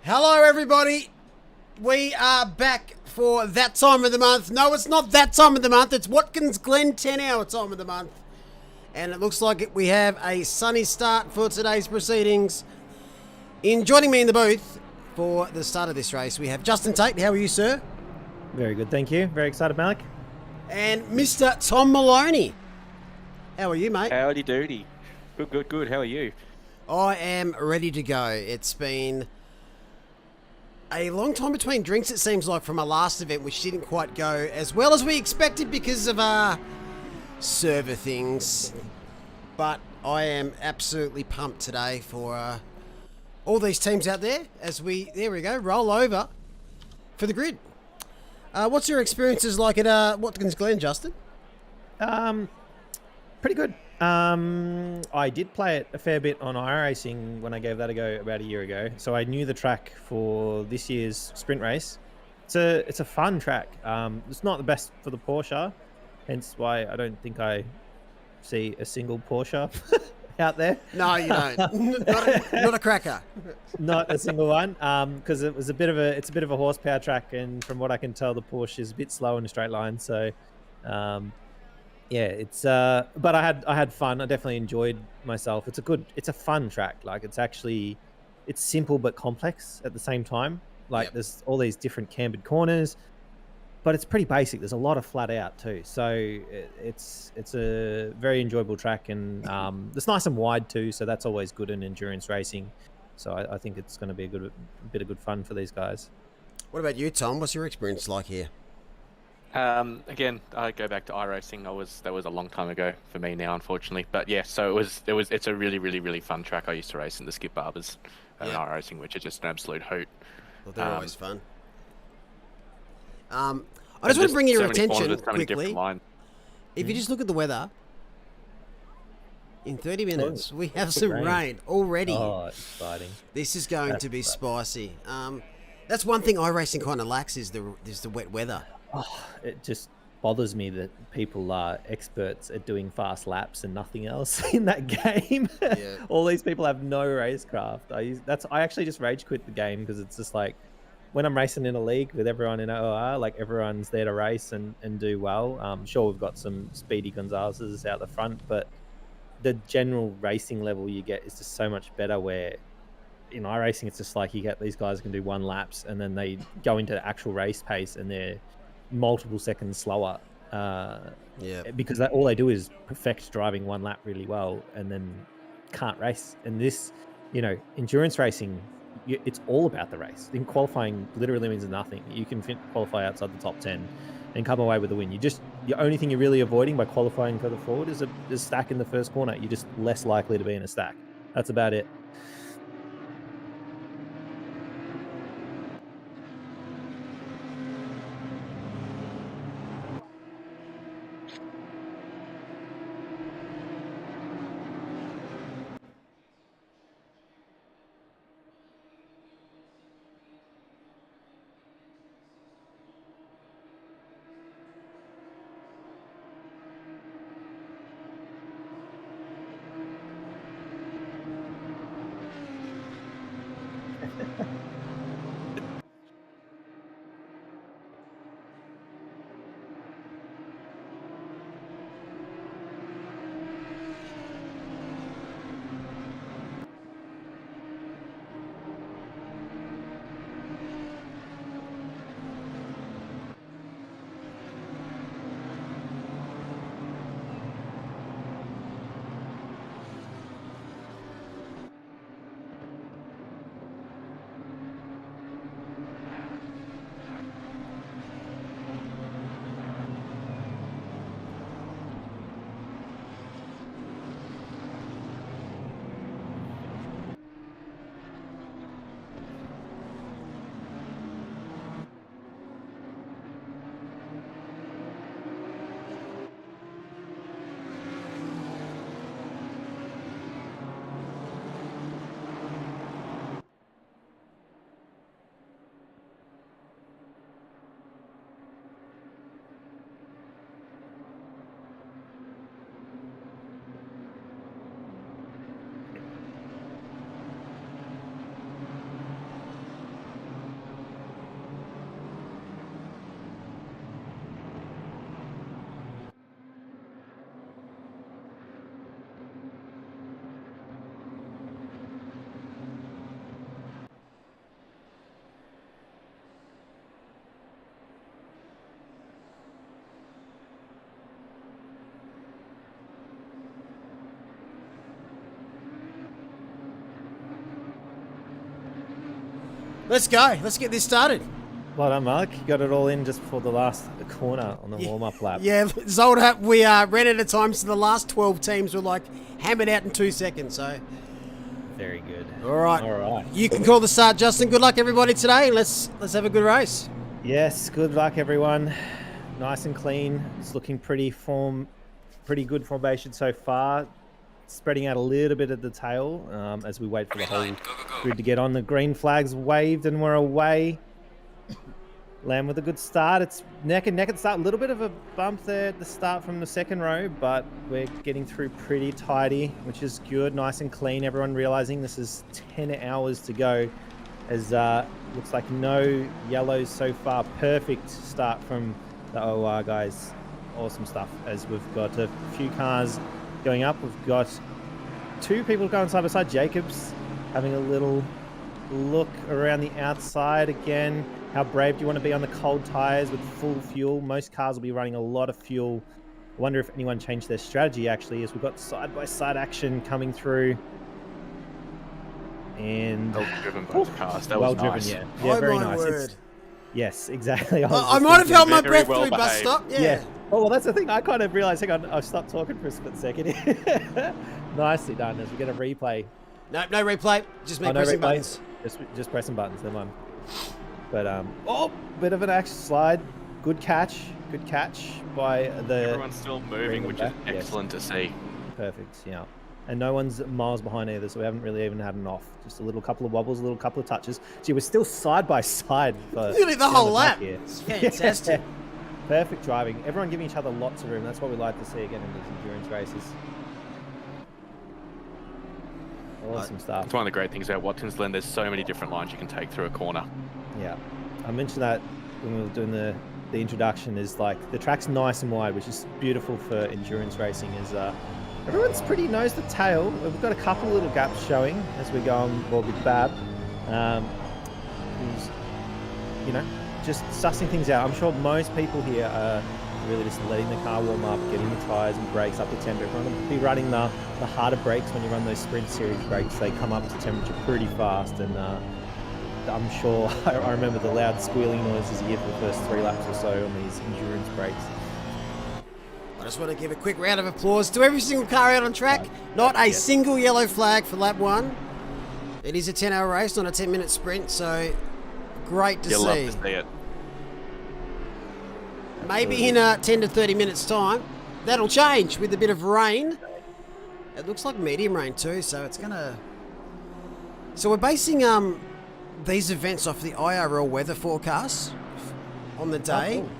Hello, everybody. We are back for that time of the month. No, it's not that time of the month. It's Watkins Glen 10-hour time of the month. And it looks like we have a sunny start for today's proceedings. In joining me in the booth for the start of this race, we have Justin Tate. How are you, sir? Very good, thank you. Very excited, Malik. And Mr. Tom Maloney. How are you, mate? Howdy doody. Good. How are you? I am ready to go. It's been a long time between drinks, it seems like, from our last event, which didn't quite go as well as we expected because of our server things. But I am absolutely pumped today for all these teams out there as there we go, roll over for the grid. What's your experiences like at Watkins Glen, Justin? Pretty good. I did play it a fair bit on iRacing when I gave that a go about a year ago. So I knew the track for this year's sprint race. It's a fun track. It's not the best for the Porsche, hence why I don't think I see a single Porsche out there. No, you don't. not a cracker. Not a single one. Because it's a bit of a horsepower track, and from what I can tell, the Porsche is a bit slow in a straight line. So. Yeah, it's but I had fun. I definitely enjoyed myself. It's a fun track. Like it's simple but complex at the same time. Like There's all these different cambered corners, but it's pretty basic. There's a lot of flat out too. So it's a very enjoyable track, and it's nice and wide too. So that's always good in endurance racing. So I think it's going to be a bit of good fun for these guys. What about you, Tom? What's your experience like here? Again, I go back to iRacing. That was a long time ago for me now, unfortunately. But yeah, so it's a really fun track. I used to race in the Skip Barbers in iRacing, which is just an absolute hoot. Well, they're always fun. I just want to bring your attention quickly. If you just look at the weather, in 30 minutes we have some rain already. Oh, exciting! This is going to be spicy. That's one thing iRacing kind of lacks is the wet weather. Oh, it just bothers me that people are experts at doing fast laps and nothing else in that game. Yeah. All these people have no racecraft. I actually just rage quit the game because it's just like when I'm racing in a league with everyone in OR, like everyone's there to race and do well. Sure, we've got some speedy Gonzalez's out the front, but the general racing level you get is just so much better where in iRacing it's just like you get these guys who can do one laps and then they go into actual race pace and they're multiple seconds slower because all they do is perfect driving one lap really well and then can't race. And this, endurance racing, it's all about the race. In qualifying literally means nothing. You can qualify outside the top 10 and come away with a win. The only thing you're really avoiding by qualifying further forward is a stack in the first corner. You're just less likely to be in a stack. That's about it. Let's go. Let's get this started. Well done, Mark. You got it all in just before the last corner on the warm-up lap. Yeah, Zolda, we ran out of time, so the last 12 teams were like hammered out in 2 seconds. So Very good. All right. All right. You can call the start, Justin. Good luck, everybody, today. Let's have a good race. Yes, good luck, everyone. Nice and clean. It's looking pretty good formation so far. Spreading out a little bit at the tail as we wait for the whole grid to get on. The green flag's waved and we're away. Land with a good start. It's neck and neck at the start. A little bit of a bump there at the start from the second row, but we're getting through pretty tidy, which is good. Nice and clean. Everyone realizing this is 10 hours to go, as looks like no yellows so far. Perfect start from the OR guys. Awesome stuff, as we've got a few cars going up. We've got 2 people going side by side. Jacobs having a little look around the outside again. How brave do you want to be on the cold tires with full fuel? Most cars will be running a lot of fuel. I wonder if anyone changed their strategy, actually, as we've got side-by-side action coming through. And well driven both cars. That was nice. Yeah, very nice. Word. Yes, exactly. I might have held my breath through bus stop. Yeah. Oh, well, that's the thing. I kind of realised, hang on, I've stopped talking for a split second. Nicely done, as we get a replay. No replay. Just me pressing buttons. Just pressing buttons, never mind. But, bit of an action slide. Good catch by the... Everyone's still moving, which is excellent to see. Perfect, yeah. And no one's miles behind either, so we haven't really even had an off. Just a little couple of wobbles, a little couple of touches. Gee, we're still side by side. Nearly the whole lap. It's fantastic. Perfect driving. Everyone giving each other lots of room. That's what we like to see again in these endurance races. Awesome stuff. It's one of the great things about Watkins, Glen. There's so many different lines you can take through a corner. Yeah, I mentioned that when we were doing the introduction, is like the track's nice and wide, which is beautiful for endurance racing. Is everyone's pretty nose to tail. We've got a couple of little gaps showing as we go on board with Bab, who's, you know, just sussing things out. I'm sure most people here are really just letting the car warm up, getting the tyres and brakes up to temperature. Everyone will be running the harder brakes when you run those sprint series brakes. They come up to temperature pretty fast, and I'm sure I remember the loud squealing noises you get for the first 3 laps or so on these endurance brakes. I just want to give a quick round of applause to every single car out on track. Not a single yellow flag for lap 1. It is a 10-hour race, not a 10-minute sprint, so great to see. You'll love to see it. Maybe in 10 to 30 minutes time, that'll change with a bit of rain. It looks like medium rain too, so it's gonna... So we're basing these events off the IRL weather forecast on the day. Oh, cool.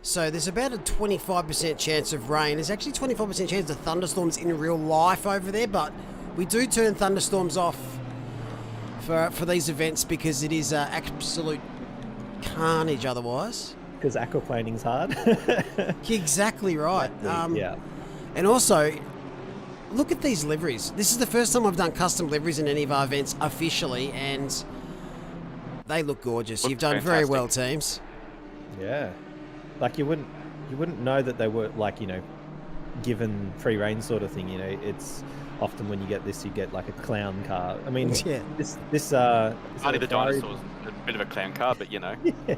So there's about a 25% chance of rain. There's actually 25% chance of thunderstorms in real life over there, but we do turn thunderstorms off for these events because it is absolute carnage otherwise. Because aquaplaning's hard. Exactly right. Yeah. And also, look at these liveries. This is the first time I've done custom liveries in any of our events officially, and they look gorgeous. You've done very well, teams. Yeah. Like you wouldn't know that they were, like, you know, given free reign sort of thing. You know, it's often when you get this, you get like a clown car. I mean, yeah. This Only the dinosaur's a bit of a clown car, but you know. Yeah.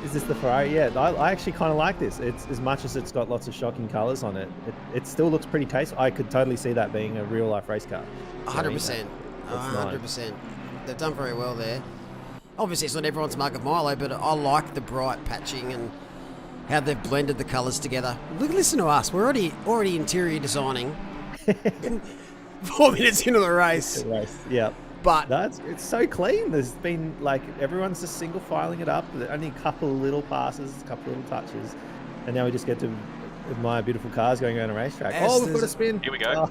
Is this the Ferrari? Yeah, I actually kind of like this. It's as much as it's got lots of shocking colours on it. It still looks pretty tasteful. I could totally see that being a real life race car. 100%. 100%. They've done very well there. Obviously, it's not everyone's mug of Milo, but I like the bright patching and how they've blended the colours together. Listen to us. We're already interior designing 4 minutes into the race. Yeah. But it's so clean. There's been, like, everyone's just single filing it up. Only a couple of little passes, a couple of little touches. And now we just get to admire beautiful cars going around a racetrack. We've got a spin. Here we go.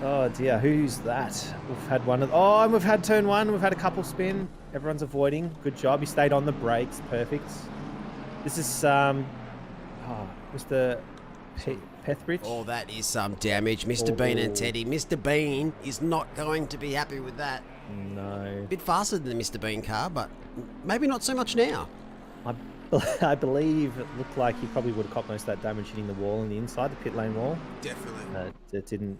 Oh dear, who's that? We've had one. And we've had turn 1. We've had a couple spin. Everyone's avoiding. Good job. You stayed on the brakes. Perfect. This is Mr. Pethbridge. Oh, that is some damage. Mr. Bean and Teddy. Mr. Bean is not going to be happy with that. No. A bit faster than the Mr. Bean car, but maybe not so much now. I believe it looked like he probably would have caught most of that damage hitting the wall on the inside, the pit lane wall. Definitely. It didn't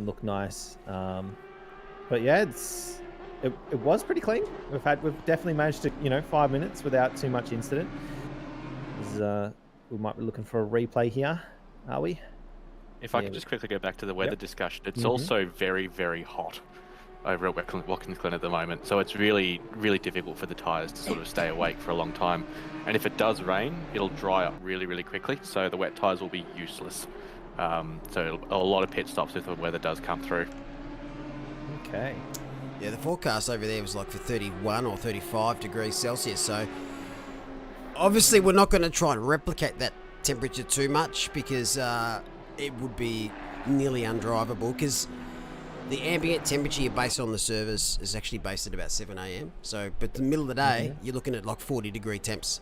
look nice. But yeah, it's it was pretty clean. We've definitely managed to, 5 minutes without too much incident. We might be looking for a replay here, are we? If I could just quickly go back to the weather discussion, it's also very, very hot over at Watkins Glen at the moment. So it's really, really difficult for the tyres to sort of stay awake for a long time. And if it does rain, it'll dry up really, really quickly. So the wet tyres will be useless. So a lot of pit stops if the weather does come through. Okay. Yeah, the forecast over there was like for 31 or 35 degrees Celsius. So obviously we're not going to try and replicate that temperature too much because it would be nearly undrivable because the ambient temperature based on the service is actually based at about 7 a.m. So, but the middle of the day, you're looking at like 40-degree temps.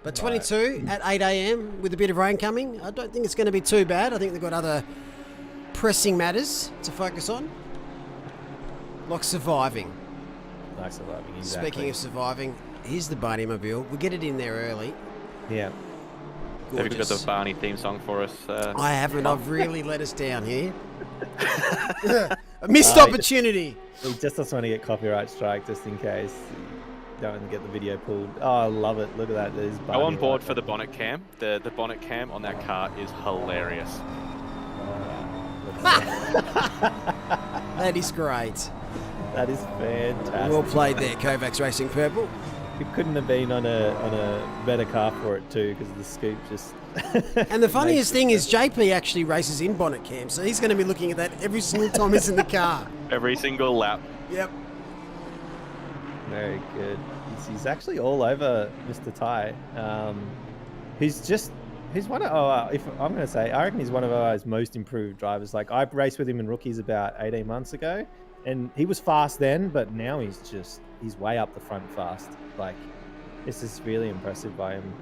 But 22 at 8 a.m. with a bit of rain coming, I don't think it's going to be too bad. I think they've got other pressing matters to focus on, like surviving. Like surviving, exactly. Speaking of surviving, here's the Barney Mobile. We'll get it in there early. Yeah. Have you got the Barney theme song for us? I haven't. I've really let us down here. A missed opportunity. He just doesn't want to get copyright strike just in case. Don't want to get the video pulled. Oh, I love it. Look at that. There's Go on board for the bonnet cam. The bonnet cam on that car is hilarious. That is great. That is fantastic. Well played there, Kovacs Racing Purple. It couldn't have been on a better car for it too, because the scoop just. And the funniest thing is JP actually races in bonnet cam, so he's going to be looking at that every single time he's in the car. Every single lap. Yep. Very good. He's actually all over Mr. Ty. He's one of if I'm going to say, I reckon he's one of our most improved drivers. Like I raced with him in rookies about 18 months ago, and he was fast then, but now he's way up the front fast. Like this is really impressive by him.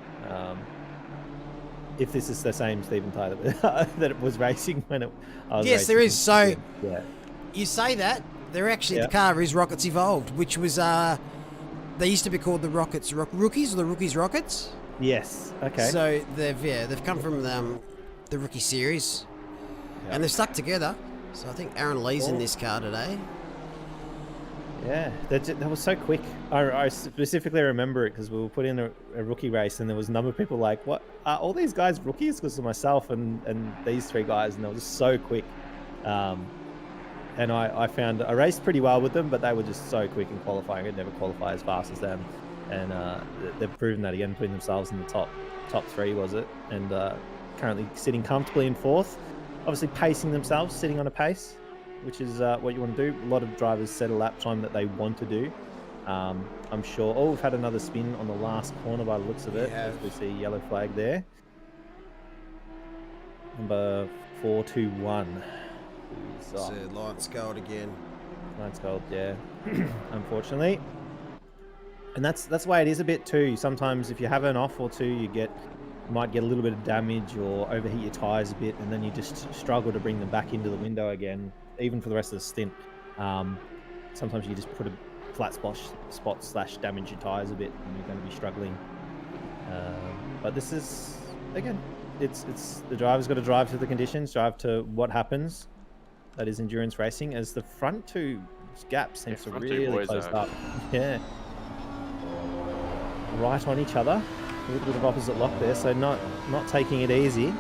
If this is the same Stephen Ty that it was racing when I was yes, racing. there is. So yeah. You say that they're actually the car is Rockets Evolved, which was they used to be called the Rockets Rookies or the Rookies Rockets. Yes. Okay. So they've come from the Rookie Series, and they've stuck together. So I think Aaron Lee's in this car today. Yeah, that was so quick. I specifically remember it because we were put in a rookie race and there was a number of people like, what, are all these guys rookies? Because of myself and these three guys, and they were just so quick. And I found I raced pretty well with them, but they were just so quick in qualifying. I'd never qualify as fast as them. And they've proven that again, putting themselves in the top three, was it? And currently sitting comfortably in fourth. Obviously pacing themselves, sitting on a pace, which is what you want to do. A lot of drivers set a lap time that they want to do. I'm sure. Oh, we've had another spin on the last corner by the looks of it. As we see yellow flag there. Number 421. So Lions Gold again. Lions Gold, yeah. Unfortunately. And that's the way it is a bit too. Sometimes if you have an off or two, you might get a little bit of damage or overheat your tyres a bit, and then you just struggle to bring them back into the window again, even for the rest of the stint. Sometimes you just put a flat spot / damage your tyres a bit, and you're going to be struggling. But this is, again, it's the driver's got to drive to the conditions, drive to what happens. That is endurance racing, as the front two gaps seems to really close up. Yeah. Right on each other. A little bit of opposite lock there, so not taking it easy. So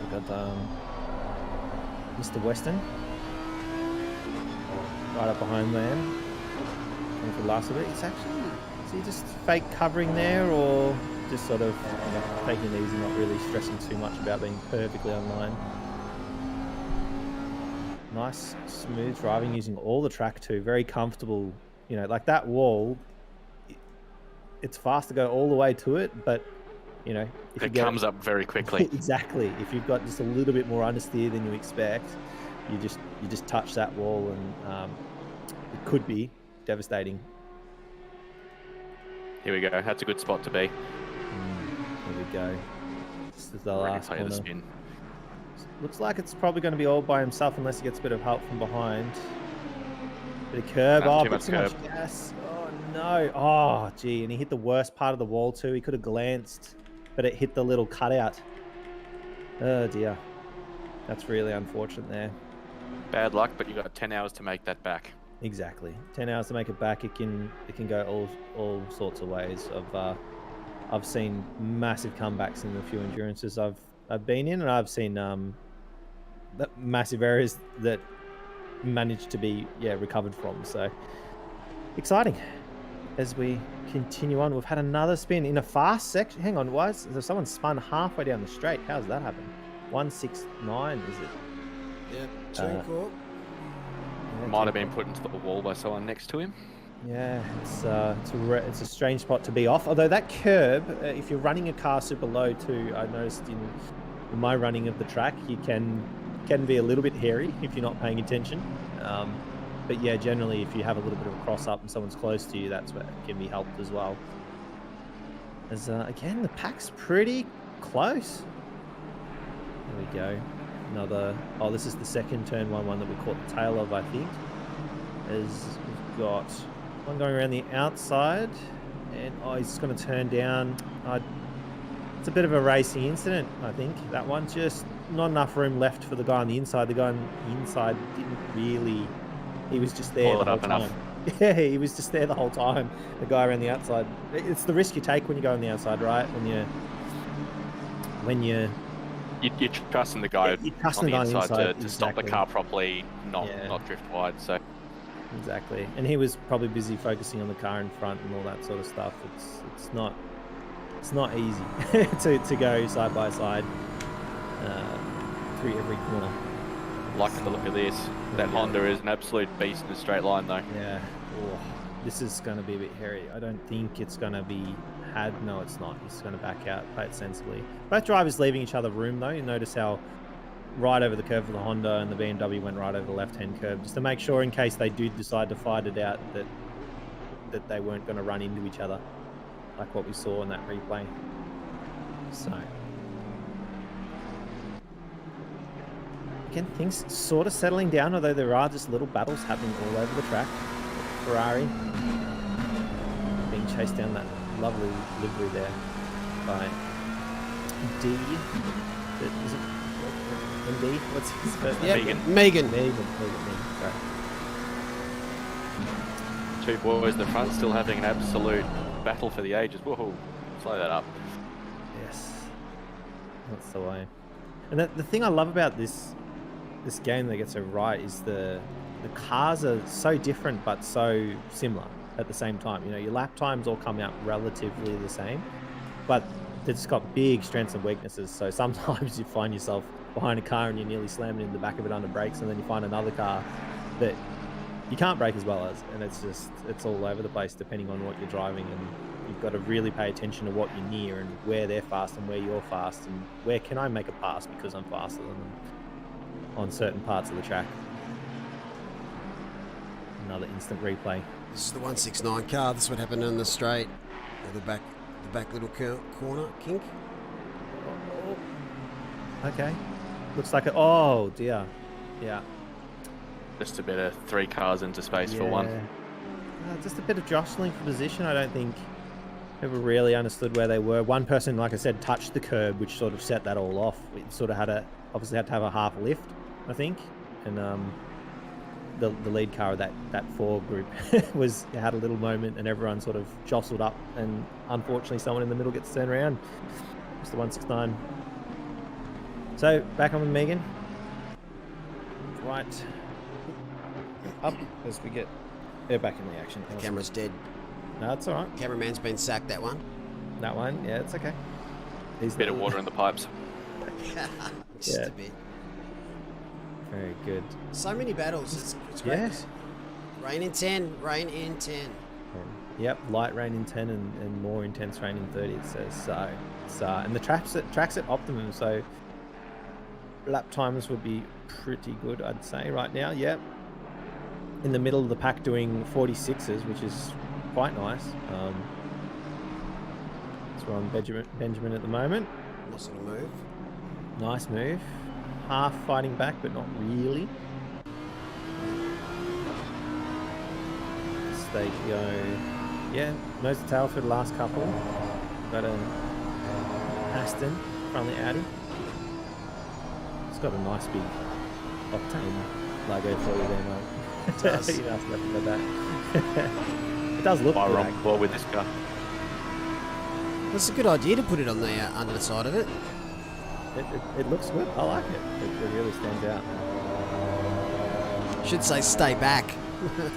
we've got Mr. Weston right up behind them. And for the last of it, is he just fake covering there, or just sort of taking it easy, not really stressing too much about being perfectly online? Nice, smooth driving using all the track too. Very comfortable. Like that wall. It's fast to go all the way to it, but if it comes up very quickly. Exactly. If you've got just a little bit more understeer than you expect, you just touch that wall, and it could be devastating. Here we go. That's a good spot to be. Here we go. This is the last corner. Spin. Looks like it's probably going to be all by himself unless he gets a bit of help from behind. Bit of curb. Too much gas. Oh no. Oh gee, and he hit the worst part of the wall too. He could have glanced, but it hit the little cutout. Oh dear. That's really unfortunate there. Bad luck, but you got 10 hours to make that back. Exactly, 10 hours to make it back. It can go all sorts of ways. I've seen massive comebacks in the few endurances I've been in, and I've seen massive areas that managed to be recovered from. So exciting. As we continue on, we've had another spin in a fast section. Hang on, why is someone spun halfway down the straight? How's that happen? 169 is it? Yep, turn court. Might have been put into the wall by someone next to him. Yeah, it's a strange spot to be off. Although that curb, if you're running a car super low too, I noticed in my running of the track, you can be a little bit hairy if you're not paying attention. But yeah, generally, if you have a little bit of a cross up and someone's close to you, that's where it can be helped as well. As again, the pack's pretty close. There we go. Another. Oh, this is the second turn one that we caught the tail of, I think. As we've got one going around the outside, and he's going to turn down. It's a bit of a racing incident, I think. That one, just not enough room left for the guy on the inside. The guy on the inside didn't really. He was just there the whole time. Yeah, he was just there the whole time. The guy around the outside. It's the risk you take when you go on the outside, right? You're trusting the guy on the inside to stop the car properly, not drift wide. So exactly, and he was probably busy focusing on the car in front and all that sort of stuff. It's not easy to go side by side through every corner. Liking the look of this. That Honda is an absolute beast in a straight line, though. Yeah. Oh, this is going to be a bit hairy. I don't think it's going to be had. No, it's not. He's going to back out, play it sensibly. Both drivers leaving each other room, though. You notice how right over the curve of the Honda and the BMW went right over the left-hand curve, just to make sure in case they do decide to fight it out that they weren't going to run into each other, like what we saw in that replay. So again, things sort of settling down, although there are just little battles happening all over the track. Ferrari being chased down that lovely livery there by D. Is it MD? What's his first name? Megan. Sorry. Two boys in the front still having an absolute battle for the ages. Whoa, slow that up. Yes, that's the way. And the thing I love about this game that gets so right is the cars are so different but so similar at the same time. You know, your lap times all come out relatively the same, but it's got big strengths and weaknesses. So sometimes you find yourself behind a car and you're nearly slamming in the back of it under brakes, and then you find another car that you can't brake as well as, and it's all over the place depending on what you're driving, and you've got to really pay attention to what you're near and where they're fast and where you're fast and where can I make a pass because I'm faster than them on certain parts of the track. Another instant replay. This is the 169 car. This is what happened in the straight. The back little corner kink. Okay. Looks like it. Oh dear. Yeah. Just a bit of 3 cars into space for one. Just a bit of jostling for position. I don't think people really understood where they were. One person, like I said, touched the curb, which sort of set that all off. We sort of obviously had to have a half lift, I think, and the lead car of that 4 group had a little moment, and everyone sort of jostled up, and unfortunately someone in the middle gets turned around. It's the 169. So back on with Megan. Right up as we get back in the action. The camera's dead. No, it's all right. Cameraman's been sacked. That one. Yeah, it's okay. He's a bit of water in the pipes. Just a bit. Very good. So many battles. It's great. Yes. Rain in 10. Yep, light rain in 10 and more intense rain in 30, it says. So and the track's at optimum, so lap times would be pretty good, I'd say, right now. Yep. In the middle of the pack doing 46s, which is quite nice. So we're on Benjamin at the moment. Nice little move. Nice move. Half fighting back, but not really. As they go, nose to tail for the last couple. Got an Aston from the Audi. It's got a nice big Octane logo for you there, mate. It does. You asked nothing about that. It does look Fire good, on board with this car. That's a good idea to put it on the under the side of it. It looks good. I like it. It really stands out. Should say stay back.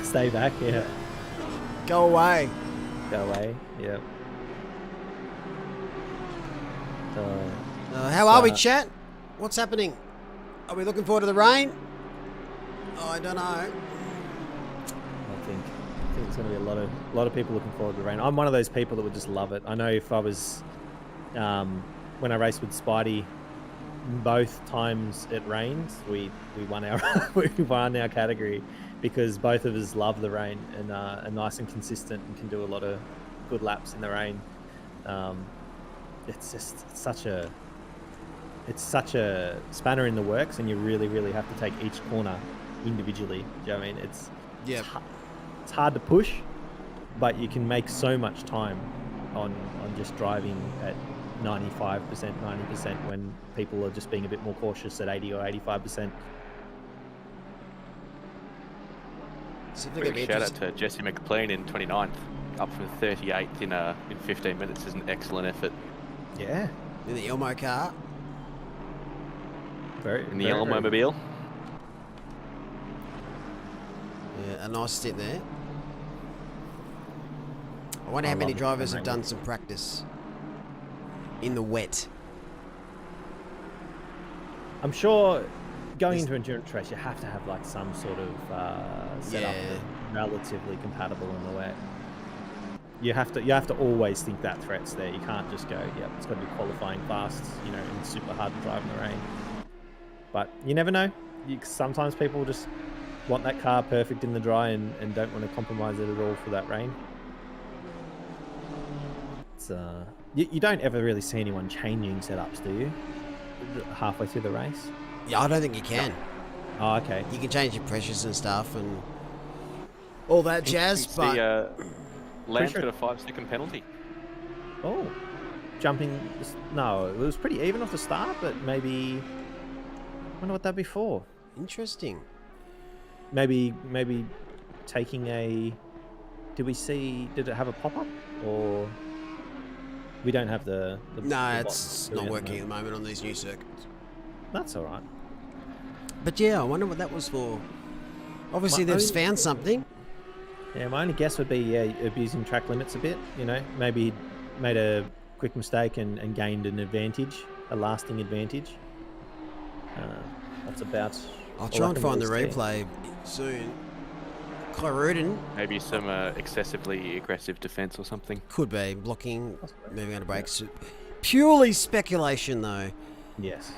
Stay back, yeah. Go away. Go away, yeah. How are we, chat? What's happening? Are we looking forward to the rain? Oh, I don't know. I think there's going to be a lot of people looking forward to the rain. I'm one of those people that would just love it. I know if I was when I raced with Spidey, both times it rained, we won our we won our category because both of us love the rain and are nice and consistent and can do a lot of good laps in the rain. It's such a spanner in the works, and you really have to take each corner individually. Do you know what I mean? It's hard to push, but you can make so much time on just driving at 95%, 90% when people are just being a bit more cautious at 80 or 85%. Big shout out to Jesse McLean in 29th, up from 38th in 15 minutes is an excellent effort. Yeah. In the Elmo car. In the Elmo mobile. Yeah, a nice stint there. I wonder how many drivers have done some practice in the wet. I'm sure going into endurance race, you have to have like some sort of setup that's relatively compatible in the wet. You have to always think that threat's there. You can't just go, it's got to be qualifying fast, and super hard to drive in the rain. But you never know. Sometimes people just want that car perfect in the dry and don't want to compromise it at all for that rain. It's you don't ever really see anyone changing setups, do you? Halfway through the race? Yeah, I don't think you can. Oh, okay. You can change your pressures and stuff and all that jazz, but... Lance got a 5-second penalty. Oh. Jumping... No, it was pretty even off the start, but maybe... I wonder what that'd be for. Interesting. Maybe taking a... Did it have a pop-up? Or... We don't have the no, it's not working at the moment on these new circuits. That's all right. But yeah, I wonder what that was for. Obviously, they've found something. Yeah, my only guess would be, abusing track limits a bit. Maybe made a quick mistake and gained an advantage, a lasting advantage. That's about... I'll try and find the replay soon. Clarudin. Maybe some excessively aggressive defense or something. Could be. Blocking, moving out of brakes. Purely speculation, though. Yes.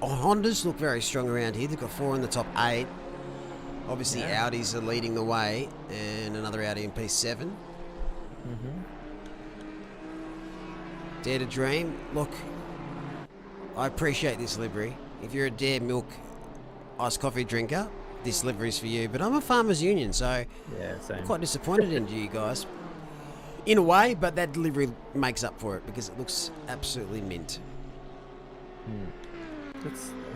Hondas look very strong around here. They've got 4 in the top 8. Obviously, Audis are leading the way, and another Audi in P7. Mm-hmm. Dare to Dream. Look, I appreciate this livery. If you're a Dare Milk iced coffee drinker, this livery's for you. But I'm a Farmers Union, so same. I'm quite disappointed in you guys. In a way, but that delivery makes up for it because it looks absolutely mint.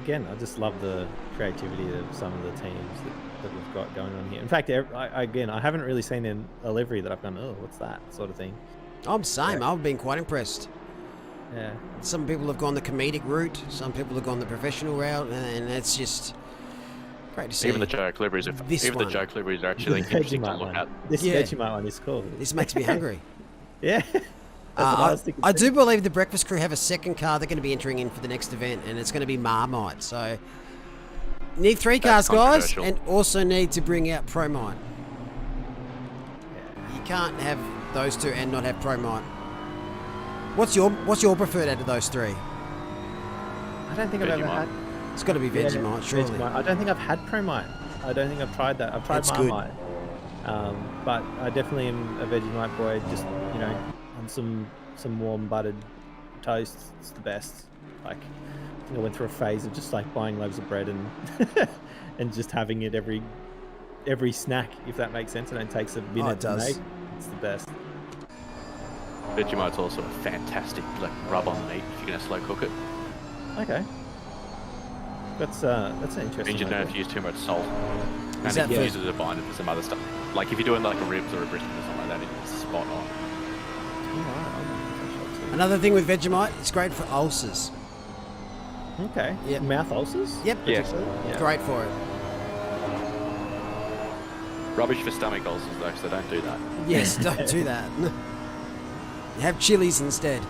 Again, I just love the creativity of some of the teams that we've got going on here. In fact, I haven't really seen a livery that I've gone, oh, what's that sort of thing. I'm same. I've been quite impressed. Yeah. Some people have gone the comedic route. Some people have gone the professional route, and it's just great to see. Even the joke liveries are actually interesting to look at. This Vegemite one is cool. This makes me hungry. Yeah. I do believe the Breakfast Crew have a second car they're going to be entering in for the next event, and it's going to be Marmite. So, need 3 cars, guys, and also need to bring out Promite. You can't have those 2 and not have Promite. What's your preferred out of those 3? I don't think I've ever had. It's got to be Vegemite, surely. Vegemite. I don't think I've had Promite. I don't think I've tried that. I've tried Marmite. But I definitely am a Vegemite boy. Just on some warm buttered toast, it's the best. Like, I think I went through a phase of just like buying loaves of bread and and just having it every snack, if that makes sense. And it takes a minute to make. It's the best. Vegemite's also a fantastic rub on meat if you're going to slow cook it. Okay. That's an interesting. Means you don't idea. have to use too much salt. Is And that you for- use it as a binder for some other stuff. Like if you're doing like a ribs or a brisket or something like that, it's spot on. Another thing with Vegemite, it's great for ulcers. Okay. Yep. Mouth ulcers? Yep. Yeah. Great for it. Rubbish for stomach ulcers though, so don't do that. Yes, don't do that. Have chilies instead.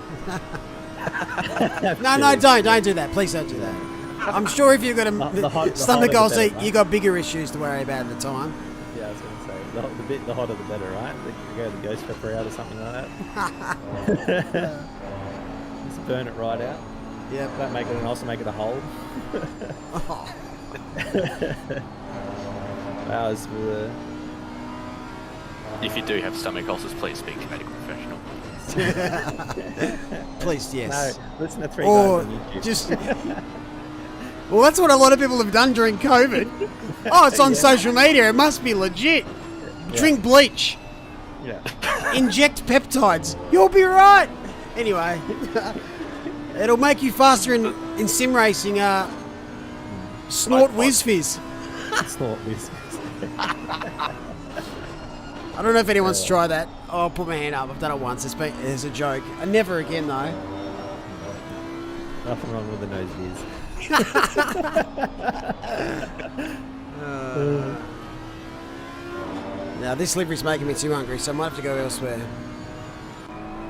No, don't do that. Please don't do that. I'm sure if you've got a stomach hotter the ulcer, better, you got bigger issues to worry about at the time. Yeah, I was going to say, the hotter the better, right? You go the ghost pepper out or something like that. Just burn it right out. Yep. That make it and also make it a hole. Oh. Hours for the... If you do have stomach ulcers, please speak to a medical professional. Please, yes. No, listen to 3 Or guys on YouTube. just... Well, that's what a lot of people have done during COVID. Oh, it's on social media. It must be legit. Drink bleach. Yeah. Inject peptides. You'll be right. Anyway, it'll make you faster in sim racing. Snort whiz fizz. Snort whiz. I don't know if anyone's tried that. Oh, I'll put my hand up. I've done it once. It's a joke. Never again, though. Nothing wrong with the nose viz. Now, this livery's making me too hungry, so I might have to go elsewhere.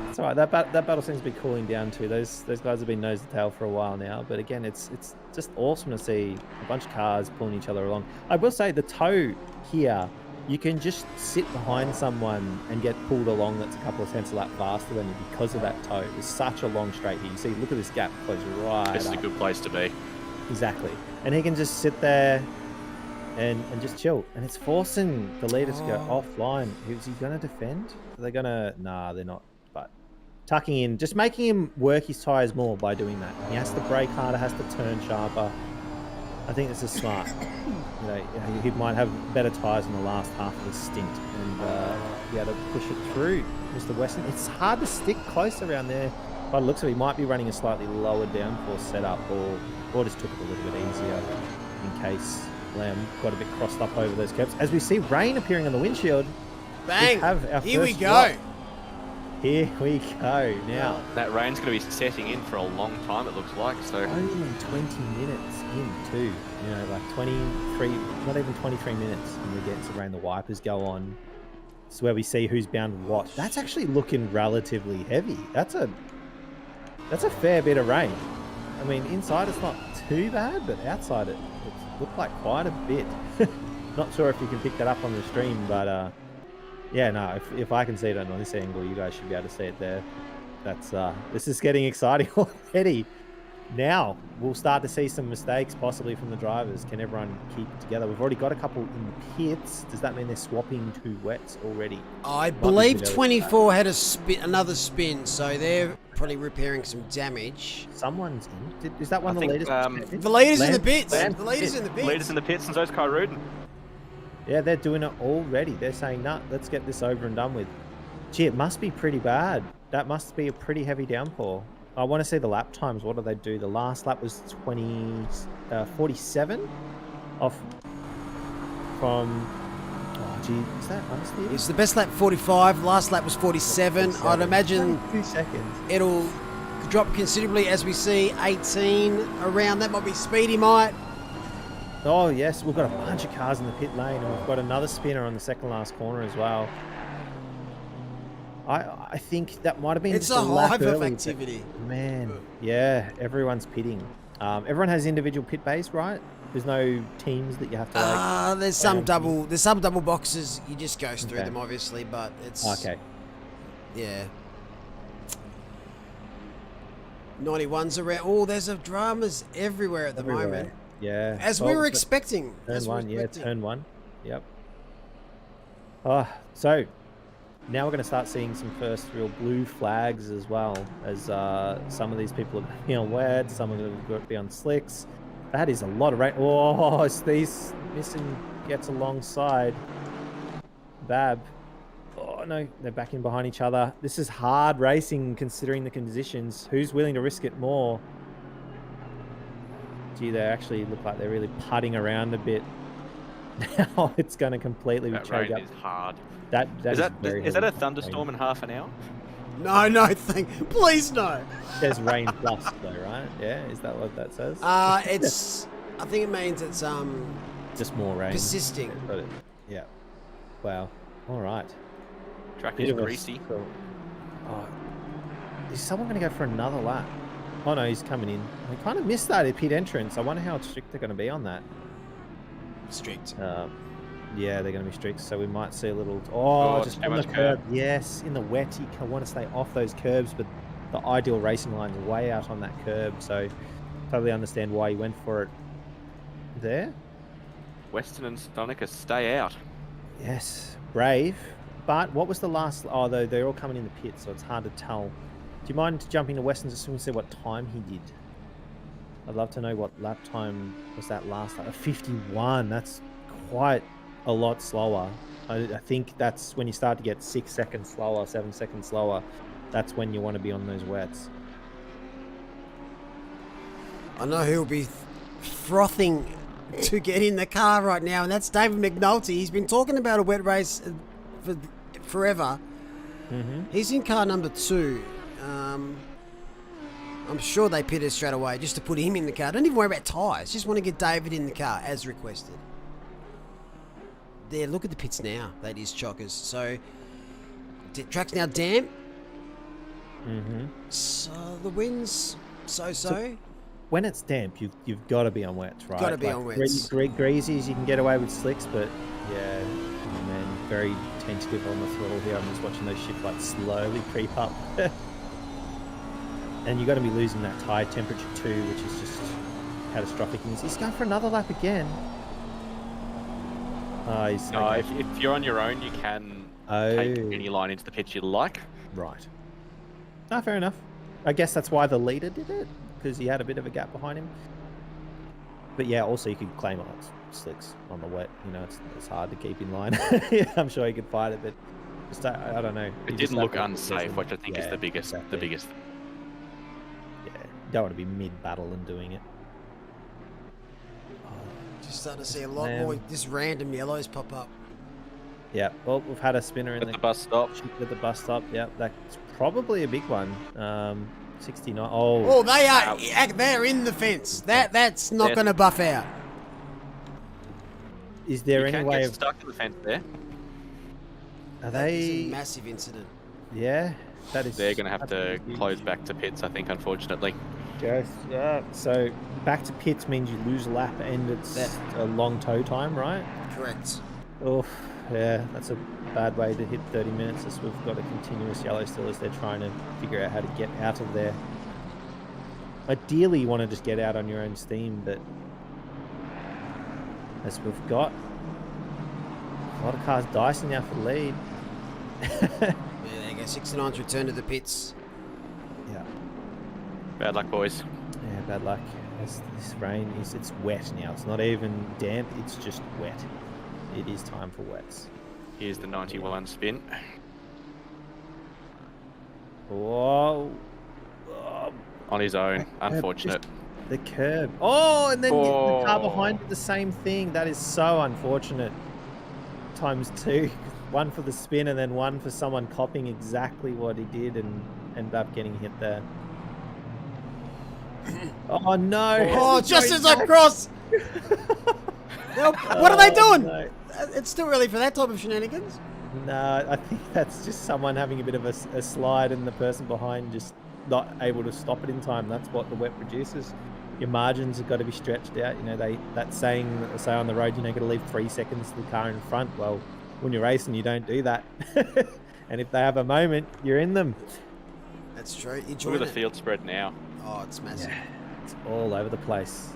It's all right. That battle seems to be cooling down too. Those guys have been nose to tail for a while now. But again, it's just awesome to see a bunch of cars pulling each other along. I will say the tow here, you can just sit behind someone and get pulled along that's a couple of tenths a lap faster than you because of that tow. There's such a long straight here. You see, look at this gap close right This is a up. good place to be. Exactly. And he can just sit there and just chill. And it's forcing the leader to go offline. Is he going to defend? Are they going to... Nah, they're not. But tucking in, just making him work his tyres more by doing that. He has to brake harder, has to turn sharper. I think this is smart. You know, he might have better tyres in the last half of the stint and be able to push it through. Mr. Weston, it's hard to stick close around there. By the looks of it, he might be running a slightly lower downforce setup or just took it a little bit easier in case Glen got a bit crossed up over those curbs. As we see rain appearing on the windshield, Bang! Here we go. Drop. Here we go. Now, That rain's going to be setting in for a long time, it looks like. So only 20 minutes in too. You know, like 23, not even 23 minutes, and we get some rain. The wipers go on. It's where we see who's bound what. That's actually looking relatively heavy. That's a fair bit of rain. I mean, inside it's not too bad, but outside it looked like quite a bit. Not sure if you can pick that up on the stream, but yeah, no, if I can see it on this angle, you guys should be able to see it there. That's this is getting exciting already. Now we'll start to see some mistakes possibly from the drivers. Can everyone keep it together? We've already got a couple in the pits. Does that mean they're swapping to wets already? I believe 24 had another spin, so they're probably repairing some damage. Someone's in. Is that one of the leaders? The leaders in the pits. Land? The leaders in the pits. leaders in the pits and so's Kai Rudin. Yeah, they're doing it already. They're saying, nah, let's get this over and done with. Gee, it must be pretty bad. That must be a pretty heavy downpour. I want to see the lap times. What do they do? The last lap was 47 off from... Oh, gee, is that honestly? It's the best lap 45. Last lap was 47. I'd imagine 2 seconds. it'll drop considerably as we see 18 around. That might be Speedy might. Oh, yes. We've got a bunch of cars in the pit lane, and we've got another spinner on the second last corner as well. I think that might have been It's just a lap hive of early, activity. but man, yeah, everyone's pitting. Everyone has individual pit bays, right? There's no teams that you have to like... There's some double boxes. You just go through Okay. them, obviously, but it's... Okay. Yeah. 91's around. Oh, there's dramas everywhere at the moment. Yeah. As we were expecting. Turn one, yeah, turn one. Yep. So now we're going to start seeing some first real blue flags as well, as some of these people are going to be on wet, some are going to be on slicks. That is a lot of rain. Oh, these missing gets alongside Bab. Oh no, they're back in behind each other. This is hard racing considering the conditions. Who's willing to risk it more? Gee, they actually look like they're really putting around a bit. Now it's going to completely That choke rain up. is hard. Is that a thunderstorm in half an hour? No, please no. There's rain plus though, right? Yeah, is that what that says? It's. I think it means it's just more rain. persisting. Yeah. Wow. All right. Track is greasy. Cool. Oh, is someone going to go for another lap? Oh no, he's coming in. I kind of missed that at pit entrance. I wonder how strict they're going to be on that. Strict. Yeah, they're going to be strict, so we might see a little... Oh, just on the curb. Yes, in the wet, you want to stay off those curbs, but the ideal racing line is way out on that curb, so totally understand why he went for it there. Western and Sonica, stay out. Yes, brave. But what was the last... Oh, they're all coming in the pit, so it's hard to tell. Do you mind jumping to Western just so we can see what time he did? I'd love to know what lap time was that last lap. 51, that's quite a lot slower. I think that's when you start to get 6 seconds slower, 7 seconds slower. That's when you want to be on those wets. I know who'll be frothing to get in the car right now, and that's David McNulty. He's been talking about a wet race for forever. He's in car number 2. I'm sure they pitted straight away just to put him in the car. Don't even worry about tyres. Just want to get David in the car as requested. There, look at the pits now. That is chockers. So, the track's now damp. So, the wind's so-so. When it's damp, you've got to be on wets, right? Got to be on wets. Greasies, you can get away with slicks, but yeah, oh man, very tentative on the throttle here. I'm just watching those shift lights slowly creep up. And you've got to be losing that tyre temperature too, which is just catastrophic. And he's going for another lap again. If you're on your own, you can take any line into the pitch you like. Right. Ah, fair enough. I guess that's why the leader did it, because he had a bit of a gap behind him. But yeah, also you could claim slicks on the wet. You know, it's hard to keep in line. Yeah, I'm sure he could fight it, but just I don't know. It didn't look unsafe, which I think is the biggest. Exactly. The biggest. Yeah, you don't want to be mid-battle and doing it. Just starting to see a lot more just random yellows pop up. Yeah, well, we've had a spinner in the bus stop. At the bus stop, yeah, that's probably a big one. 69. Oh, they're in the fence. That's not going to buff out. Is there any way of stuck in the fence there? That is a massive incident. Yeah, that is. They're going to have to close back to pits, I think, unfortunately. Yes, yeah. So back to pits means you lose a lap and it's a long tow time, right? Correct. Oh, yeah, that's a bad way to hit 30 minutes as we've got a continuous yellow still as they're trying to figure out how to get out of there. Ideally, you want to just get out on your own steam, but as we've got a lot of cars dicing now for the lead. Yeah, there you go. 69's return to the pits. Yeah. Bad luck, boys. Yeah, bad luck. As this rain it's wet now. It's not even damp, it's just wet. It is time for wets. Here's the 91 spin. Whoa. On his own, unfortunate. The curb. Oh, and then the car behind did the same thing. That is so unfortunate. Times 2. One for the spin and then one for someone copying exactly what he did and ended up getting hit there. Oh no! Oh, just as I cross! What are they doing? No. It's still early for that type of shenanigans. No, I think that's just someone having a bit of a slide and the person behind just not able to stop it in time. That's what the wet produces. Your margins have got to be stretched out. You know, that saying that they say on the road, you know, got to leave 3 seconds to the car in front. Well, when you're racing, you don't do that. And if they have a moment, you're in them. That's true. Look at the field spread now. Oh, it's massive. Yeah, it's all over the place.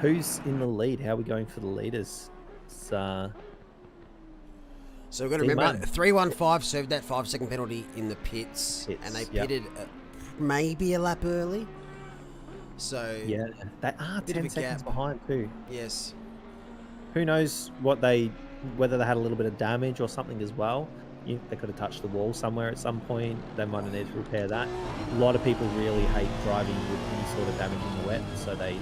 Who's in the lead? How are we going for the leaders? So we've got to remember, 315 served that 5-second penalty in the pits and they pitted maybe a lap early. So yeah, they are 10 seconds behind too. Yes. Who knows whether they had a little bit of damage or something as well. They could have touched the wall somewhere at some point. They might have needed to repair that. A lot of people really hate driving with any sort of damage in the wet, so they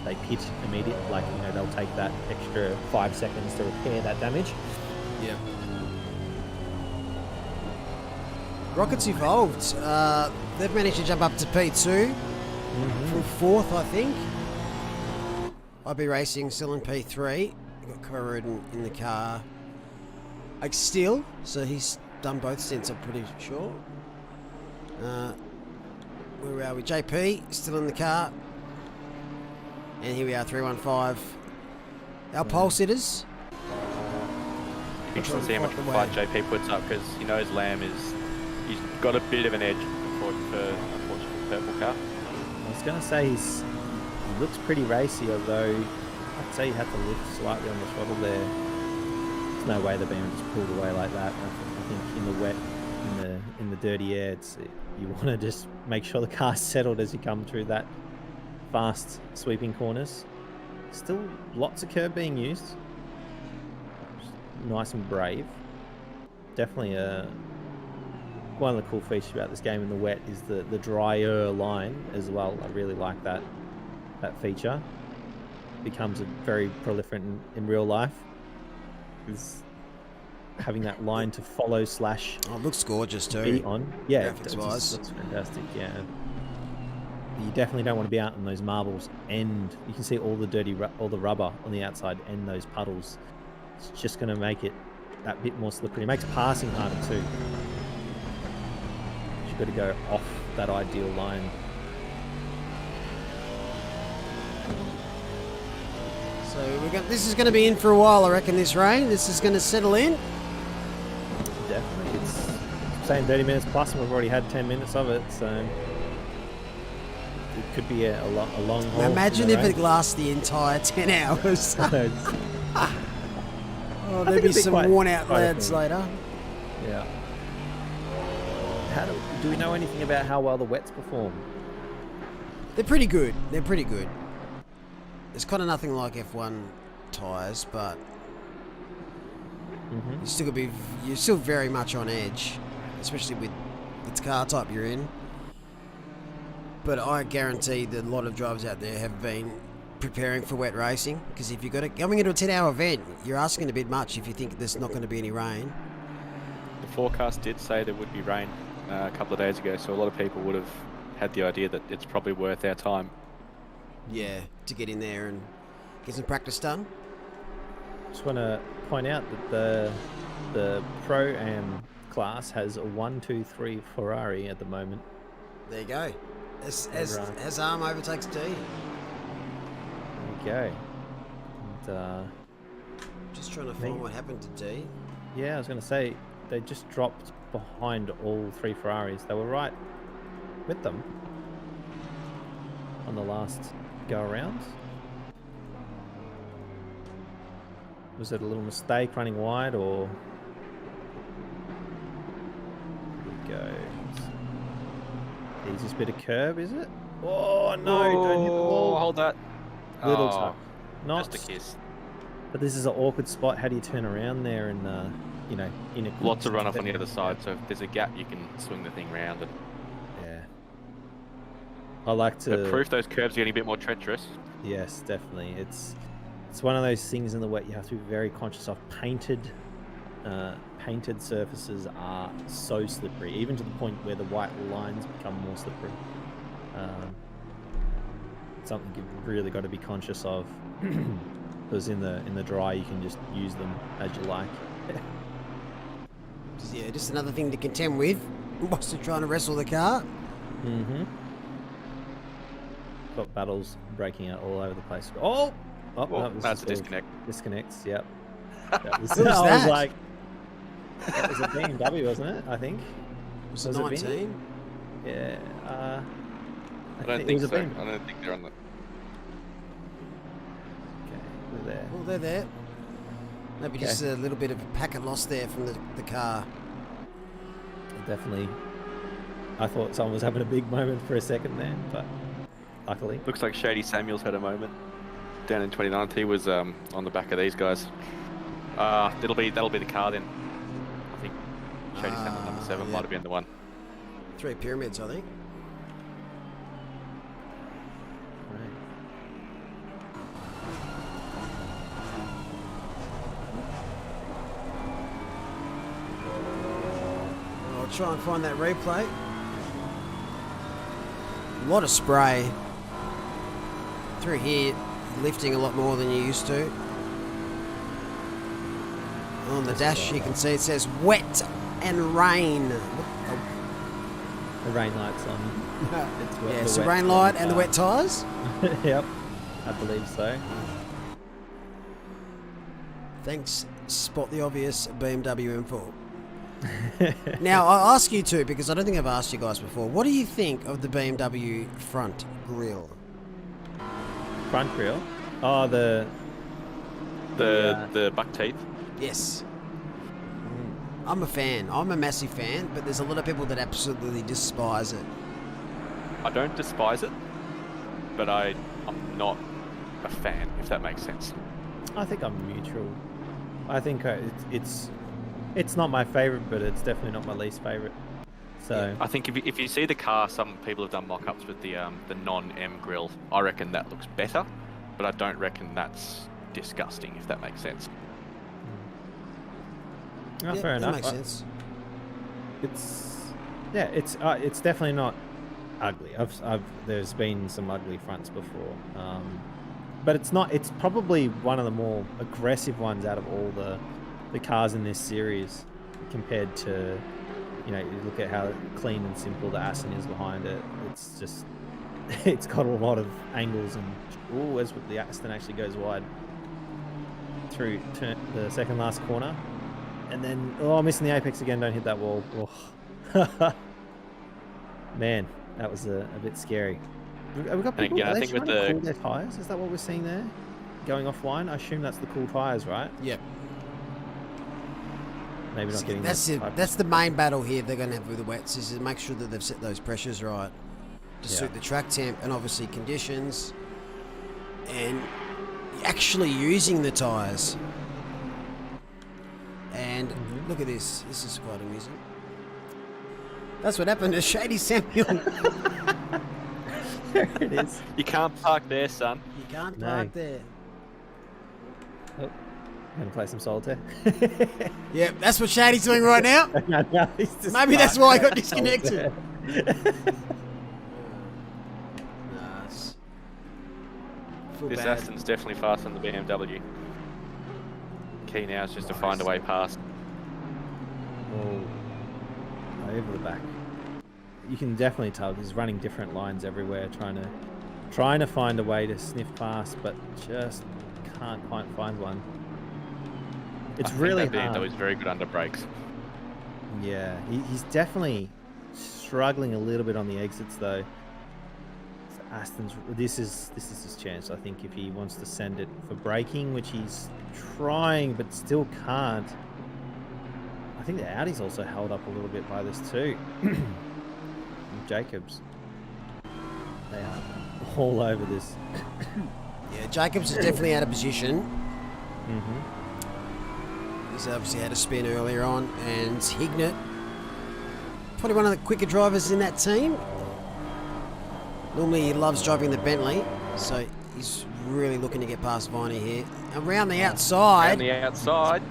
they pit immediately. Like, you know, they'll take that extra 5 seconds to repair that damage. Yeah. Rockets evolved. They've managed to jump up to P2 from 4th, I think. IB Racing still in P3. We've got Corruden in the car. Like still, so he's done both stints, I'm pretty sure. Where are we? JP still in the car. And here we are, 315. Our pole sitters. Interesting to see how much fight JP puts up, because he knows Lamb he's got a bit of an edge for unfortunately the purple car. I was going to say he looks pretty racy, although I'd say he had to lift slightly on the throttle there. There's no way the beam just pulled away like that. I think in the wet, in the dirty air, you want to just make sure the car's settled as you come through that fast sweeping corners. Still lots of curb being used. Just nice and brave. Definitely one of the cool features about this game in the wet is the drier line as well. I really like that feature. Becomes a very proliferant in real life. Is having that line to follow / Oh, it looks gorgeous too. be on. Yeah, it Graphics wise. looks fantastic. Yeah. You definitely don't want to be out on those marbles, and you can see all the rubber on the outside and those puddles. It's just going to make it that bit more slippery. It makes passing harder too. You've got to go off that ideal line. So this is going to be in for a while, I reckon, this rain. This is going to settle in. Definitely. It's saying 30 minutes plus, and we've already had 10 minutes of it, so it could be a long haul. Now imagine if it lasts the entire 10 hours. Oh, there'd be some worn out lads later. Yeah. Do we know anything about how well the wets perform? They're pretty good. They're pretty good. It's kind of nothing like F1 tyres, but you're still very much on edge, especially with the car type you're in. But I guarantee that a lot of drivers out there have been preparing for wet racing, because if you've got coming into a 10-hour event, you're asking a bit much if you think there's not going to be any rain. The forecast did say there would be rain a couple of days ago, so a lot of people would have had the idea that it's probably worth our time. Yeah, to get in there and get some practice done. Just want to point out that the Pro-Am class has a 1-2-3 Ferrari at the moment. There you go. As Arm overtakes D. There we go. And, just trying to find what happened to D. Yeah, I was going to say, they just dropped behind all 3 Ferraris. They were right with them on the last go around. Was it a little mistake running wide, or here we go? Easiest bit of curb, is it? Oh no! Don't hit the wall. Hold that. Little tuck. Not just a kiss. But this is an awkward spot. How do you turn around there and you know, in a lots of runoff on the other side, so if there's a gap you can swing the thing round. And yeah, I like to proof those curbs are getting a bit more treacherous. Yes, definitely. It's one of those things in the wet you have to be very conscious of. Painted surfaces are so slippery, even to the point where the white lines become more slippery. Something you've really got to be conscious of, because in the dry you can just use them as you like. Yeah, just another thing to contend with whilst you're trying to wrestle the car. Got battles breaking out all over the place. Oh, no, that's a disconnect. Disconnects, yep. I that? was like, that was a BMW, wasn't it? I think. Was it 19? Yeah. I don't think so. I don't think they're on the. Okay, they're there. Well, they're there. Maybe just a little bit of a packet loss there from the car. Definitely. I thought someone was having a big moment for a second there, but luckily. Looks like Shady Samuels had a moment down in 29th. He was on the back of these guys. That'll be the car then. I think Shady Samuels number 7 might have been the one. 3 pyramids, I think. Try and find that replay. A lot of spray. Through here, lifting a lot more than you used to. On the dash, you can see it says wet and rain. The rain light's on. Yeah, so rain light and the wet tyres? Yep, I believe so. Thanks, spot the obvious BMW M4. Now, I'll ask you too, because I don't think I've asked you guys before. What do you think of the BMW front grille? Front grille? Oh, the buck teeth. Yes. I'm a fan. I'm a massive fan, but there's a lot of people that absolutely despise it. I don't despise it, but I'm not a fan, if that makes sense. I think I'm neutral. I think it's not my favourite, but it's definitely not my least favourite. So I think if you see the car, some people have done mock-ups with the non-M grille. I reckon that looks better, but I don't reckon that's disgusting, if that makes sense. Oh, fair enough. That makes sense. It's definitely not ugly. There's been some ugly fronts before, but it's not. It's probably one of the more aggressive ones out of all the cars in this series, compared to, you look at how clean and simple the Aston is behind it. It's just, it's got a lot of angles, and as the Aston actually goes wide through the second last corner. And then, missing the apex again, don't hit that wall. Oh. Man, that was a bit scary. Have we got people again, I think with the cool their tyres? Is that what we're seeing there? Going offline? I assume that's the cool tyres, right? Yep. Maybe not getting That's the main battle here they're going to have with the wets, is to make sure that they've set those pressures right to suit the track temp and obviously conditions, and actually using the tyres. And look at this. This is quite amusing. That's what happened to Shady Samuel. There it is. You can't park there, son. You can't park there. Oh, gonna play some solitaire. Yep, that's what Shady's doing right now. No, he's just Maybe that's why I got disconnected. This Aston's definitely faster than the BMW. Key now is just to find a way past. Oh, over the back. You can definitely tell he's running different lines everywhere, trying to find a way to sniff past, but just can't quite find one. It's really hard. Though he's very good under brakes. Yeah, he's definitely struggling a little bit on the exits though. So Aston's this is his chance, I think, if he wants to send it for braking, which he's trying but still can't. I think the Audi's also held up a little bit by this too. Jacobs, they are all over this. Yeah, Jacobs is definitely out of position. Mm-hmm. He's obviously had a spin earlier on, and Hignett, probably one of the quicker drivers in that team. Normally he loves driving the Bentley, so he's really looking to get past Viney here. Around the outside. Around the outside.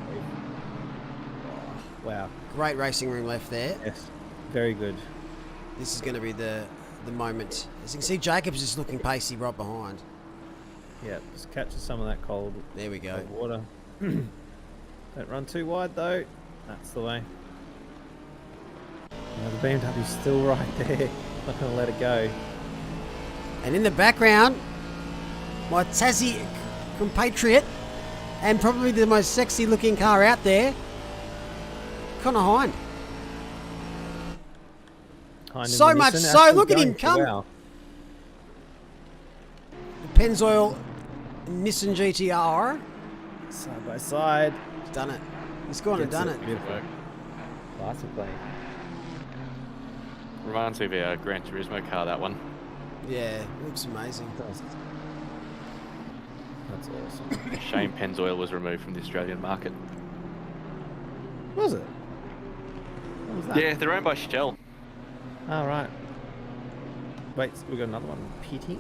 Wow. Great racing room left there. Yes, very good. This is going to be the moment. As you can see, Jacobs is looking pacey right behind. Yeah, just catches some of that cold. There we go. Water. Don't run too wide though. That's the way. The BMW's still right there. Not going to let it go. And in the background, my Tassie compatriot, and probably the most sexy looking car out there, Connor Hind. So much so, look at him come. Wow. Pennzoil Nissan GTR. Side by side. He's done it. He's gone and done it. Beautiful. Classy play. Reminds me of a Gran Turismo car, that one. Yeah, looks amazing. That's awesome. Shame Pennzoil was removed from the Australian market. Was it? What was that? Yeah, they're owned by Shell. Oh, right. Wait, we got another one. Pitting?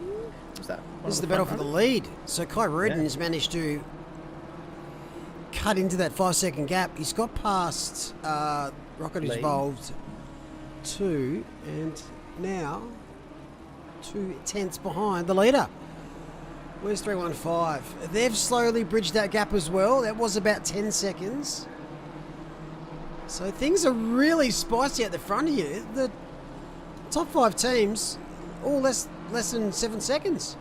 Was that? This is the battle for the lead. So Kai Rudin has managed to cut into that 5-second gap. He's got past Rocket Lee. involved. 2, and now 2 tenths behind the leader. Where's 315? They've slowly bridged that gap as well. That was about 10 seconds. So things are really spicy at the front of you. The top 5 teams, all less than 7 seconds.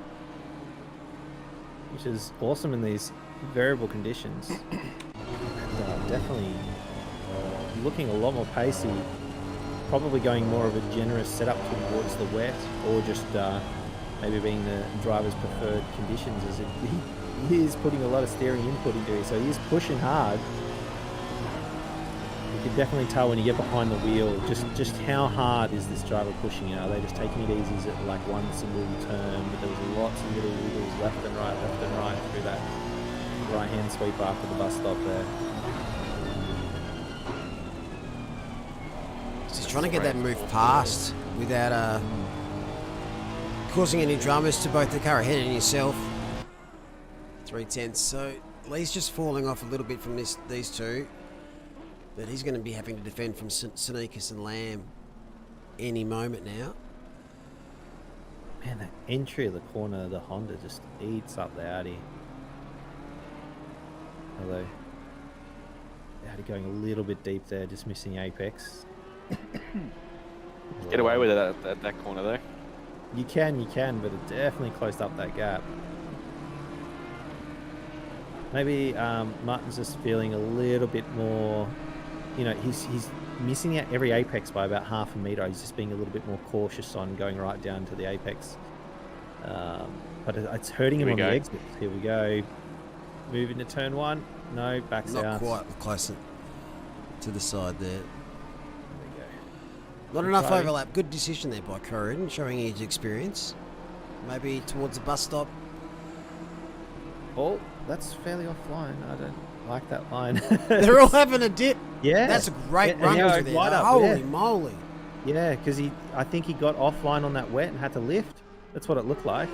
Which is awesome in these variable conditions. And, definitely looking a lot more pacey. Probably going more of a generous setup towards the wet, or just maybe being the driver's preferred conditions, as he is putting a lot of steering input into it, so he is pushing hard. You can definitely tell when you get behind the wheel just how hard is this driver pushing it. Are they just taking it easy? Is it like one single turn? But there was lots of little wiggles left and right through that right-hand sweep after the bus stop there. Just trying to get that move past without causing any dramas to both the car ahead and yourself. 3 tenths. So Lee's just falling off a little bit from these two. But he's going to be having to defend from Sneakers and Lamb any moment now. Man, that entry of the corner of the Honda just eats up the Audi. Although, the Audi going a little bit deep there, just missing apex. Get away with it at that corner though. You can, but it definitely closed up that gap. Maybe Martin's just feeling a little bit more, you know, he's missing out every apex by about half a metre. He's just being a little bit more cautious on going right down to the apex. But it's hurting him on the exits. Here we go. Moving to turn 1. No, backs out. Not quite close to the side there. There we go. Not enough overlap. Good decision there by Curran, showing his experience. Maybe towards the bus stop. Oh, that's fairly offline. I don't like that line. They're all having a dip. Yeah. That's a great run through there. Right up, Holy moly. Yeah, because I think he got offline on that wet and had to lift. That's what it looked like.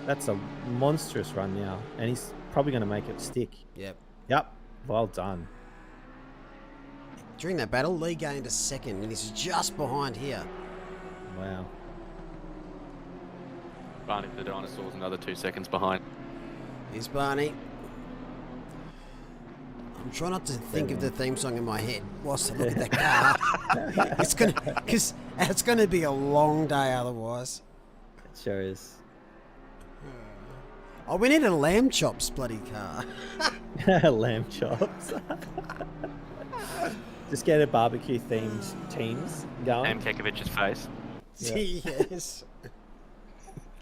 That's a monstrous run now. And he's probably going to make it stick. Yep. Well done. During that battle, Lee gained a second, and he's just behind here. Wow. Barney the Dinosaur's another 2 seconds behind. Here's Barney. I'm trying not to think of the theme song in my head whilst I look at that car. It's gonna be a long day otherwise. It sure is. Oh, we need a lamb chops bloody car. Lamb chops. Just get a barbecue themed teams going. And Kekovich's face. Yes.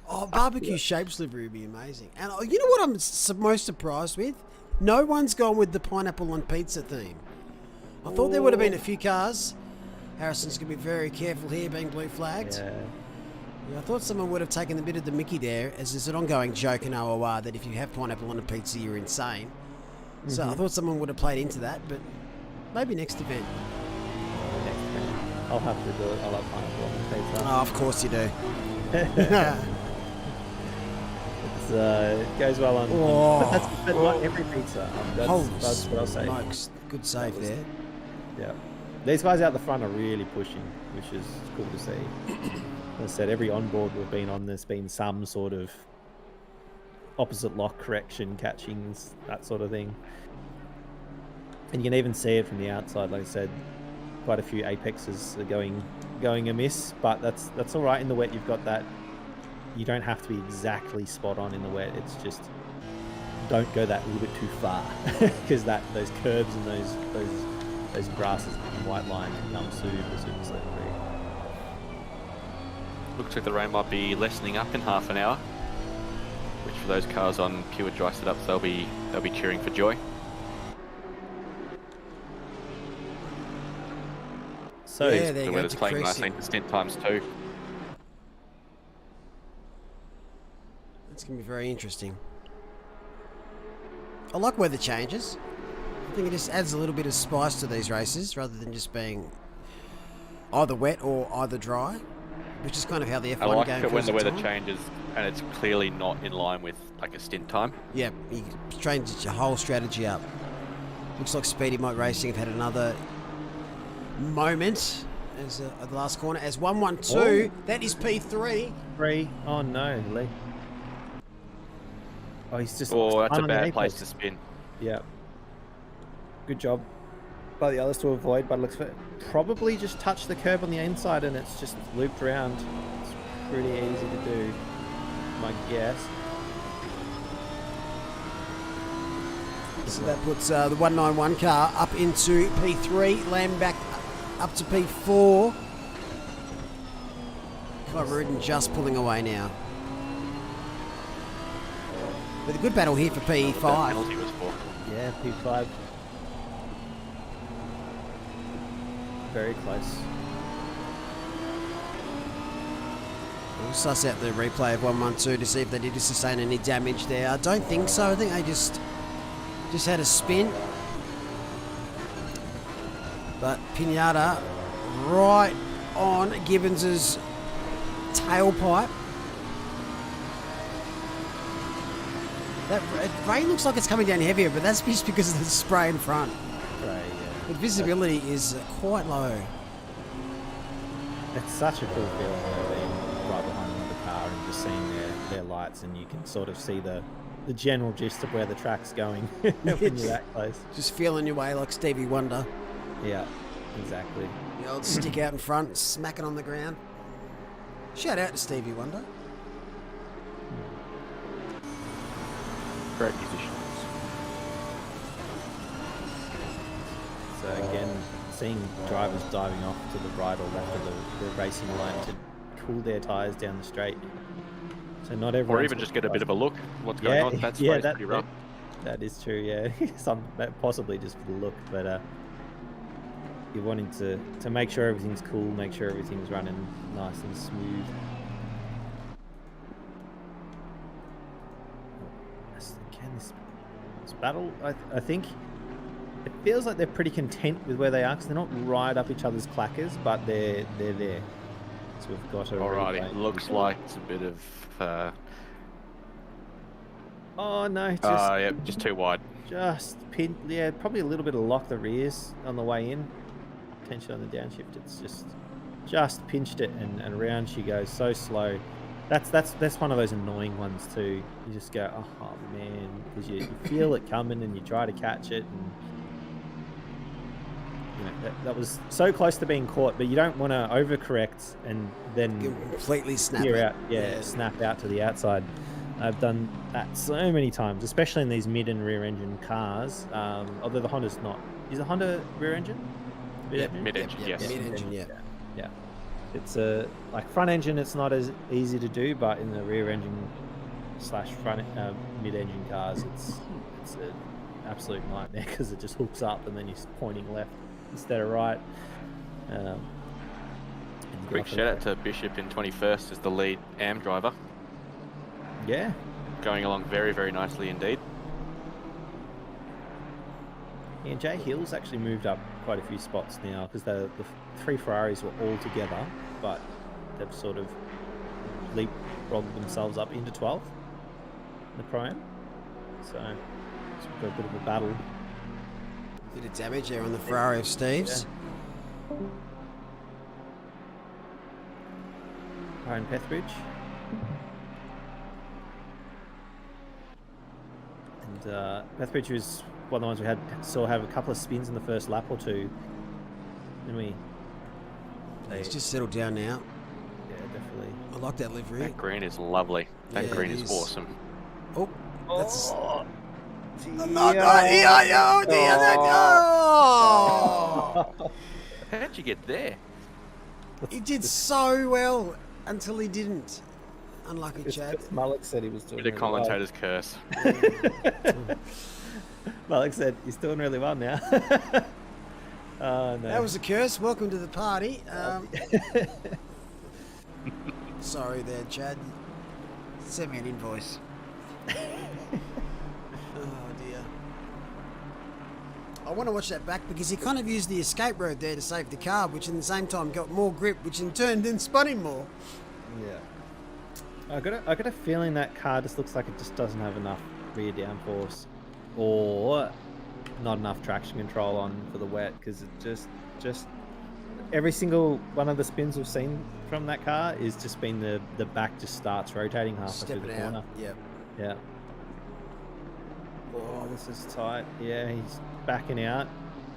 Oh, barbecue shapes livery would be amazing. And you know what I'm most surprised with? No one's gone with the pineapple on pizza theme. I thought there would have been a few cars. Harrison's going to be very careful here, being blue flagged. Yeah, I thought someone would have taken a bit of the mickey there, as there's an ongoing joke in OOR that if you have pineapple on a pizza, you're insane. So I thought someone would have played into that, but maybe next event. I'll have to do it. I'll have pineapple on the pizza. Oh, of course you do. It goes well on. But not every pizza. That's what I'll say. Smokes. Good save there. Yeah. These guys out the front are really pushing, which is cool to see. As I said, every onboard we've been on, there's been some sort of opposite lock correction, catchings, that sort of thing. And you can even see it from the outside. Like I said, quite a few apexes are going amiss, but that's all right in the wet. You've got that. You don't have to be exactly spot on in the wet. It's just don't go that little bit too far, because those curves and those grasses and white line become super slippery. Looks like the rain might be lessening up in half an hour, which for those cars on pure dry setups, they'll be cheering for joy. So yeah, the weather's playing nicely for stint times 2. It's going to be very interesting. I like weather changes. I think it just adds a little bit of spice to these races rather than just being either wet or either dry, which is kind of how the F1 I like game it when the weather time. changes and it's clearly not in line with like a stint time. Yeah, you change your whole strategy up. Looks like Speedy Mike Racing have had another moment as the last corner as 112. That is P3. 3. Oh no, Lee. Oh, he's just. Oh, that's a on the bad place apex. to spin. Yeah. Good job by the others to avoid, but it looks for probably just touched the curb on the inside and it's just looped around. It's pretty easy to do, my guess. So that puts the 191 car up into P3. Lamb back up to P4. Rudin just pulling away now. With a good battle here for P5. That penalty was for. Yeah, P5. Very close. We'll suss out the replay of 112 to see if they did sustain any damage there. I don't think so. I think they just had a spin. But Pinata right on Gibbons's tailpipe. That rain looks like it's coming down heavier, but that's just because of the spray in front. Right, yeah. But visibility is quite low. It's such a cool feeling though, being right behind another car and just seeing their lights, and you can sort of see the general gist of where the track's going when you're that close. Just feeling your way like Stevie Wonder. Yeah, exactly. The old stick out in front, smacking on the ground. Shout out to Stevie Wonder. Great musicians. So again, seeing drivers diving off to the right or left of the racing line to cool their tyres down the straight. So not everyone. Or even just get a bit of a look what's going on. That's pretty rough. That is true, yeah. Possibly just for the look, but you're wanting to make sure everything's cool, make sure everything's running nice and smooth. Again, this battle, I think it feels like they're pretty content with where they are because they're not right up each other's clackers, but they're there. So we've got a. Alrighty, it looks like it's a bit of. Oh no! Just too wide. Just pin. Yeah, probably a little bit of lock the rears on the way in. Tension on the downshift. It's just pinched it, and around she goes so slow. That's one of those annoying ones too. You just go, oh man, because you feel it coming and you try to catch it, and you know, that was so close to being caught. But you don't want to overcorrect and then completely snap out. Yeah, snap out to the outside. I've done that so many times, especially in these mid and rear engine cars. Although the Honda's not. Is the Honda rear engine? Mid-engine, yes. Mid-engine, yeah. Yeah. It's like front engine, it's not as easy to do, but in the rear engine / front mid-engine cars, it's an absolute nightmare because it just hooks up and then you're pointing left instead of right. Quick shout out to Bishop in 21st as the lead AM driver. Yeah. Going along very, very nicely indeed. Yeah, Jay Hill's actually moved up quite a few spots now because the three Ferraris were all together, but they've sort of leapfrogged themselves up into 12th in the Pro-Am. So we've got a bit of a battle. Bit of damage there on the Ferrari of Steve's. Yeah. Ryan Pethridge. And Pethridge was one of the ones we saw have a couple of spins in the first lap or two. And He's just settled down now. Yeah, definitely. I like that livery. That green is lovely. That green is awesome. Oh, that's... How'd you get there? He did so well until he didn't. Unlucky Chad. Malik said he was doing The commentator's curse. Malik said he's doing really well now. Oh, no. That was a curse. Welcome to the party. Sorry there, Chad. Send me an invoice. Oh dear. I want to watch that back because he kind of used the escape road there to save the car, which in the same time got more grip, which in turn then spun him more. Yeah. I got a feeling that car just looks like it just doesn't have enough rear downforce or not enough traction control on for the wet because it just every single one of the spins we've seen from that car is just been the back just starts rotating halfway through the corner. Yep. Yeah. Oh, this is tight. Yeah, he's backing out,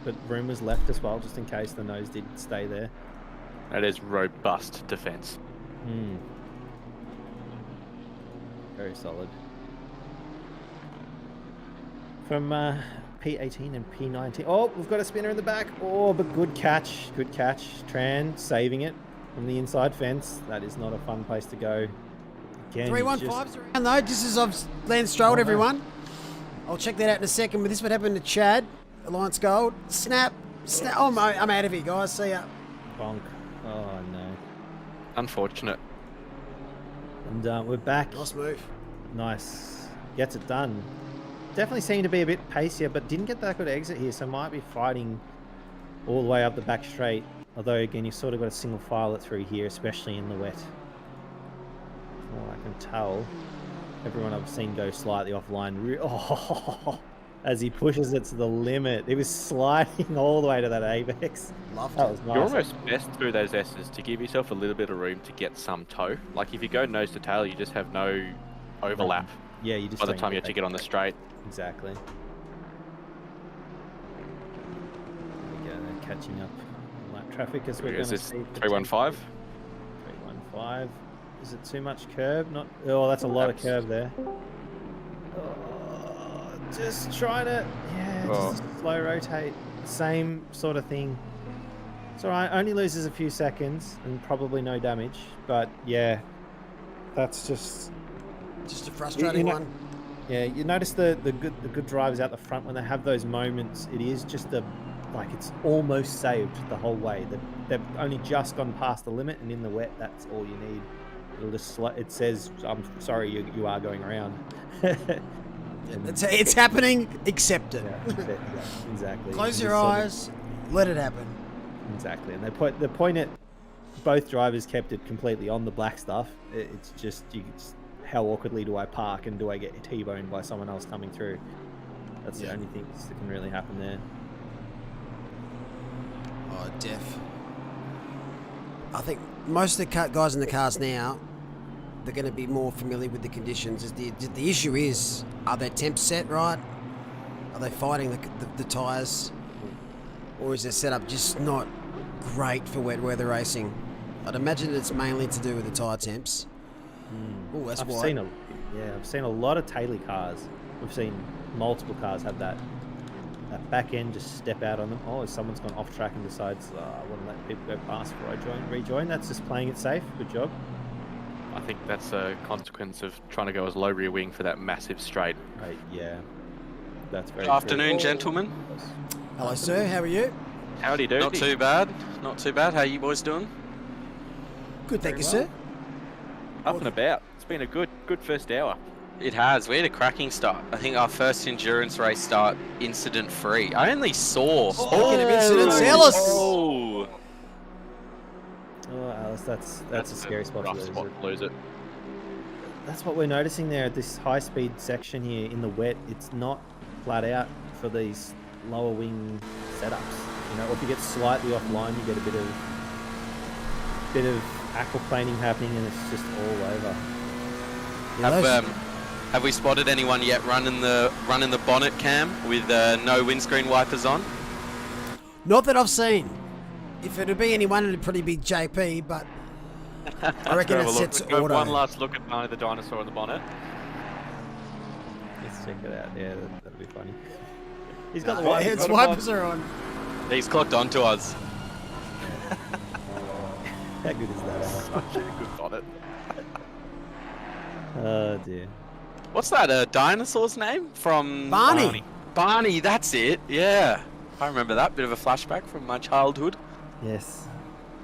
but room was left as well, just in case the nose did stay there. That is robust defense. Very solid. From P18 and P19. Oh, we've got a spinner in the back. Oh, but good catch. Good catch. Tran saving it from the inside fence. That is not a fun place to go. Again, 315's around though, just as I've Lance strolled everyone. I'll check that out in a second, but this is what happened to Chad. Alliance Gold. Snap. Snap. Oh, I'm out of here, guys. See ya. Bonk. Oh, no. Unfortunate. And we're back. Nice move. Nice. Gets it done. Definitely seemed to be a bit pacier, but didn't get that good exit here, so might be fighting all the way up the back straight. Although, again, you've sort of got a single file it through here, especially in the wet. From what I can tell, everyone I've seen go slightly offline. Oh, as he pushes it to the limit. It was sliding all the way to that apex. Loved that it. was nice. You're almost best through those S's to give yourself a little bit of room to get some toe. Like if you go nose to tail, you just have no overlap. Yeah, you just by the don't time you have to get on the straight. Exactly. There we go, they're catching up on that traffic as we're going Is to this see. 315? 315. Is it too much curb? Not. Oh, that's a lot of curb there. Oh, just trying to, just slow rotate. Same sort of thing. It's alright, only loses a few seconds and probably no damage. But yeah, that's just a frustrating one. Yeah, you notice the good drivers out the front when they have those moments. It is just it's almost saved the whole way. They've only just gone past the limit, and in the wet, that's all you need. It'll just it says, "I'm sorry, you are going around." It's happening. Accept it. Yeah, exactly. Close your eyes. Let it happen. Exactly, and the point at both drivers kept it completely on the black stuff. It's just how awkwardly do I park and do I get T-boned by someone else coming through? That's the only thing that can really happen there. Oh, def. I think most of the guys in the cars now, they're going to be more familiar with the conditions. The issue is, are their temps set right? Are they fighting the tyres? Or is their setup just not great for wet weather racing? I'd imagine it's mainly to do with the tyre temps. Oh, that's why. I've seen a lot of Taylor cars. We've seen multiple cars have that back end just step out on them. Oh, someone's gone off track and decides, I want to let people go past before I rejoin. That's just playing it safe. Good job. I think that's a consequence of trying to go as low rear wing for that massive straight. Right, yeah. That's very Good afternoon, true. gentlemen. Hello, sir. How are you? Howdy doody. Not too bad. Not too bad. How you boys doing? Good, thank you, sir. Up and about. It's been a good first hour. It has. We had a cracking start. I think our first endurance race start incident-free. I only saw... Speaking of incidents, Alice! Oh! Oh, Alice, that's a scary spot rough to lose spot it. to lose it. That's what we're noticing there at this high-speed section here in the wet. It's not flat out for these lower wing setups. You know, if you get slightly offline, you get a bit of aquaplaning happening, and it's just all over. Have we spotted anyone yet running the bonnet cam with no windscreen wipers on? Not that I've seen. If it'd be anyone, it'd probably be JP, but I reckon it sets auto. One last look at Barney the dinosaur on the bonnet. Let's check it out. Yeah, that'll be funny. He's got the His wipers are on. He's clocked onto us. How good is that? Such a good bonnet. Oh dear. What's that? Dinosaur's name from Barney. Barney, that's it. Yeah, I remember that. Bit of a flashback from my childhood. Yes.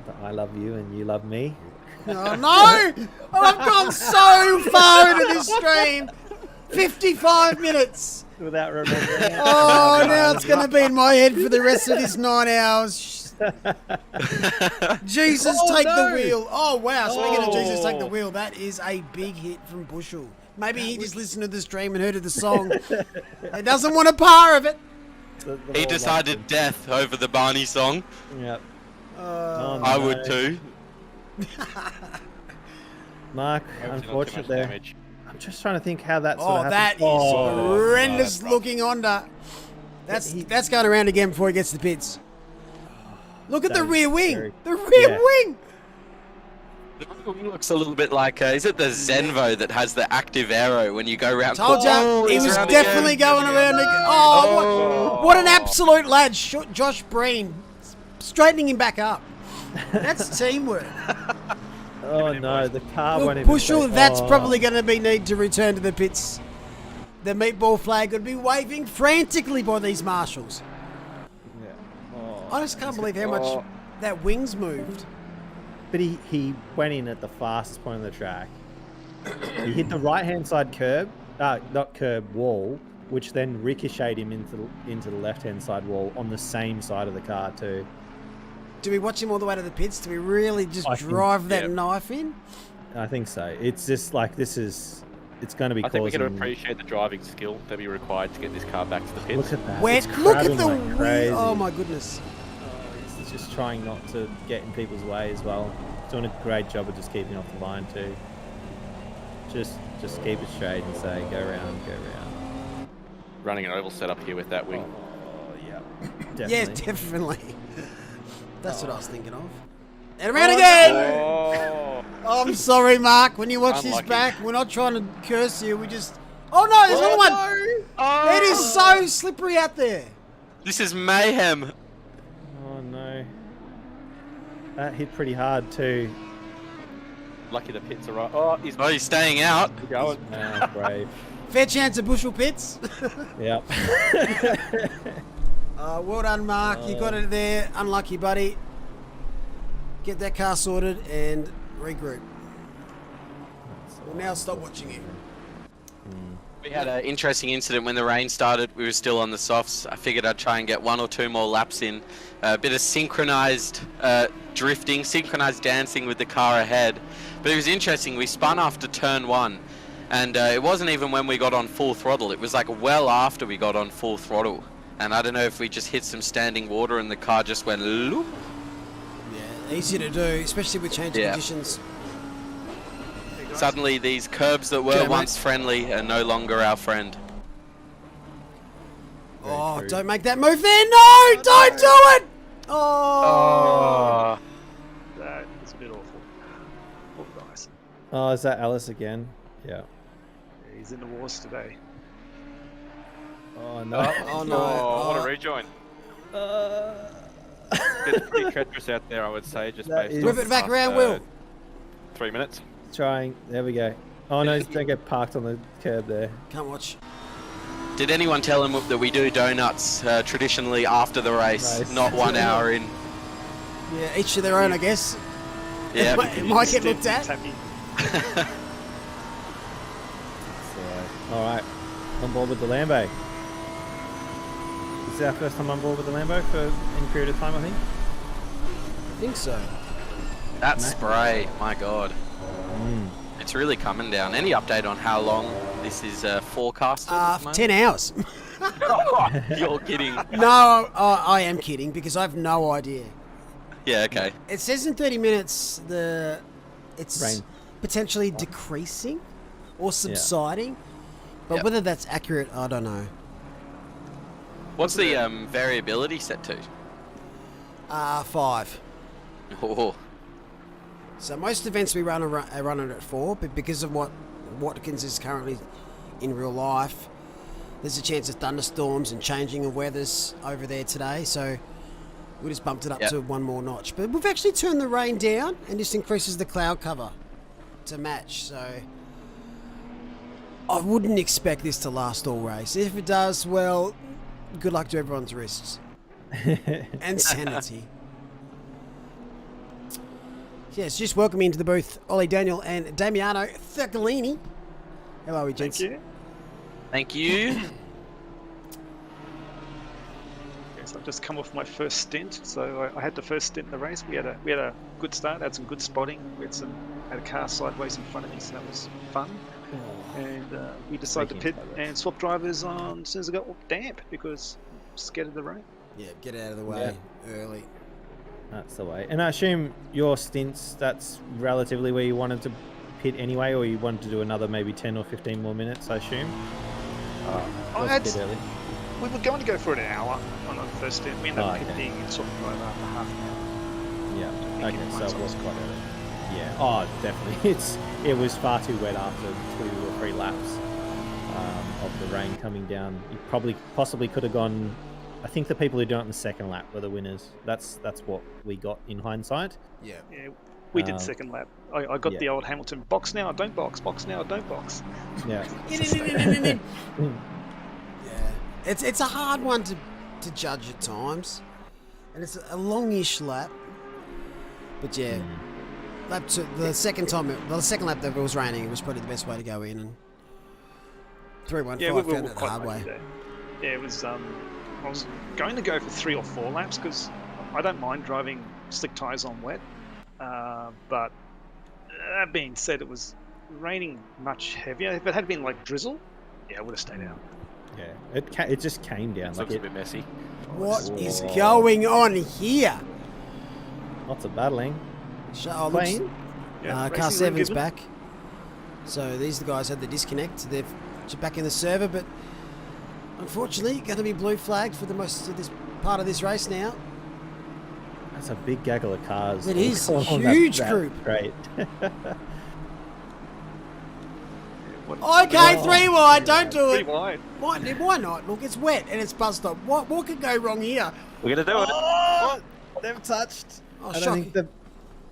But I love you and you love me. Oh, no! Oh, I've gone so far into this stream. 55 minutes. Without remembering it. Oh, now it's going to be in my head for the rest of this 9 hours. Jesus, take the wheel. Oh, wow. Speaking of Jesus, take the wheel, that is a big hit from Bushel. Maybe he just listened to the stream and heard of the song. He doesn't want a par of it. He decided death over the Barney song. Yep. Oh, I no. would too. Mark, Hopefully not too unfortunate much there. damage. I'm just trying to think how that sort Oh, of that happened. is Oh, horrendous that's rough. looking Honda. That's going around again before he gets to the pits. Look at That the is rear wing. scary. The rear Yeah. wing. The wing looks a little bit like, is it the Zenvo that has the active arrow when you go around? Told Oh, you, he he's was around definitely again. going around again. Oh, what an absolute lad. Josh Breen straightening him back up. That's teamwork. Oh no, the car won't Look, even Bushel, take- that's oh. probably going to be need to return to the pits. The meatball flag would be waving frantically by these marshals. Yeah. Oh. I just can't believe how much that wing's moved. But he went in at the fastest point on the track. He hit the right-hand side curb, not curb, wall, which then ricocheted him into the left-hand side wall on the same side of the car too. Do we watch him all the way to the pits? Do we really just I think- drive that yeah. knife in? I think so. It's just like it's going to be I think we can causing. appreciate the driving skill that be required to get this car back to the pits. Look at that. Wet. It's Look at crowding the like wing. crazy. Oh my goodness. It's just trying not to get in people's way as well. Doing a great job of just keeping off the line too. Just keep it straight and say go round, go round. Running an oval setup here with that wing. Oh yeah, Yeah, definitely. definitely. That's what I was thinking of. And around again! Oh, I'm sorry, Mark. When you watch this Unlucky. back, we're not trying to curse you. We just... Oh no, there's another one! Oh, It is so slippery out there. This is mayhem. Oh no, that hit pretty hard too. lucky the pits are right. Oh, he's Oh, he's staying out. going. Ah, brave. Fair chance of Bushel pits. Yep. Well done, Mark. You got it there. Unlucky, buddy. Get that car sorted and regroup. We'll now stop watching you. We had an interesting incident when the rain started. We were still on the softs. I figured I'd try and get 1 or 2 more laps in. A bit of synchronized drifting, synchronized dancing with the car ahead. But it was interesting. We spun after turn 1. And it wasn't even when we got on full throttle. It was like well after we got on full throttle. And I don't know if we just hit some standing water and the car just went loop. Yeah, easy to do, especially with changing Yeah. conditions. Suddenly these curbs that were G'day, mate. once friendly are no longer our friend. Oh, true. don't make that move there. No, don't do it. Oh. That is a bit awful. Poor guys. Oh, is that Alice again? Yeah. He's in the wars today. Oh no. Oh no. Oh, what Oh. a rejoin. It's pretty treacherous out there, I would say, just That based is- on Whip it back the around, past, Will. 3 minutes. Trying. There we go. Oh no, don't get parked on the curb there. Can't watch. Did anyone tell him that we do donuts traditionally after the race, Nice. not 1 hour in? Yeah, each to their own, I guess. Yeah. It might get looked at. Happy. So, all right, on board with the Lambo. This is our first time on board with the Lambo for any period of time, I think. I think so. That spray, my god. Mm. It's really coming down. Any update on how long this is forecasted? at the moment? 10 hours. You're kidding. No, I am kidding because I have no idea. Yeah, okay. It says in 30 minutes it's Rain. potentially decreasing or subsiding, but Yep. whether that's accurate, I don't know. What's the variability set to? 5. Oh, So most events we run are running at 4, but because of what Watkins is currently in real life, there's a chance of thunderstorms and changing of weathers over there today. So we just bumped it up Yep. to 1 more notch. But we've actually turned the rain down, and this increases the cloud cover to match. So I wouldn't expect this to last all race. If it does, well, good luck to everyone's wrists and sanity. Yes, just welcome into the booth, Ollie Daniel and Damiano Thurcolini. How are we, gents? Thank you. thank you. Yes, I've just come off my first stint, so I had the first stint in the race. We had a good start, had some good spotting. We had a car sideways in front of me, so that was fun. And we decided to pit and swap drivers on as soon as I got damp because I'm scared of the rain. Yeah, get out of the way early. That's the way. And I assume your stints, that's relatively where you wanted to pit anyway, or you wanted to do another maybe 10 or 15 more minutes, I assume? I Was a bit early. We were going to go for an hour on our first stint. We ended up okay. pitting and sort of drove after half an hour. Yeah. Okay, it so might it was as quite early. Yeah. Oh, definitely. It was far too wet after 2 or 3 laps of the rain coming down. You possibly could have gone. I think the people who do it in the second lap were the winners. That's what we got in hindsight. Yeah. Yeah, we did second lap. I got the old Hamilton box now, don't box, box now, don't box. Yeah. Yeah. It's a hard one to judge at times, and it's a longish lap. But yeah, the second lap that it was raining, it was probably the best way to go in, and 3-1-5 Yeah, we found were it the quite hard lucky way. there. Yeah, it was. I was going to go for 3 or 4 laps because I don't mind driving slick tyres on wet. But that being said, it was raining much heavier. If it had been like drizzle, yeah, I would have stayed out. Yeah, it just came down. Looks a bit messy. What is going on here? Lots of battling. Oh, Clean. Yeah, Car racing room 7's given. back. So these guys had the disconnect. They're back in the server, but unfortunately, going to be blue flagged for the most of this part of this race now. That's a big gaggle of cars. It is all a on that- huge that group. Great. Okay, 3 wide. Don't do 3 it. wide. Why not? Look, it's wet and it's bus stop. What could go wrong here? We're gonna do it. Oh, they've touched. Oh, I don't shock. think the.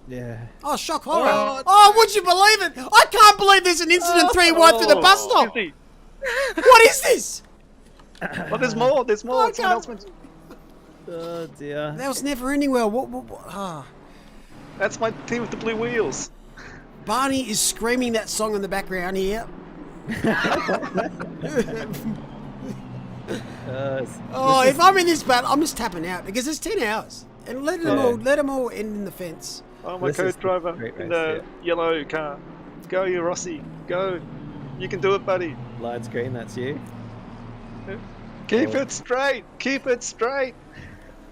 Yeah. Oh, shock horror. Oh, would you believe it? I can't believe there's an incident 3 wide through the bus stop. Excuse me. What is this? Oh, there's more. There's more. I Someone can't- else went. Oh dear. That was never anywhere. What? That's my team with the blue wheels. Barney is screaming that song in the background here. Oh, if I'm in this battle, I'm just tapping out because it's 10 hours. And let them all end in the fence. Oh, my This is co-driver great in race, the yellow car. Go, you Rossi. Go. You can do it, buddy. Light screen, that's you. Keep it straight. Keep it straight.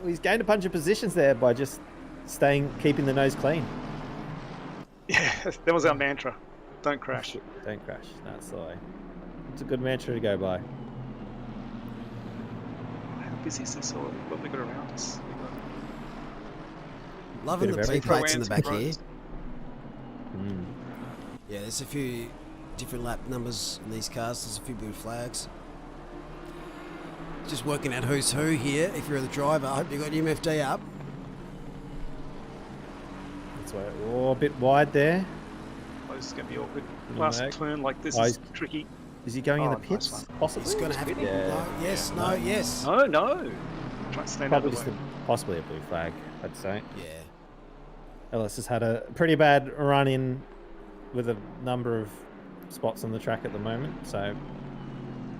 Well, he's gained a bunch of positions there by just keeping the nose clean. Yeah, that was our mantra. Don't crash. Don't crash. That's the way. It's a good mantra to go by. How busy is this? What we got around us? Loving Bit the of plate everything. plates in the back here. Mm. Yeah, there's a few different lap numbers in these cars. There's a few blue flags. Just working out who's who here. If you're the driver, I hope you got your MFD up. That's why. Oh, a bit wide there. Oh, this is going to be awkward. Good Last work. turn like this Oh, is he's- tricky. Is he going in the nice pits? one. Possibly. It's going to have to. Yeah. No, yes, no, yes. No, no. Try and stand out Probably of just the way. possibly a blue flag, I'd say. Yeah. Ellis has had a pretty bad run in with a number of spots on the track at the moment, so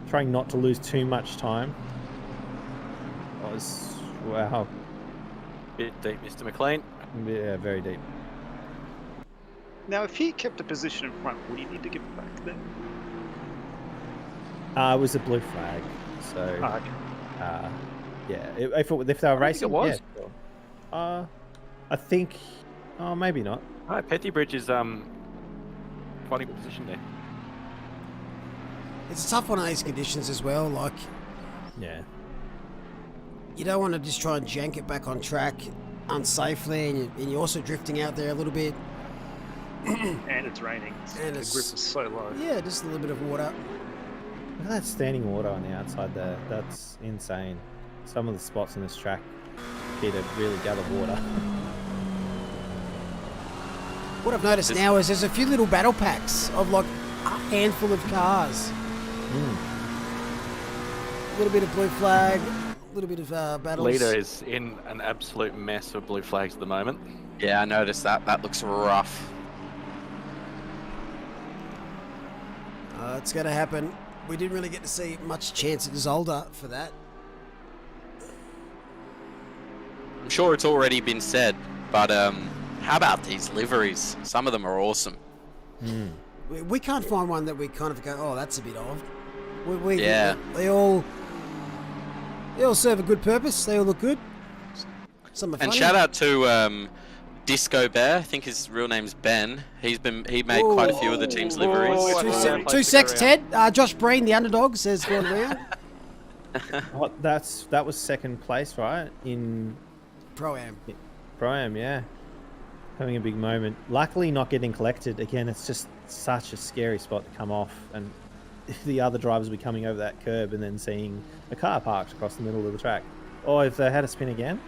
trying not to lose too much time. Wow. Bit deep, Mr. McLean. Yeah, very deep. Now, if he kept a position in front, would he need to give it back then? It was a blue flag, so Okay. yeah. If they were racing, it was. yeah, sure. I think. Oh, maybe not. Hi, Pettybridge is fighting position there. It's a tough one in these conditions as well. Like, Yeah. you don't want to just try and jank it back on track unsafely, and you're also drifting out there a little bit. And it's raining. And the it's- grip is so low. Yeah, just a little bit of water. Look at that standing water on the outside there. That's insane. Some of the spots on this track here to really gather water. What I've noticed now is there's a few little battle packs of like a handful of cars. A little bit of blue flag, a little bit of battles. Leader is in an absolute mess of blue flags at the moment. Yeah, I noticed that. That looks rough. It's going to happen. We didn't really get to see much chance at Zolder for that. I'm sure it's already been said, but how about these liveries? Some of them are awesome. We can't find one that we kind of go, oh, that's a bit odd. Yeah. They all serve a good purpose. They all look good. Something And funny. shout out to Disco Bear. I think his real name's Ben. He made quite a few of the team's liveries. Oh, Two, it's se- around. two secs, Ted. Josh Breen, the underdog, says going around. That was second place, right? In Pro-Am. Pro-Am, yeah. Having a big moment. Luckily not getting collected. Again, it's just such a scary spot to come off. And the other drivers will be coming over that curb and then seeing a car parked across the middle of the track. Oh, if they had a spin again?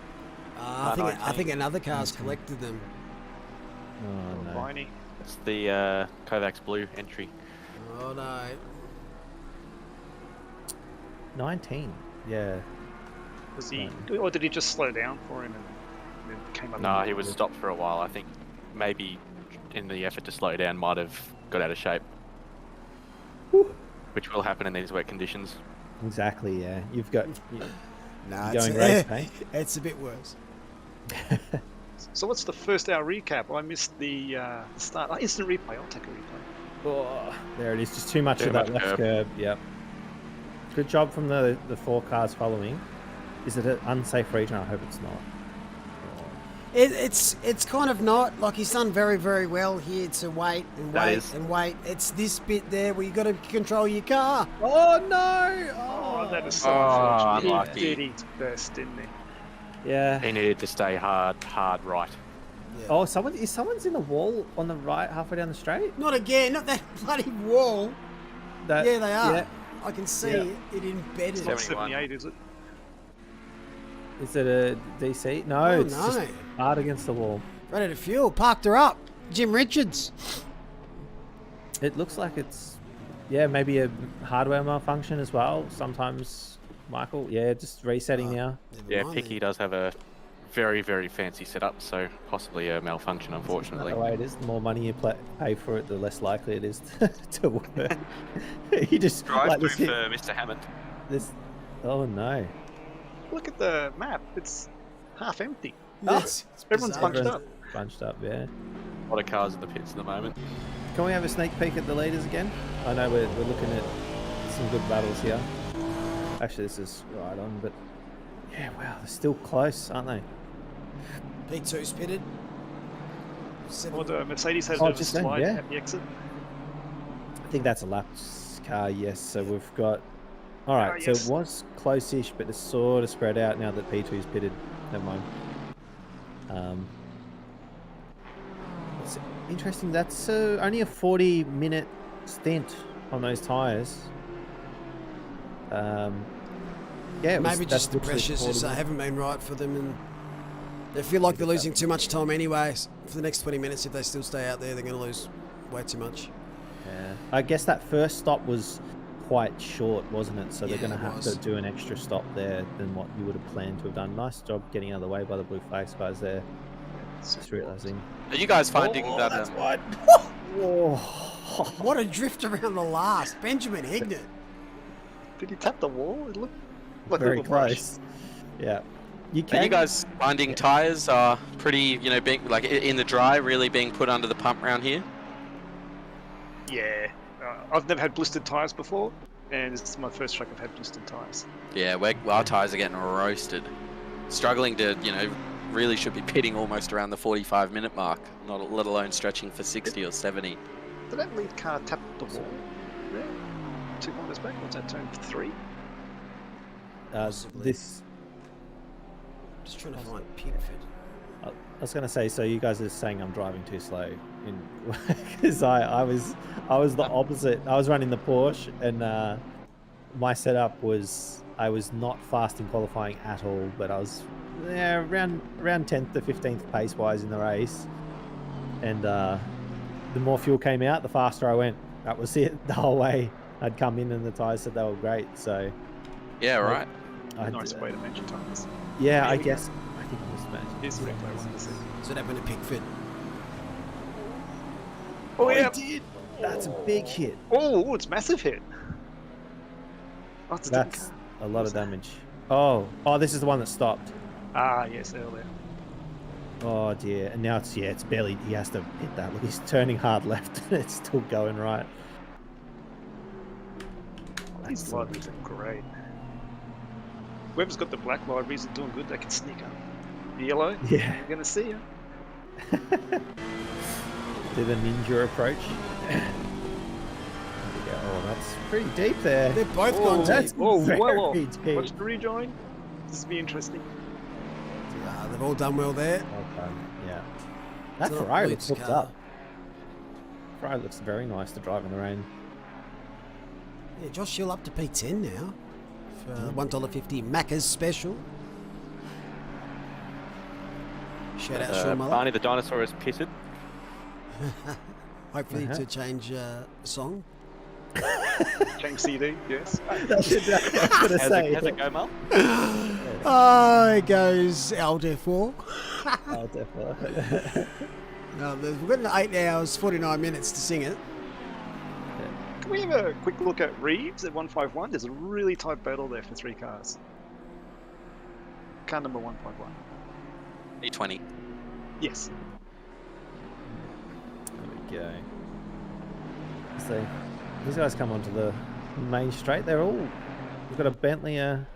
I think another car's collected them. Oh, no. Viney. It's the Kovacs Blue entry. Oh, no. 19. Yeah. Was he, or did he just slow down for him and then came up? No, he was stopped for a while. I think maybe in the effort to slow down might have got out of shape. Which will happen in these wet conditions. Exactly, yeah. You've got... No, going race paint. It's a bit worse. So what's the first hour recap? I missed the start. Oh, instant replay. I'll take a replay. Oh, there it is. Just too much Too of that much left curb. Yep. Good job from the 4 cars following. Is it an unsafe region? I hope it's not. It's kind of not. Like, he's done very, very well here to wait and That wait is. and wait. It's this bit there where you got to control your car. Oh no! Oh, that is so Oh, unfortunate. unlucky. He did his best, didn't he? Yeah. He needed to stay hard right. Yeah. Oh, someone's in the wall on the right, halfway down the straight. Not again. Not that bloody wall. That, Yeah, they are. yeah. I can see Yeah. it embedded. It's not 71. 78, is it? Is it a DC? No, Oh, it's no. just hard against the wall. Right out of fuel. Parked her up. Jim Richards. It looks like it's, yeah, maybe a hardware malfunction as well. Sometimes, Michael, yeah, just resetting now. Never Yeah, mind Picky then. does have a very, very fancy setup, so possibly a malfunction, That's unfortunately. the way it is. The more money you pay for it, the less likely it is to work. You just Drive like through this, for Mr. Hammond. this. Oh no! Look at the map. It's half empty. Yes, it's Everyone's bizarre. bunched up. Bunched up, yeah. A lot of cars in the pits at the moment. Can we have a sneak peek at the leaders again? I know we're looking at some good battles here. Actually, this is right on, but yeah, wow, they're still close, aren't they? P2's pitted. Or the Mercedes has Oh, a bit of a just then, slide yeah. at the exit. I think that's a laps car, yes. So we've got. All right, so yes. it was close-ish, but it's sort of spread out now that P2's pitted. Never mind. It's interesting. That's only a 40-minute stint on those tyres. Yeah, it was, Maybe that's just the literally pressures 40 just minutes. haven't been right for them, and they feel like they're losing too much time anyways. For the next 20 minutes, if they still stay out there, they're going to lose way too much. Yeah. I guess that first stop was quite short, wasn't it? So they're Yeah, going to it have was. to do an extra stop there than what you would have planned to have done. Nice job getting out of the way by the blue flags guys there. Just realising. Are you guys finding that? that's um, Whoa. What a drift around the last. Benjamin Hignett. Did he tap the wall? It looked like a Very little brush. close. Yeah. You Are can. you guys finding tyres are pretty, being like in the dry, really being put under the pump round here? Yeah. I've never had blistered tyres before, and this is my first track I've had blistered tyres. Yeah, our tyres are getting roasted. Struggling to, really should be pitting almost around the 45-minute mark, not let alone stretching for 60 or 70. Did that lead car tap the wall there? 2 corners back? What's that, turn 3? Possibly. This. Just trying to find Pickford. I was going to say, so you guys are saying I'm driving too slow, because I was the opposite. I was running the Porsche, and my setup was I was not fast in qualifying at all, but I was around 10th to 15th pace wise in the race, and the more fuel came out, the faster I went. That was it the whole way. I'd come in and the tyres said they were great, so Yeah, right. Nice way to mention tyres. Yeah, I Here we go. guess. I think it was magic. Here's the replay I wanted to see. So what happened to Pickford? Oh, yeah. He did. That's a big hit. Oh, it's massive hit. Oh, it's a different That's car. a lot of damage. Oh, this is the one that stopped. Ah, yes, earlier. Oh dear, and now it's barely, he has to hit that. Look, he's turning hard left and it's still going right. These libraries are great. Whoever's got the black libraries are doing good, they can sneak up. Yellow. Yeah. You're gonna see you. Do the ninja approach. There we go. Oh, that's pretty deep there. They're both gone That's deep. Oh, very well off. deep. Watch the rejoin. This will be interesting. They've all done well there. Okay, yeah. That It's not Ferrari Luke's looks hooked car. up. Ferrari looks very nice to drive in the rain. Yeah, Josh Hill up to P10 now for $1.50 Macca's special. Shout out Sean Muller. Barney the dinosaur is pitted. Hopefully to change song. Change CD, yes. That's what I was going to say. How's it go, Mel? Oh, it goes LD4. Oh, definitely. We've got 8 hours, 49 minutes to sing it. Can we have a quick look at Reeves at 151? There's a really tight battle there for 3 cars. Car number 151. E20. Yes. There we go. So, these guys come onto the main straight. They're all... We've got a Bentley, a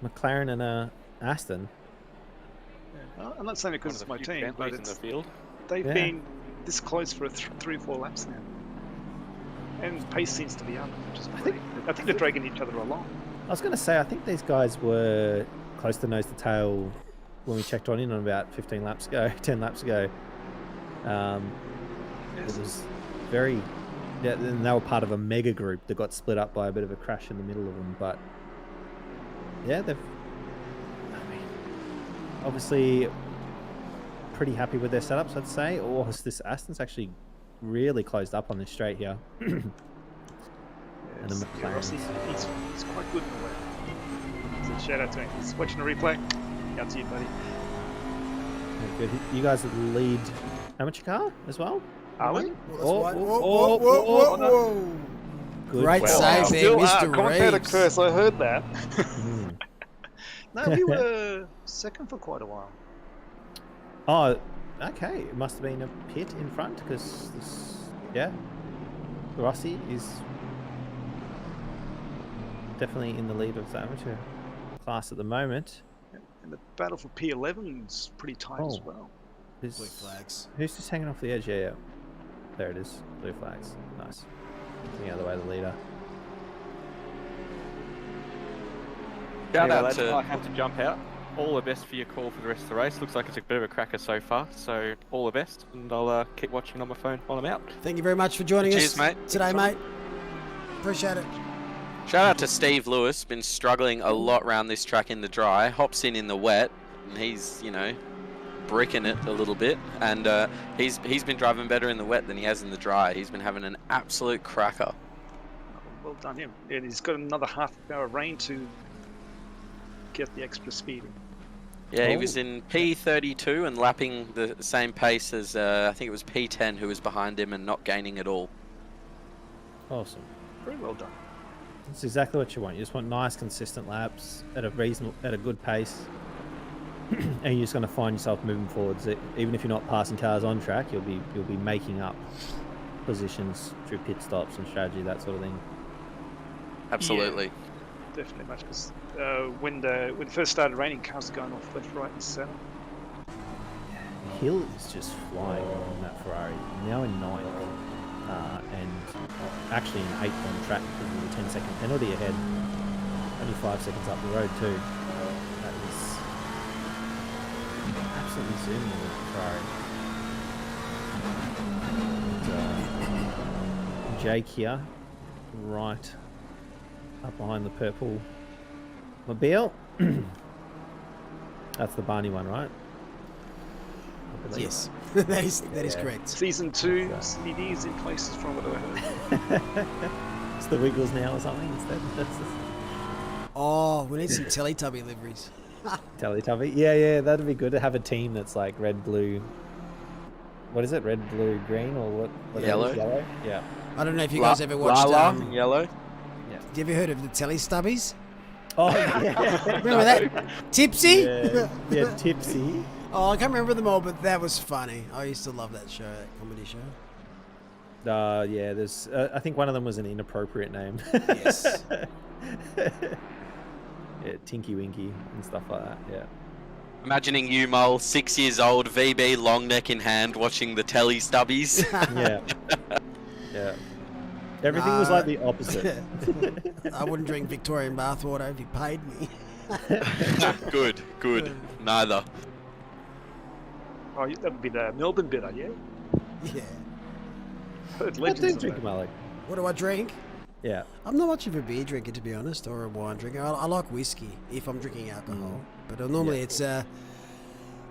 McLaren and a Aston. I'm not saying because it's my team, but in the field. they've been this close for 3 or 4 laps now. And pace seems to be up, which is great. I think they're dragging each other along. I was going to say, I think these guys were close to nose to tail when we checked on about 15 laps ago, 10 laps ago. It was very... Yeah, and they were part of a mega group that got split up by a bit of a crash in the middle of them. But yeah, they've... I mean, obviously pretty happy with their setups, I'd say. Oh, this Aston's actually really closed up on this straight here. And the Yes. Yeah, Rossi, he's quite good in the way. So shout out to him. He's watching the replay. Out to you, buddy. Good. You guys lead amateur car as well? Are we? Whoa. Good. Great Well, save there, Still are. Mr. Commentator Reeves. curse, I heard that. Mm. No, we were second for quite a while. Oh, okay. It must have been a pit in front because this, yeah, Rossi is definitely in the lead of the amateur class at the moment. And the battle for P11 is pretty tight as well. Blue flags. Who's just hanging off the edge? Yeah. There it is. Blue flags. Nice. The other way, the leader. Shout out lads, to... I have to jump out. All the best for your call for the rest of the race. Looks like it's a bit of a cracker so far. So all the best, and I'll keep watching on my phone while I'm out. Thank you very much for joining Cheers, us mate. today, mate. Appreciate it. Shout out to Steve Lewis. Been struggling a lot around this track in the dry. Hops in the wet, and he's, you know, bricking it a little bit. And he's been driving better in the wet than he has in the dry. He's been having an absolute cracker. Well done him. And he's got another half hour rain to get the extra speed in. Yeah, he was in P32 and lapping the same pace as I think it was P10 who was behind him and not gaining at all. Awesome. Very well done. That's exactly what you want. You just want nice, consistent laps at a good pace, and you're just going to find yourself moving forwards. Even if you're not passing cars on track, you'll be making up positions through pit stops and strategy, that sort of thing. Absolutely. Yeah, definitely much because when it first started raining, cars were going off left, right, and centre. Hill is just flying on that Ferrari. Now in 9th, and actually in 8th on track because of the 10-second penalty ahead. Only 5 seconds up the road too. That is absolutely zooming with Ferrari. And, Jake here, right up behind the purple mobile. That's the Barney one, right? I believe. Yes, that is correct. Season 2 CDs in places from what I heard. It's the Wiggles now or something instead. Oh, we need some Teletubby liveries. Teletubby. Yeah, that'd be good to have a team that's like red, blue. What is it? Red, blue, green, or what? Yellow. Yellow. Yeah. I don't know if you guys ever watched. Lala, yellow. Yeah. Have you ever heard of the Telestubbies? Oh yeah. Remember that? Tipsy? Yeah, Tipsy. Oh, I can't remember them all, but that was funny. I used to love that show, that comedy show. Yeah. There's. I think one of them was an inappropriate name. Yes. Yeah, Tinky Winky and stuff like that. Yeah. Imagining you, Mole, 6 years old, VB long neck in hand, watching the telly stubbies. Yeah. Yeah. Everything was like the opposite. I wouldn't drink Victorian bathwater if you paid me. Good, good. Neither. Oh, that would be the Melbourne bitter, yeah? Yeah. Heard I legends do of drink that. Malik. What do I drink? Yeah. I'm not much of a beer drinker, to be honest, or a wine drinker. I like whiskey if I'm drinking alcohol. But normally it's a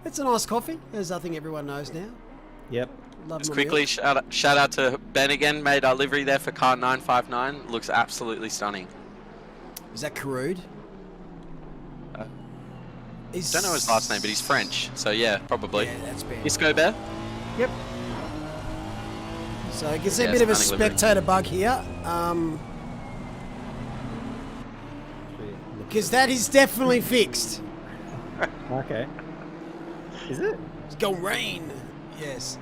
nice coffee, as I think everyone knows now. Yep. Love Just my quickly, milk. shout out to Ben again, made our livery there for car 959. Looks absolutely stunning. Is that Caroud? Don't know his last name, but he's French, so yeah, probably. Yeah, that's Ben. Isco Bear? Yep. So you can see Yeah, a bit of a stunning livery. spectator bug here. Because that is definitely fixed. Okay. Is it? It's gonna rain. Yes.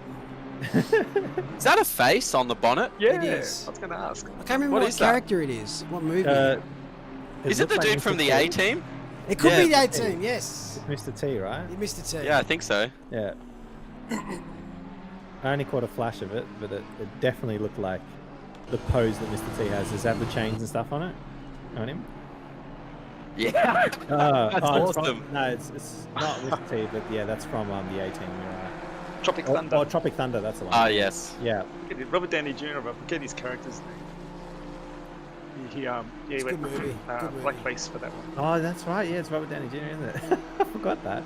Is that a face on the bonnet? Yeah, It is. I was going to ask. I can't remember What what is that? character it is. What movie? Is it the looks like dude from Mr. the T. A-Team? It could yeah, be the Mr. T. A-Team, yes. Mr. T, right? You missed it too. Yeah, I think so. Yeah. I only caught a flash of it, but it definitely looked like the pose that Mr. T has. Does it have the chains and stuff on it? On him? Yeah. That's That's awesome. No, it's not Mr. T, but yeah, that's from the A-Team. You're right. Tropic Thunder. Oh, Tropic Thunder, that's the one. Ah, yes. Yeah. Robert Downey Jr., I forget his character's name. He It's a went good movie. Good movie. blackface for that one. Oh, that's right. Yeah, it's Robert Downey Jr., isn't it? I forgot that.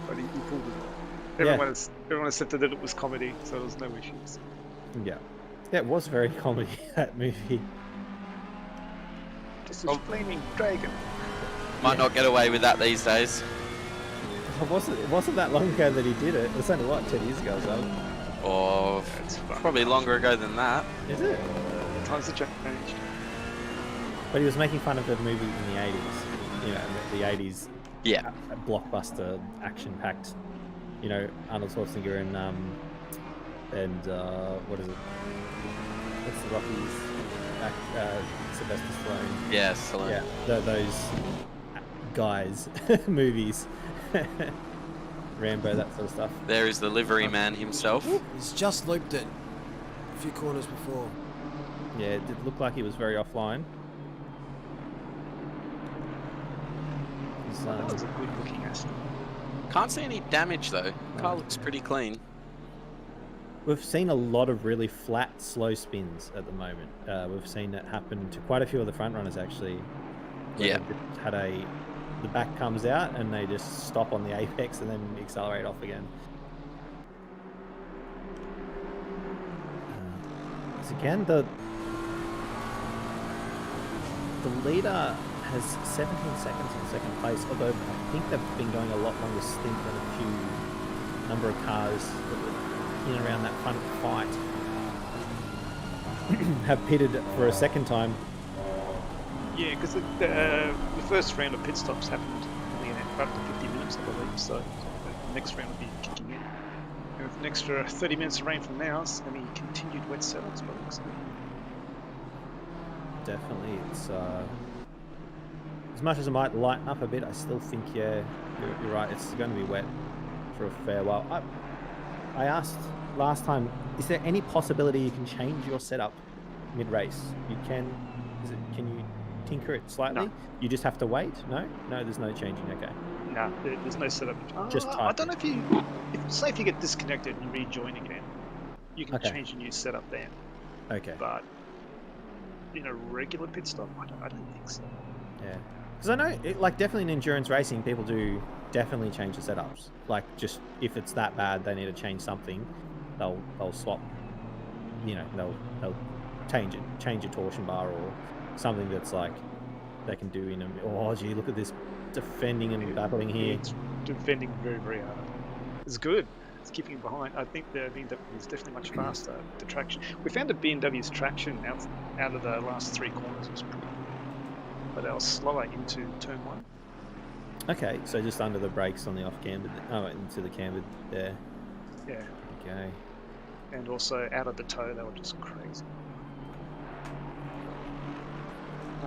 But he pulled it off. Yeah. Everyone accepted that it was comedy, so there was no issues. Yeah. Yeah, it was very comedy, that movie. Just a flaming dragon. Might not get away with that these days. It wasn't that long ago that he did it. It was only, what, 10 years ago or so? Or That's fun. probably longer ago than that. Is it? Times have changed. But he was making fun of a movie in the 80s. You know, the 80s Yeah. blockbuster, action-packed. You know, Arnold Schwarzenegger and what is it? What's the Rockies? Sylvester Stallone. Yes. Yeah, those guys movies. Rambo, that sort of stuff. There is the livery man himself. He's just looped it a few corners before. Yeah, it did look like he was very offline. That was a good looking asset. Can't see any damage though. Car looks pretty clean. We've seen a lot of really flat, slow spins at the moment. We've seen that happen to quite a few of the front runners actually. Where Yeah. they've just had the back comes out and they just stop on the apex and then accelerate off again. So again, the leader has 17 seconds in second place, although I think they've been going a lot longer stint than a few number of cars that were in and around that front fight have pitted for a second time. Yeah, because the first round of pit stops happened only in up to 50 minutes, I believe, so the next round will be kicking in. And with an extra 30 minutes of rain from now, it's going to be continued wet settles, but it looks good. Definitely, it's as much as it might lighten up a bit, I still think you're right. It's going to be wet for a fair while. I asked last time, is there any possibility you can change your setup mid-race? You can. Can you tinker it slightly? No. You just have to wait. No, there's no changing. Okay. No, there's no setup. Just I type don't know if you, say if you get disconnected and you rejoin again, you can Okay. change a new setup then. Okay. But in a regular pit stop, I don't think so. Yeah. Because I know, like, definitely in endurance racing, people do definitely change the setups. Like, just if it's that bad, they need to change something, they'll swap. You know, they'll change a torsion bar or something that's like they can do in a. Oh, gee, look at this defending and battling here. It's defending very, very hard. It's good. It's keeping him behind. I think the BMW is definitely much faster. The traction. We found that BMW's traction out of the last three corners was pretty good, but they were slower into turn one. Okay, so just under the brakes on the off cambered. Oh, into the cambered there. Yeah, Okay. and also out of the toe, they were just crazy.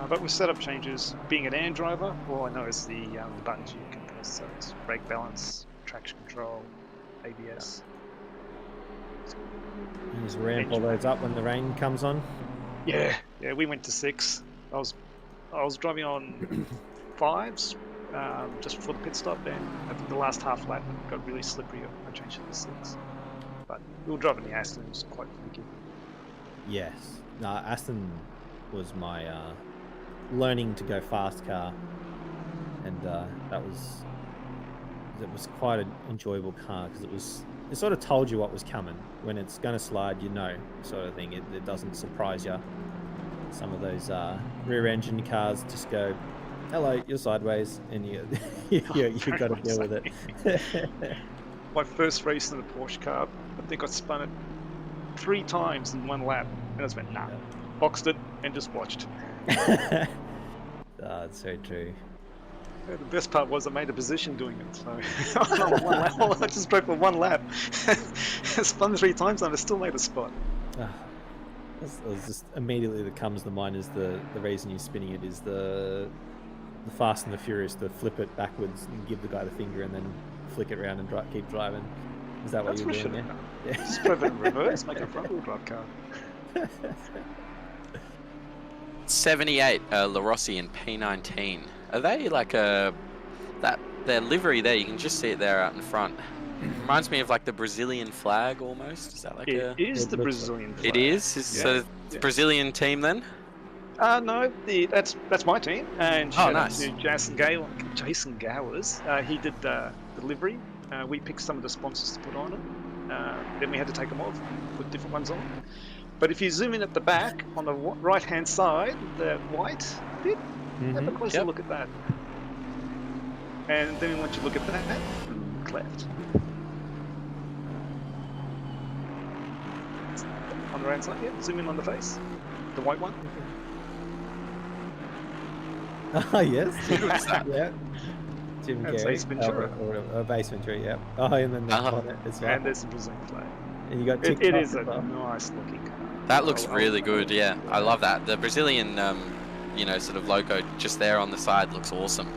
But with setup changes, being an AND driver, all I know is the buttons you can press. So it's brake balance, traction control, ABS. You just ramp all those up when the rain comes on. Yeah, we went to 6. I was driving on 5s just before the pit stop, and I think the last half lap it got really slippery. I changed it to 6. But we were driving the Aston, it was quite finicky. Yes. No, Aston was my learning to go fast car, and it was quite an enjoyable car because it sort of told you what was coming. When it's going to slide, you know, sort of thing. It doesn't surprise you. Some of those rear-engine cars just go, "Hello, you're sideways," and you got to deal with it. My first race in the Porsche car, I think I spun it 3 times in 1 lap, and I just went, nah, boxed it and just watched. That's so true. Yeah, the best part was I made a position doing it, so I just drove for 1 lap, spun 3 times, and I still made a spot. It's just immediately that comes to mind is the reason you're spinning it is the Fast and the Furious, to flip it backwards and give the guy the finger and then flick it around and keep driving. Is that what you're doing there? Yeah. Just drive it in reverse, make a front-wheel drive car. 78 La Rossi and P19. Are they like their livery there? You can just see it there out in front. Reminds me of like the Brazilian flag almost. Is that like It is the Brazilian flag. It is? So the Brazilian team then? No, that's my team. And shout out to Jason Gowers. He did the livery. We picked some of the sponsors to put on it. Then we had to take them off, put different ones on. But if you zoom in at the back, on the right-hand side, the white bit, have a closer look at that. And then once you look at that, look left. On the right side, zoom in on the face, the white one. Oh, yes. Yeah. Jim That's Carrey. Ace Ventura. Or Base Ventura, yeah. Oh, and then on it as well. And there's the Brazilian flag. And you got It is a well. nice looking car. That looks really good, yeah. I love that. The Brazilian, sort of logo just there on the side looks awesome.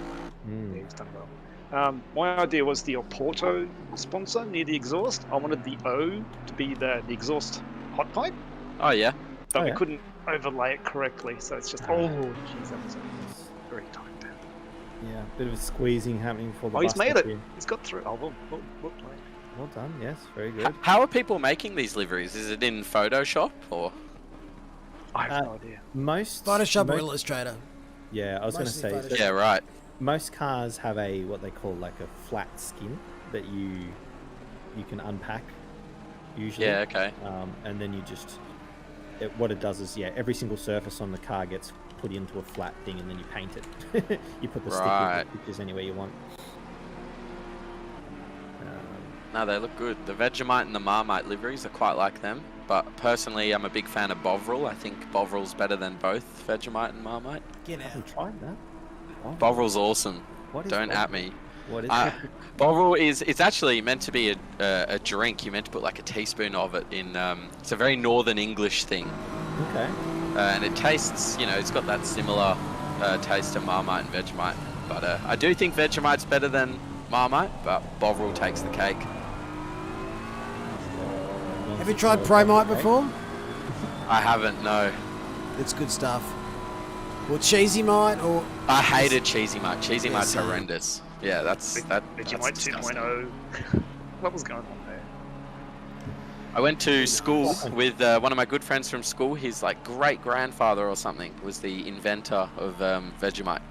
Yeah, he's done well. My idea was the Oporto sponsor near the exhaust. I wanted the O to be the exhaust hot pipe. Oh, yeah. But we couldn't overlay it correctly, so it's just, jeez, that was very tight down. Yeah, bit of a squeezing happening for the he's made it. Here. He's got through. Oh, we'll play. Well done, yes, very good. How are people making these liveries? Is it in Photoshop or? I have no idea. Photoshop or Illustrator. Yeah, I was going to say. Photoshop. Yeah, right. Most cars have what they call like a flat skin that you can unpack. Usually. Yeah. Okay. And then you just what it does is every single surface on the car gets put into a flat thing, and then you paint it. You put the stickers anywhere you want. No, they look good. The Vegemite and the Marmite liveries, I quite like them. But personally, I'm a big fan of Bovril. I think Bovril's better than both Vegemite and Marmite. Get out. I haven't tried that. Bovril's awesome. What is Don't Bovril? at me. What is it? Bovril it's actually meant to be a drink. You're meant to put like a teaspoon of it in. It's a very Northern English thing. Okay. And it tastes, it's got that similar taste to Marmite and Vegemite. But I do think Vegemite's better than Marmite, but Bovril takes the cake. Have you tried Promite before? I haven't, no. It's good stuff. Or Cheesy Mite, or... I hated Cheesy Mite. Cheesy Mite's horrendous. Yeah, that's Vegemite 2.0. What was going on there? I went to school with one of my good friends from school. His like great-grandfather or something was the inventor of Vegemite.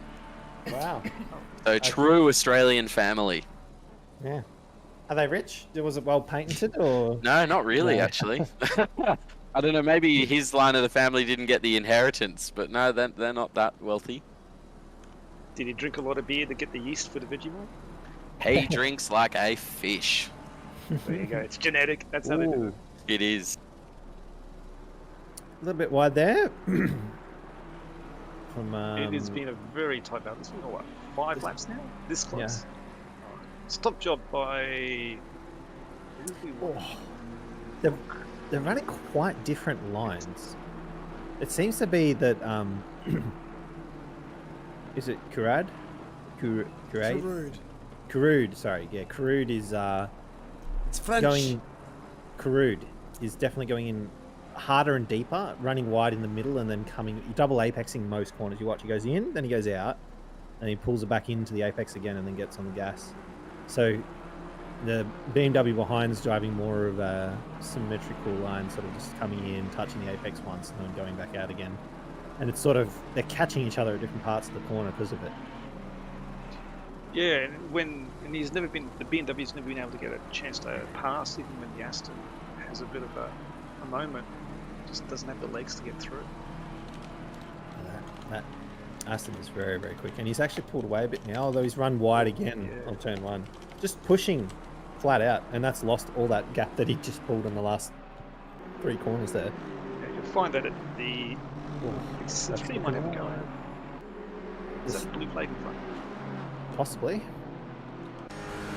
Wow. So true Australian family. Yeah. Are they rich? Was it well patented or? No, not really, actually. I don't know. Maybe his line of the family didn't get the inheritance, but no, they're not that wealthy. Did he drink a lot of beer to get the yeast for the Vegemite? He drinks like a fish. There you go. It's genetic. That's how they do it. It is. A little bit wide there. From, It has been a very tight battle. It's been, 5 laps now? This close. Yeah. Top job by... They're running quite different lines. It seems to be that... is it Kurad? Kurad? Karud, sorry, yeah, Karud is It's French. Karud is definitely going in harder and deeper, running wide in the middle, and then coming double apexing most corners. You watch, he goes in, then he goes out, and he pulls it back into the apex again, and then gets on the gas. So the BMW behind is driving more of a symmetrical line, sort of just coming in, touching the apex once, and then going back out again. And it's sort of, they're catching each other at different parts of the corner because of it. Yeah, and he's never been, the BMW's never been able to get a chance to pass, even when the Aston has a bit of a moment. Just doesn't have the legs to get through. That Aston is very, very quick. And he's actually pulled away a bit now, although he's run wide again on turn 1. Just pushing flat out, and that's lost all that gap that he just pulled in the last 3 corners there. Yeah, you'll find that at the... It's pretty might have a go. Is that blue flag in front? Possibly.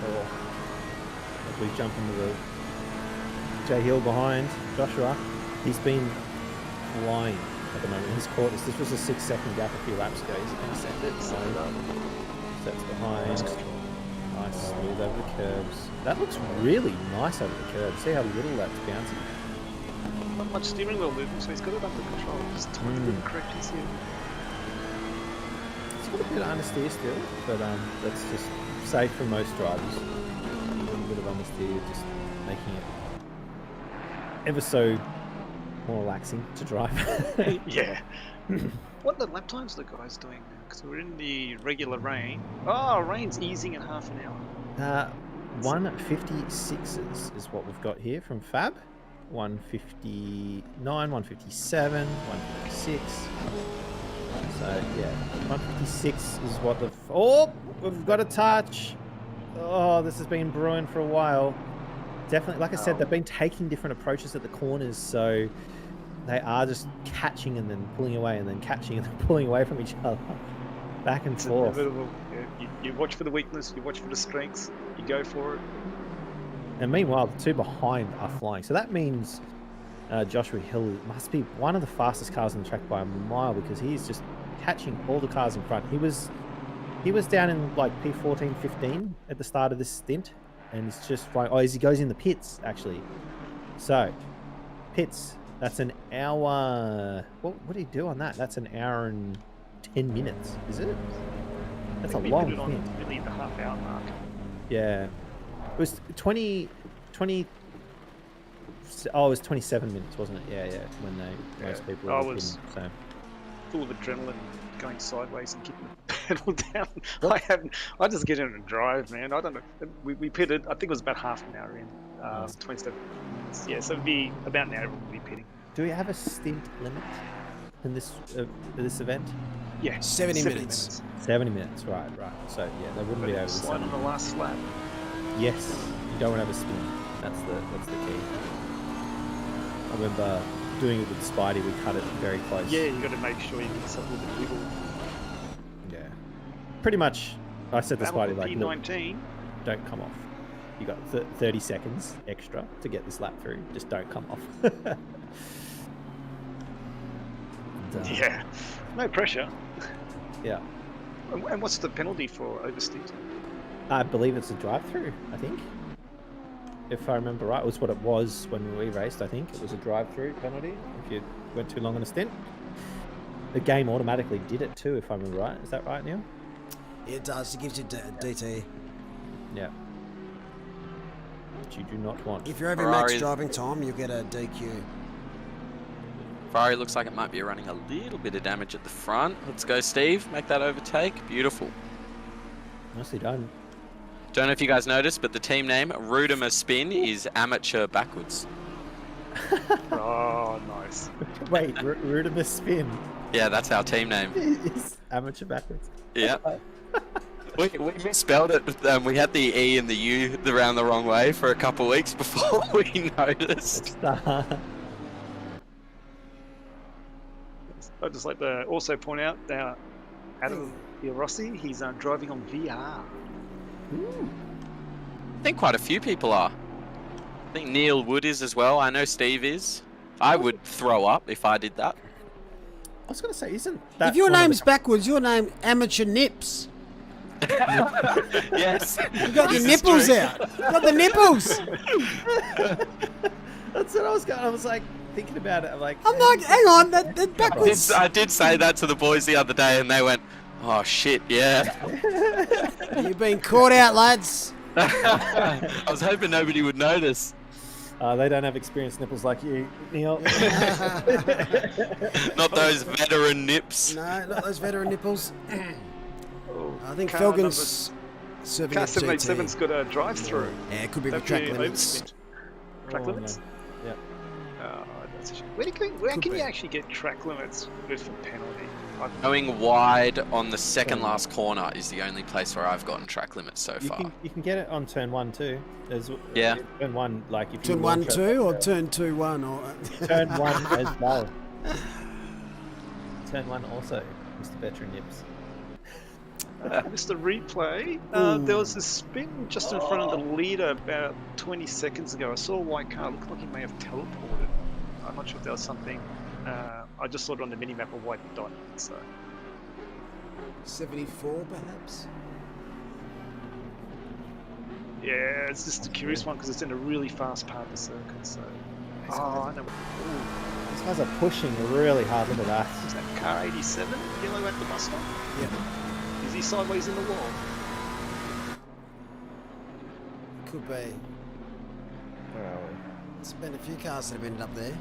Or if we jump into the J Hill behind Joshua, he's been flying at the moment. He's caught this. This was a 6-second gap a few laps ago. He's going to send it. Sets behind. Nice, smooth over the curbs. That looks really nice over the curbs. See how little that's bouncing. Not much steering wheel movement, so he's got it under control. Just tiny bit of corrections here. It's got a bit of understeer still, but that's just safe for most drivers. A little bit of understeer, just making it ever so more relaxing to drive. Yeah. What are the lap times the guys doing now? Because we're in the regular rain. Oh, rain's easing in half an hour. 156s is what we've got here from Fab. 159, 157, 156. So yeah, 156 is what the... Oh, we've got a touch. Oh, this has been brewing for a while. Definitely, like I said, they've been taking different approaches at the corners, so they are just catching and then pulling away and then catching and then pulling away from each other. Back and forth. You watch for the weakness, you watch for the strengths, you go for it. And meanwhile, the 2 behind are flying. So that means Joshua Hill must be one of the fastest cars on the track by a mile, because he's just catching all the cars in front. He was down in like P14, 15 at the start of this stint, and he's just flying. Oh, as he goes in the pits, actually. So, pits, that's an hour. What do you do on that? That's an hour and 10 minutes, is it? That's a long stint. Really the half hour mark. Yeah. It was 20, oh, it was 27 minutes, wasn't it? Yeah, when most people were was in, so. Full of adrenaline, going sideways and kicking the pedal down. I just get in and drive, man. I don't know. We pitted, I think it was about half an hour in, 27 minutes. Yeah, so it'd be about an hour we'll be pitting. Do we have a stint limit in this event? Yeah, 70 minutes. 70 minutes, right. So yeah, they wouldn't be able to slide on the last lap. Yes, you don't want to have a spin. That's the key. I remember doing it with Spidey. We cut it very close. Yeah, you got to make sure you get yourself a little bit wiggle. Yeah, pretty much. I said to Spidey, like, P19. look, don't come off. You got 30 seconds extra to get this lap through. Just don't come off. Yeah, no pressure. Yeah. And what's the penalty for oversteer? I believe it's a drive-through, I think. If I remember right, it was what it was when we raced, I think. It was a drive-through penalty if you went too long on a stint. The game automatically did it too, if I remember right. Is that right, Neil? It does. It gives you DT. Yeah. Which you do not want. If you're over max driving time, you'll get a DQ. Ferrari looks like it might be running a little bit of damage at the front. Let's go, Steve. Make that overtake. Beautiful. Nicely done. Don't know if you guys noticed, but the team name, Rudimer Spin, is amateur backwards. Oh, nice. Wait, Rudimer Spin. Yeah, that's our team name. Is amateur backwards. Yeah. We misspelled it. We had the E and the U around the wrong way for a couple of weeks before we noticed. I'd just like to also point out that Adam Rossi, he's driving on VR. Ooh. I think quite a few people are. I think Neil Wood is as well. I know Steve is. I would throw up if I did that. I was going to say, isn't that... If your name's backwards, your name Amateur Nips. Yes. You got your nipples out. You got the nipples. That's what I was going. I was like thinking about it. I'm like, hang on, that backwards. I did say that to the boys the other day, and they went, "Oh shit, yeah." You've been caught out, lads. I was hoping nobody would notice. they don't have experienced nipples like you, Neil. Not those veteran nips. No, not those veteran nipples. I think Car Felgen's serving Car up GT. 787's got a drive-through. Yeah, it could be the That'd track be limits. overspin. Track limits? Yeah. Oh, that's a shame. Where Could can be. you actually get track limits with a penalty? Going wide on the second last corner is the only place where I've gotten track limits so far. You can get it on turn 1 too. There's Yeah. Turn 1, like if you Turn 1, launch 2, or turn 2, 1, or turn 1 as well. Turn 1 also, Mr. Veteran Nips. Mr. Replay, there was a spin just in front of the leader about 20 seconds ago. I saw a white car. Looked like he may have teleported. I'm not sure if there was something. I just saw it on the minimap, a white dot. So 74, perhaps. yeah, it's just a curious one because it's in a really fast part of the circuit. So I know. Ooh, These guys are pushing really hard. Look at that. is that car 87 yellow at the bus stop? Yeah, Is he sideways in the wall? could be. Where are we? There's been a few cars that have ended up there.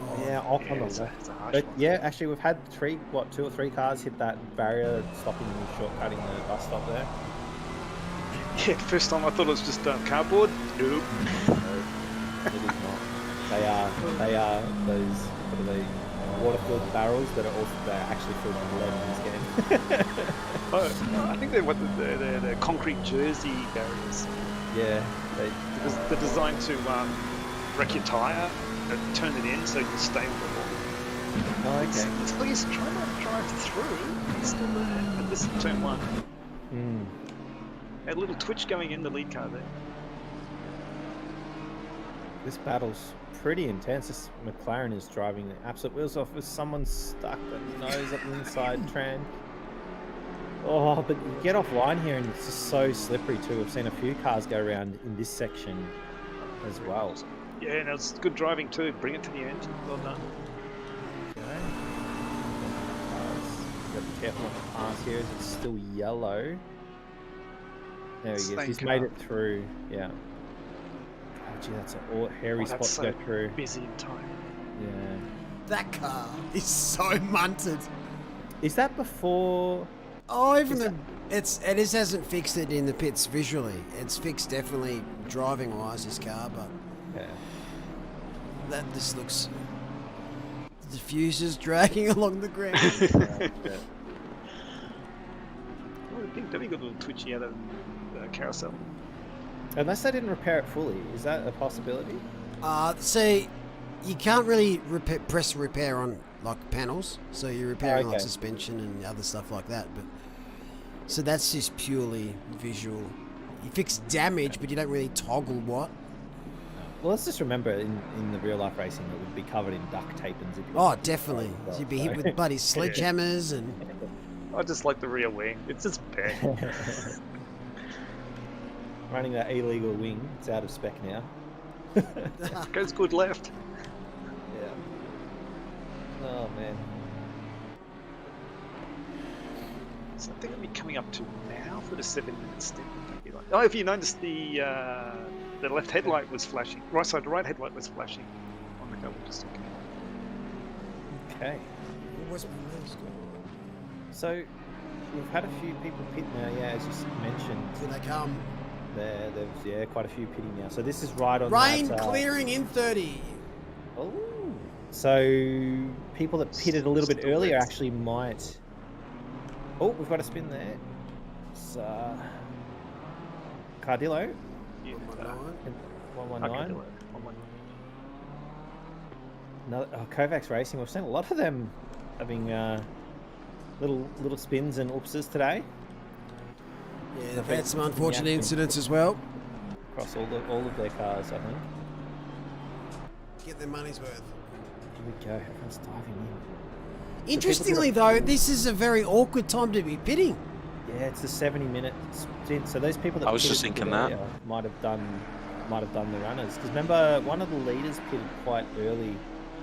Oh, Yeah, off on the it's left. a harsh But one. yeah, actually, we've had 2 or 3 cars hit that barrier, stopping and shortcutting the bus stop there. Yeah, first time I thought it was just cardboard. Nope. It is not. They are those what are they? Water-filled barrels that are also they're actually filled with lead in this game. Oh, I think they're concrete jersey barriers. Yeah, They're designed to wreck your tyre and turn it in so you can stay on the wall. oh, okay. It's like he's trying to drive through. He's still there. But this is turn 1. Mm. A little twitch going in the lead car there. This battle's pretty intense. This McLaren is driving the absolute wheels off with someone stuck at the nose up the inside tram. Oh, but you get offline here and it's just so slippery too. We've seen a few cars go around in this section as well. Yeah, and it's good driving too. Bring it to the end. Well done. Okay. Got to be careful on the pass here as it's still yellow. There he is. Same He's car. made it through. Yeah. Oh, gee, that's a hairy spot that's to go so through. busy in time. Yeah. that car is so munted. Is that before? Oh, even the it just hasn't fixed it in the pits visually. It's fixed definitely driving wise, this car, but Yeah. that just looks. The diffuser's dragging along the ground. Yeah. Oh, I think Debbie got a little twitchy out of the carousel. Unless they didn't repair it fully, is that a possibility? See, you can't really press repair on like panels, so you're repairing like okay. suspension and other stuff like that. But so that's just purely visual. You fix damage, but you don't really toggle what. Well, let's just remember in the real life racing, it would be covered in duct tape and zip. Oh, definitely. You'd be hit with bloody sledgehammers and. I just like the rear wing. It's just bad. Running that illegal wing, it's out of spec now. Goes good left. Yeah. Oh man. So I think it'll be coming up to now for the 7-minute stint. Oh, if you noticed the left headlight was flashing. Right side, the right headlight was flashing on the double just Okay. So we've had a few people pit now, yeah, as you mentioned. Here they come. There's quite a few pitting now. So this is right on Rain that, clearing in 30. Oh. So people that pitted a little bit earlier actually might. Oh, we've got a spin there. It's Cardillo. Yeah. 119. Another, Kovacs Racing. We've seen a lot of them having little spins and oopses today. Yeah, they've had some unfortunate incidents as well. Across all of their cars, I think. Get their money's worth. Here we go. Everyone's diving in. Interestingly, though, this is a very awkward time to be pitting. Yeah, it's a 70-minute stint. So those people that I was pitted just thinking earlier might have done the runners. Because remember, one of the leaders pitted quite early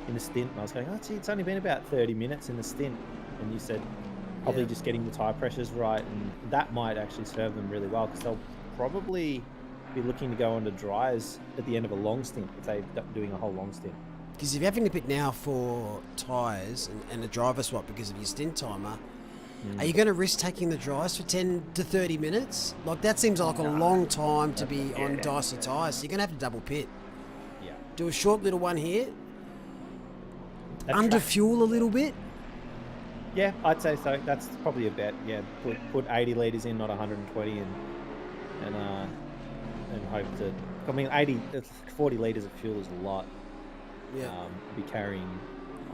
in the stint, and I was going, "Oh, gee, it's only been about 30 minutes in the stint," and you said probably just getting the tire pressures right, and that might actually serve them really well because they'll probably be looking to go onto dryers at the end of a long stint if they're doing a whole long stint. Because if you're having to pit now for tyres and a driver swap because of your stint timer, are you going to risk taking the dries for 10 to 30 minutes? Like, that seems like a long time to be on dicey tyres. So you're going to have to double pit. Yeah. Do a short little one here. That Under track- fuel a little bit. Yeah, I'd say so. That's probably a bet. Yeah, put 80 litres in, not 120, and hope that. I mean, 40 litres of fuel is a lot. Yeah. Be carrying.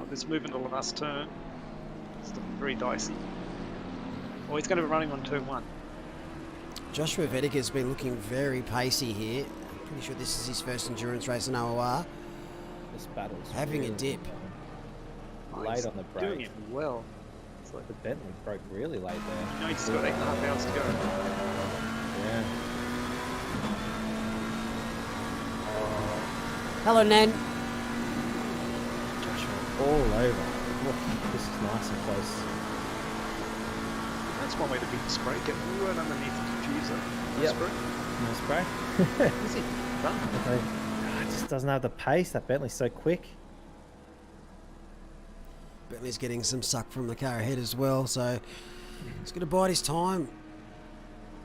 Oh, this move in the last turn. It's very dicey. Oh, he's going to be running on turn 1. Joshua Vedic has been looking very pacey here. I'm pretty sure this is his first endurance race in OOR. This battle's Having a really dip. late on the break. Doing it well. It's like The Bentley broke really late there. no, he's got 8.5 hours to go. Yeah. Hello, Nan. Joshua all over. Look, this is nice and close. That's one way to beat the spray. Get right underneath the diffuser. Yep. Spray. No spray. Easy. Done. It just doesn't have the pace. That Bentley's so quick. Bentley's getting some suck from the car ahead as well, so he's going to bide his time.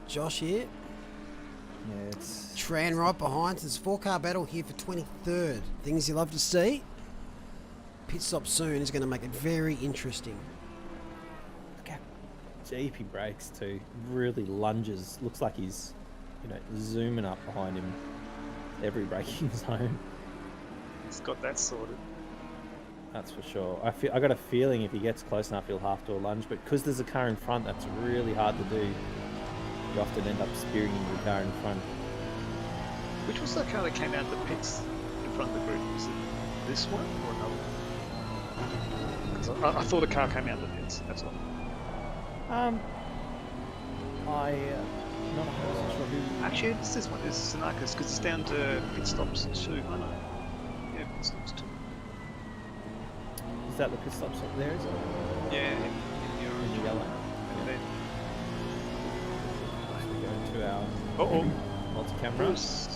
Josh here. Yeah, it's Tran right behind. So it's a 4-car battle here for 23rd. Things you love to see. Pit stop soon is going to make it very interesting. look how deep he brakes too. Really lunges. Looks like he's, zooming up behind him every braking zone. He's got that sorted. That's for sure. I got a feeling if he gets close enough, he'll have to lunge. But because there's a car in front, that's really hard to do. You often end up spearing into the car in front. Which was the car that came out the pits in front of the group? Was it this one or another one? 'Cause I thought a car came out the pits. That's all. I'm not 100% sure who. Actually, it's this one. It's Sinakis because it's down to pit stops 2. I know. Yeah, pit stops 2. Is that the pit stop there? Is it? Yeah, in In the yellow. the So we go to our Uh-oh. multi-camera. Bruce.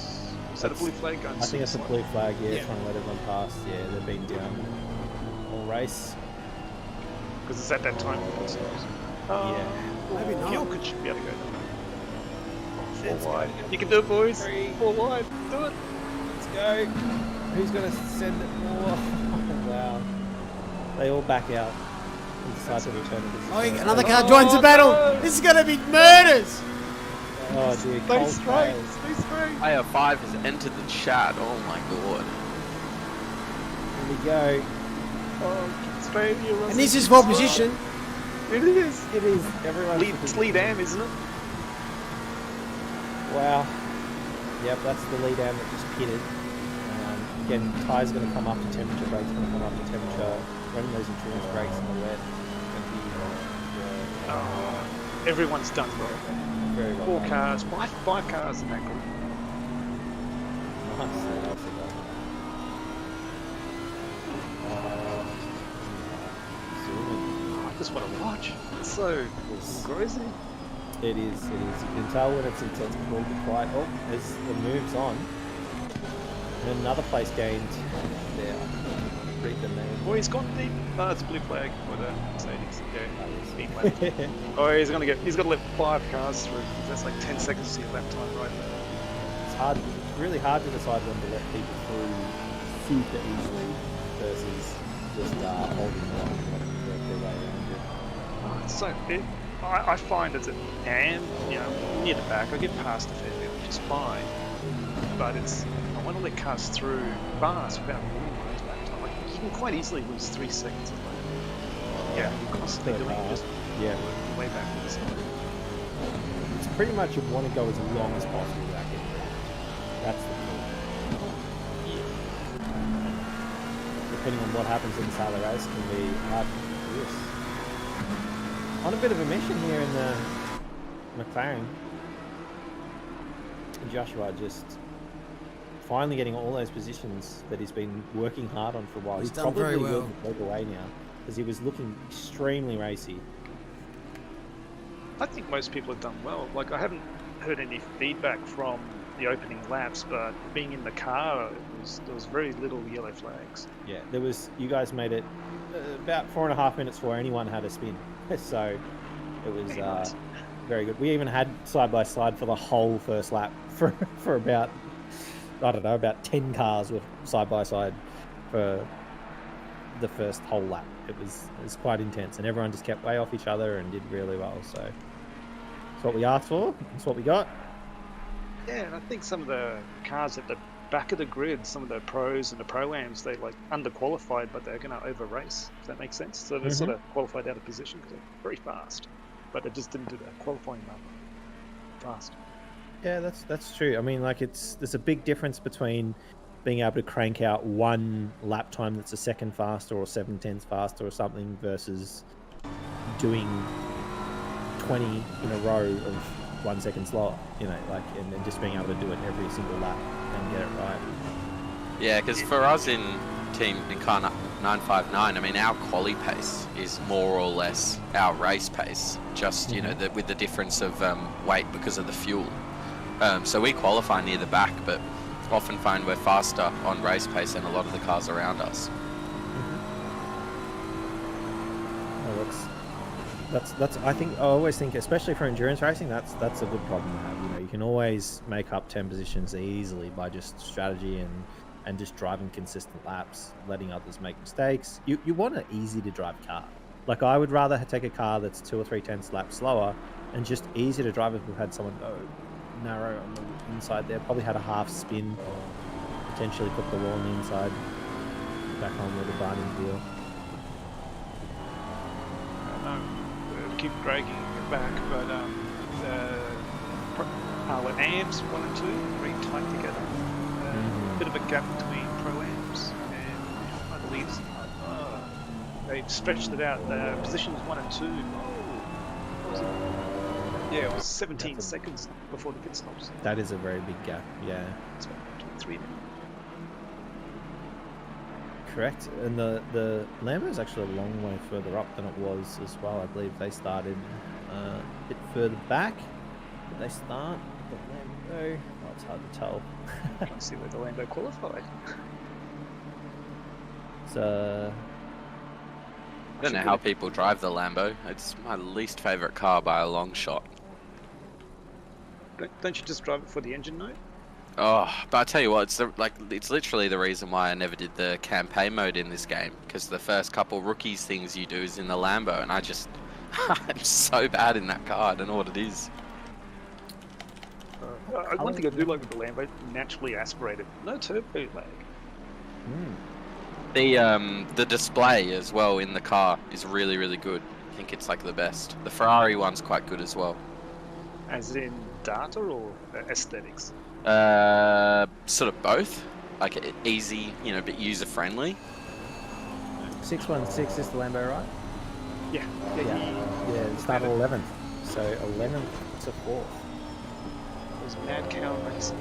Is that a blue flag going? I think it's a blue flag, Yeah. trying to let everyone pass. Yeah, they've been down all race. Because it's at that time for pit stops. Yeah. Maybe not. Gilkut should be able to go down. 4 wide. You can do it, boys. 4 wide. Do it. Let's go. Who's going to send it more? Oh, wow. They all back out and decide to return to this. Oh, another car joins the battle. no. This is going to be murders. Oh, dear. Stay Cold straight. tails. Stay straight. Player 5 has entered the chat. Oh my god. Here we go. Oh, keep straight. You're And this is for position. It is. It is. Everyone's It's lead am, isn't it? Wow. Yep, that's the lead am that just pitted. Again, tyres going to come up to temperature, brakes going to come up to temperature. Running those endurance brakes in the wet. Everyone's done well. Very well 4 done. cars, 5 cars in that group. Nice. Nicely done. Zooming. I just want to watch. It's so engrossing. It is. You can tell when it's intense before it gets quiet. Oh, there's the moves on. And another place gained there. Read the name. Oh, he's gone deep. No, it's a blue flag for the Mercedes. Yeah, speed lap. Oh, he's got to let 5 cars through. That's like 10 seconds to your lap time right there. It's hard. It's really hard to decide when to let people through super easily versus just holding them and letting them work their way around you. Oh, it's so big. I find as an am, near the back, I get past a fair bit, which is fine. But I want to let cars through fast without losing my lap time. Like, you can quite easily lose 3 seconds. Yeah, you're constantly So doing fast. just Yeah. working way back to the side. It's pretty much you want to go as long as possible without getting hurt. That's the key. Depending on what happens in the Sailor race, can be hard to do this. On a bit of a mission here in the McLaren, Joshua just finally getting all those positions that he's been working hard on for a while. He's done probably very well. will take away now because he was looking extremely racy. I think most people have done well. Like, I haven't heard any feedback from the opening laps, but being in the car, there was very little yellow flags. Yeah, there was. You guys made it about 4.5 minutes before anyone had a spin, so it was Nice. very good. We even had side by side for the whole first lap for about, I don't know, about 10 cars were side by side for the first whole lap. It was quite intense, and everyone just kept way off each other and did really well. So it's what we asked for. It's what we got. Yeah, and I think some of the cars at the back of the grid, some of the pros and the pro-ams, they like underqualified, but they're going to over-race. Does that make sense? So they're sort of qualified out of position because they're very fast, but they just didn't do that qualifying lap fast. Yeah, that's true. I mean, like there's a big difference between being able to crank out one lap time that's a second faster or 7/10 faster or something versus doing 20 in a row of 1 second slower, you know, like, and then just being able to do it every single lap and get it right. Yeah, because for us in car 959, I mean, our quali pace is more or less our race pace, just, you know, with the difference of weight because of the fuel. So we qualify near the back, but often find we're faster on race pace than a lot of the cars around us. Well, that's I think I always think, especially for endurance racing, that's a good problem to have. You know, you can always make up 10 positions easily by just strategy and just driving consistent laps, letting others make mistakes. You want an easy to drive car. Like, I would rather take a car that's 2 or 3 tenths laps slower and just easy to drive if we've had someone go narrow on the inside there, probably had a half spin, potentially put the wall on the inside, back on where the Barney's wheel. Keep dragging it back, but the AMs 1 and 2 very tight together. Bit of a gap between pro-ams, and I believe they've stretched it out. Positions 1 and 2. What was it? Yeah, it was 17 seconds before the pit stops. That is a very big gap, yeah. It's about 23 now. Correct, and the Lambo is actually a long way further up than it was as well. I believe they started a bit further back. Did they start the Lambo? Oh, it's hard to tell. Can't see where the Lambo qualified. I don't know how people drive the Lambo. It's my least favourite car by a long shot. Don't you just drive it for the engine note? Oh, but I tell you what, it's literally the reason why I never did the campaign mode in this game, because the first couple rookies things you do is in the Lambo, and I'm so bad in that car. I don't know what it is. One thing I do like with the Lambo, naturally aspirated, no turbo lag. The display as well in the car is really, really good. I think it's like the best. The Ferrari one's quite good as well. As in data or aesthetics? Sort of both. Like easy, you know, but user friendly. 616 is the Lambo, right? Yeah. It started 11th, so 11th to 4th. It was mad cow racing.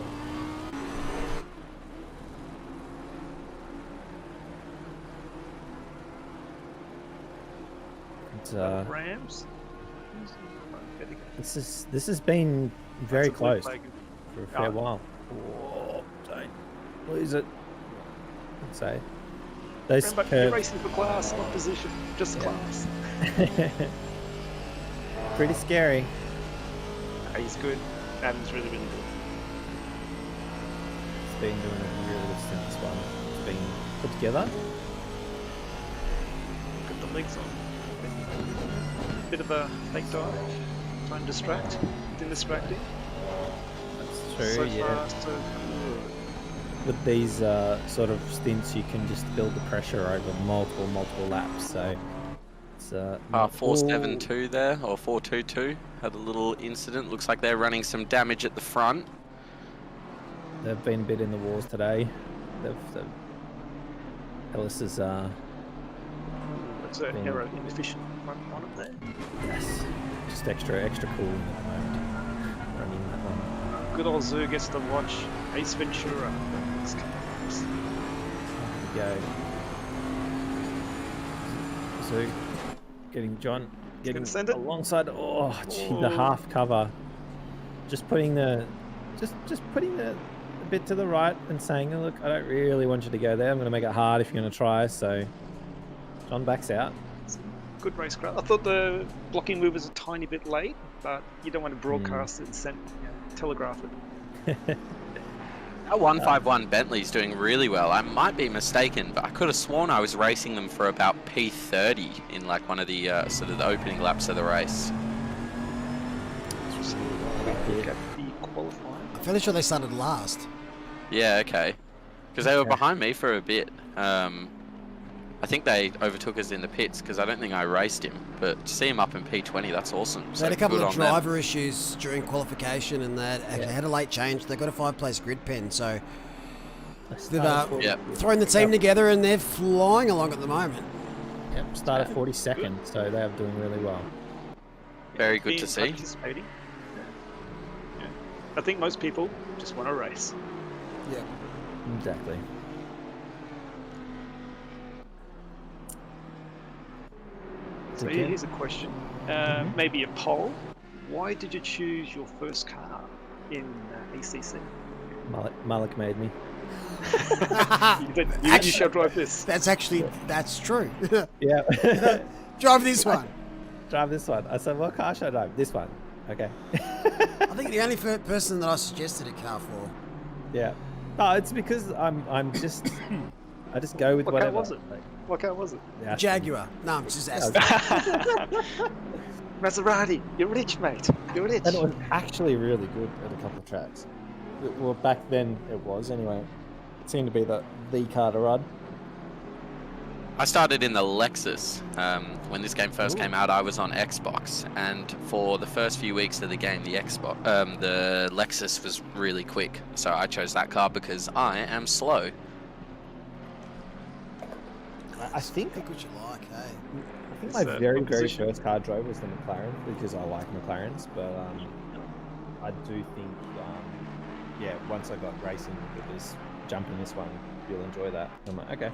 Rams. This has been very close for a fair while. Whoa, don't lose it. I'd say those you're racing for class, not position, just class. Pretty scary. He's good. Adam's really, really good. It's been doing a really good stint, this one. It's been put together. Got the legs on. Bit of a fake dive. Trying to distract. Didn't distract him. That's true, so yeah. Fast, so good. With these sort of stints, you can just build the pressure over multiple laps. So it's 472 there, or 422 had a little incident. Looks like they're running some damage at the front. They've been a bit in the wars today. Ellis is That's an aero inefficient front on it there. Yes, just extra cooling at the moment. good old Zoo gets to watch Ace Ventura. It's coming up. There we go. So, getting John getting send it? alongside. Oh, gee, the half cover. Just putting the, just putting the bit to the right and saying, oh, look, I don't really want you to go there. I'm going to make it hard if you're going to try. So, John backs out. Good racecraft. I thought the blocking move was a tiny bit late, but you don't want to broadcast it and telegraph it. That 151 Bentley's doing really well. I might be mistaken, but I could have sworn I was racing them for about P30 in like one of the sort of the opening laps of the race. I'm fairly sure they started last. Yeah, okay. Because they were behind me for a bit. I think they overtook us in the pits because I don't think I raced him. But to see him up in P20, that's awesome. They So had a couple good of on them. driver issues during qualification, and they had a late change. They got a 5-place grid pen, so they've Yeah. thrown the team together, and they're flying along at the moment. Yep, started 42nd, so they are doing really well. Very good to Being see. participating. Yeah. I think most people just want to race. Yeah. Exactly. So Okay. here's a question, maybe a poll. Why did you choose your first car in ACC? Malik made me. You shall drive this. That's true. Yeah. Drive this one. Drive this one. I said, what car should I drive? This one. Okay. I think the only person that I suggested a car for. Yeah. No, it's because I'm just I just go with What whatever. car was it? Like, What car was it? yeah, Jaguar. No, I'm just asking. Maserati. You're rich, mate. You're rich. and it was actually really good at a couple of tracks. Well, back then it was anyway. It seemed to be the car to run. I started in the Lexus. When this game first came out, I was on Xbox, and for the first few weeks of the game, the Lexus was really quick. So I chose that car because I am slow. I think Pick what you like, hey. I think It's, my very opposition. first car I drove was the McLaren because I like McLarens, but I do think once I got racing with this, jump in this one, you'll enjoy that. I'm like, okay.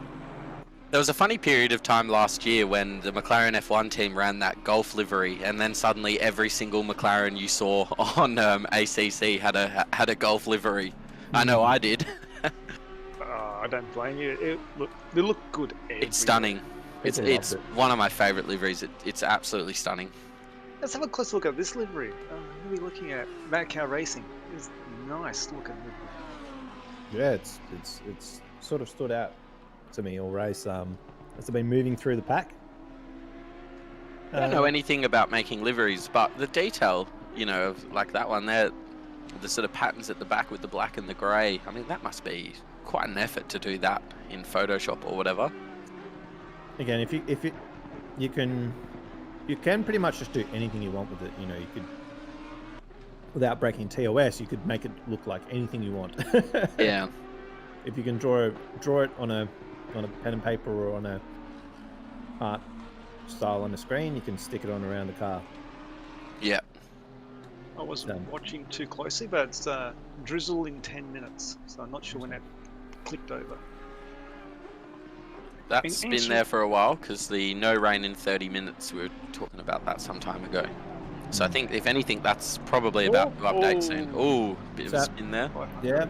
There was a funny period of time last year when the McLaren F1 team ran that Golf livery, and then suddenly every single McLaren you saw on ACC had a Golf livery. I know I did. I don't blame you. They look good everywhere. It's stunning. It's People loved it. one of my favourite liveries. It's absolutely stunning. Let's have a close look at this livery. What are we looking at? Mad Cow Racing. It's nice looking livery. Yeah, it's sort of stood out to me all race. As I've been moving through the pack. I don't know anything about making liveries, but the detail, of like that one there, the sort of patterns at the back with the black and the grey. I mean, that must be quite an effort to do that in Photoshop or whatever. Again, if you can pretty much just do anything you want with it. You could, without breaking TOS, you could make it look like anything you want. Yeah. If you can draw it on a pen and paper or on a art style on a screen, you can stick it on around the car. Yeah. I wasn't Done. watching too closely, but it's drizzle in 10 minutes, so I'm not sure when that clicked over. That's been there for a while because the no rain in 30 minutes, we were talking about that some time ago. So I think, if anything, that's probably about to update soon. Oh, bit of a spin there. Yeah,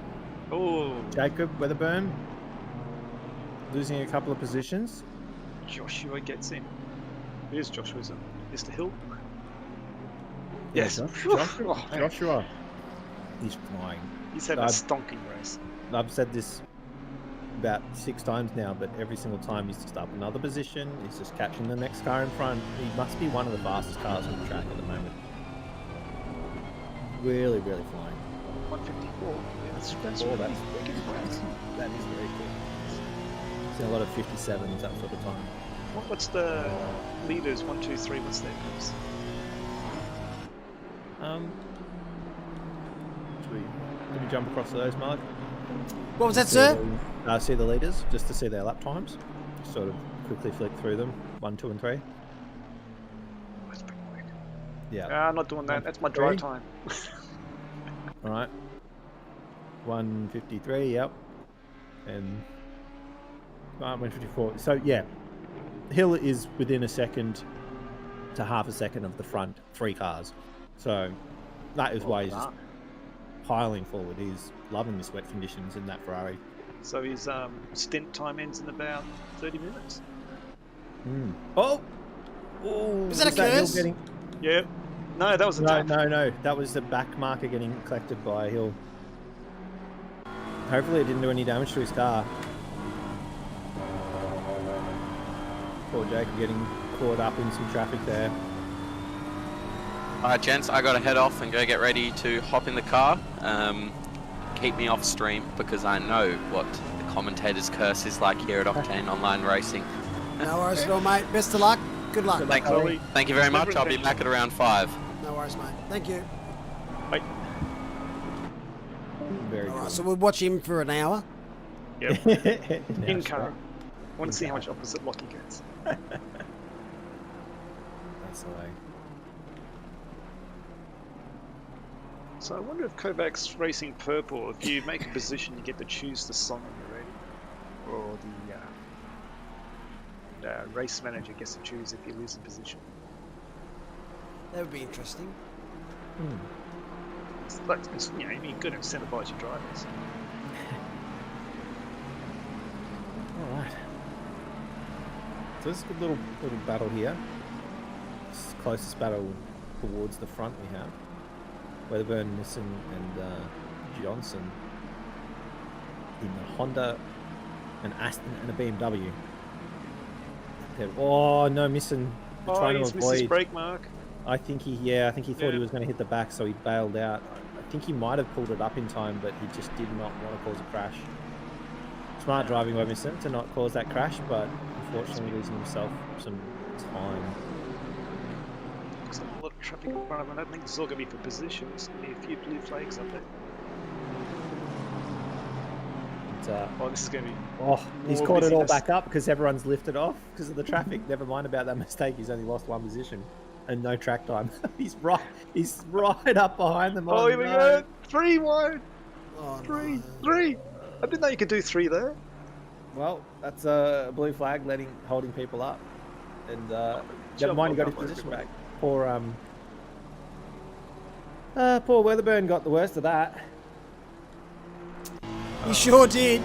Oh, Jacob Weatherburn losing a couple of positions. Joshua gets in. Here's Joshua's in. Mr. Hill. Yeah, Yes. Joshua. Oh, man. Joshua. He's flying. He's had a stonking race. I've said this about 6 times now, but every single time he's just up another position. He's just catching the next car in front. He must be one of the fastest cars on the track at the moment. Really, really flying. 154. Yeah, that's Oh, really that's- wicked fast. That is very cool. Seen a lot of 57s, that sort of time. What's the leaders? 1, 2, 3. What's their names? Did we jump across to those, Mark? What was that, sir? See the leaders, just to see their lap times. Sort of quickly flick through them. 1, 2, and 3. That's pretty quick. Yeah. I'm not doing that. 1, That's my 2, drive 3. time. All right. 1:53, yep. And 1:54. So yeah, Hill is within a second to half a second of the front 3 cars. So that is why he's just piling forward. He's loving this wet conditions in that Ferrari. So his stint time ends in about 30 minutes. Oh! Was that a curse? Yep. No, that was a tap. No. That was the back marker getting collected by Hill. Hopefully it didn't do any damage to his car. Poor Jacob getting caught up in some traffic there. Alright, gents, I gotta head off and go get ready to hop in the car. Keep me off stream because I know what the commentator's curse is like here at Octane Online Racing. No worries at all, mate. Best of luck. Good luck. Thank you very much. I'll be back at around 5. No worries, mate. Thank you. Bye. Very All cool. right, so we'll watch him for an hour. Yep. In car. I want to see how much opposite lock he gets. That's the way. So I wonder if Kovac's racing purple, if you make a position, you get to choose the song on the radio, or the race manager gets to choose if you lose in position. That would be interesting. It's like, you know, you're going to incentivise your drivers. All right. So this is a good little battle here. It's the closest battle towards the front we have. Weatherburn, Nissan, and Johnson in the Honda, an Aston, and a BMW. Oh no, missing. Trying to he's missed his avoid. brake mark. I think he thought he was going to hit the back, so he bailed out. I think he might have pulled it up in time, but he just did not want to cause a crash. Smart driving by Vincent to not cause that crash, but unfortunately losing himself some time. Looks like a lot of traffic in front of him. I don't think this is all going to be for positions. There's going to be a few blue flags up there. This is going to be... Oh, he's caught it all back up because everyone's lifted off because of the traffic. Never mind about that mistake. He's only lost 1 position and no track time. He's right up behind them. Oh, here we go. 3 wide. Oh, Three. no. 3. I didn't know you could do 3 there. Well, that's a blue flag holding people up. And never mind, he got his position back. Poor Weatherburn got the worst of that. He sure did.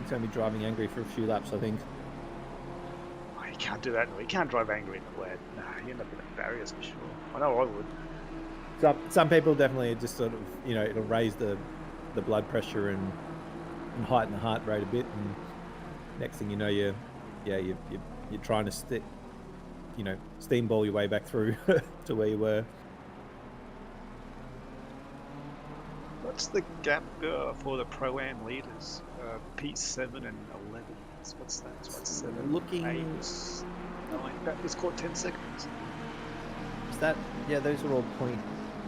He's going to be driving angry for a few laps, I think. Oh, you can't do that. No, you can't drive angry in the wet. Nah, you end up in the barriers for sure. I know I would. Some people definitely just sort of, you know, it'll raise the blood pressure and heighten the heart rate a bit, and next thing you know, you're trying to steamball your way back through to where you were. What's the gap for the Pro-Am leaders? P7 and 11. What's that? What's 7? Looking... 8, 9. That was caught 10 seconds. Is that... Yeah, those are all point...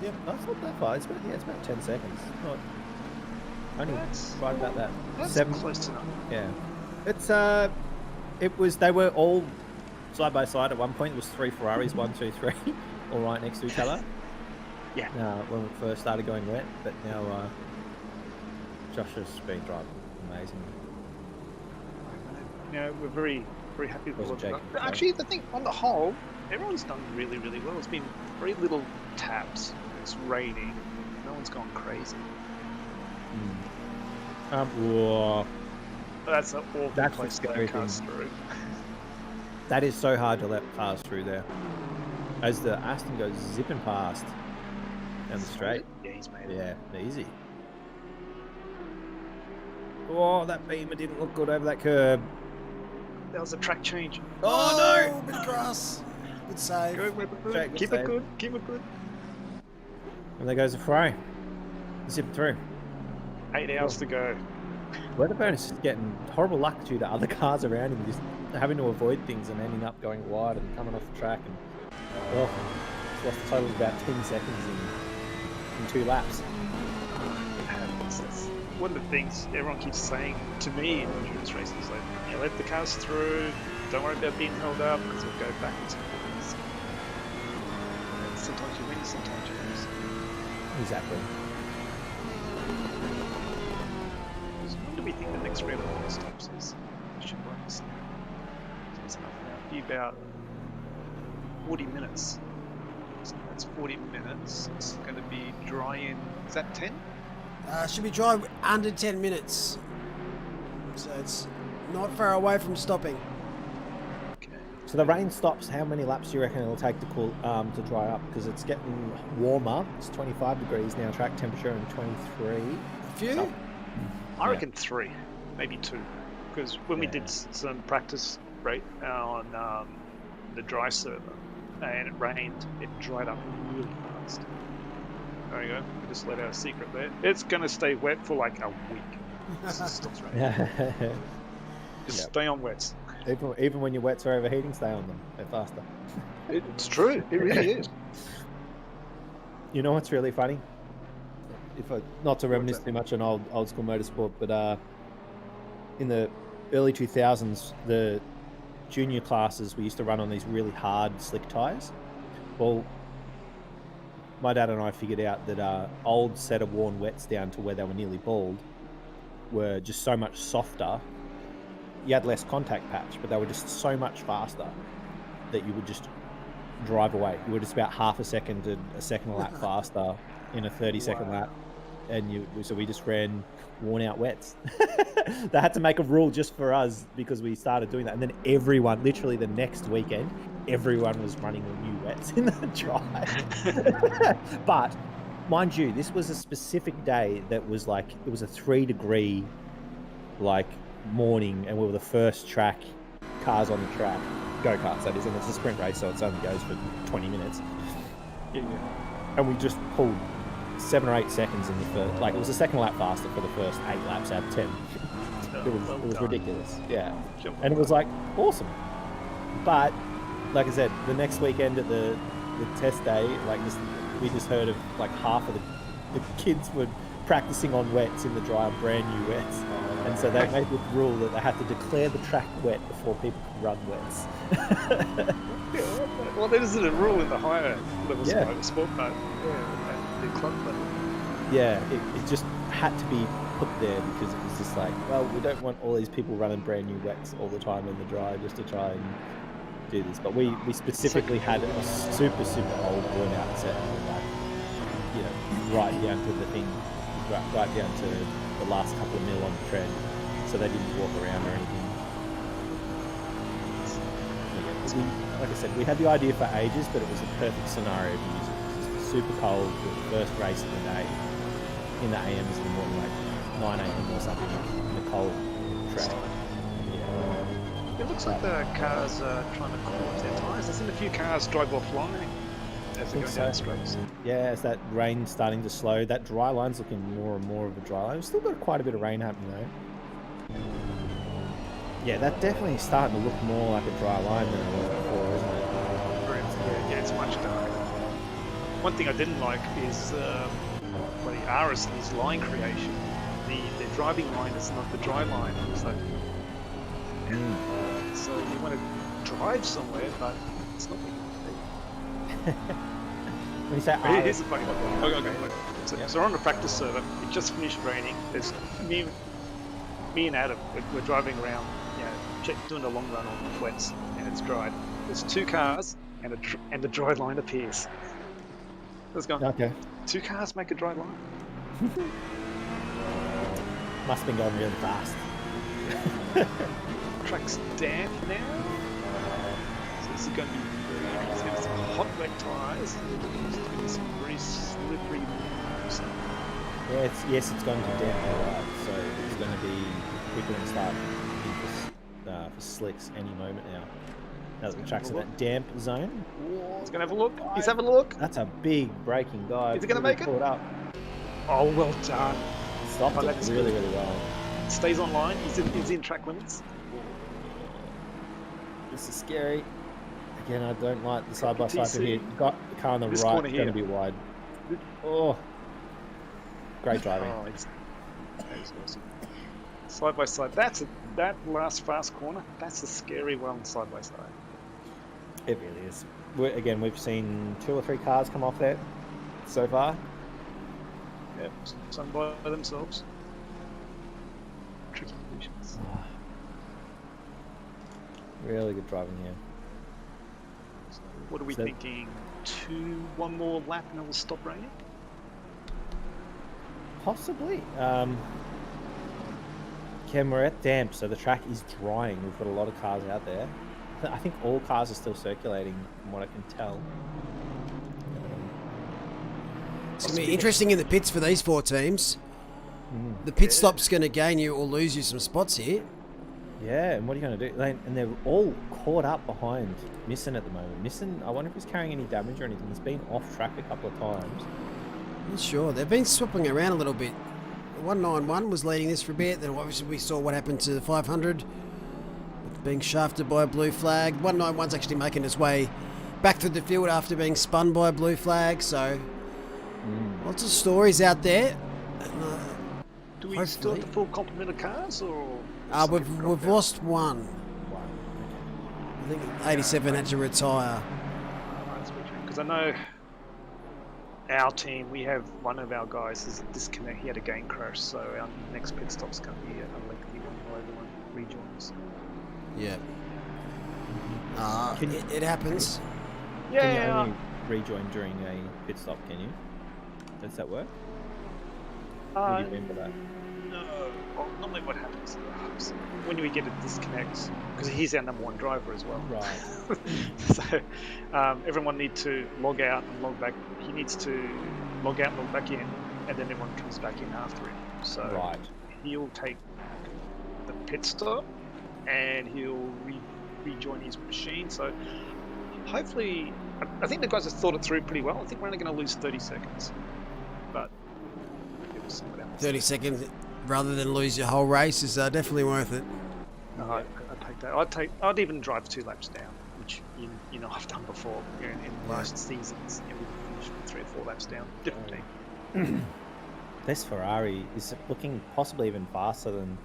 Yeah, that's not that far. It's about 10 seconds. Not... Only right about that. That's 7... close enough. Yeah. It's... It was... They were all side by side at one point. It was 3 Ferraris, 1, 2, 3, all right next to each other. Yeah. When we first started going wet, but now Josh has been driving amazing. Yeah, we're very, very happy with what we've done. Jacob, Actually, I think on the whole, everyone's done really, really well. It's been very little taps. It's raining. No one's gone crazy. Whoa. That's an awful That's place the to scary let cars through. That is so hard to let cars through there. As the Aston goes zipping past down the straight. Yeah, he's made it. Yeah, easy. Oh, that beamer didn't look good over that curb. That was a track change. Oh, no! Bit of grass. Good save. Good, keep it good. Keep it good. And there goes the Ferrari. Zip through. 8 hours to go. Weatherburn is just getting horrible luck due to other cars around him, just having to avoid things and ending up going wide and coming off the track. And well, he's lost a total of about 10 seconds in 2 laps. That's one of the things everyone keeps saying to me in endurance racing is like, you let the cars through, don't worry about being held up because it'll go backwards and forwards. And sometimes you win, sometimes you lose. Exactly. When do we think the next round of water stops is? I should write this down. So it's now be about 40 minutes. So that's 40 minutes. It's going to be dry in, is that 10? Should be dry under 10 minutes. So it's not far away from stopping. Okay. So the rain stops. How many laps do you reckon it'll take to cool to dry up? Because it's getting warmer. It's 25 degrees now. Track temperature and 23. A few? So, I reckon 3, maybe 2. Because when we did some practice on the dry server and it rained, it dried up really fast. There you go. We just let out a secret there. It's going to stay wet for like a week. Just stay on wets. Even when your wets are overheating, stay on them. They're faster. It's true. It really is. You know what's really funny? Not to reminisce too much on old school motorsport, but in the early 2000s, the junior classes, we used to run on these really hard slick tyres. Well, my dad and I figured out that old set of worn wets down to where they were nearly bald were just so much softer. You had less contact patch, but they were just so much faster that you would just drive away. You were just about half a second to a second a lap faster in a 30-second lap. And so we just ran worn out wets. They had to make a rule just for us because we started doing that. And then everyone, literally the next weekend, everyone was running new wets in the dry. But mind you, this was a specific day that was like, it was a 3-degree like morning, and we were the first track cars on the track, go-karts that is, and it's a sprint race, so it only goes for 20 minutes. Yeah. And we just pulled 7 or 8 seconds in the first, like it was a second lap faster for the first 8 laps out of 10. It was ridiculous. Yeah. And it was like awesome. But like I said, the next weekend at the test day, like we just heard of like half of the kids were practicing on wets in the dry, brand new wets. And so they made this rule that they had to declare the track wet before people could run wets. Well, there isn't a rule in the higher levels of motorsport, but the club level. Yeah, it just had to be put there because it was just like, well, we don't want all these people running brand new wets all the time in the dry just to try and do this. But we specifically had a super old worn out set, like, you know, right down to the thing, right down to the last couple of mil on the tread, so they didn't walk around or anything. Yeah, like I said, we had the idea for ages, but it was a perfect scenario to use it. It was super cold, the first race of the day, in the AMs in the morning, like 9 AM or something, in the cold track. Yeah. It looks like the cars are trying to cool off their tyres. I've seen a few cars drive offline as they're going down the straights. Yeah, as that rain starting to slow, that dry line's looking more and more of a dry line. We've still got quite a bit of rain happening though. Yeah, that definitely is starting to look more like a dry line than it was before, isn't it? Yeah, it's much darker. One thing I didn't like is the RS's line creation. The driving line is not the dry line. It's like, so you want to drive somewhere, but it's not what you want to do. When you say here's the funny one. Okay. So we're on the practice server. It just finished raining. There's me and Adam. We're driving around, doing a long run on wets, and it's dried. There's 2 cars, and the dry line appears. Let's go. Okay. 2 cars make a dry line. Must have been going really fast. Track's damp now. So this is going to be very interesting. There's some hot wet tyres. There's going to be some very slippery moves. Yeah, it's going to be damp now, right? So it's going to be, we're going to start for slicks any moment now. Now that the track's in that damp zone. He's going to have a look. He's having a look. That's a big braking dive. Is he going to make it? Up. Oh, well done. Stopped it really well. Stays online. He's in track limits. This is scary. Again, I don't like the side-by-side from here. Got the car on the right, it's going to be wide. Oh. Great driving. Oh, that is awesome. Side-by-side. That last fast corner, that's a scary one side-by-side. It really is. We've seen 2 or 3 cars come off there so far. Yeah, some by themselves. Tricky conditions. Really good driving here. So what are we So- thinking? One more lap and it will stop raining? Possibly. Ken, we're at damp, so the track is drying. We've got a lot of cars out there. I think all cars are still circulating, from what I can tell. It's going to be interesting in the pits for these 4 teams. The pit stop's going to gain you or lose you some spots here. Yeah, and what are you going to do? And they're all caught up behind Misson at the moment. Misson, I wonder if he's carrying any damage or anything. He's been off track a couple of times. Not sure. They've been swapping around a little bit. 191 was leading this for a bit. Then obviously we saw what happened to the 500. With being shafted by a blue flag. 191's actually making his way back through the field after being spun by a blue flag. So lots of stories out there. Do we still have the full complement of cars, or We've lost one. I think 87 had to retire. Because I know our team, we have one of our guys is disconnect. He had a game crash, so our next pit stop's going to be a lengthy one while everyone rejoins. Yeah. It happens. Can you only rejoin during a pit stop, can you? Does that work? What do you mean by that? No. Well, normally what happens when we get a disconnect, because he's our number 1 driver as well. Right. So everyone needs to log out and log back. He needs to log out and log back in, and then everyone comes back in after him. So he'll take the pit stop, and he'll rejoin his machine. So hopefully, I think the guys have thought it through pretty well. I think we're only going to lose 30 seconds, but it was somewhat else. 30 seconds rather than lose your whole race is definitely worth it. No, I'd take that. I'd even drive 2 laps down, which you know I've done before in last seasons. You know, we finished 3 or 4 laps down. Different team. This Ferrari is looking possibly even faster than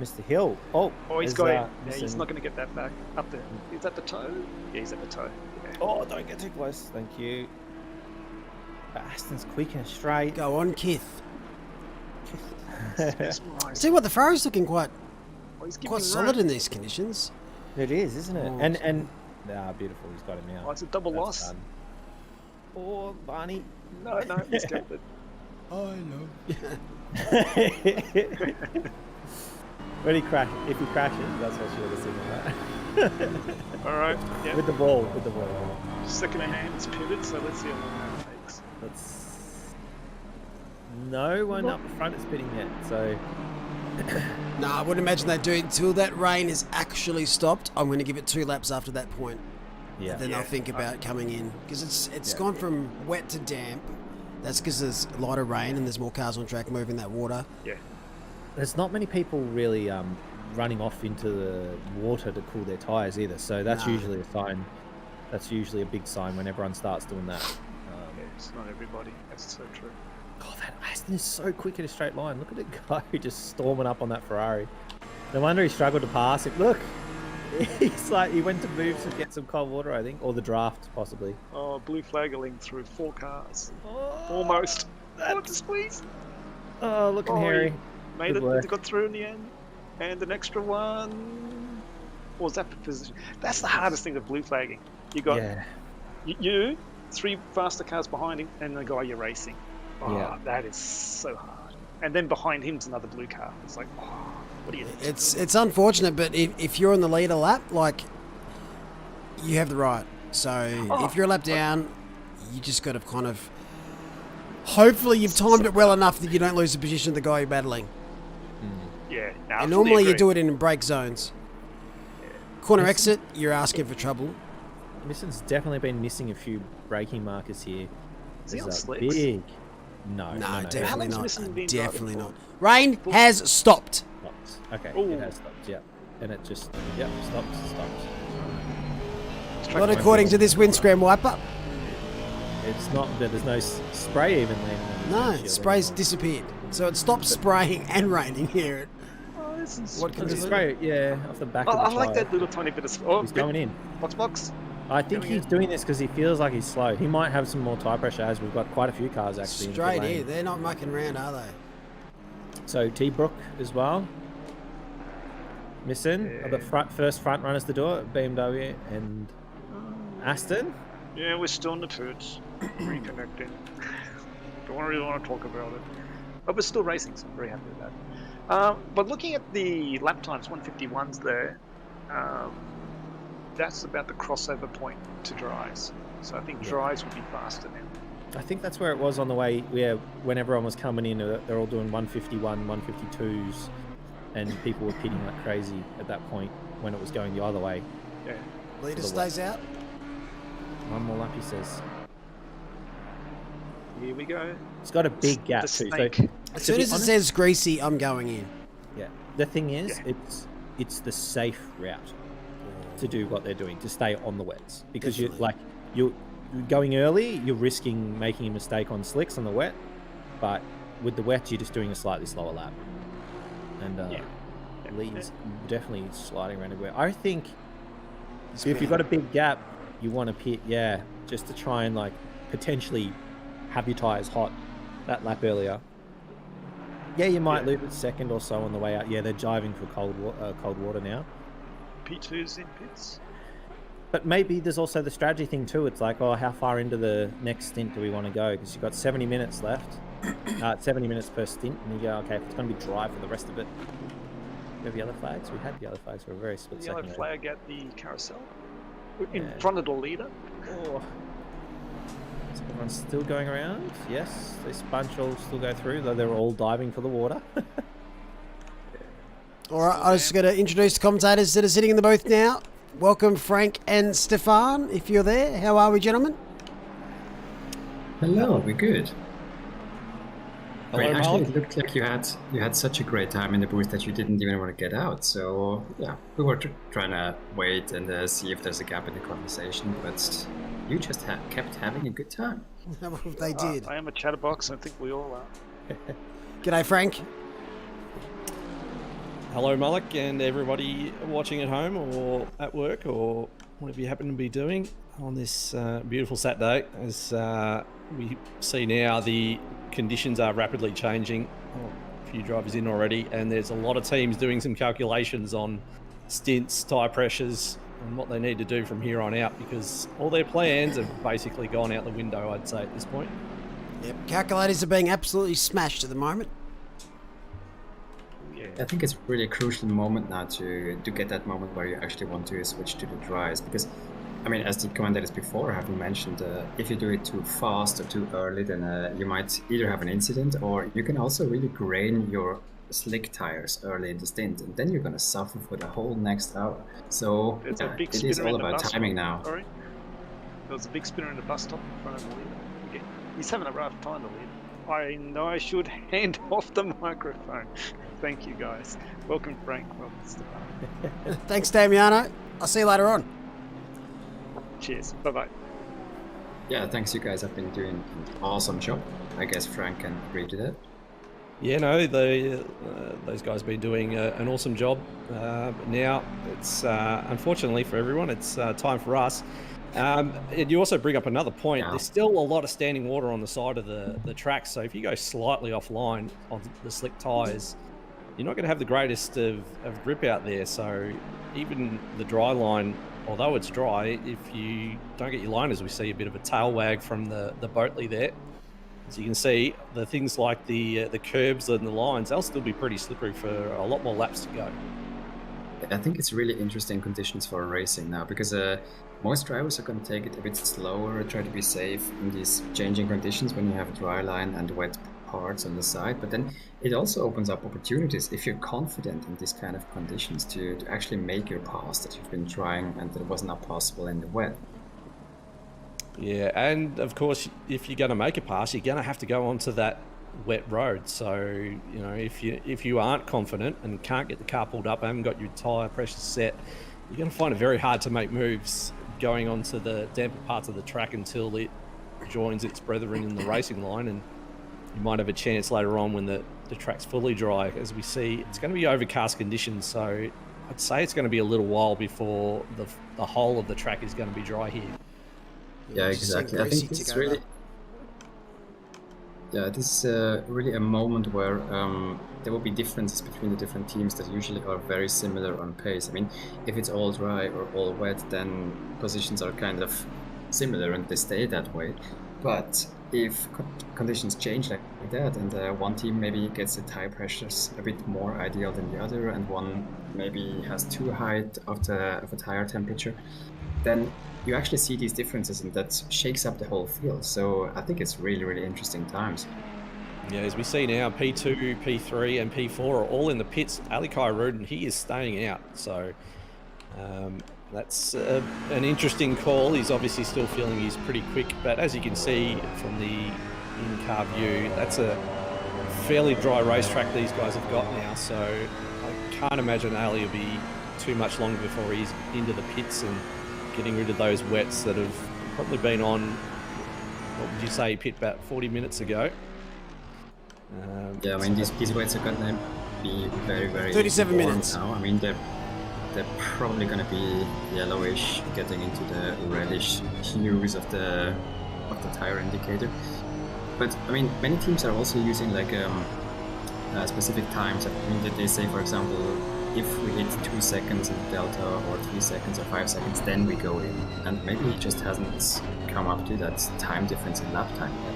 Mr. Hill. Oh, he's got it. Yeah, he's not going to get that back up there. Is that the toe? Yeah, he's at the toe. Yeah. Oh, don't get too close. Thank you. But Aston's quick and straight. Go on, Kith. Mesmerising. See what the Ferrari's looking quite He's giving solid room. in these conditions. It is, isn't it? Oh, And beautiful. He's got it now. Oh, it's a double That's loss. done. Oh, Barney. No, he's got it. I know. When he crash, if he crashes, that's what she would have seen, right? All right. Yeah. With the ball. Second hand, it's pivoted. So let's see how long that takes. No one up front is pitting yet, so No, I wouldn't imagine they do it until that rain is actually stopped. I'm going to give it 2 laps after that point. yeah. Then they'll think about coming in because it's gone from wet to damp. That's because there's lighter rain and there's more cars on track moving that water. Yeah. There's not many people really running off into the water to cool their tyres either, so that's usually a sign. That's usually a big sign when everyone starts doing that. Yeah, it's not everybody. That's so true. God, that Aston is so quick in a straight line. Look at it go, just storming up on that Ferrari. No wonder he struggled to pass it. Look, he's like, he went to move to get some cold water, I think, or the draft, possibly. Oh, blue flagging through 4 cars. Oh, Almost. Oh, the squeeze. Oh, looking hairy. Made Good it. work. Got through in the end. And an extra one. What was that position? That's the hardest thing with blue flagging. You got you, 3 faster cars behind him, and the guy you're racing. Oh, that is so hard. And then behind him's another blue car. It's like, what do you do? It's unfortunate, but if you're on the leader lap, like, you have the right. So if you're a lap down, you just got to kind of... Hopefully you've timed it well enough that you don't lose the position of the guy you're battling. Yeah. And normally you do it in brake zones. Corner exit, you're asking for trouble. Misson's definitely been missing a few braking markers here. Is he on There's a slicks? big... No, Definitely How long's not. Missing been Definitely driving not. Rain has stopped. Stops. Okay, Ooh. it has stopped, yeah. And it just, stops. Not according to this windscreen wiper. It's not, there's no spray even landing on the No, windshield spray's anymore. disappeared. So it stopped spraying and raining here. Oh, this is What can There's you a do? spray, off the back of the I like tyre. that little tiny bit of... Oh, He's going in. box. I think he's doing this because he feels like he's slow. He might have some more tyre pressure, as we've got quite a few cars actually. Straight in. They're not mucking around, are they? So T-Brook as well. Missing. I've got first front runners to do it. BMW and Aston. Yeah, we're still in the turds. Reconnecting. Don't really want to talk about it. But we're still racing, so I'm very happy with that. But looking at the lap times, 151's there. That's about the crossover point to dries. So I think dries will be faster now. I think that's where it was on the way. Yeah, when everyone was coming in, they're all doing 151, 152s, and people were pitting like crazy at that point when it was going the other way. Yeah. Leader stays out. One more lap, he says. Here we go. It's got a big gap too. So, as soon as it says greasy, I'm going in. Yeah. The thing is, it's the safe route to do what they're doing, to stay on the wets, because you're going early, you're risking making a mistake on slicks on the wet, but with the wet, you're just doing a slightly slower lap. And Lee's definitely sliding around everywhere. I think if you've got a big gap, you want to pit, just to try and like potentially have your tyres hot that lap earlier. Yeah, you might lose a second or so on the way out. Yeah, they're diving for cold water now. P2's in pits. But maybe there's also the strategy thing too. It's like, how far into the next stint do we want to go? Because you've got 70 minutes left. 70 minutes per stint. And you go, okay, if it's going to be dry for the rest of it. We have the other flags? We had the other flags for a very split second. The yellow flag at the carousel. In front of the leader. Oh. So everyone's still going around. Yes, this bunch will still go through, though they're all diving for the water. All right, I was just going to introduce the commentators that are sitting in the booth now. Welcome, Frank and Stefan, if you're there. How are we, gentlemen? Hello, we're good. Hello, actually, it looked like you had such a great time in the booth that you didn't even want to get out. So yeah, we were trying to wait and see if there's a gap in the conversation, but you just kept having a good time. They did. I am a chatterbox. I think we all are. G'day, Frank. Hello, Malik, and everybody watching at home or at work or whatever you happen to be doing on this beautiful Saturday. As we see now, the conditions are rapidly changing. A few drivers in already, and there's a lot of teams doing some calculations on stints, tyre pressures, and what they need to do from here on out, because all their plans have basically gone out the window, I'd say, at this point. Yep, calculators are being absolutely smashed at the moment. I think it's really a crucial moment now to get that moment where you actually want to switch to the dries, because I mean, as the commentators before have mentioned, if you do it too fast or too early, then you might either have an incident, or you can also really grain your slick tires early in the stint, and then you're going to suffer for the whole next hour. So it is all about timing now. Sorry, there was a big spinner in the bus stop in front of the leader. He's having a rough time, the leader. I know I should hand off the microphone. Thank you, guys. Welcome, Frank. Welcome, Stefan. Thanks, Damiano. I'll see you later on. Cheers. Bye-bye. Yeah, thanks. You guys have been doing an awesome job. I guess Frank can agree to that. Yeah, no, those guys have been doing an awesome job. Now, it's unfortunately for everyone, it's time for us. And you also bring up another point. There's still a lot of standing water on the side of the track, so if you go slightly offline on the slick tyres, you're not going to have the greatest of grip out there. So even the dry line, although it's dry, if you don't get your liners, we see a bit of a tail wag from the Boatley there. As you can see, the things like the curbs and the lines, they'll still be pretty slippery for a lot more laps to go. I think it's really interesting conditions for racing now, because most drivers are going to take it a bit slower, try to be safe in these changing conditions when you have a dry line and wet parts on the side. But then it also opens up opportunities if you're confident in these kind of conditions to actually make your pass that you've been trying and that was not possible in the wet. Yeah, and of course, if you're going to make a pass, you're going to have to go onto that wet road. So, you know, if you aren't confident and can't get the car pulled up, haven't got your tyre pressure set, you're going to find it very hard to make moves going onto the damper parts of the track until it joins its brethren in the racing line, and you might have a chance later on when the track's fully dry. As we see, it's going to be overcast conditions, so I'd say it's going to be a little while before the whole of the track is going to be dry here. Yeah, exactly. I think it's really... Yeah, this is really a moment where there will be differences between the different teams that usually are very similar on pace. I mean, if it's all dry or all wet, then positions are kind of similar and they stay that way. But if conditions change like that, and one team maybe gets the tire pressures a bit more ideal than the other, and one maybe has too high of a tire temperature, then you actually see these differences, and that shakes up the whole field. So I think it's really, really interesting times. Yeah, as we see now, P2, P3 and P4 are all in the pits. Ali Khairudin, he is staying out. So that's an interesting call. He's obviously still feeling he's pretty quick, but as you can see from the in-car view, that's a fairly dry racetrack these guys have got now. So I can't imagine Ali will be too much longer before he's into the pits and getting rid of those wets that have probably been on, what would you say, pit about 40 minutes ago. Yeah, I mean, these wets are going to be very, very 37 warm minutes now. I mean, they're probably going to be yellowish, getting into the reddish hues of the tire indicator. But I mean, many teams are also using like specific times. I mean, they say, for example, if we hit 2 seconds in delta or 3 seconds or 5 seconds, then we go in. And maybe it just hasn't come up to that time difference in lap time yet.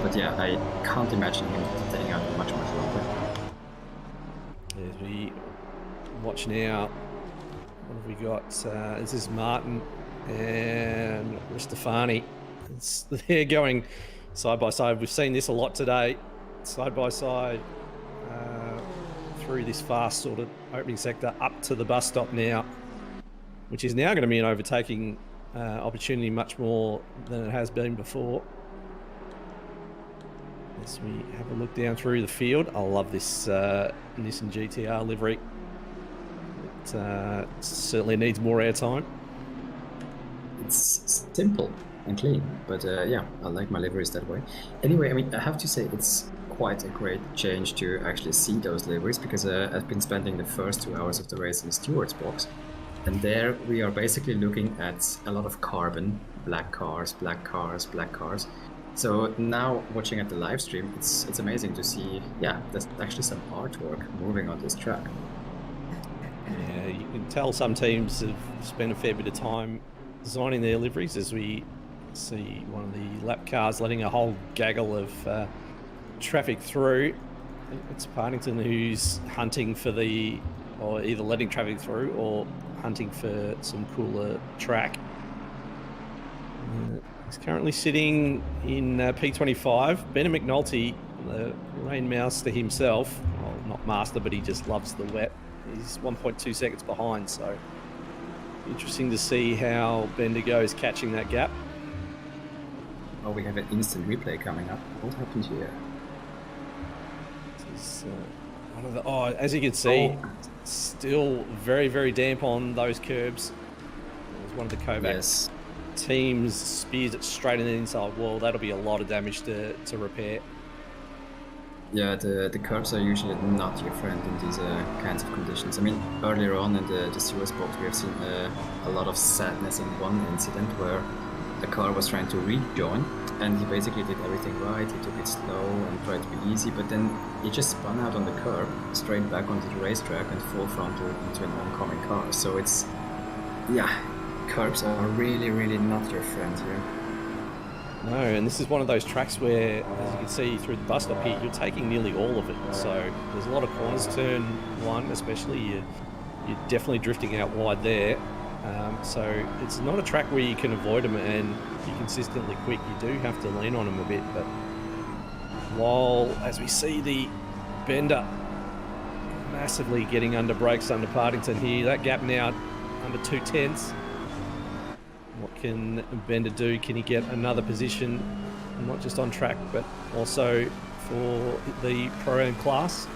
But yeah, I can't imagine him staying out much longer. As we watch now, what have we got? This is Martin and Ristafani. They're going side by side. We've seen this a lot today, side by side. Through this fast sort of opening sector up to the bus stop now, which is now going to be an overtaking opportunity much more than it has been before. As we have a look down through the field, I love this Nissan GTR livery. It certainly needs more airtime. It's simple and clean, but yeah, I like my liveries that way. Anyway, I mean, I have to say it's quite a great change to actually see those liveries, because I've been spending the first 2 hours of the race in the steward's box, and there we are basically looking at a lot of carbon, black cars, black cars, black cars. So now watching at the live stream, it's amazing to see, yeah, there's actually some artwork moving on this track. Yeah, you can tell some teams have spent a fair bit of time designing their liveries, as we see one of the lap cars letting a whole gaggle of traffic through. I think it's Partington who's hunting for or either letting traffic through or hunting for some cooler track. He's currently sitting in P25. Ben McNulty, the rain master himself, well, not master, but he just loves the wet. He's 1.2 seconds behind, so interesting to see how Bendigo is catching that gap. Oh, we have an instant replay coming up. What happened here? One of the, as you can see, still very, very damp on those curbs. It was one of the Kovacs teams spears it straight in the inside wall. That'll be a lot of damage to repair. Yeah, the curbs are usually not your friend in these kinds of conditions. I mean, earlier on in the stewards box, we have seen a lot of sadness in one incident where the car was trying to rejoin, and he basically did everything right. He took it slow and tried to be easy, but then he just spun out on the curb, straight back onto the racetrack and full frontal into an oncoming car. So it's, yeah, curbs are really, really not your friend here. No, and this is one of those tracks where, as you can see through the bus stop here, you're taking nearly all of it. So there's a lot of corners. Turn one especially, you're definitely drifting out wide there. So it's not a track where you can avoid them and you're consistently quick. You do have to lean on them a bit. But while, as we see the Bender massively getting under brakes under Partington here, that gap now under 2/10. What can Bender do? Can he get another position, not just on track, but also for the Pro-Am class?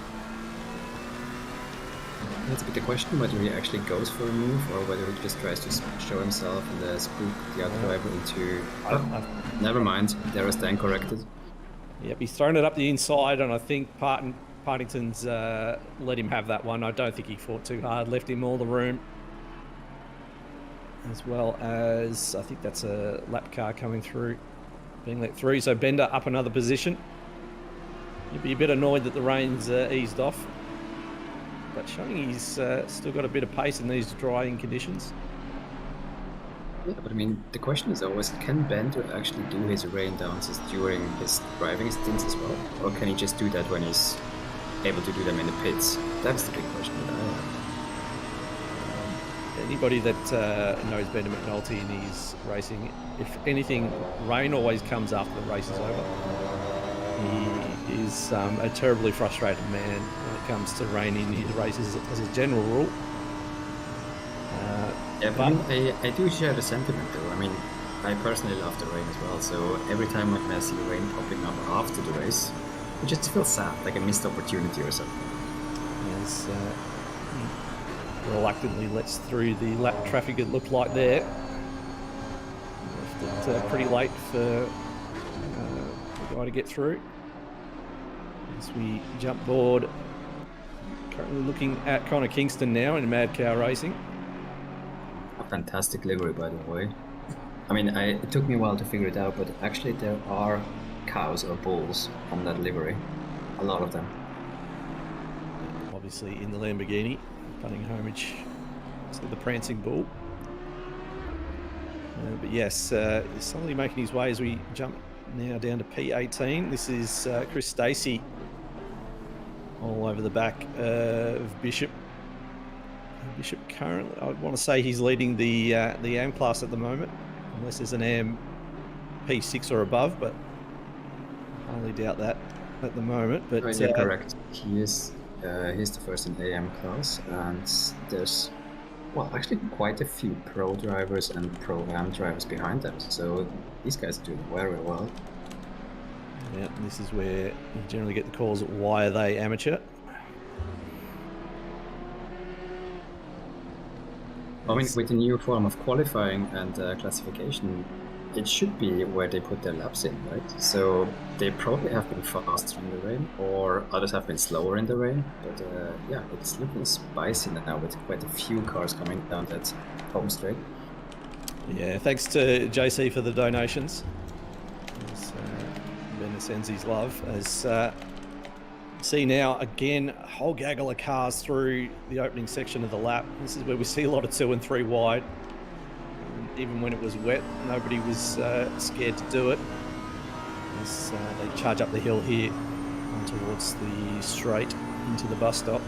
That's a bit the question, whether he actually goes for a move or whether he just tries to show himself and spook the other driver into... never mind, there is then corrected. Yep, he's thrown it up the inside, and I think Partington Partington's let him have that one. I don't think he fought too hard, left him all the room. As well as, I think that's a lap car coming through, being let through. So Bender up another position. You'd be a bit annoyed that the rain's eased off, but showing he's still got a bit of pace in these drying conditions. Yeah, but I mean, the question is always, can Bender actually do his rain dances during his driving stints as well? Or can he just do that when he's able to do them in the pits? That's the big question that I have. Anybody that knows Bender McNulty in his racing, if anything, rain always comes after the race is over. He is a terribly frustrated man when it comes to rain in his races as a general rule. Yeah, but I do share the sentiment though. I mean, I personally love the rain as well, so every time when I see rain popping up after the race, it just feels sad, like a missed opportunity or something. Yes, reluctantly lets through the lap traffic, it looked like there. Left it pretty late for the guy to get through. As we jump board, currently looking at Connor Kingston now in Mad Cow Racing. A fantastic livery, by the way. I mean, it took me a while to figure it out, but actually there are cows or bulls on that livery. A lot of them. Obviously in the Lamborghini, putting homage to the prancing bull. But yes, he's suddenly making his way as we jump now down to P18. This is Chris Stacey all over the back of Bishop. Bishop currently, I want to say he's leading the AM class at the moment, unless there's an AM P6 or above, but I highly doubt that at the moment. But you're correct. He's the first in AM class, and there's, well, actually quite a few pro drivers and pro AM drivers behind them, so these guys are doing very well. Yeah, this is where you generally get the calls, why are they amateur? I mean, with the new form of qualifying and classification, it should be where they put their laps in, right? So they probably have been faster in the rain, or others have been slower in the rain. But yeah, it's looking spicy now with quite a few cars coming down that home straight. Yeah, thanks to JC for the donations. Ben sends his love. As see now, again, a whole gaggle of cars through the opening section of the lap. This is where we see a lot of 2 and 3 wide. Even when it was wet, nobody was scared to do it. As they charge up the hill here towards the straight into the bus stop.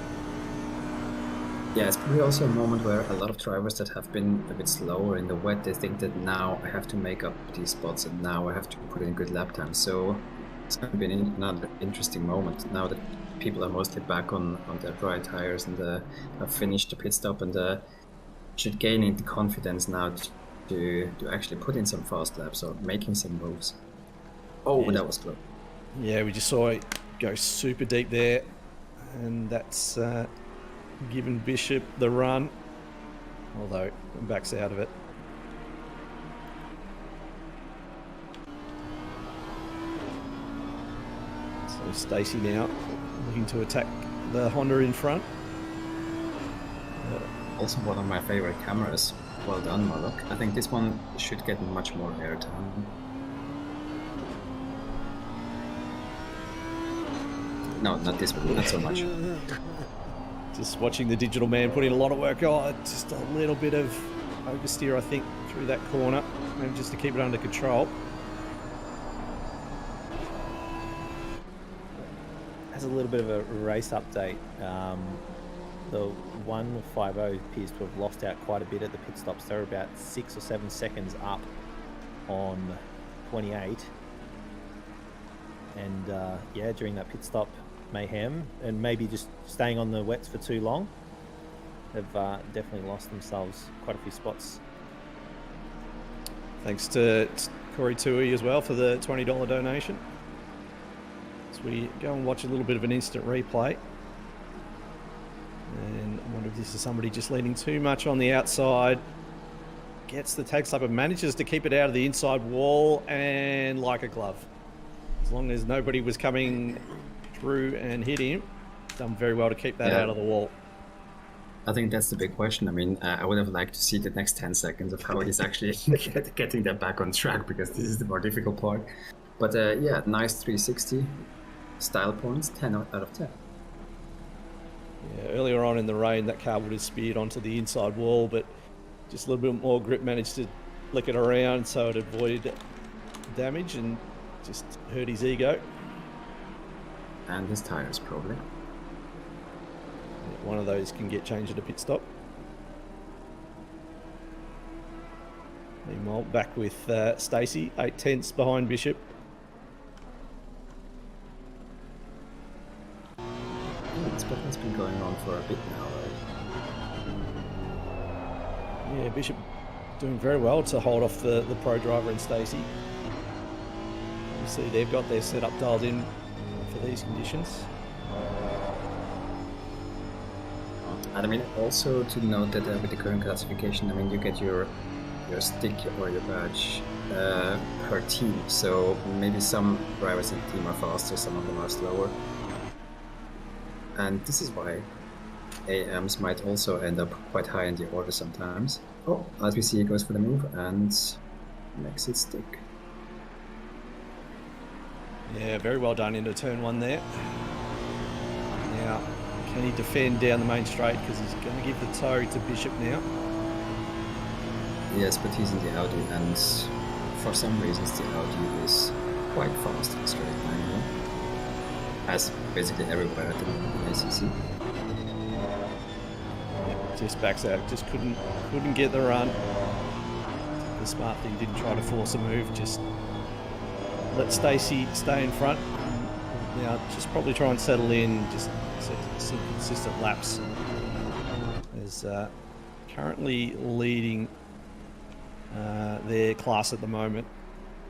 Yeah, it's probably also a moment where a lot of drivers that have been a bit slower in the wet, they think that now I have to make up these spots and now I have to put in good lap time. So it's going to be another interesting moment now that people are mostly back on their dry tires and have finished the pit stop and should gain the confidence now to actually put in some fast laps or making some moves. Oh, yeah. That was close. Yeah, we just saw it go super deep there, and that's given Bishop the run, although it backs out of it. So Stacey now looking to attack the Honda in front. Also one of my favorite cameras. Well done, Moloch. I think this one should get much more airtime. No, not this one, not so much. Just watching the digital man put in a lot of work. Oh, just a little bit of oversteer, I think, through that corner, maybe just to keep it under control. Has a little bit of a race update. The 150 appears to have lost out quite a bit at the pit stops. They're about 6 or 7 seconds up on 28. And yeah, during that pit stop mayhem and maybe just staying on the wets for too long, they've definitely lost themselves quite a few spots. Thanks to Corey Tui as well for the $20 donation. As we go and watch a little bit of an instant replay. And I wonder if this is somebody just leaning too much on the outside. Gets the tag slap and manages to keep it out of the inside wall and like a glove. As long as nobody was coming through and hit him, done very well to keep that out of the wall. I think that's the big question. I mean, I would have liked to see the next 10 seconds of how he's actually getting that back on track, because this is the more difficult part. But yeah, nice 360 style points, 10 out of 10. Yeah, earlier on in the rain, that car would have speared onto the inside wall, but just a little bit more grip managed to flick it around so it avoided damage and just hurt his ego. And his tires, probably. One of those can get changed at a pit stop. Meanwhile, back with Stacey, 8/10 behind Bishop. This has been going on for a bit now, right? Yeah, Bishop doing very well to hold off the pro driver and Stacey. You see they've got their setup dialed in for these conditions. And I mean, also to note that with the current classification, I mean, you get your stick or your badge per team. So maybe some drivers in the team are faster, some of them are slower. And this is why AMs might also end up quite high in the order sometimes. Oh, as we see, he goes for the move and makes it stick. Yeah, very well done into turn 1 there. Now, can he defend down the main straight, because he's going to give the toe to Bishop now? Yes, but he's in the Audi, and for some reasons the Audi is quite fast in straight line, you know? As basically everywhere at the moment in ACC. Yeah, just backs out, just couldn't get the run. The smart thing, didn't try to force a move, just let Stacey stay in front. Now just probably try and settle in, just some consistent laps. Is currently leading their class at the moment,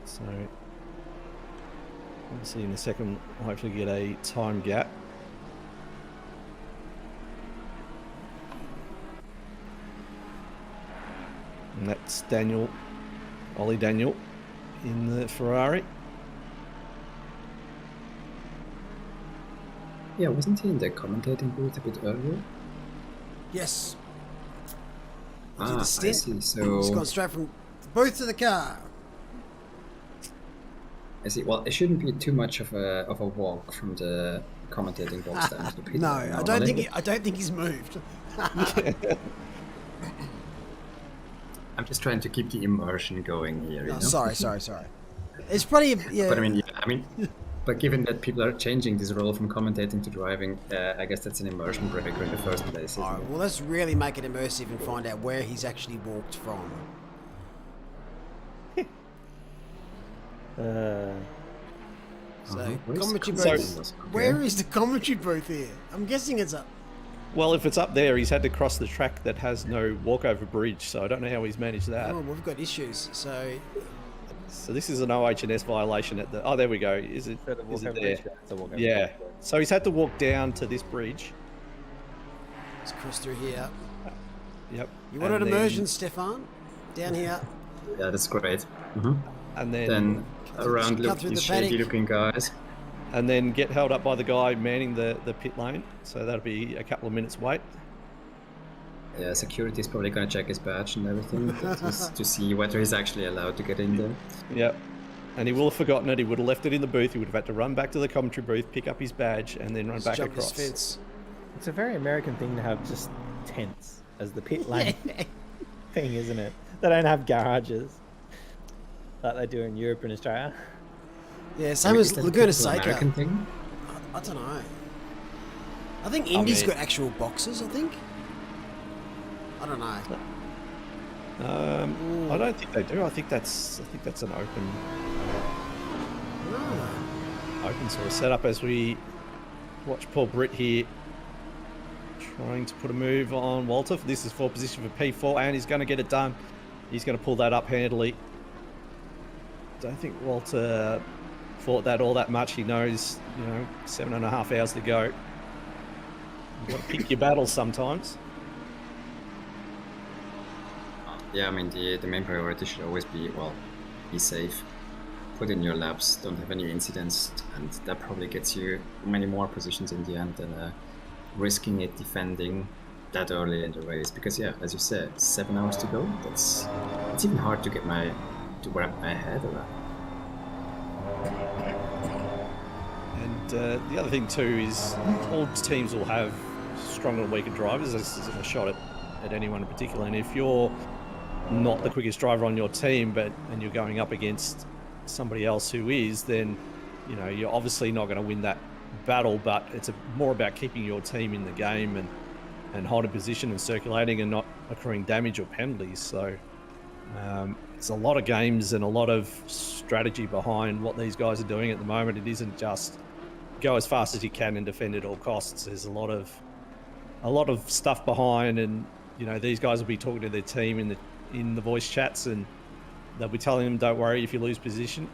so we'll see in a second. Hopefully get a time gap. And that's Ollie Daniel in the Ferrari. Yeah, wasn't he in the commentating booth a bit earlier? Yes. Ah, I see. So he's gone straight from the booth to the car. I see. Well, it shouldn't be too much of a walk from the commentating box down to the pit. No, I don't think he's moved. I'm just trying to keep the immersion going here. No, you know? sorry. It's probably yeah. But I mean, but given that people are changing this role from commentating to driving, I guess that's an immersion breaker in the first place. All right, well, let's really make it immersive and find out where he's actually walked from. So, commentary booth. Where is the commentary booth here? I'm guessing it's up. Well, if it's up there, he's had to cross the track that has no walkover bridge, so I don't know how he's managed that. Oh, we've got issues. So this is an OH&S violation at the... Oh, there we go. Is it there? Yeah. So he's had to walk down to this bridge. Let's cross through here. Yep. You wanted immersion, Stefan? Down here. Yeah, that's great. And then around these shady-looking guys. And then get held up by the guy manning the pit lane. So that'll be a couple of minutes wait. Yeah, security is probably going to check his badge and everything to see whether he's actually allowed to get in there. Yep. And he will have forgotten it. He would have left it in the booth. He would have had to run back to the commentary booth, pick up his badge, and then run back across. Fence. It's a very American thing to have just tents as the pit lane thing, isn't it? They don't have garages like they do in Europe and Australia. Yeah, same as Laguna Seca. American thing? I don't know. I think Indy's got actual boxes, I think. I don't know. I don't think they do. I think that's an open sort of setup as we watch Paul Britt here trying to put a move on Walter. This is for position for P4, and he's going to get it done. He's going to pull that up handily. Don't think Walter fought that all that much. He knows, 7.5 hours to go. You've got to pick your battles sometimes. Yeah, I mean, the main priority should always be, well, be safe, put in your laps, don't have any incidents, and that probably gets you many more positions in the end than risking it defending that early in the race, because yeah, as you said, 7 hours to go. It's even hard to wrap my head around. And the other thing too is all teams will have stronger and weaker drivers. This isn't a shot at anyone in particular. And if you're not the quickest driver on your team, and you're going up against somebody else who is, then you're obviously not going to win that battle. But it's more about keeping your team in the game and holding position and circulating and not accruing damage or penalties. So it's a lot of games and a lot of strategy behind what these guys are doing at the moment. It isn't just go as fast as you can and defend at all costs. There's a lot of stuff behind, and these guys will be talking to their team in the voice chats, and they'll be telling them, don't worry if you lose position,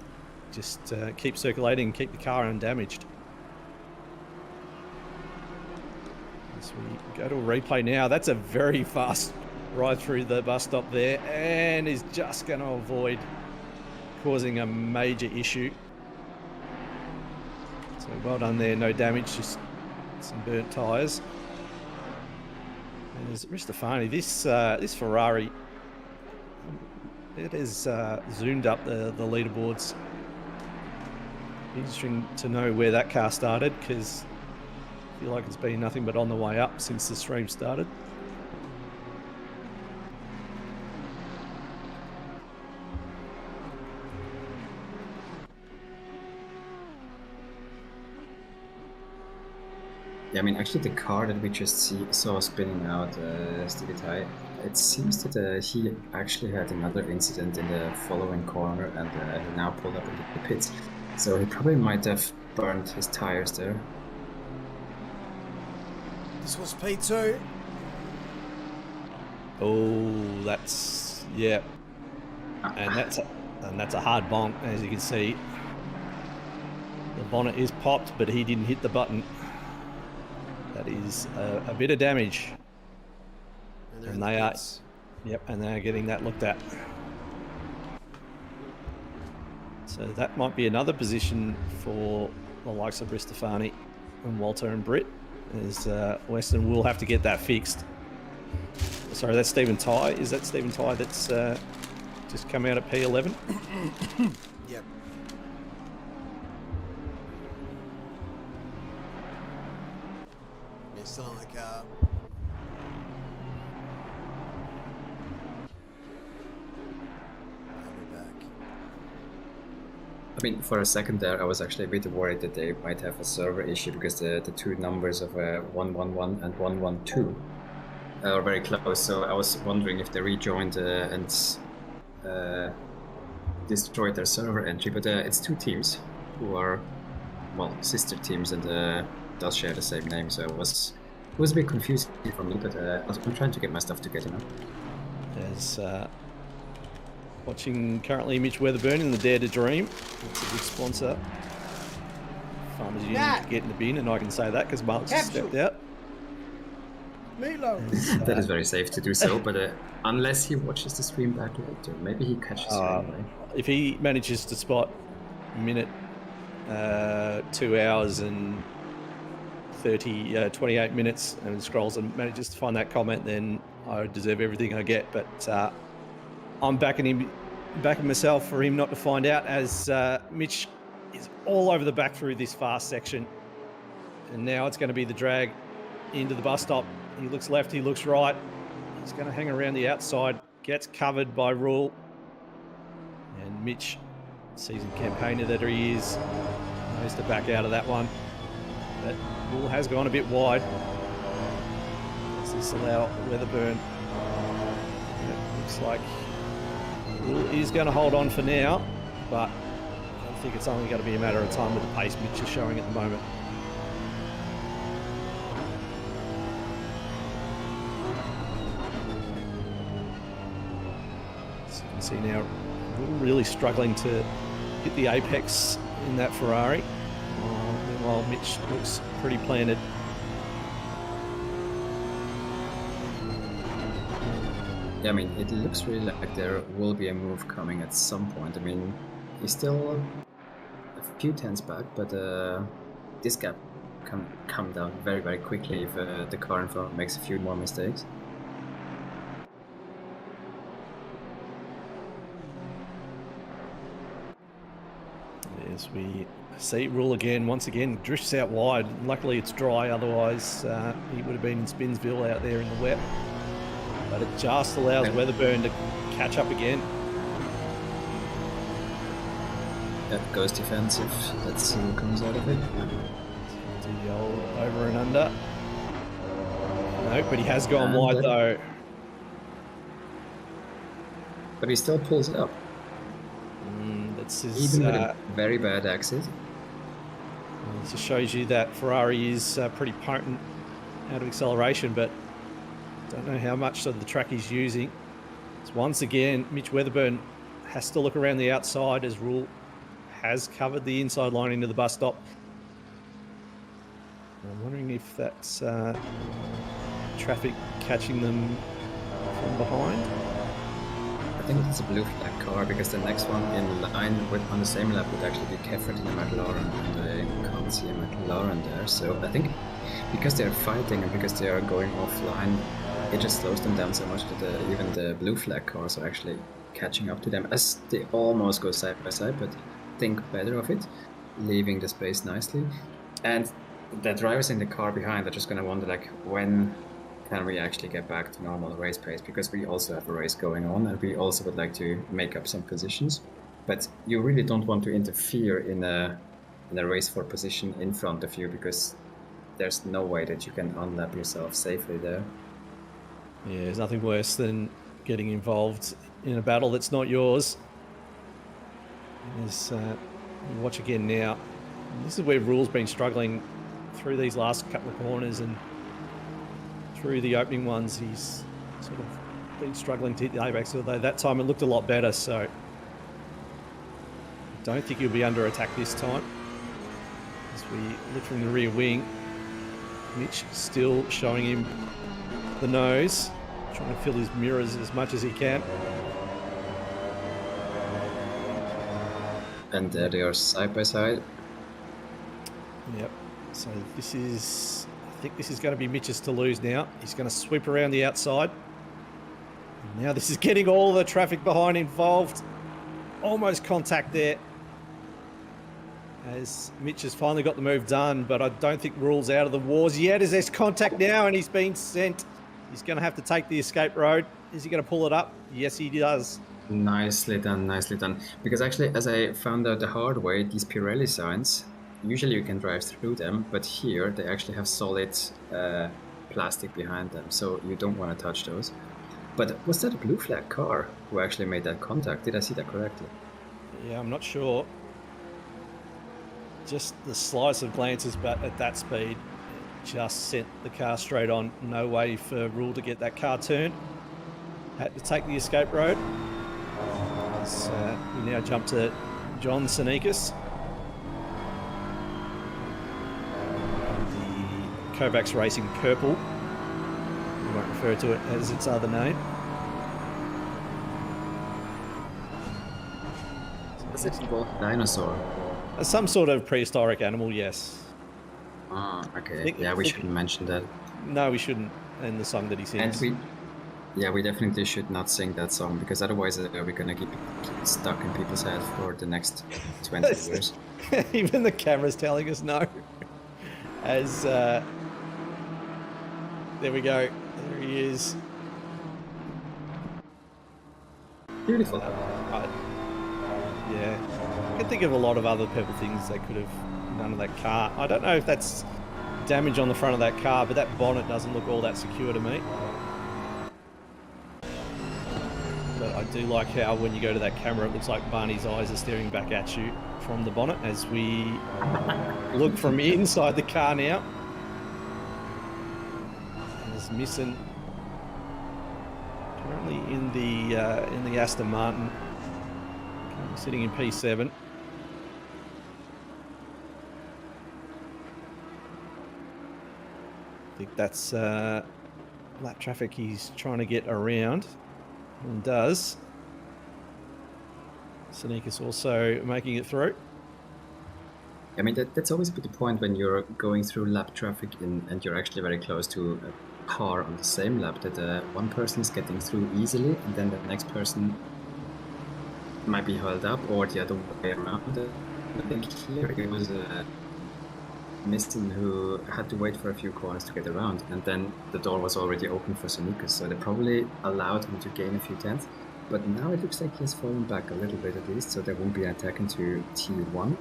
just keep circulating and keep the car undamaged. As we go to a replay now, that's a very fast ride through the bus stop there, and is just going to avoid causing a major issue. So well done there, no damage, just some burnt tyres. There's Ristofani. This Ferrari, it has zoomed up the leaderboards. Interesting to know where that car started, because I feel like it's been nothing but on the way up since the stream started. Yeah, I mean, actually, the car that we just saw spinning out, Stevie Ty, it seems that he actually had another incident in the following corner, and he now pulled up into the pits. So he probably might have burned his tires there. This was P2. Oh, that's and that's a hard bonk, as you can see. The bonnet is popped, but he didn't hit the button. That is a bit of damage, and they are, and they are getting that looked at. So that might be another position for the likes of Ristofani and Walter and Britt, as Weston will have to get that fixed. Sorry, that's Stephen Ty. Is that Stephen Ty that's just come out at P11? Yep. He's still on the car. I'll be back. I mean, for a second there, I was actually a bit worried that they might have a server issue, because the two numbers of 111 and 112 are very close. So I was wondering if they rejoined and destroyed their server entry. But it's two teams who are, well, sister teams, and does share the same name. So it was a bit confusing for me. But I'm trying to get my stuff together now. There's watching currently Mitch Weatherburn in the Dare to Dream. It's a big sponsor. Farmers Union to get in the bin, and I can say that because Mark's stepped out. That is very safe to do so, but unless he watches the stream back later, maybe he catches you anyway. If he manages to spot minute 2 hours and 28 minutes and scrolls and manages to find that comment, then I deserve everything I get. But I'm backing myself for him not to find out, as Mitch is all over the back through this fast section, and now it's going to be the drag into the bus stop. He looks left, he looks right. He's going to hang around the outside, gets covered by Rule, and Mitch, seasoned campaigner that he is, knows to back out of that one. But Rule has gone a bit wide. Does this allow Weatherburn? It looks like Rule is going to hold on for now, but I think it's only going to be a matter of time with the pace Mitch is showing at the moment. So you can see now Rule really struggling to hit the apex in that Ferrari, meanwhile Mitch looks pretty planted. Yeah, I mean, it looks really like there will be a move coming at some point. I mean, he's still a few tenths back, but this gap come down very, very quickly if the car in front makes a few more mistakes. As we see Rule again, once again, drifts out wide. Luckily it's dry, otherwise he would have been in Spinsville out there in the wet. But it just allows Weatherburn to catch up again. That goes defensive. Let's see what comes out of it. Do the old over and under. No, but he has gone wide though. But he still pulls it up. That's his, even with a very bad exit. It just shows you that Ferrari is pretty potent out of acceleration, but don't know how much of the track he's using. So once again, Mitch Weatherburn has to look around the outside as Rule has covered the inside line into the bus stop. I'm wondering if that's traffic catching them from behind. I think it's a blue flag car because the next one in line on the same lap would actually be Keffert in the McLaren, and I can't see a McLaren there. So I think because they're fighting and because they are going offline, it just slows them down so much that even the blue flag cars are actually catching up to them as they almost go side by side, but think better of it, leaving the space nicely. And the drivers in the car behind are just going to wonder, like, when can we actually get back to normal race pace, because we also have a race going on and we also would like to make up some positions. But you really don't want to interfere in a race for position in front of you, because there's no way that you can unlap yourself safely there. Yeah, there's nothing worse than getting involved in a battle that's not yours. As watch again now, this is where Rule's been struggling through these last couple of corners, and through the opening ones he's sort of been struggling to hit the A-backs, although that time it looked a lot better, so I don't think he'll be under attack this time. As we look from the rear wing, Mitch still showing him the nose, trying to fill his mirrors as much as he can. And there they are side by side. Yep. So this is, I think this is going to be Mitch's to lose now. He's going to sweep around the outside. And now this is getting all the traffic behind involved. Almost contact there. As Mitch has finally got the move done, but I don't think Rule's out of the wars yet, as there's contact now and he's been sent. He's going to have to take the escape road. Is he going to pull it up? Yes, he does. Nicely done, nicely done. Because actually, as I found out the hard way, these Pirelli signs, usually you can drive through them, but here they actually have solid plastic behind them, so you don't want to touch those. But was that a blue flag car who actually made that contact? Did I see that correctly? Yeah, I'm not sure. Just the slice of glances, but at that speed, it just sent the car straight on. No way for Rule to get that car turned. Had to take the escape road. So we now jump to John Sinikas. The Kovacs Racing Purple. We won't refer to it as its other name. Does it involve dinosaur? Some sort of prehistoric animal, yes. Ah, okay. Yeah, we shouldn't mention that. No, we shouldn't. And the song that he sings. And we definitely should not sing that song, because otherwise we're gonna keep it stuck in people's head for the next 20 years. Even the camera's telling us no. As there we go. There he is. Beautiful. Yeah. I can think of a lot of other purple things they could have done to that car. I don't know if that's damage on the front of that car, but that bonnet doesn't look all that secure to me. But I do like how when you go to that camera, it looks like Barney's eyes are staring back at you from the bonnet as we look from inside the car now. There's Misson currently in the Aston Martin, sitting in P7. I think that's lap traffic he's trying to get around, and does. Sinikas also making it through. I mean, that's always a bit the point when you're going through lap traffic and you're actually very close to a car on the same lap, that one person is getting through easily and then the next person might be held up, or the other way around. I think here it was Mistin who had to wait for a few corners to get around, and then the door was already open for Sonicus, so they probably allowed him to gain a few tenths. But now it looks like he's fallen back a little bit at least, so there won't be an attack into T1.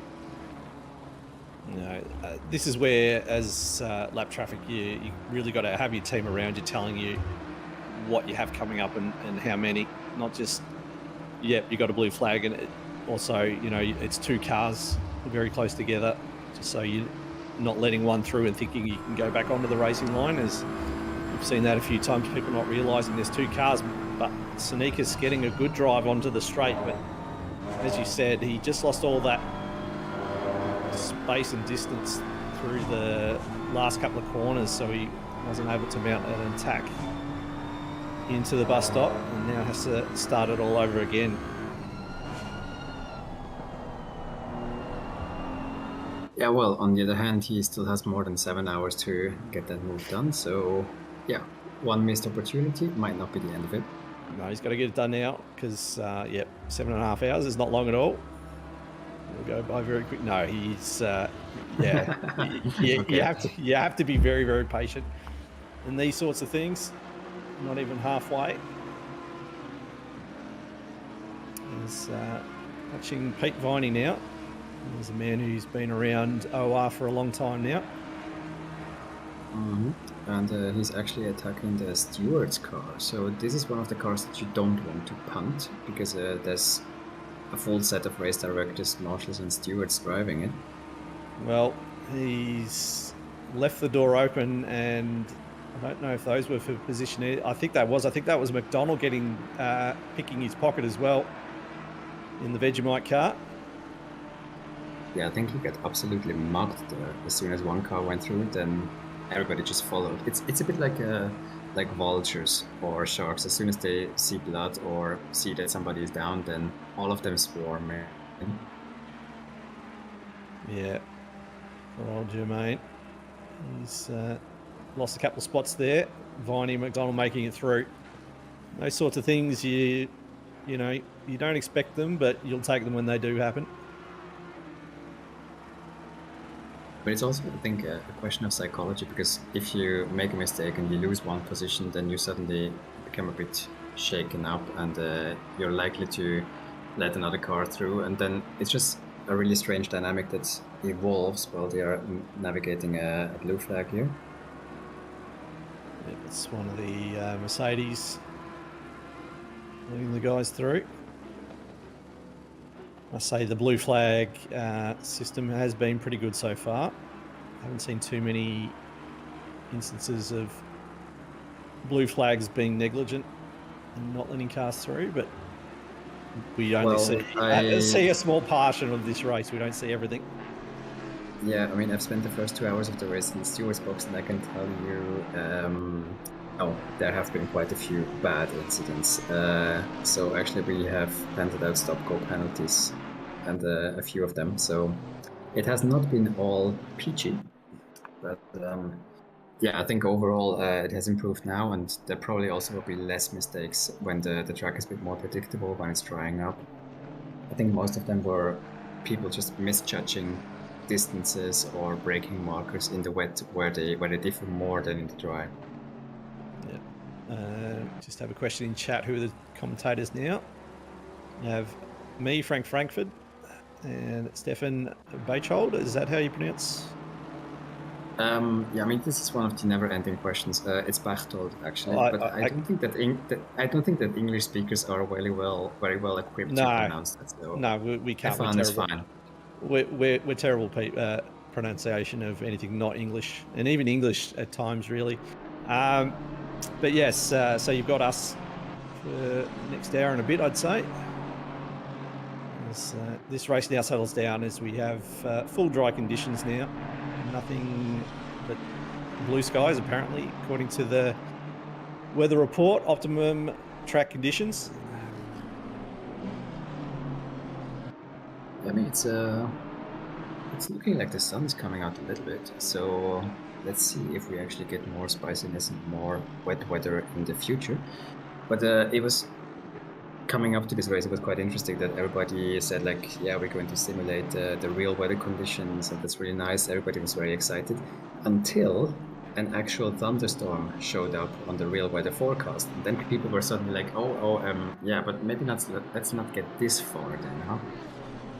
No, this is where, as lap traffic, you really got to have your team around you telling you what you have coming up and how many, not just, yep, you got a blue flag, and also, you know, it's two cars very close together, just so you're not letting one through and thinking you can go back onto the racing line. As we've seen that a few times, people not realising there's two cars, but Sonicus getting a good drive onto the straight, but as you said, he just lost all that space and distance through the last couple of corners, so he wasn't able to mount an attack into the bus stop, and now has to start it all over again. Yeah, well, on the other hand, he still has more than 7 hours to get that move done, so yeah, one missed opportunity might not be the end of it. No, he's got to get it done now, because, yep, 7.5 hours is not long at all. It'll go by very quick. No, he's, yeah, Okay. you have to be very, very patient in these sorts of things. Not even halfway. There's watching Pete Viney now. There's a man who's been around OR for a long time now. Mm-hmm. And he's actually attacking the steward's car. So this is one of the cars that you don't want to punt, because there's a full set of race directors, marshals and stewards driving it. Well, he's left the door open, and I don't know if those were for position. I think that was McDonald getting picking his pocket as well in the Vegemite car. Yeah, I think he got absolutely mugged there. As soon as one car went through it, then everybody just followed. It's a bit like vultures or sharks. As soon as they see blood or see that somebody is down, then all of them swarm in. Yeah, poor old Jermaine. He's lost a couple of spots there. Viney, McDonald making it through. Those sorts of things, you know, you don't expect them, but you'll take them when they do happen. But it's also, I think, a question of psychology, because if you make a mistake and you lose one position, then you suddenly become a bit shaken up, and you're likely to let another car through, and then it's just a really strange dynamic that evolves while they are navigating a blue flag here. Yeah, it's one of the Mercedes letting the guys through. I say the blue flag system has been pretty good so far. I haven't seen too many instances of blue flags being negligent and not letting cars through, but we only see a small portion of this race. We don't see everything. Yeah, I mean, I've spent the first 2 hours of the race in the stewards box, and I can tell you, there have been quite a few bad incidents. So actually we have handed out stop-go penalties, and a few of them. So it has not been all peachy, but yeah, I think overall it has improved now, and there probably also will be less mistakes when the track is a bit more predictable, when it's drying up. I think most of them were people just misjudging distances or braking markers in the wet, where they differ more than in the dry. Yeah. Just have a question in chat. Who are the commentators now? You have me, Frank Frankfurt, and Stefan Beichold. Is that how you pronounce? Yeah, I mean, this is one of the never-ending questions. It's Bechtold, actually, but I don't think that English speakers are very well equipped to pronounce that. So no, we can't. Stefan is fine. We're terrible pronunciation of anything not English, and even English at times, really. But yes, so you've got us for the next hour and a bit, I'd say. As this race now settles down, as we have full dry conditions now, nothing but blue skies apparently, according to the weather report. Optimum track conditions. I mean, it's It's looking like the sun's coming out a little bit, so let's see if we actually get more spiciness and more wet weather in the future. But it was coming up to this race, it was quite interesting that everybody said like, yeah, we're going to simulate the real weather conditions, and that's really nice. Everybody was very excited until an actual thunderstorm showed up on the real weather forecast. And then people were suddenly like, yeah, but maybe let's not get this far then, huh?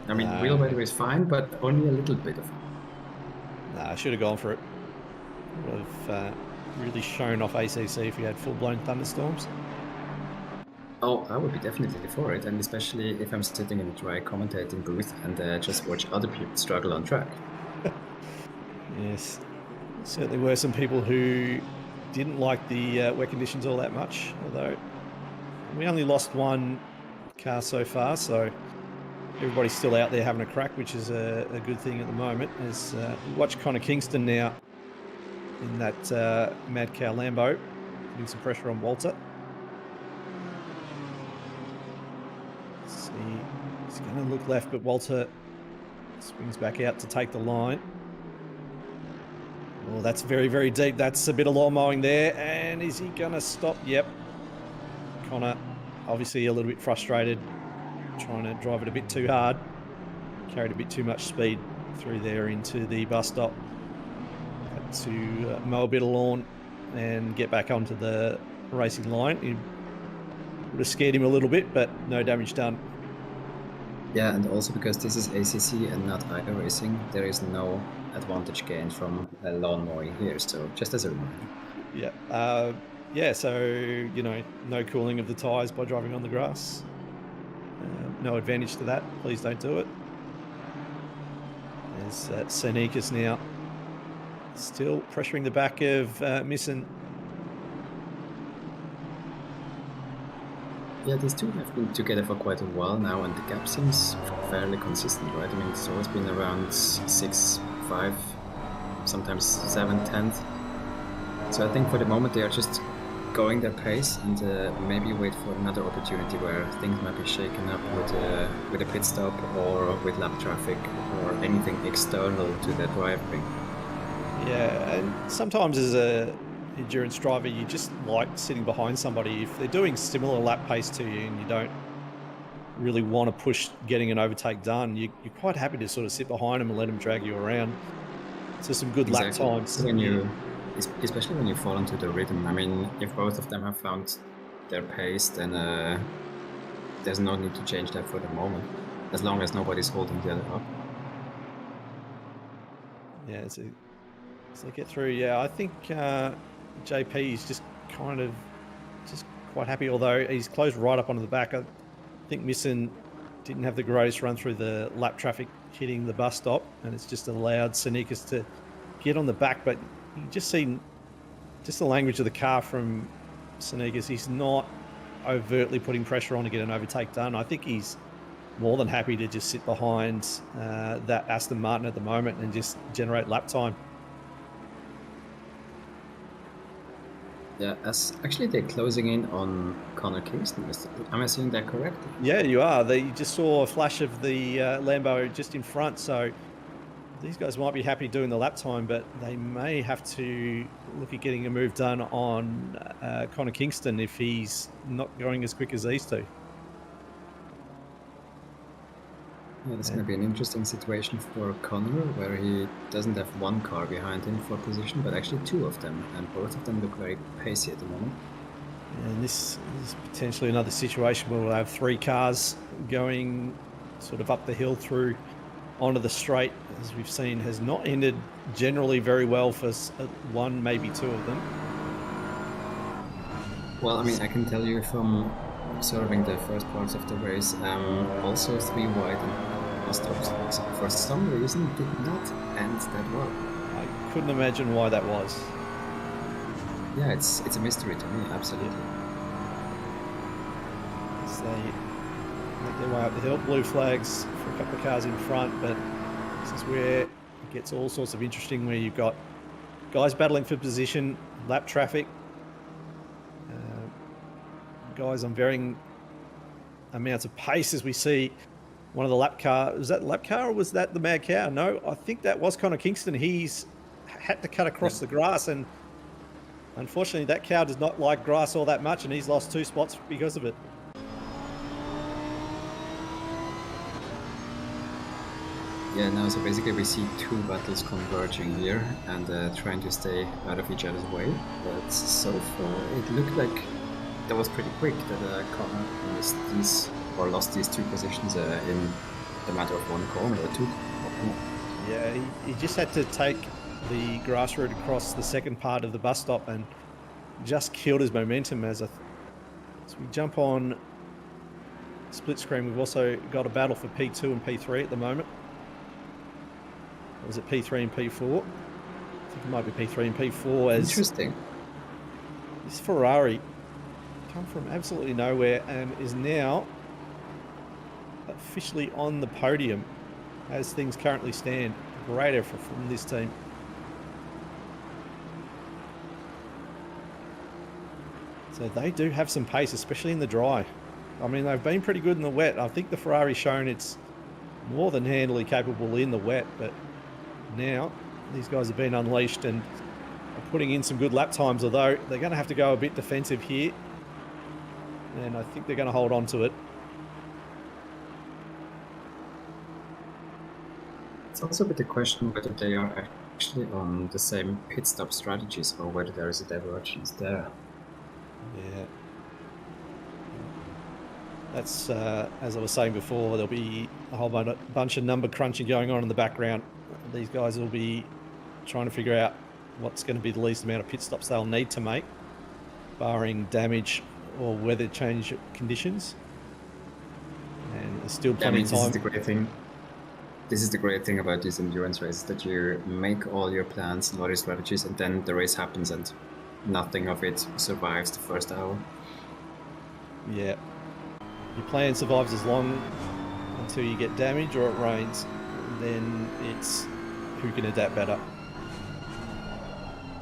I mean, real weather is fine, but only a little bit of it. Nah, I should have gone for it. Would have really shown off ACC if we had full-blown thunderstorms. Oh, I would be definitely for it, and especially if I'm sitting in a dry commentating booth and just watch other people struggle on track. Yes, certainly were some people who didn't like the wet conditions all that much, although we only lost one car so far, so everybody's still out there having a crack, which is a good thing at the moment. As we watch Connor Kingston now in that Mad Cow Lambo, putting some pressure on Walter. See, he's going to look left, but Walter swings back out to take the line. Oh, that's very, very deep. That's a bit of lawn mowing there. And is he going to stop? Yep. Connor, obviously a little bit frustrated, trying to drive it a bit too hard. Carried a bit too much speed through there into the bus stop. Had to mow a bit of lawn and get back onto the racing line. It would have scared him a little bit, but no damage done. Yeah, and also because this is ACC and not iRacing, there is no advantage gained from lawn mowing here, so just as a reminder. Yeah, yeah, so, you know, no cooling of the tyres by driving on the grass. No advantage to that. Please don't do it. There's Senikas now. Still pressuring the back of Misson. Yeah, these two have been together for quite a while now, and the gap seems fairly consistent, right? I mean, it's always been around 6, 5, sometimes 7, 10. So I think for the moment they are just going their pace and maybe wait for another opportunity where things might be shaken up with a pit stop or with lap traffic or anything external to the driving. Yeah, and sometimes as a endurance driver, you just like sitting behind somebody. If they're doing similar lap pace to you and you don't really want to push getting an overtake done, you're quite happy to sort of sit behind them and let them drag you around. So some good lap times. Especially when you fall into the rhythm. I mean, if both of them have found their pace, then there's no need to change that for the moment, as long as nobody's holding the other up. Yeah, so they get through. Yeah, I think JP is just quite happy, although he's closed right up onto the back. I think Misson didn't have the greatest run through the lap traffic hitting the bus stop, and it's just allowed Senikas to get on the back, but you just see just the language of the car from Senikas. He's not overtly putting pressure on to get an overtake done. I think he's more than happy to just sit behind that Aston Martin at the moment and just generate lap time. Yeah, actually they're closing in on Connor Kingston. Am I seeing that correctly? Yeah, you are. You just saw a flash of the Lambo just in front, so these guys might be happy doing the lap time, but they may have to look at getting a move done on Connor Kingston if he's not going as quick as these two. Yeah, that's going to be an interesting situation for Connor, where he doesn't have one car behind him for position, but actually two of them, and both of them look very pacey at the moment. And this is potentially another situation where we'll have three cars going sort of up the hill through onto the straight, as we've seen, has not ended generally very well for one, maybe two of them. Well, I mean, I can tell you from observing the first parts of the race, also 3 wide and stops for some reason did not end that well. I couldn't imagine why that was. Yeah, it's a mystery to me, absolutely. So they make their way up the hill, blue flags for a couple of cars in front, but this is where it gets all sorts of interesting, where you've got guys battling for position, lap traffic, guys on varying amounts of pace, as we see one of the lap car. Was that lap car or was that the Mad Cow? No, I think that was Connor Kingston. He's had to cut across the grass, and unfortunately that cow does not like grass all that much, and he's lost 2 spots because of it. Yeah, no, so basically we see 2 battles converging here and trying to stay out of each other's way. But so far it looked like that was pretty quick, that Connor lost these 2 positions in the matter of 1 corner or 2. Yeah, he just had to take the grass route across the second part of the bus stop and just killed his momentum as we jump on split screen. We've also got a battle for P2 and P3 at the moment. Or was it P3 and P4? I think it might be P3 and P4. As interesting. This Ferrari come from absolutely nowhere and is now officially on the podium as things currently stand. Great effort from this team. So they do have some pace, especially in the dry. I mean, they've been pretty good in the wet. I think the Ferrari's shown it's more than handily capable in the wet, but now these guys have been unleashed and are putting in some good lap times, although they're going to have to go a bit defensive here. And I think they're going to hold on to it. It's also a bit a question whether they are actually on the same pit stop strategies or whether there is a divergence there. Yeah. That's, as I was saying before, there'll be a whole bunch of number crunching going on in the background. These guys will be trying to figure out what's going to be the least amount of pit stops they'll need to make, barring damage or weather change conditions. And there's still plenty of time. This is the great thing. This is the great thing about these endurance races, that you make all your plans and all your strategies, and then the race happens and nothing of it survives the first hour. Yeah. Your plan survives as long until you get damage or it rains. Then it's who can adapt better.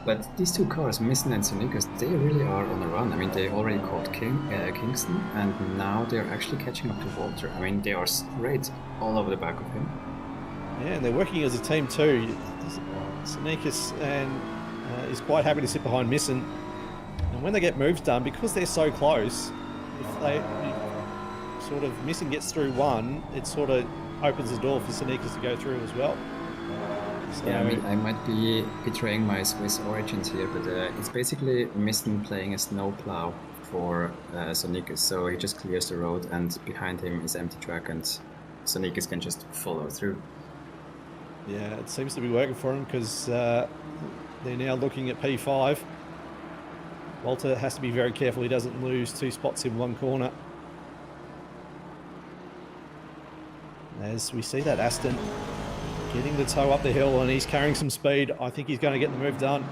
But these 2 cars, Misten and Sonicus, they really are on a run. I mean, they already caught Kingston, and now they're actually catching up to Walter. I mean, they are straight all over the back of him. Yeah, and they're working as a team too. Sonicus and is quite happy to sit behind Misten. And when they get moves done, because they're so close, if sort of Misten gets through one, it sort of opens the door for Sonicus to go through as well. So, yeah, I mean, I might be betraying my Swiss origins here, but it's basically Misten playing a snowplow for Sonicus. So he just clears the road, and behind him is empty track, and Sonicus can just follow through. Yeah, it seems to be working for him because they're now looking at P5. Walter has to be very careful he doesn't lose 2 spots in one corner. As we see that Aston getting the toe up the hill, and he's carrying some speed. I think he's going to get the move done.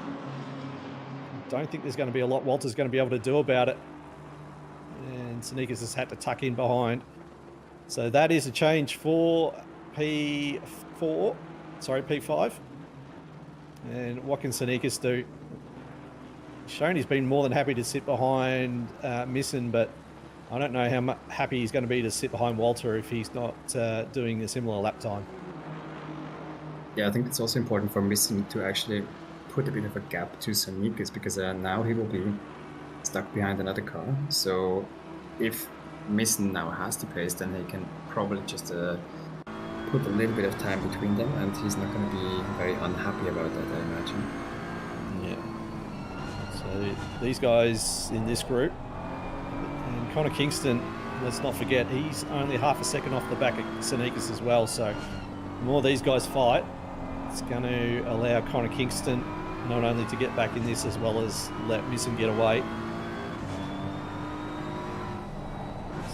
Don't think there's going to be a lot Walter's going to be able to do about it. And Sonicus has had to tuck in behind. So that is a change for P5. And what can Sonicus do? Shown he's been more than happy to sit behind Misten, but I don't know how happy he's going to be to sit behind Walter if he's not doing a similar lap time. Yeah, I think it's also important for Misten to actually put a bit of a gap to Sonicus, because now he will be stuck behind another car. So if Misten now has the pace, then he can probably just put a little bit of time between them, and he's not going to be very unhappy about that, I imagine. Yeah. So these guys in this group, and Connor Kingston, let's not forget, he's only half a second off the back of Sonicus as well. So the more these guys fight, it's going to allow Connor Kingston not only to get back in this, as well as let Misten get away.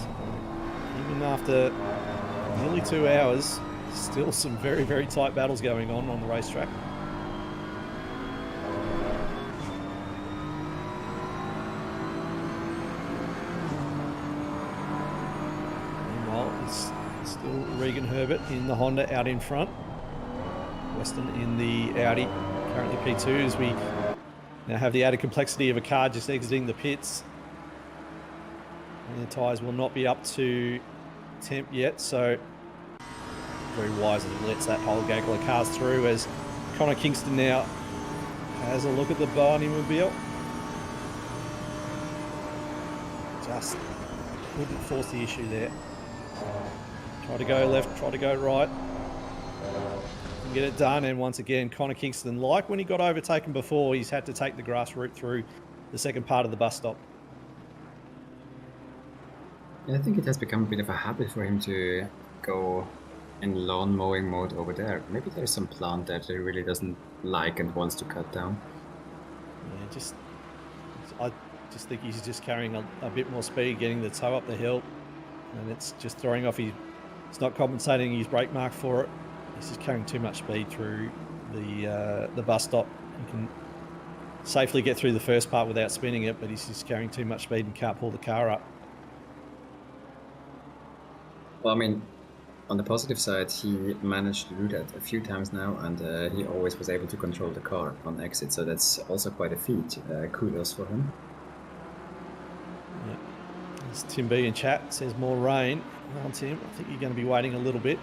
So even after nearly 2 hours, still some very, very tight battles going on the racetrack. Meanwhile, it's still Regan Herbert in the Honda out in front. Weston in the Audi, currently P2, as we now have the added complexity of a car just exiting the pits. And the tyres will not be up to temp yet, so very wisely lets that whole gaggle of cars through as Connor Kingston now has a look at the Barney Mobile. Just couldn't force the issue there. Try to go left, try to go right. And get it done, and once again, Connor Kingston, like when he got overtaken before, he's had to take the grass route through the second part of the bus stop. Yeah, I think it has become a bit of a habit for him to go in lawn mowing mode over there. Maybe there's some plant that he really doesn't like and wants to cut down. Yeah, I just think he's just carrying a bit more speed, getting the toe up the hill, and it's just throwing off it's not compensating his brake mark for it. He's just carrying too much speed through the bus stop. He can safely get through the first part without spinning it, but he's just carrying too much speed and can't pull the car up. Well, I mean, on the positive side, he managed to do that a few times now, and he always was able to control the car on exit, so that's also quite a feat. Kudos for him. Yeah. As Tim B in chat says, more rain. Well, Tim, I think you're going to be waiting a little bit.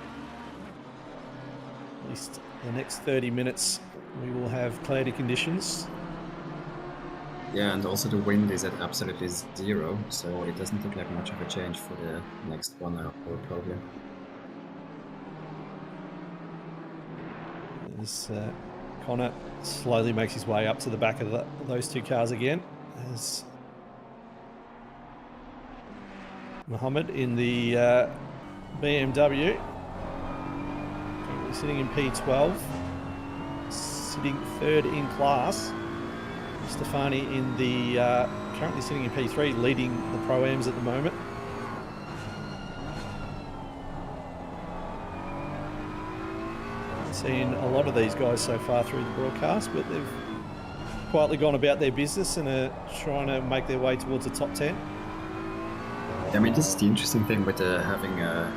At least the next 30 minutes we will have cloudy conditions. Yeah, and also the wind is at absolutely 0, so it doesn't look like much of a change for the next 1 hour probably. As Connor slowly makes his way up to the back of those two cars again, as Mohammed in the BMW, currently sitting in P12, sitting third in class. Stefani in the currently sitting in P3, leading the Pro-Ams at the moment. Seen a lot of these guys so far through the broadcast, but they've quietly gone about their business and are trying to make their way towards the top 10. I mean, this is the interesting thing with having a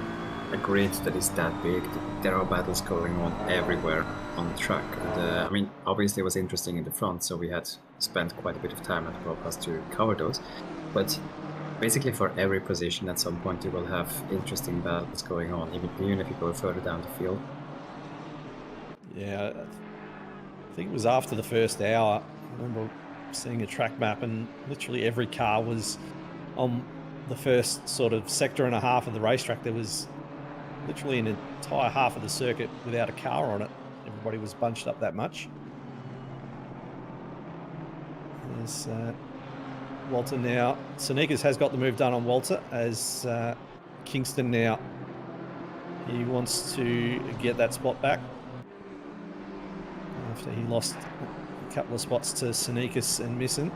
grid that is that big. There are battles going on everywhere on the track. And, I mean, obviously it was interesting in the front, so we had spent quite a bit of time at the broadcast to cover those. But basically for every position at some point you will have interesting battles going on, even if you go further down the field. Yeah, I think it was after the first hour. I remember seeing a track map and literally every car was on the first sort of sector and a half of the racetrack. There was literally an entire half of the circuit without a car on it. Everybody was bunched up that much. There's Walter now. Sneakers has got the move done on Walter as Kingston now. He wants to get that spot back after he lost a couple of spots to Sneakers and Misson.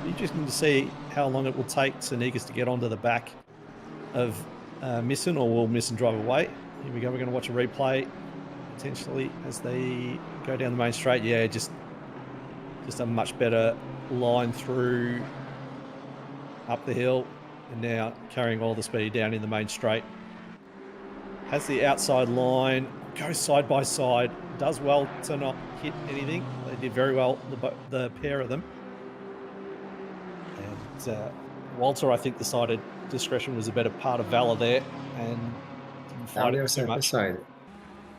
Interesting to see how long it will take Sneakers to get onto the back of Misson, or will Misson drive away? Here we go. We're going to watch a replay potentially as they go down the main straight. Yeah, just a much better line through up the hill, and now carrying all the speed down in the main straight. Has the outside line, goes side by side, does well to not hit anything. They did very well, the pair of them. And Walter, I think, decided discretion was a better part of valor there and didn't fight it too much.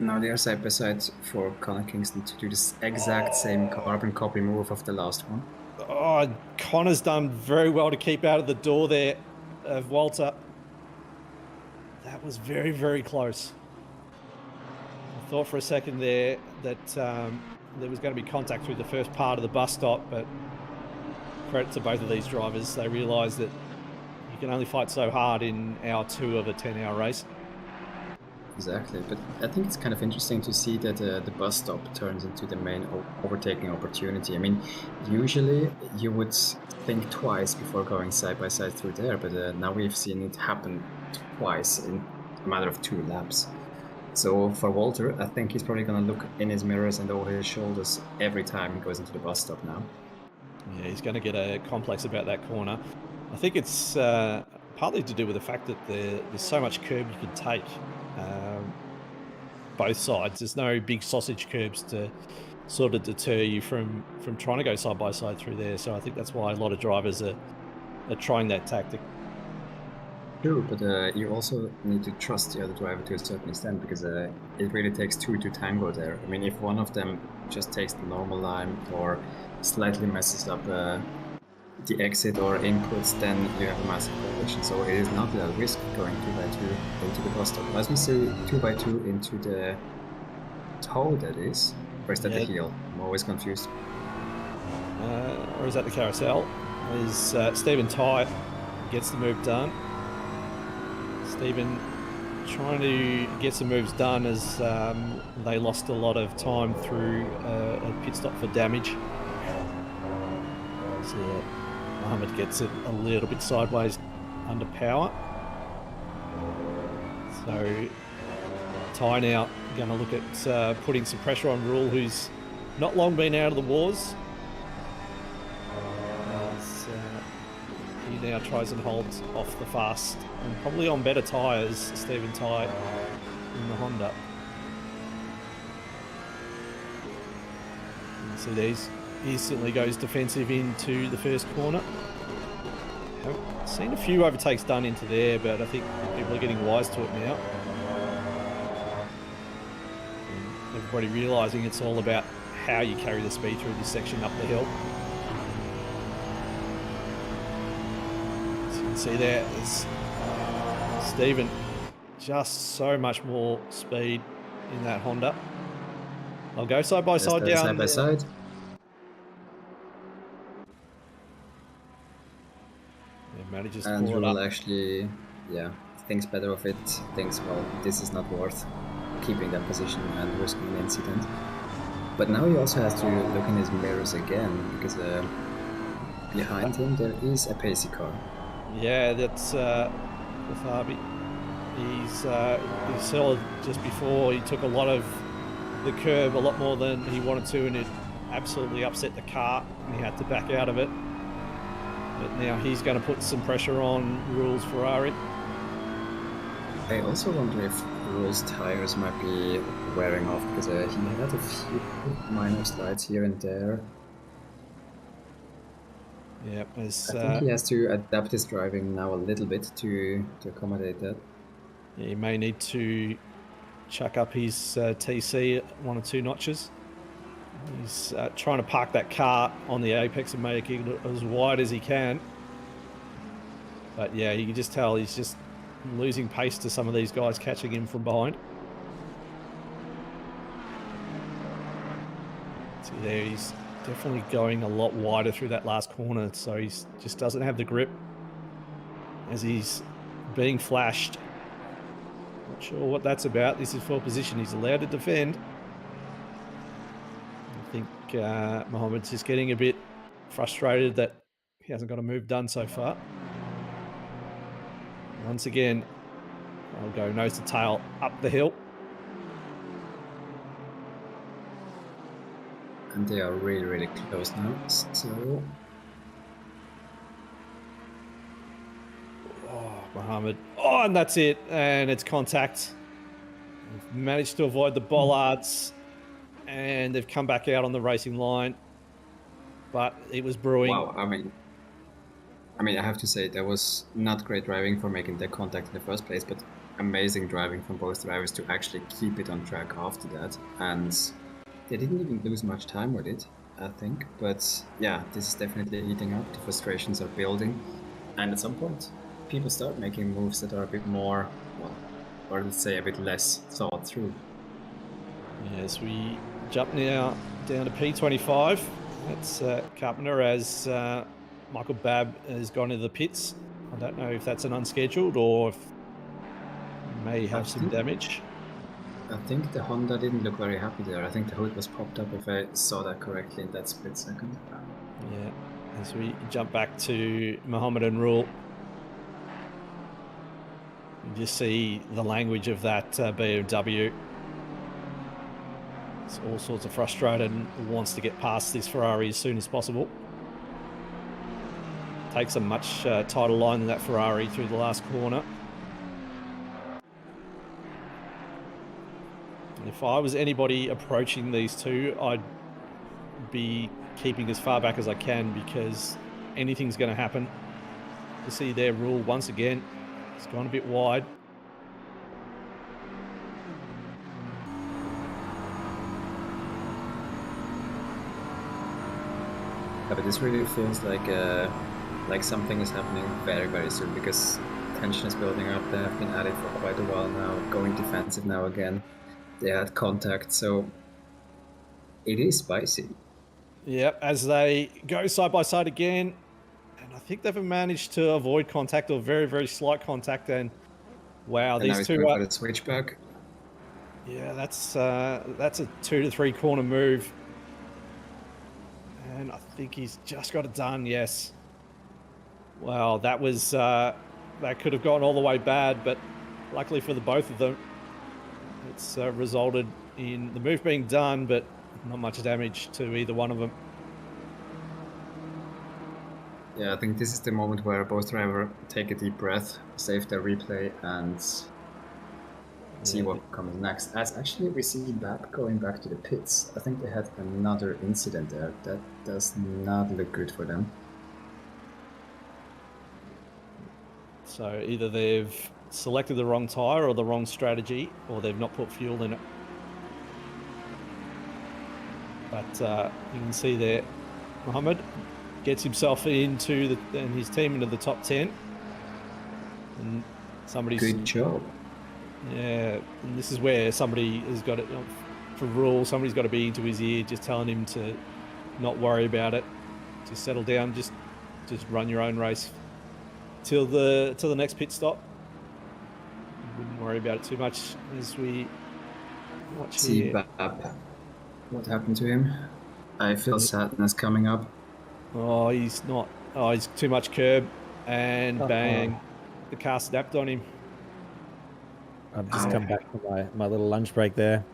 Now they are side by side for Connor Kingston to do this exact same carbon copy move of the last one. Oh, Connor's done very well to keep out of the door there of Walter. That was very, very close. I thought for a second there that there was going to be contact through the first part of the bus stop, but credit to both of these drivers. They realised that you can only fight so hard in hour 2 of a 10-hour race. Exactly, but I think it's kind of interesting to see that the bus stop turns into the main overtaking opportunity. I mean, usually you would think twice before going side by side through there, but now we've seen it happen twice in a matter of 2 laps. So for Walter, I think he's probably going to look in his mirrors and over his shoulders every time he goes into the bus stop now. Yeah, he's going to get a complex about that corner. I think it's partly to do with the fact that there's so much curb you can take. Both sides. There's no big sausage curbs to sort of deter you from trying to go side by side through there. So I think that's why a lot of drivers are trying that tactic. true, but you also need to trust the other driver to a certain extent, because it really takes two to tango there. I mean, if one of them just takes the normal line or slightly messes up the exit or inputs, then you have a massive collision. So it is not a risk going 2x2 into the bus stop. As we see 2x2 into the toe, that is. Or is that the heel? I'm always confused. Or is that the carousel? Is Stephen Tye gets the move done. Stephen trying to get some moves done as they lost a lot of time through a pit stop for damage. So Mohammed gets it a little bit sideways under power. So Tye now going to look at putting some pressure on Rule, who's not long been out of the wars. He now tries and holds off the fast and probably on better tyres, Stephen Tye in the Honda. And so these instantly goes defensive into the first corner. I've seen a few overtakes done into there, but I think people are getting wise to it now. And everybody realising it's all about how you carry the speed through this section up the hill. See there is Stephen, just so much more speed in that Honda. I'll go side by side down. Side by side. Yeah, manages and to pull it up. Actually, thinks better of it. Thinks, well, this is not worth keeping that position and risking an incident. But now he also has to look in his mirrors again, because behind him there is a pacey car. Yeah, that's Harvey. He saw just before, he took a lot of the curb, a lot more than he wanted to, and it absolutely upset the car, and he had to back out of it. But now he's going to put some pressure on Rule's Ferrari. I also wonder if Rule's tires might be wearing off, because he had a few minor slides here and there. Yeah, I think he has to adapt his driving now a little bit to accommodate that. Yeah, he may need to chuck up his TC 1 or 2 notches. He's trying to park that car on the apex and make it as wide as he can. But yeah, you can just tell he's just losing pace to some of these guys catching him from behind. See there, he's definitely going a lot wider through that last corner, so he just doesn't have the grip as he's being flashed. Not sure what that's about. This is for position. He's allowed to defend. I think Mohammed's just getting a bit frustrated that he hasn't got a move done so far. Once again, I'll go nose to tail up the hill. And they are really, really close now, so... Oh, Mohammed. Oh, and that's it. And it's contact. We've managed to avoid the bollards. And they've come back out on the racing line. But it was brewing. Wow, I mean, I have to say, that was not great driving for making that contact in the first place, but amazing driving from both drivers to actually keep it on track after that. And they didn't even lose much time with it, I think. But yeah, this is definitely eating up. The frustrations are building. And at some point, people start making moves that are a bit more, well, or let's say a bit less thought through. Yes, we jump now down to P25. That's Carpenter, as Michael Babb has gone into the pits. I don't know if that's an unscheduled or if he may have some damage. I think the Honda didn't look very happy there. I think the hood was popped up, if I saw that correctly, in that split second. Yeah, as we jump back to Mohammed and Rule. You just see the language of that BMW. It's all sorts of frustrated and wants to get past this Ferrari as soon as possible. Takes a much tighter line than that Ferrari through the last corner. If I was anybody approaching these two, I'd be keeping as far back as I can, because anything's going to happen. You see their Rule once again It's gone a bit wide. Yeah, but this really feels like something is happening very, very soon, because tension is building up. They have been at it for quite a while now, going defensive now again. They had contact, so it is spicy. Yep, as they go side by side again, and I think they've managed to avoid contact or very, very slight contact. And wow, And now these he's two going are, for the switchback. yeah, that's a 2 to 3 corner move, and I think he's just got it done. Yes. Wow, that was that could have gone all the way bad, but luckily for the both of them, it's resulted in the move being done, but not much damage to either one of them. Yeah, I think this is the moment where both drivers take a deep breath, save their replay, and see what comes next. As actually we see Bab going back to the pits. I think they had another incident there. That does not look good for them. So either they've selected the wrong tyre or the wrong strategy, or they've not put fuel in it. But you can see there, Mohammed gets himself into and his team into the top 10. And somebody's... Good job. Yeah, and this is where somebody has got it, for rule, somebody's got to be into his ear, just telling him to not worry about it, just settle down, just run your own race till the next pit stop. Wouldn't worry about it too much as we watch See here. Bab. What happened to him? I feel sadness coming up. Oh, he's not. Oh, he's too much curb, and bang, the car snapped on him. I've just come back from my little lunch break there.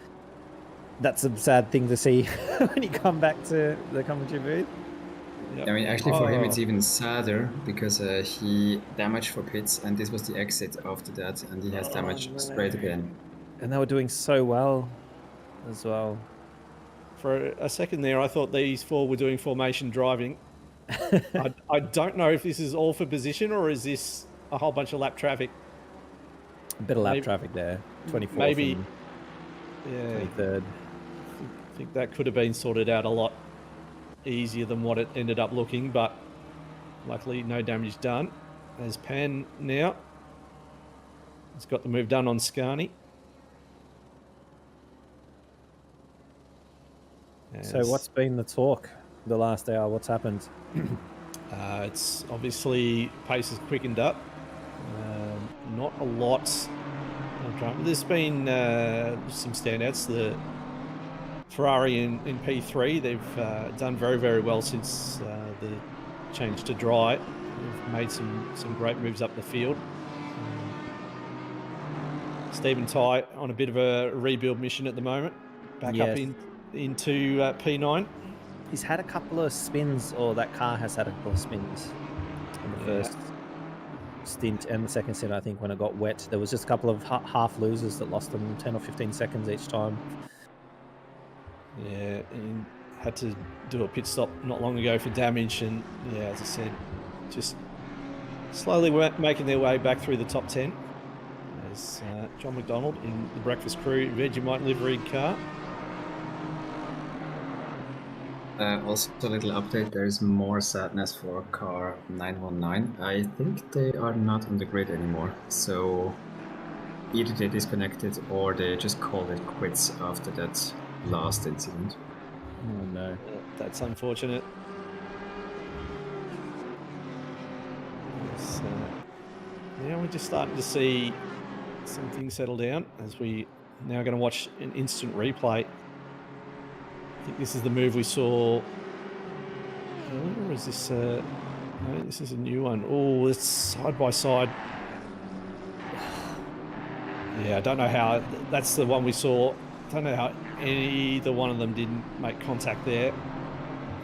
That's a sad thing to see when you come back to the commentary booth. Yep. I mean, actually for him it's even sadder, because he damaged for pits, and this was the exit after that, and he has damage straight again. And they were doing so well as well. For a second there, I thought these four were doing formation driving. I don't know if this is all for position or is this a whole bunch of lap traffic. A bit of lap traffic there. 24th maybe. And Yeah. 23rd. I think that could have been sorted out a lot easier than what it ended up looking, but luckily no damage done. There's Pan now. He's got the move done on Scarney. So what's been the talk the last hour? What's happened? It's obviously pace has quickened up. Not a lot of drama. There's been some standouts. The Ferrari in P3, they've done very, very well since the change to dry. They've made some great moves up the field. Stephen Ty on a bit of a rebuild mission at the moment. Back up into P9. He's had a couple of spins, or that car has had a couple of spins in the first stint and the second stint. I think when it got wet, there was just a couple of half losers that lost them 10 or 15 seconds each time. Yeah, and had to do a pit stop not long ago for damage, and yeah, as I said, just slowly making their way back through the top 10. There's John McDonald in the Breakfast Crew Vegemite liveried car. Also a little update, there's more sadness for car 919. I think they are not on the grid anymore, so either they disconnected or they just called it quits after that last incident. Oh no. That's unfortunate. Now we're just starting to see some things settle down as we now going to watch an instant replay. I think this is the move we saw earlier, or is this no, this is a new one. Oh, it's side by side. Yeah, I don't know how, that's the one we saw. I don't know how either one of them didn't make contact there.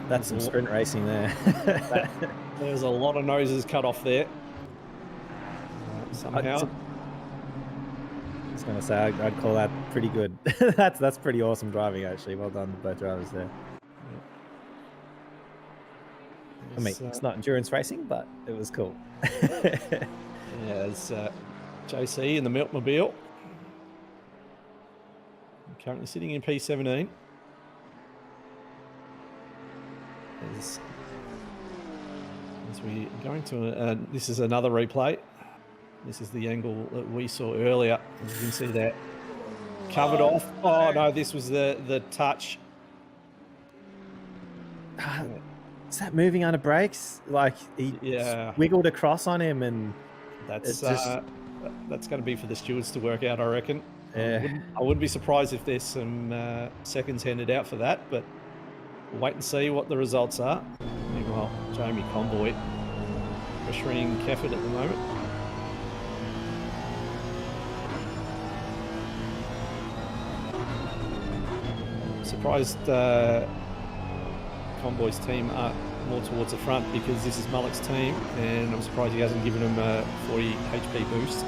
That's some sprint racing there. There's a lot of noses cut off there. Somehow. I was going to say, I'd call that pretty good. That's pretty awesome driving, actually. Well done to both drivers there. I mean, it's not endurance racing, but it was cool. Yeah, JC in the Milkmobile. Currently sitting in P17. As we going to, this is another replay. This is the angle that we saw earlier. As you can see that covered off. Oh no, this was the touch. Is that moving under brakes? Like he wiggled across on him, and that's just... that's going to be for the stewards to work out, I reckon. Yeah. I wouldn't be surprised if there's some seconds handed out for that, but we'll wait and see what the results are. Meanwhile, Jamie Convoy pressuring Kefford at the moment. Surprised Convoy's team are more towards the front because this is Mullock's team, and I'm surprised he hasn't given him a 40 HP boost.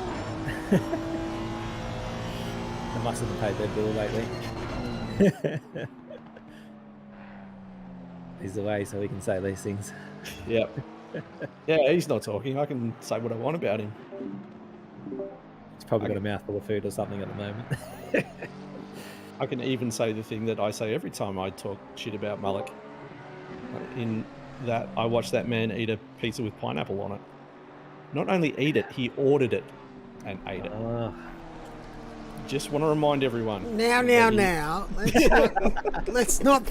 They must have paid their bill lately. He's away, so we can say these things. Yep. Yeah, he's not talking. I can say what I want about him. He's probably got a mouthful of food or something at the moment. I can even say the thing that I say every time I talk shit about Mullock. In that I watched that man eat a pizza with pineapple on it. Not only eat it, he ordered it and ate it. Just want to remind everyone. Now. Let's not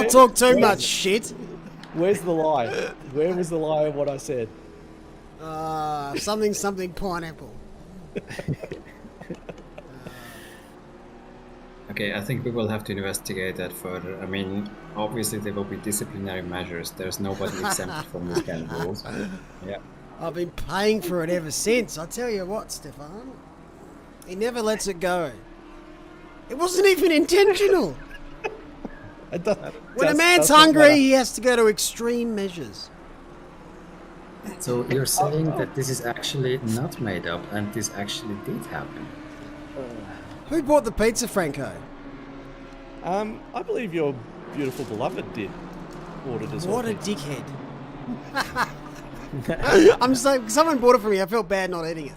talk too much shit. Where's the lie? Where was the lie of what I said? Something pineapple. Okay, I think we will have to investigate that further. I mean, obviously there will be disciplinary measures. There's nobody exempt from these kind of rules. Yeah. I've been paying for it ever since. I tell you what, Stefan. He never lets it go. It wasn't even intentional. When a man's hungry, he has to go to extreme measures. So you're saying that this is actually not made up and this actually did happen? Who bought the pizza, Franco? I believe your beautiful beloved did. Ordered as well. What a dickhead. I'm so someone bought it for me. I felt bad not eating it.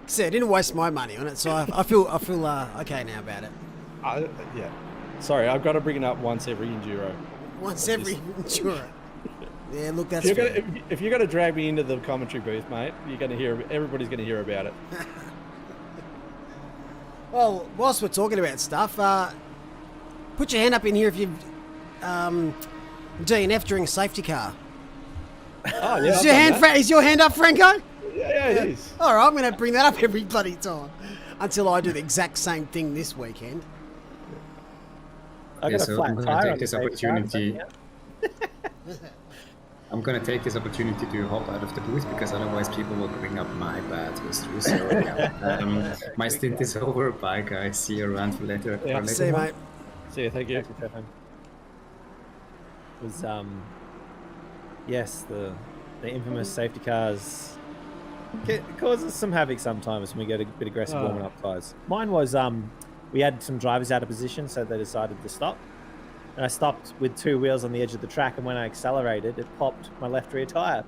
See, I didn't waste my money on it, so I feel okay now about it. Yeah. Sorry, I've got to bring it up once every Enduro. Once every Enduro. Yeah, look, that's if you're going to drag me into the commentary booth, mate, everybody's going to hear about it. Well, whilst we're talking about stuff, put your hand up in here if you've DNF during safety car. Oh, yeah. Is your hand up, Franco? Yeah, it is. All right, I'm going to bring that up every bloody time until I do the exact same thing this weekend. I got a flat tire on the opportunity. I'm going to take this opportunity to hop out of the booth because otherwise people will bring up my bad history. So yeah, my stint is over. Bye, guys. See you around for later. Yeah, see you, mate. See you. Thank you. It was yes, the infamous safety cars causes some havoc sometimes when we get a bit aggressive warming up guys. Mine was we had some drivers out of position, so they decided to stop. And I stopped with two wheels on the edge of the track, and when I accelerated, it popped my left rear tyre.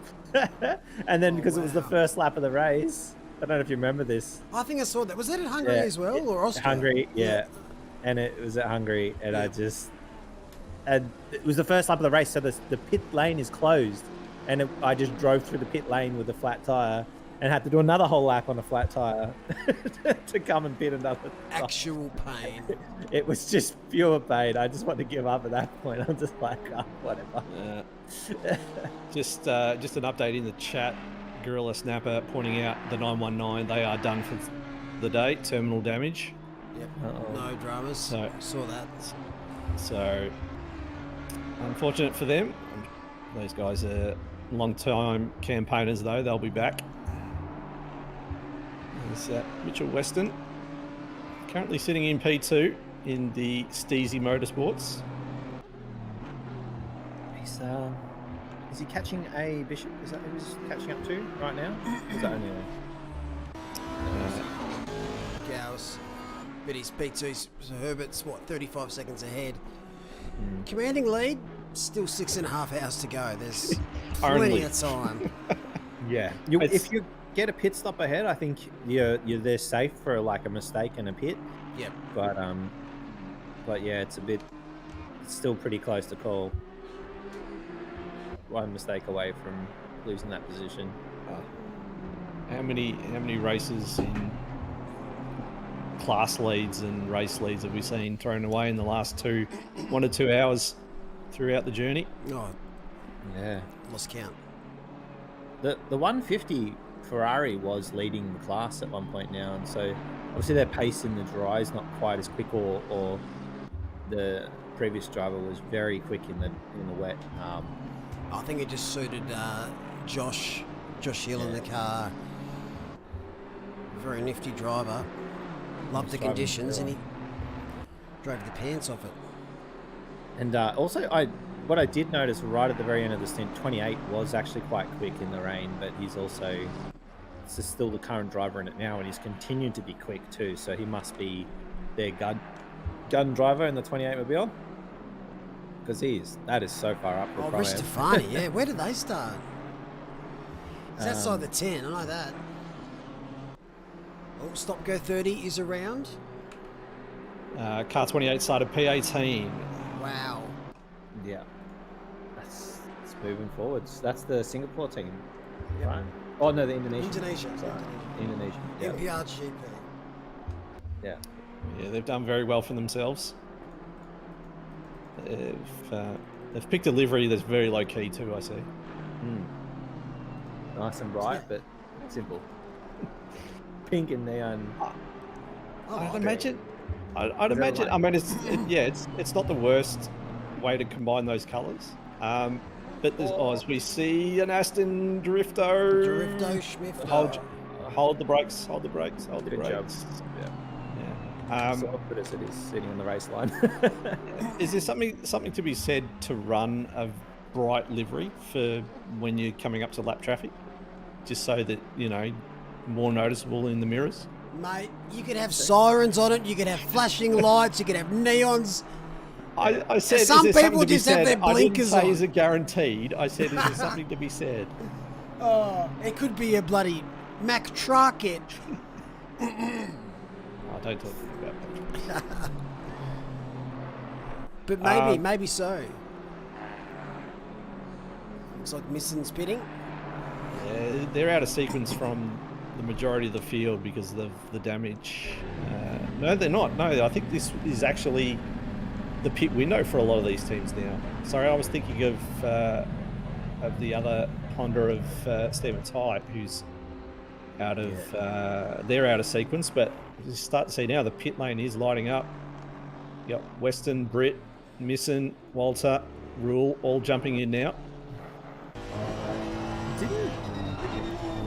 And then because it was the first lap of the race, I don't know if you remember this. I think I saw that. Was that at Hungary as well, or Austria? Hungary, yeah. And it was at Hungary, and and it was the first lap of the race, so the pit lane is closed, and I just drove through the pit lane with a flat tyre, and had to do another whole lap on a flat tyre to come and pit another tyre. Actual pain. It was just pure pain. I just wanted to give up at that point. I'm just like, oh, whatever. Just an update in the chat. Gorilla Snapper pointing out the 919. They are done for the day. Terminal damage. Yep. No dramas. So saw that. So unfortunate for them. Those guys are long-time campaigners, though. They'll be back. There's Mitchell Weston, currently sitting in P2 in the Steezy Motorsports. Is he catching a Bishop? Is that who he's catching up to right now? Or is that only Gauss. But his P2's Herbert's 35 seconds ahead. Commanding lead, still 6.5 hours to go. There's plenty of time. Yeah. get a pit stop ahead, I think you're there safe for like a mistake and a pit. Yep. But yeah, it's still pretty close to call. One mistake away from losing that position. How many races in class leads and race leads have we seen thrown away in the last 1 to 2 hours throughout the journey? Oh, yeah, lost count. The 150 Ferrari was leading the class at one point now, and so obviously their pace in the dry is not quite as quick, or the previous driver was very quick in the wet. I think it just suited Josh Hill in the car. Very nifty driver. Loved the conditions, and he drove the pants off it. And also, what I did notice right at the very end of the stint, 28 was actually quite quick in the rain, but he's also still the current driver in it now, and he's continued to be quick too. So he must be their gun driver in the 28 mobile, because that is so far up. Oh, Rich Stefani, yeah. Where did they start? It's outside the 10, I know that. Oh, stop go 30 is around. Car 28 started P18. Wow. Yeah. It's moving forwards. That's the Singapore team, right? Oh, no, the Indonesia. Sorry. Indonesia. Yep. MPRGP. Yeah. Yeah, they've done very well for themselves. They've picked a livery that's very low key too, I see. Nice and bright, but simple. Pink and neon. I'd imagine. I mean, it's not the worst way to combine those colours. But as we see an Aston Drifto. Schmifto. Hold the brakes. Hold the brakes. Good job. Yeah. So good as it is sitting on the race line. Is there something to be said to run a bright livery for when you're coming up to lap traffic, just so that more noticeable in the mirrors? Mate, you could have sirens on it, you could have flashing lights, you could have neons. I said, some is there people just have their blinkers I didn't say on. is it guaranteed. I said, is there something to be said? Oh, it could be a bloody Mack truck. It. Don't talk about that. But maybe so. Looks like Missen's pitting. Yeah, they're out of sequence from the majority of the field because of the damage. No, they're not. No, I think this is actually the pit window for a lot of these teams now. Sorry, I was thinking of the other Honda of Stephen Type, who's out of they're out of sequence, but you start to see now the pit lane is lighting up. Yep, Weston, Britt, Missen, Walter, Rule all jumping in now.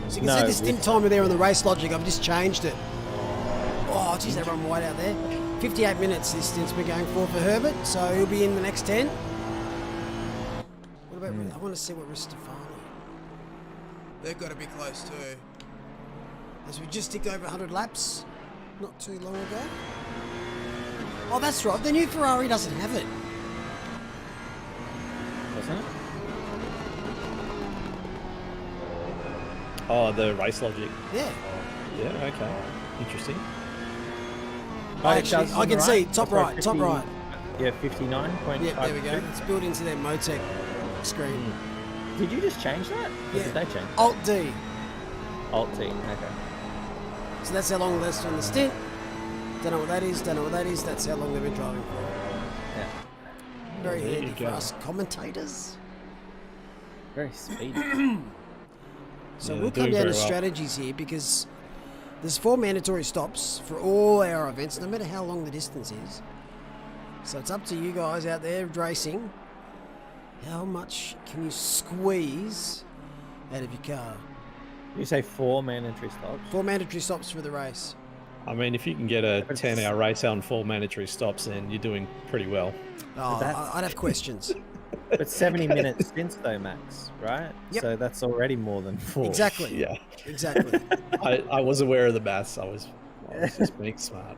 So you can see the stint timer there on the race logic. I've just changed it. Oh, geez, they run wide out there. 58 minutes this stint's been going for Herbert, so he'll be in the next 10. What about? I want to see what Ristofani. They've got to be close too. As we just ticked over 100 laps not too long ago. Oh, that's right. The new Ferrari doesn't have it. Doesn't it? Oh, the race logic. Yeah. Yeah, okay. Interesting. I can see top right. Yeah, 59.5. Yeah, there we go. It's built into their Motec screen. Did you just change that? Or did they change? Alt D. Alt D. Okay. So that's how long that's on the stint. Don't know what that is. That's how long they've been driving for. Yeah. Very handy for us commentators. Very speedy. So we'll come down to strategies here, because there's 4 mandatory stops for all our events, no matter how long the distance is. So it's up to you guys out there racing. How much can you squeeze out of your car? You say 4 mandatory stops? 4 mandatory stops for the race. I mean, if you can get a 10-hour race on 4 mandatory stops, then you're doing pretty well. Oh, I'd have questions. But 70-minute stints though, Max, right? Yep. So that's already more than 4. Exactly. Yeah. Exactly. I was aware of the maths. I was just being smart.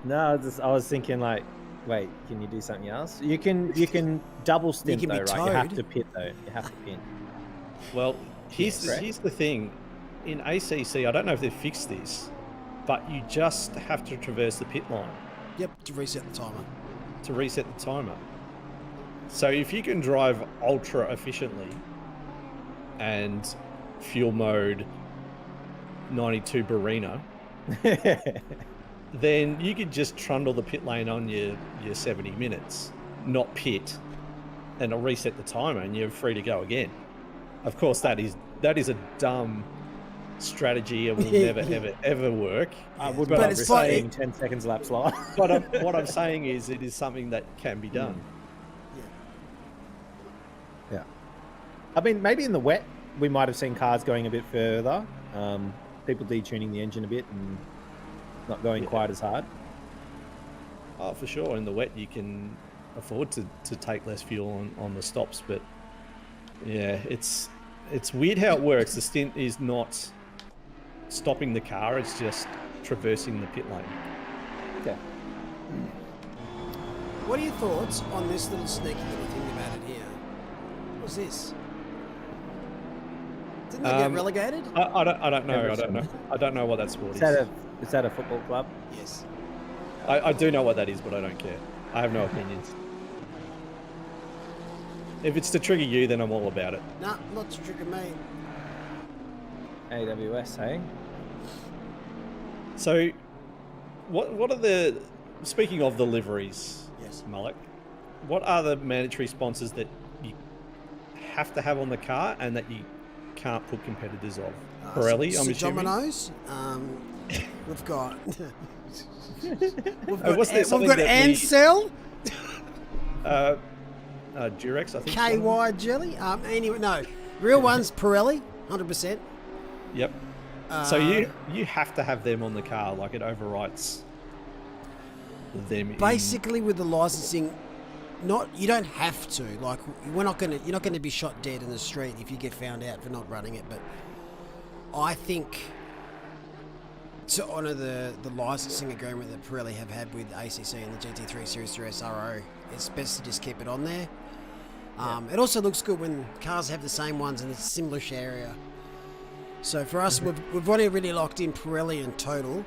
No, I was thinking like, wait, can you do something else? You can double stint though, right? You have to pit though. You have to pin. Well, here's the thing. in ACC, I don't know if they've fixed this, but you just have to traverse the pit line Yep, to reset the timer. to reset the timer. So if you can drive ultra efficiently and fuel mode 92 Barina, then you could just trundle the pit lane on your 70 minutes, not pit, and it'll reset the timer and you're free to go again. Of course, that is a dumb strategy and will never ever work. I would But not it's be like- saying 10 seconds laps live. But what I'm saying is it is something that can be done. Yeah. I mean, maybe in the wet, we might have seen cars going a bit further. People detuning the engine a bit and not going quite as hard. Oh, for sure. In the wet, you can afford to take less fuel on the stops. But yeah, it's weird how it works. The stint is not stopping the car. It's just traversing the pit lane. Okay. What are your thoughts on this little sneaky little thing about it here? What's this? Didn't they get relegated? I don't know. Everton. I don't know what that sport is. Is that a football club? Yes. I do know what that is, but I don't care. I have no opinions. If it's to trigger you, then I'm all about it. Nah, not to trigger me. AWS, hey? So, what are the... Speaking of the liveries, Yes. Malik, what are the mandatory sponsors that you have to have on the car and that you can't put competitors of? Pirelli, I'm assuming? Domino's. We've got... Was there something we've got that we- Ansel, Durex, I think. KY Jelly. Anyway, no. Real ones, Pirelli, 100%. Yep. So you have to have them on the car, like it overwrites them. Basically, with the licensing, you don't have to. Like, you're not gonna be shot dead in the street if you get found out for not running it. But I think to honour the licensing agreement that Pirelli have had with ACC and the GT3 Series 3 SRO, it's best to just keep it on there. It also looks good when cars have the same ones in a similar-ish area. So for us, we've already really locked in Pirelli and Total.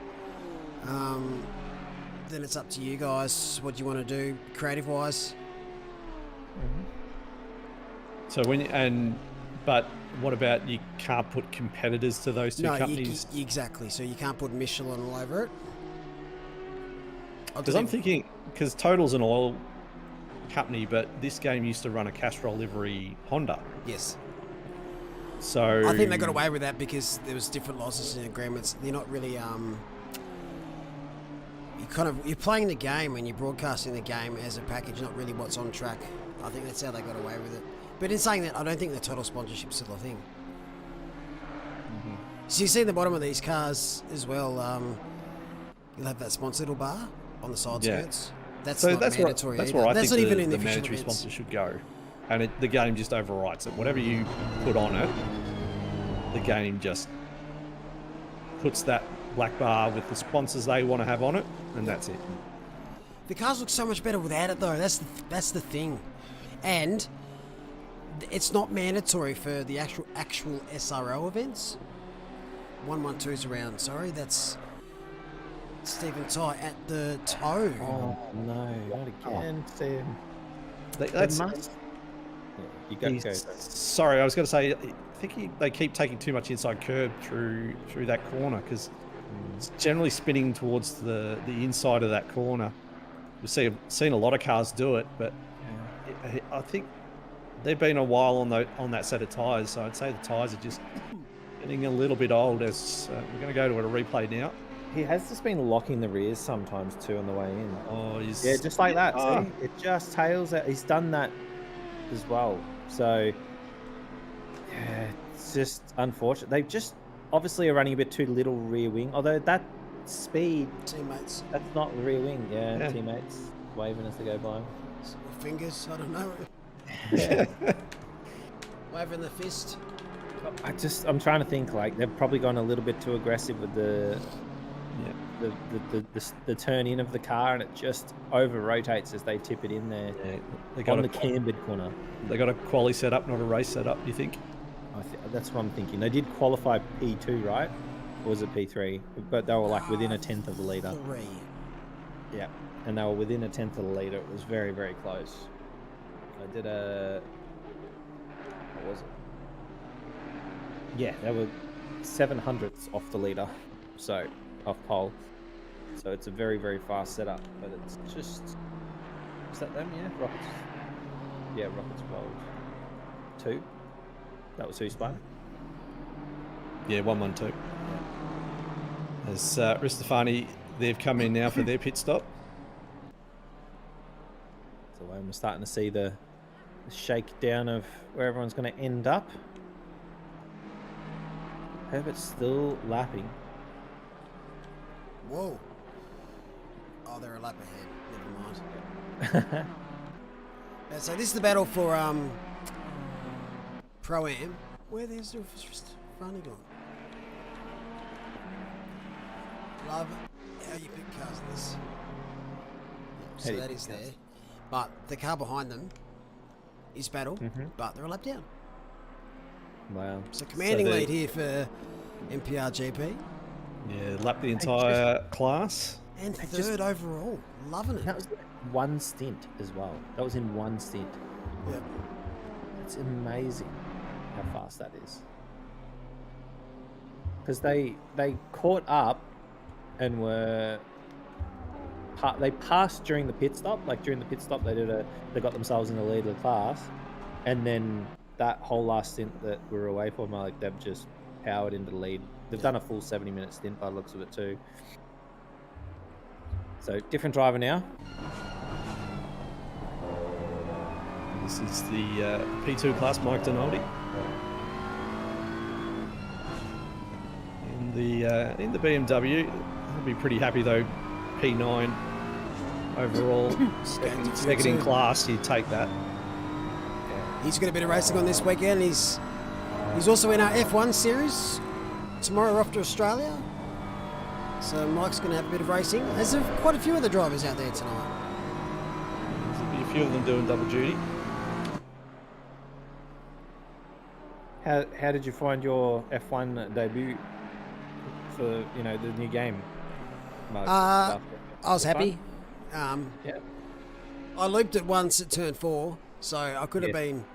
Then it's up to you guys. What do you want to do, creative-wise? So but what about you can't put competitors to those two companies? Exactly. So you can't put Michelin all over it. Because I'm thinking, because Total's an oil company, but this game used to run a Castrol livery Honda. Yes. So I think they got away with that because there was different licensing agreements. They're not really you're playing the game and you're broadcasting the game as a package, not really what's on track. I think that's how they got away with it. But in saying that, I don't think the Total sponsorship's still a thing. So you see the bottom of these cars as well. You'll have that sponsored little bar on the side skirts. That's not mandatory. That's either. where I That's think not even in the the official mandatory events. sponsor should go, and the game just overwrites it. Whatever you put on it, the game just puts that black bar with the sponsors they want to have on it, and that's it. The cars look so much better without it, though. That's the thing, and it's not mandatory for the actual SRO events. 112's around. Sorry, that's Stephen Ty at the toe. Oh, no. Not again, Sam. That's You go. Sorry, I was going to say, I think they keep taking too much inside curb through that corner because it's generally spinning towards the inside of that corner. We've seen a lot of cars do it, but I think they've been a while on that set of tyres, so I'd say the tyres are just getting a little bit old. As we're going to go to a replay now. He has just been locking the rears sometimes too on the way in. Oh, yeah, just like that. See? It just tails out. He's done that as well. So yeah, it's just unfortunate. They just obviously are running a bit too little rear wing. Although that speed, Teammates. that's not rear wing. Yeah, teammates waving as they go by. Fingers, I don't know. Yeah. Waving the fist. I'm trying to think. Like they've probably gone a little bit too aggressive with the turn in of the car, and it just over rotates as they tip it in there. Yeah, they got on the cambered corner. They got a quali setup, not a race setup. You think? That's what I'm thinking. They did qualify P2, right? Or was it P3? But they were like within a tenth of the leader. 3. Yeah, and they were within a tenth of the leader. It was very, very close. I did what was it? Yeah, they were 700ths off the leader, so off pole. So it's a very, very fast setup, but it's just... Is that them? Yeah, Rockets. Yeah, Rockets rolled 2. That was who spun. Yeah, 1-1-2. As Ristafani, they've come in now for their pit stop. So we're starting to see the shakedown of where everyone's going to end up. Herbert's still lapping. Whoa. Oh, they're a lap ahead. Never mind. So this is the battle for Pro-Am. Where there's just running on. Love how you pick cars in this. So that is there. But the car behind them is battle, but they're a lap down. Wow. So commanding lead here for MPR GP. Yeah, lapped the entire class. And third overall. Loving it. That was one stint as well. That was in one stint. Yep. It's amazing how fast that is. Because they caught up and they passed during the pit stop. Like during the pit stop, they got themselves in the lead of the class, and then that whole last stint that we were away from, like they've just powered into the lead. They've done a full 70-minute stint by the looks of it too. So different driver now. This is the P2 class, Mike Donaldi. In the BMW, I'll be pretty happy though. P9 overall, second in class. You take that. He's got a bit of racing on this weekend. He's also in our F1 series. Tomorrow we're off to Australia. So Mike's going to have a bit of racing. There's quite a few other drivers out there tonight. There'll be a few of them doing double duty. How did you find your F1 debut for the new game? I was happy. Yeah. I looped it once at turn 4, so I could have been.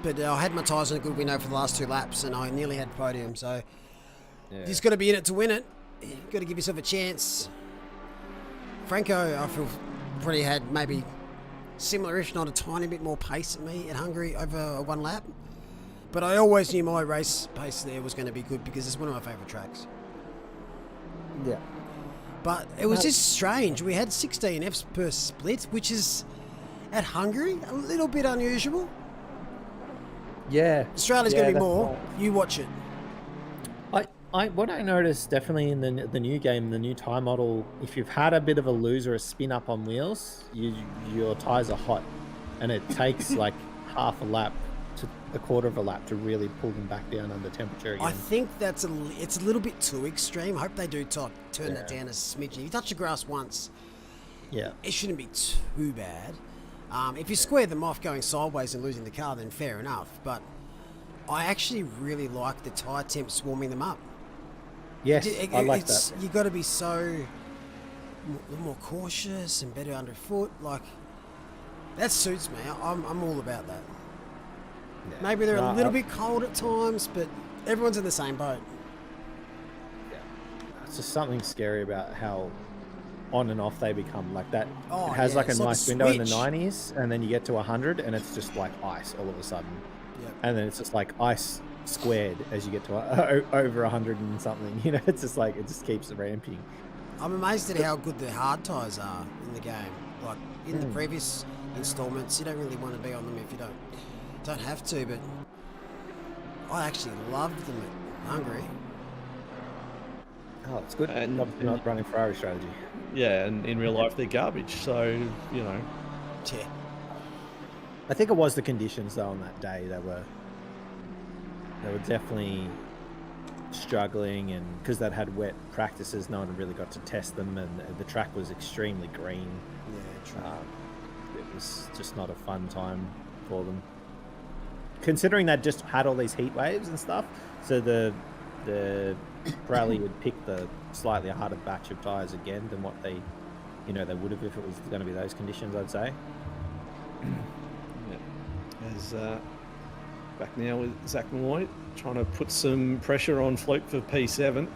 But I had my tyres on a good window for the last 2 laps, and I nearly had podium. So you just got to be in it to win it. You've got to give yourself a chance. Franco, I feel probably had maybe similar, if not a tiny bit more pace than me at Hungary over 1 lap. But I always knew my race pace there was going to be good because it's one of my favourite tracks. Yeah. But it was just strange. We had 16 Fs per split, which is, at Hungary, a little bit unusual. Yeah. Australia's going to be more. You watch it. What I noticed definitely in the new game, the new tyre model, if you've had a bit of a loose or a spin up on wheels, your tyres are hot, and it takes like half a lap to a quarter of a lap to really pull them back down under temperature again. I think it's a little bit too extreme. I hope they do turn that down a smidge. If you touch the grass once, it shouldn't be too bad. If you square them off going sideways and losing the car, then fair enough. But I actually really like the tyre temps warming them up. Yes, I like that. You got to be so more cautious and better underfoot. Like that suits me. I'm all about that. Yeah. Maybe they're a little bit cold at times, but everyone's in the same boat. Yeah, it's just something scary about how on and off they become like that. It has like a nice window in the 90s, and then you get to 100, and it's just like ice all of a sudden. Yep. And then it's just like ice squared as you get to over 100 and something. It's just like it just keeps ramping. I'm amazed at how good the hard tyres are in the game. Like in the previous installments, you don't really want to be on them if you don't have to, but I actually loved them at Hungary. Oh, it's good. And not running Ferrari strategy. Yeah, and in real life they're garbage. So Yeah. I think it was the conditions though on that day. They were definitely struggling, and because they'd had wet practices, no one really got to test them, and the track was extremely green. Yeah, true. It was just not a fun time for them. considering they just had all these heat waves and stuff, so the Pirelli would pick the slightly harder batch of tyres again than what they would have if it was going to be those conditions, I'd say. As back now with Zach Malloy trying to put some pressure on Fluke for P7.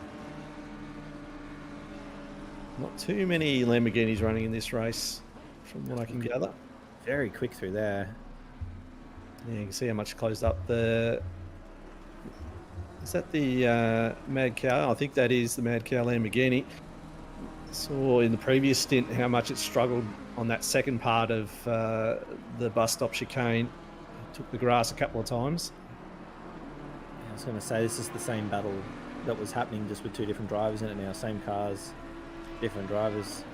Not too many Lamborghinis running in this race, from what I can gather. Very quick through there. Yeah, you can see how much closed up the... Is that the Mad Cow? I think that is the Mad Cow Lamborghini. Saw in the previous stint how much it struggled on that second part of the bus stop chicane. Took the grass a couple of times. I was going to say, this is the same battle that was happening, just with two different drivers in it now. Same cars, different drivers.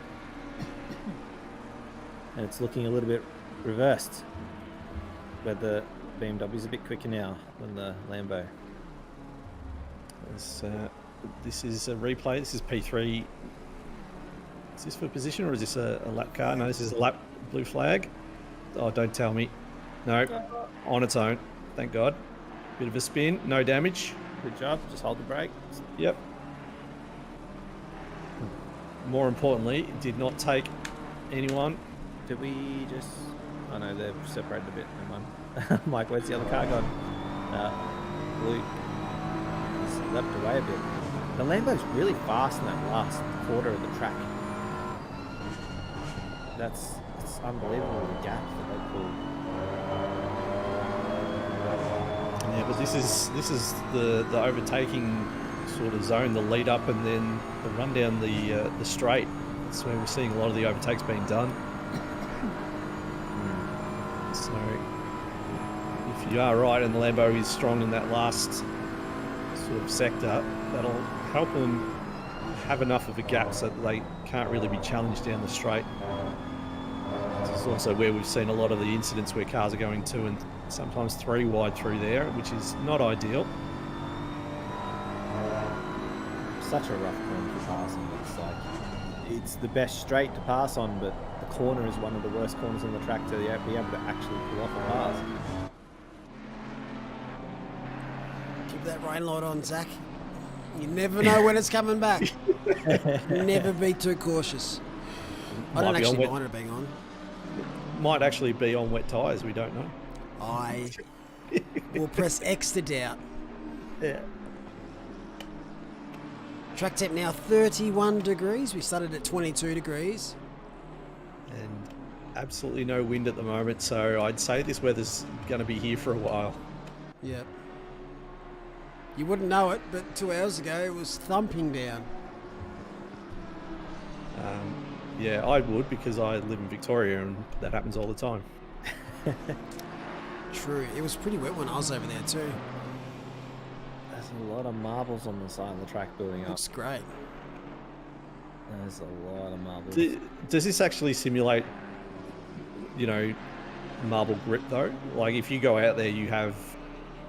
And it's looking a little bit reversed, where the BMW's a bit quicker now than the Lambo. This is a replay. This is P3. Is this for position or is this a lap car? No, this is a lap. Blue flag. Oh, don't tell me. No, on its own. Thank God. Bit of a spin. No damage. Good job. Just hold the brake. Yep. More importantly, it did not take anyone. Did we just... Oh no, they've separated a bit. Never mind. Mike, where's the other car gone? Luke has leapt away a bit. The Lambo's really fast in that last quarter of the track. It's unbelievable, the gap that they pulled. Yeah, but this is the overtaking sort of zone, the lead up, and then the run down the straight. That's where we're seeing a lot of the overtakes being done. So if you are right and the Lambo is strong in that last sort of sector, that'll help them have enough of a gap so that they can't really be challenged down the straight. This is also where we've seen a lot of the incidents where cars are going 2 and sometimes 3 wide through there, which is not ideal. Such a rough corner for passing. It's the best straight to pass on, but the corner is one of the worst corners on the track to be able to actually pull off a pass. Keep that rain light on, Zach. You never know when it's coming back. Never be too cautious. I don't actually mind it being on. Might actually be on wet tyres, we don't know. I will press X to doubt. Yeah. Track temp now 31 degrees. We started at 22 degrees. And absolutely no wind at the moment, so I'd say this weather's going to be here for a while. Yep. You wouldn't know it, but 2 hours ago it was thumping down. Yeah, I would, because I live in Victoria and that happens all the time. True. It was pretty wet when I was over there too. There's a lot of marbles on the side of the track building up. Looks great. There's a lot of marbles. Does this actually simulate, marble grip though? Like if you go out there, you have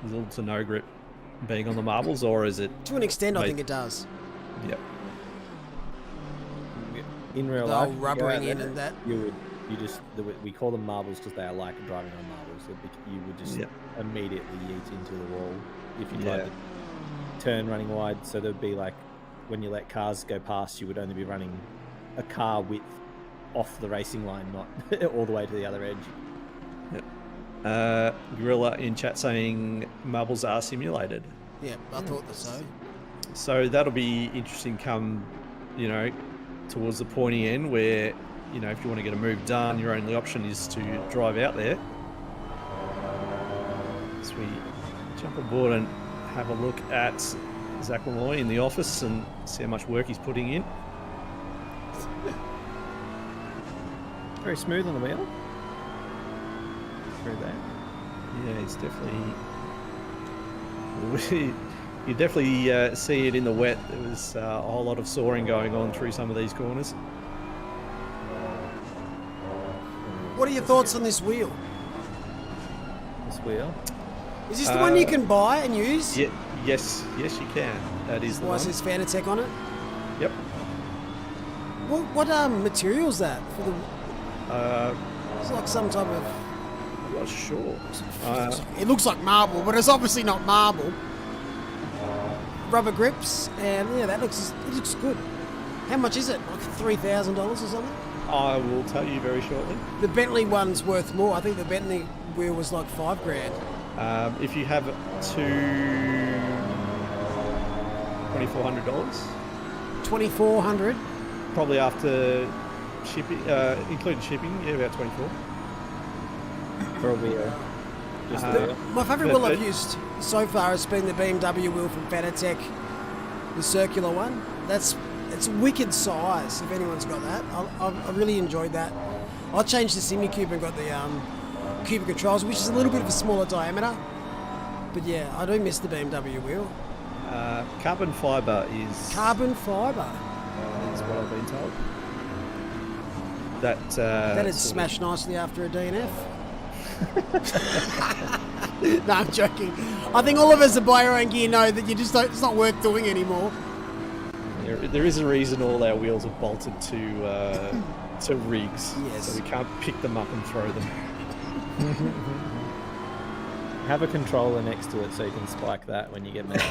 little to no grip being on the marbles, or is it? To an extent, I think it does. Yep. In real life, rubbering in and that. We call them marbles because they are like driving on marbles. You would just immediately yeet into the wall if you tried to turn running wide. So there'd be like, when you let cars go past, you would only be running a car width off the racing line, not all the way to the other edge. Yep. Gorilla in chat saying marbles are simulated. Yeah, I thought so. So that'll be interesting come, towards the pointy end where, if you want to get a move done, your only option is to drive out there. So we jump aboard and have a look at Zach Malloy in the office and see how much work he's putting in. Very smooth on the wheel. Through there. Yeah, it's definitely... You definitely see it in the wet. There was a whole lot of soaring going on through some of these corners. What are your thoughts on this wheel? This wheel? Is this the one you can buy and use? Yeah, yes, you can. That is the one. Why is this Fanatec on it? Yep. What material is that? For the... it's like some type of not sure. It looks like marble, but it's obviously not marble. Rubber grips, and yeah, it looks good. How much is it? Like $3,000 or something? I will tell you very shortly. The Bentley one's worth more. I think the Bentley wheel was like $5,000. If you have $2,400. $2,400. Probably after shipping, including shipping, yeah, about 24. Probably. My favourite wheel I've used so far has been the BMW wheel from Fanatec, the circular one. It's wicked size. If anyone's got that, I really enjoyed that. I changed the Simucube and got the Cubic controls, which is a little bit of a smaller diameter. But yeah, I do miss the BMW wheel. Carbon fibre is... Carbon fibre. Is what I've been told. That is smashed nicely after a DNF. No, I'm joking. I think all of us that buy our own gear know that it's not worth doing anymore. There is a reason all our wheels are bolted to rigs. Yes. So we can't pick them up and throw them. Have a controller next to it so you can spike that when you get mad.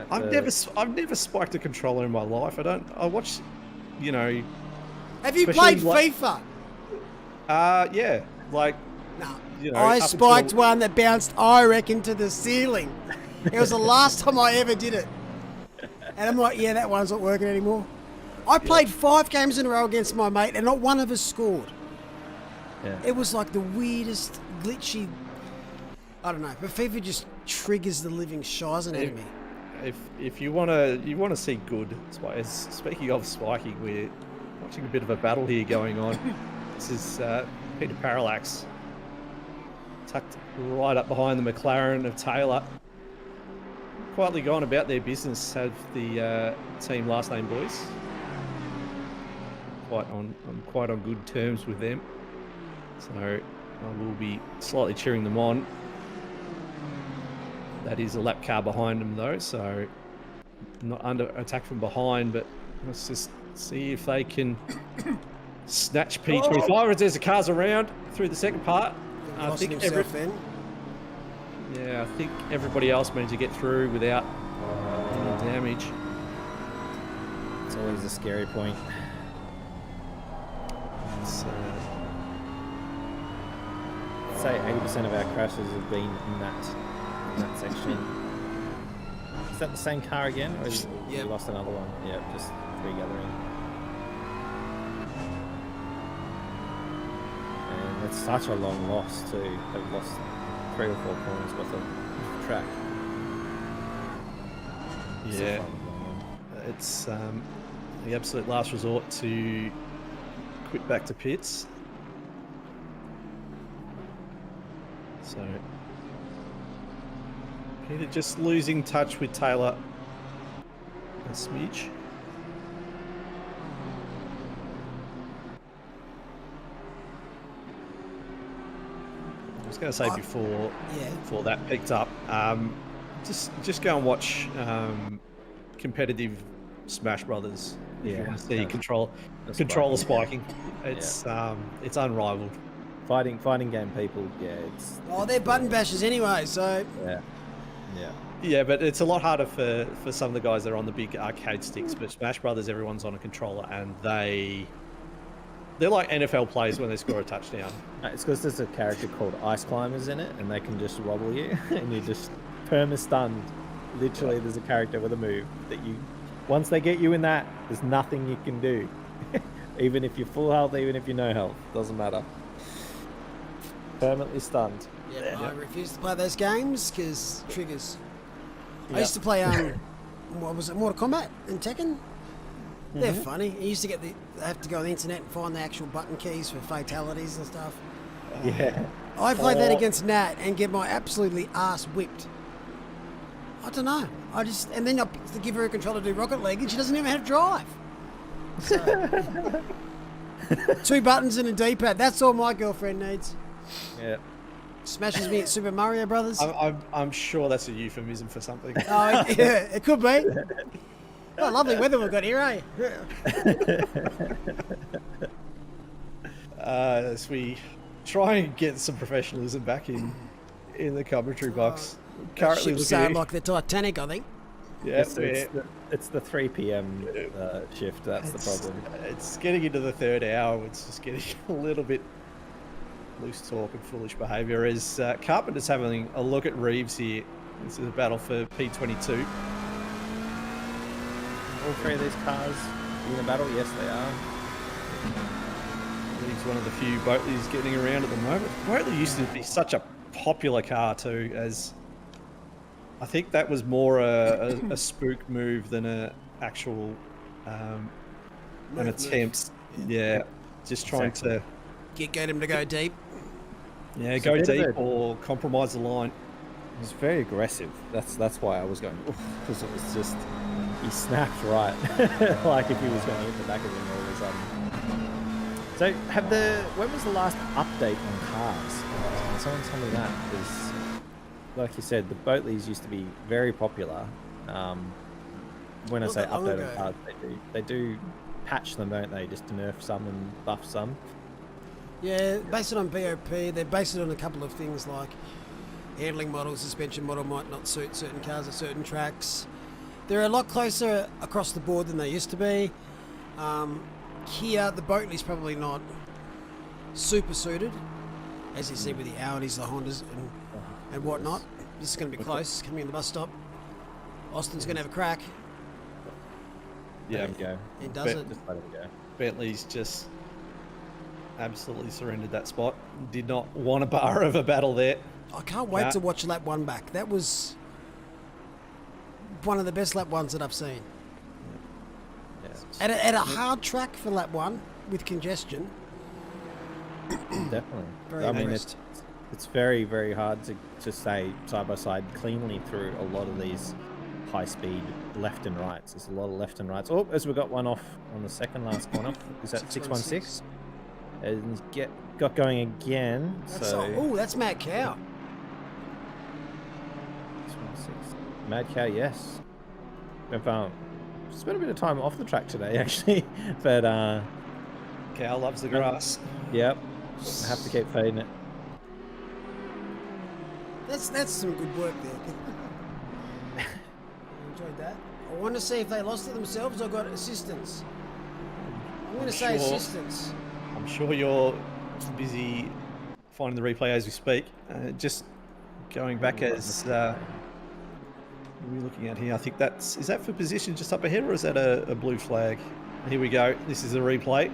I've never spiked a controller in my life. I watch, you know. Have you played FIFA? Yeah, like. No. You know, I spiked one that bounced, I reckon, to the ceiling. It was the last time I ever did it. And I'm like, yeah, that one's not working anymore. I played 5 games in a row against my mate, and not one of us scored. Yeah. It was like the weirdest, glitchy. I don't know, but FIFA just triggers the living shizen out of me. If you wanna see good spikes, speaking of spiking, we're watching a bit of a battle here going on. This is Peter Parallax tucked right up behind the McLaren of Taylor. Quietly gone about their business, have the team last name boys. I'm quite on good terms with them, so I will be slightly cheering them on. That is a lap car behind them though, so not under attack from behind, but let's just see if they can snatch P25 as there's the cars around through the second part. I think I think everybody else managed to get through without any damage. It's always a scary point. Say 80% of our crashes have been in that section. Is that the same car again, or have you lost another one? Yeah, just regathering. And it's such a long loss too. They've lost 3 or 4 points worth of track. Yeah, it's the absolute last resort to quit back to pits. So Peter just losing touch with Taylor a smidge. I was going to say before that picked up, just go and watch competitive Smash Brothers. If you want to see controller spiking. It's unrivaled. Fighting game people, they're button bashers anyway, so yeah, but it's a lot harder for some of the guys that are on the big arcade sticks. But Smash Brothers, everyone's on a controller, and they're like NFL players when they score a touchdown. It's because there's a character called Ice Climbers in it, and they can just wobble you, and you're just perma-stunned. Literally, there's a character with a move that once they get you in that, there's nothing you can do. Even if you're full health, even if you're no health, doesn't matter. Permanently stunned. I refuse to play those games because triggers. I used to play what was it, Mortal Kombat and Tekken. They're funny. I used to they have to go on the internet and find the actual button keys for fatalities and stuff. Yeah. I played that against Nat and get my absolutely ass whipped. I don't know. And then I give her a controller to do Rocket League, and she doesn't even have drive. So, 2 buttons and a D-pad. That's all my girlfriend needs. Yeah. Smashes me at Super Mario Brothers. I'm sure that's a euphemism for something. Oh, yeah, it could be. Oh, lovely weather we've got here, eh? As we try and get some professionalism back in the commentary box. Currently Ships sound like the Titanic, I think. yeah, It's the 3 p.m. Shift. That's the problem. It's getting into the third hour. It's just getting a little bit loose talk and foolish behaviour. As Carpenter's having a look at Reeves here. This is a battle for P22. All 3 of these cars in a battle? Yes, they are. Reeves one of the few Boatleys getting around at the moment. Boatley used to be such a popular car too, as I think that was more a spook move than a actual an attempt. Yeah, just trying to Get him to go deep. go deep or compromise the line. It was very aggressive. That's why I was going, because it was just, he snapped right, like if he was going to hit the back of him all of a sudden. So when was the last update on cars? Someone tell me that, because like you said, the Boatleys used to be very popular. When I say update on cars, they do patch them, don't they? Just to nerf some and buff some. Yeah, based it on BOP. They base it on a couple of things like handling model, suspension model might not suit certain cars at certain tracks. They're a lot closer across the board than they used to be. Kia, the Boatley's probably not super suited, as you see with the Audis, the Hondas, and whatnot. This is going to be close, coming in the bus stop. Austin's going to have a crack. Yeah, go. He does it. Just let him go. Bentley's just absolutely surrendered that spot. Did not want a bar of a battle there. I can't wait to watch lap 1 back. That was one of the best lap 1s that I've seen. Yeah. At a hard track for lap 1 with congestion. Definitely. Very I mean, impressed. it's very, very hard to stay side by side cleanly through a lot of these high speed left and rights. There's a lot of left and rights. Oh, as we got one off on the second last corner. Is that 616? And got going again. That's Matt Cow. 616. Mad Cow, yes. We've spent a bit of time off the track today, actually. But Cow loves the grass. Yep. I have to keep feeding it. That's some good work there. Enjoyed that. I want to see if they lost it themselves or got assistance. I'm going to say assistance. I'm sure you're busy finding the replay as we speak. Just going back as what are we looking at here? I think is that for position just up ahead, or is that a blue flag? Here we go. This is a replay.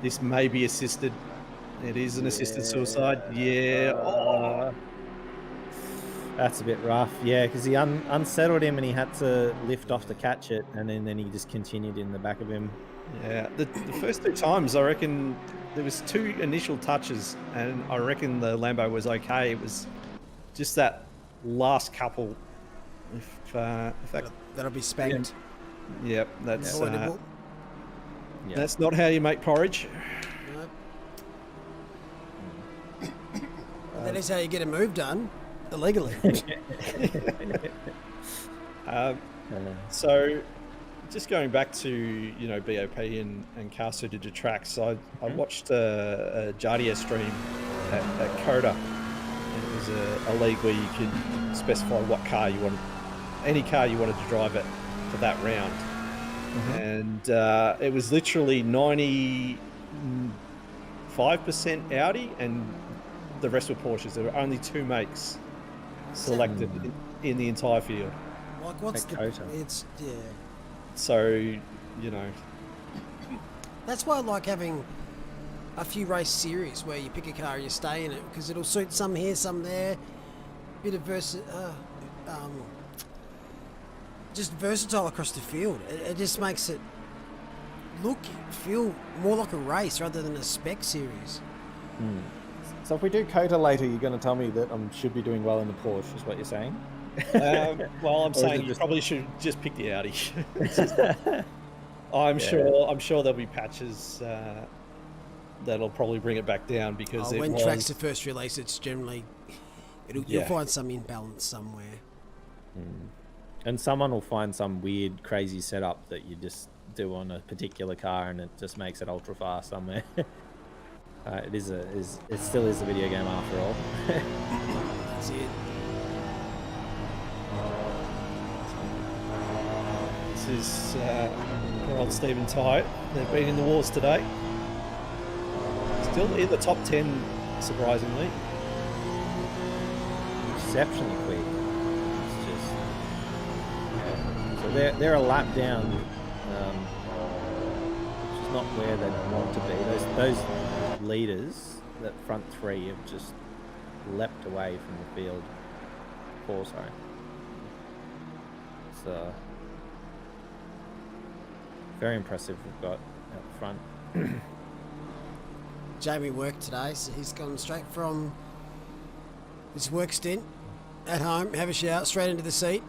This may be assisted. It is an assisted suicide. Yeah. That's a bit rough. Yeah, because he unsettled him and he had to lift off to catch it, and then he just continued in the back of him. Yeah, the first 2 times, I reckon there was 2 initial touches, and I reckon the Lambo was okay. It was just that last couple. That'll be spanked. Yep, that's avoidable. That's not how you make porridge. Nope. That is how you get a move done illegally. So, just going back to BOP and car suited to tracks, I watched a Jardia stream at Coda. It was a league where you could specify what car you wanted, any car you wanted to drive it for that round. And it was literally 95% Audi and the rest were Porsches. There were only 2 makes selected in the entire field. Like what's it's So, that's why I like having a few race series where you pick a car and you stay in it, because it'll suit some here, some there. Bit of just versatile across the field. It just makes it feel more like a race rather than a spec series. So if we do Coda later, you're going to tell me that I should be doing well in the Porsche, is what you're saying? Well, I'm saying you probably should just pick the Audi. I'm sure there'll be patches that'll probably bring it back down, because when tracks are first released, it's generally you'll find some imbalance somewhere. And someone will find some weird, crazy setup that you just do on a particular car, and it just makes it ultra fast somewhere. It still is a video game after all. That's it. This is poor old Stephen Tye. They've been in the wars today. Still in the top 10, surprisingly. Exceptionally quick. It's just so they're a lap down, which is not where they want to be. Those leaders, that front three, have just leapt away from the field. Four, sorry. It's very impressive we've got out front. Jamie worked today, so he's gone straight from his work stint at home, have a shower, straight into the seat.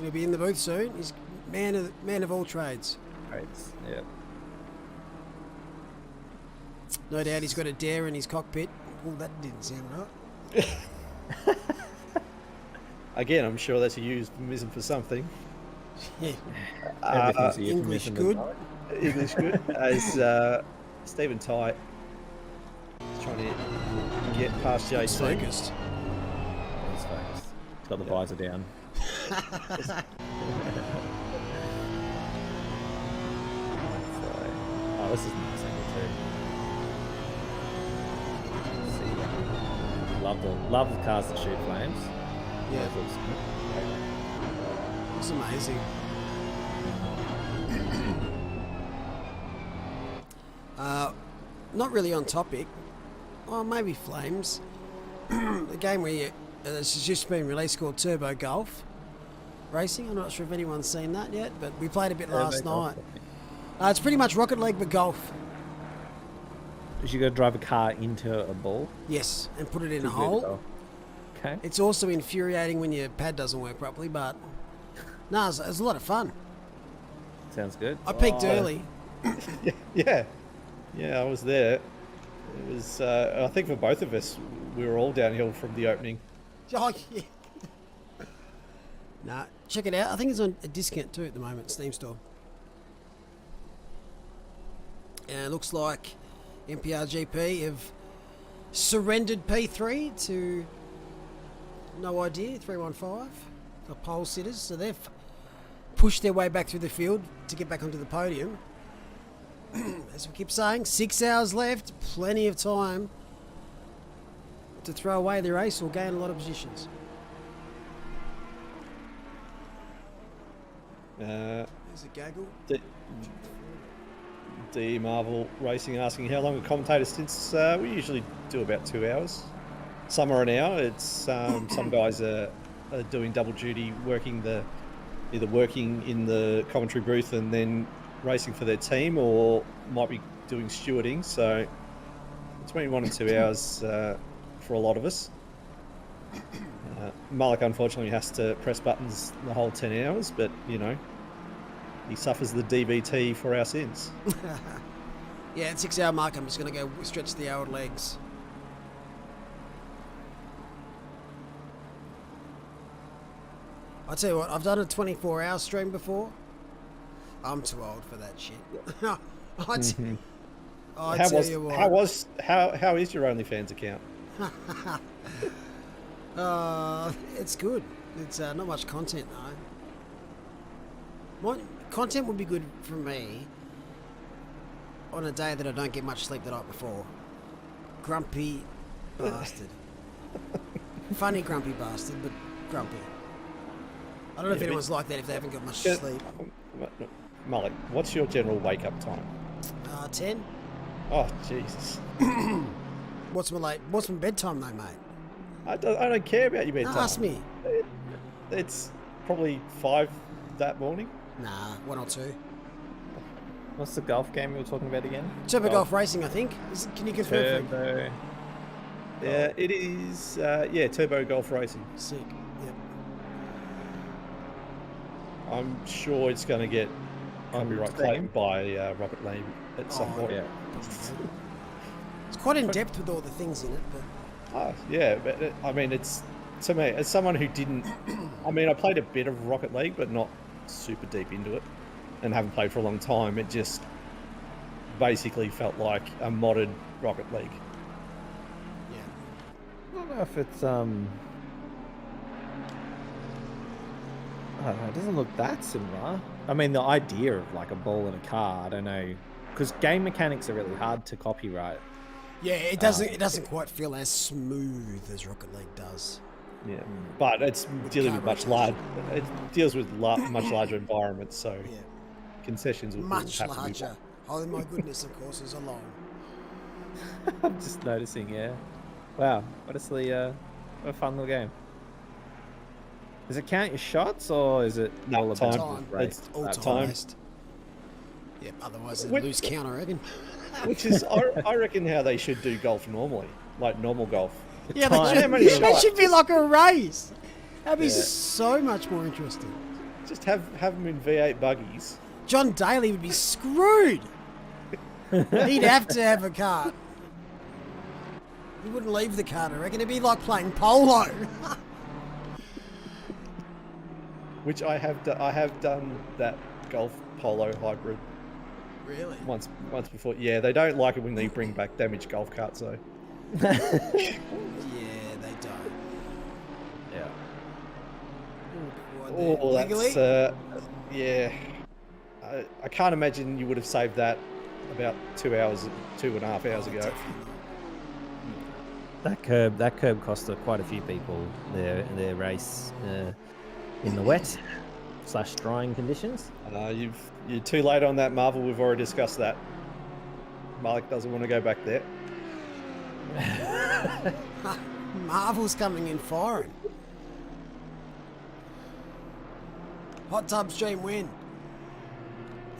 He'll be in the booth soon. He's man of all trades. Trades, yeah. No doubt he's got a dare in his cockpit. Well, that didn't sound right. Again, I'm sure that's a euphemism for something. Yeah. Everything's a English euphemism, good. English good. As Stephen Tye is trying to get past He's JC. focused. He's focused. He's got the visor down. Oh, this is nice angle too. See, love the cars that shoot flames. Yeah, That looks it's amazing. Not really on topic. Oh, maybe flames. The game where it's just been released called Turbo Golf Racing. I'm not sure if anyone's seen that yet, but we played a bit last night. It's pretty much Rocket League but golf. Is you got to drive a car into a ball? Yes, and put it in a Good hole. goal. Okay. It's also infuriating when your pad doesn't work properly, but no, it's a lot of fun. Sounds good. I peaked early. Yeah, I was there. It was, I think for both of us, we were all downhill from the opening. Oh, yeah. Nah, check it out. I think it's on a discount too at the moment, Steam Store. And it looks like MPRGP have surrendered P3 to No Idea 315, the pole sitters. So they've pushed their way back through the field to get back onto the podium. As we keep saying, 6 hours left, plenty of time to throw away the race or gain a lot of positions. There's a gaggle. D Marvel Racing asking how long a commentator stints. We usually do about 2 hours. Some are an hour. It's some guys are doing double duty, either working in the commentary booth and then racing for their team, or might be doing stewarding. So between 1 and 2 hours for a lot of us. Malik unfortunately has to press buttons the whole 10 hours, but you know, he suffers the DVT for our sins. Yeah, at 6 hour mark, I'm just going to go stretch the old legs. I tell you what, I've done a 24-hour stream before. I'm too old for that shit. How is your OnlyFans account? It's good. It's not much content though. Content would be good for me on a day that I don't get much sleep the night before. Grumpy bastard. Funny grumpy bastard, but grumpy. I don't know if anyone's like that if they haven't got much sleep. Malik, what's your general wake-up time? 10. Oh, Jesus. What's my bedtime though, mate? I don't care about your bedtime. Ask me. It's probably 5 that morning. Nah, 1 or 2. What's the golf game we were talking about again? Turbo Golf Racing, I think. Can you confirm? Turbo. Yeah, it is. Turbo Golf Racing. Sick. Yep. I'm sure it's going to get copyright claimed by Rocket League at some point. Yeah. It's quite in depth with all the things in it, but. But I mean, it's, to me, as someone who didn't, I mean, I played a bit of Rocket League, but not super deep into it. and haven't played for a long time, it just basically felt like a modded Rocket League. I don't know if it's I don't know, it doesn't look that similar. I mean, the idea of like a ball in a car, I don't know, because game mechanics are really hard to copyright. Yeah, it doesn't quite feel as smooth as Rocket League does. Yeah, but it's dealing with much large. It deals with much larger environments, so Yeah, concessions will much have to be- larger. Oh my goodness, of course, is long. I'm just noticing, yeah. Wow, honestly, what a fun little game. Does it count your shots, or is it No, all time. about Time. race? It's all time. time based. Yep, otherwise it'd lose count, I reckon. Which is, I reckon, how they should do golf normally, like normal golf. Yeah, Time. that should be like a race. That'd be so much more interesting. Just have them in V8 buggies. John Daly would be screwed. He'd have to have a cart. He wouldn't leave the cart, I reckon. It'd be like playing polo. Which I have done that golf polo hybrid Really? once before. Yeah, they don't like it when they bring back damaged golf carts though. Yeah, they don't. Yeah. Oh, that's yeah. I can't imagine you would have saved that about 2.5 hours ago. That curb cost quite a few people their race in the wet / drying conditions. You're too late on that, Marvel. We've already discussed that. Malik doesn't want to go back there. Marvel's coming in foreign. Hot tub stream when?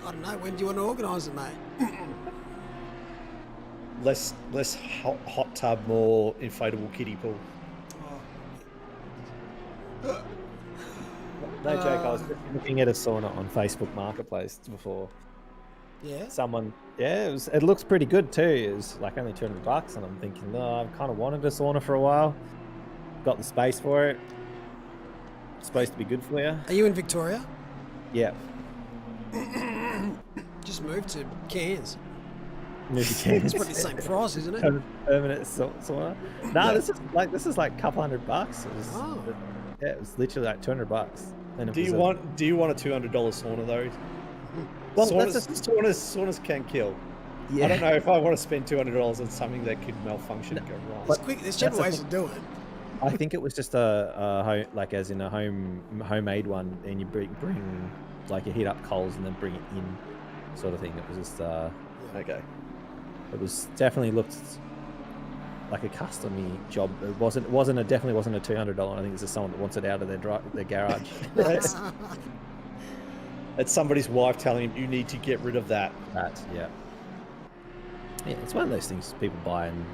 I don't know. When do you want to organise it, mate? Less hot tub, more inflatable kiddie pool. No joke, I was looking at a sauna on Facebook Marketplace before. Yeah. Someone, it looks pretty good too. It was like only $200, and I'm thinking, no, I've kind of wanted a sauna for a while. Got the space for it. It's supposed to be good for you. Are you in Victoria? Yeah. Just moved to Cairns. Maybe can. It's probably the same price, isn't it? Permanent sauna. No, this is like a couple $100. It was, yeah, it was literally like $200. And Do you want a $200 sauna though? Well, saunas can kill. Yeah. I don't know if I want to spend $200 on something that could malfunction and go wrong. It's quick. There's cheaper ways to do it. I think it was just a like as in a homemade one, and you bring like you heat up coals and then bring it in, sort of thing. It was just Okay. It was definitely looked like a custom-y job. It definitely wasn't a $200. I think it's just someone that wants it out of their garage. It's somebody's wife telling him you need to get rid of that. Yeah, it's one of those things people buy, and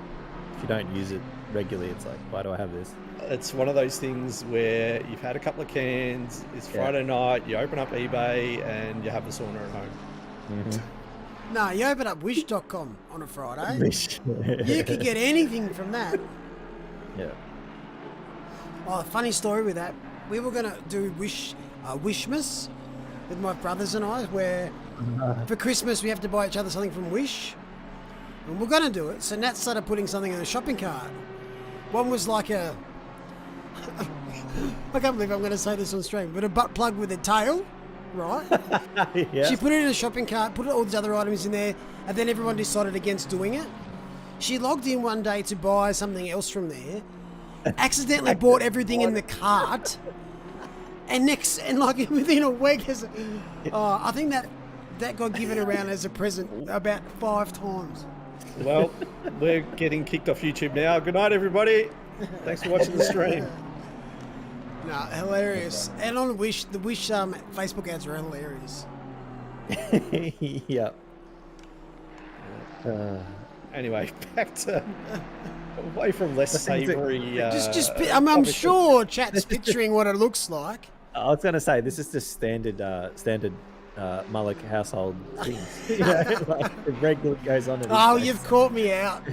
if you don't use it regularly, it's like, why do I have this? It's one of those things where you've had a couple of cans, it's Friday night, you open up eBay and you have the sauna at home. Mm-hmm. No, you open up wish.com on a Friday. You could get anything from that. Yeah. Oh, funny story with that. We were going to do Wishmas with my brothers and I, where for Christmas we have to buy each other something from Wish. And we're going to do it. So Nat started putting something in the shopping cart. One was like I can't believe I'm going to say this on stream, but a butt plug with a tail, right? Yeah. She put it in a shopping cart, put all these other items in there, and then everyone decided against doing it. She logged in one day to buy something else from there, accidentally bought everything in the cart, and like within a week, I think that got given around as a present about 5 times. Well, we're getting kicked off YouTube now. Good night, everybody. Thanks for watching the stream. No, hilarious. And on Wish, the Wish Facebook ads are hilarious. Yeah. Anyway, back to away from less savoury. I'm sure chat's picturing what it looks like. I was going to say, this is just standard Mullock household things. You know, like the regular goes on. You've caught me out.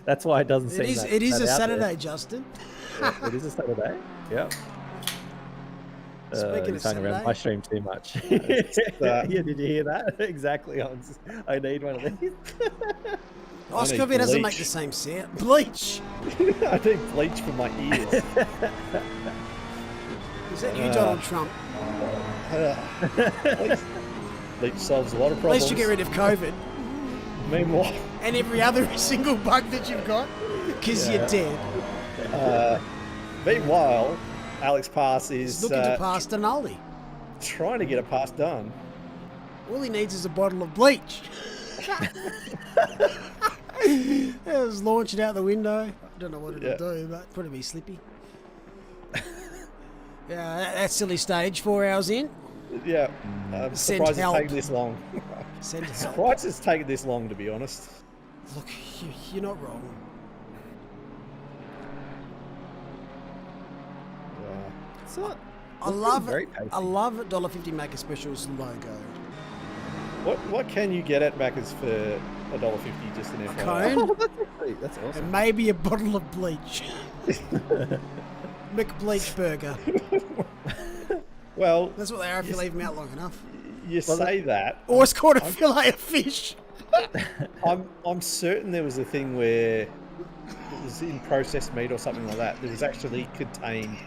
That's why it doesn't seem. It is a Saturday, there. Justin. Yeah, it is a Saturday. Yeah. Speaking He's of hung around Saturday. my stream too much. Yeah, did you hear that? Exactly. I need one of these. Oscar need doesn't make bleach. the same sound. Bleach. I need bleach for my ears. Is that you, Donald Trump? Bleach solves a lot of At problems. least you get rid of COVID Meanwhile, and every other single bug that you've got, because you're dead. meanwhile, Alex Pass is Looking to pass Denali. trying to get a pass done. All he needs is a bottle of bleach. It was launching out the window. Don't know what it'll Yeah. do, but probably be slippy. Yeah, that's silly stage. 4 hours in. Yeah, I'm Send surprised it's help. taken this long. Send help. Surprised it's taken this long, to be honest. Look, you're not wrong. It's not. I love very it. tasty. I love $1.50 Macca Specials logo. What can you get at Macca's for $1.50 just an FYI? Cone That's awesome. and maybe a bottle of bleach. McBleach burger. Well, That's what they are if you leave them out long enough. you say that. Or it's called a fillet of fish. I'm certain there was a thing where it was in processed meat or something like that. There was actually contained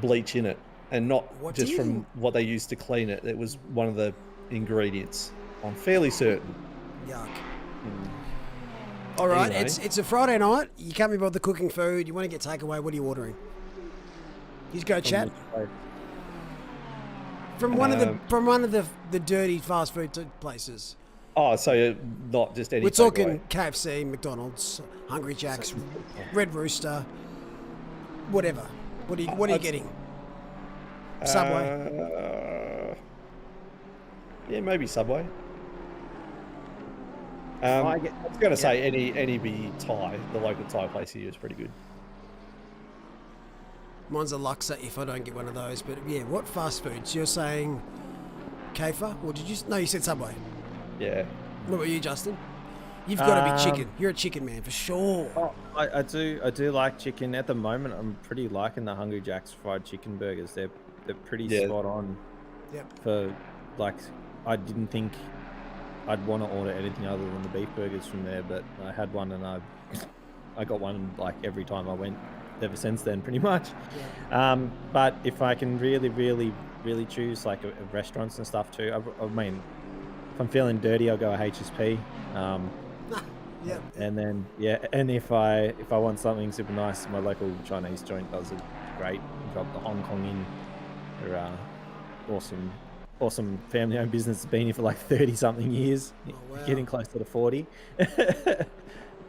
bleach in it, and not What just do from you- what they used to clean it. It was one of the ingredients. I'm fairly certain. Yuck. All right, Anyway. it's a Friday night. You can't be bothered cooking food. You want to get takeaway. What are you ordering? You just go chat from one of the dirty fast food places. Oh, so not just any. We're talking takeaway. KFC, McDonald's, Hungry Jack's, Red Rooster, whatever. What are you getting? Subway. Yeah, maybe Subway. I was going to say any be Thai. The local Thai place here is pretty good. Mine's a Luxor if I don't get one of those. But yeah, what fast foods? You're saying Kaifa? Or did you? No, you said Subway. Yeah. What about you, Justin? You've got to be chicken. You're a chicken man for sure. Oh, I do like chicken. At the moment, I'm pretty liking the Hungry Jack's fried chicken burgers. They're pretty spot on. Yep. For like, I didn't think I'd want to order anything other than the beef burgers from there, but I had one and I got one like every time I went ever since then, pretty much. Yeah. But if I can really choose like restaurants and stuff too, I mean, if I'm feeling dirty, I'll go a HSP. Yeah. And then and if I want something super nice, my local Chinese joint does it great. We've got the Hong Kong Inn. They're awesome family-owned business. It's been here for like 30-something years, wow. getting closer to 40.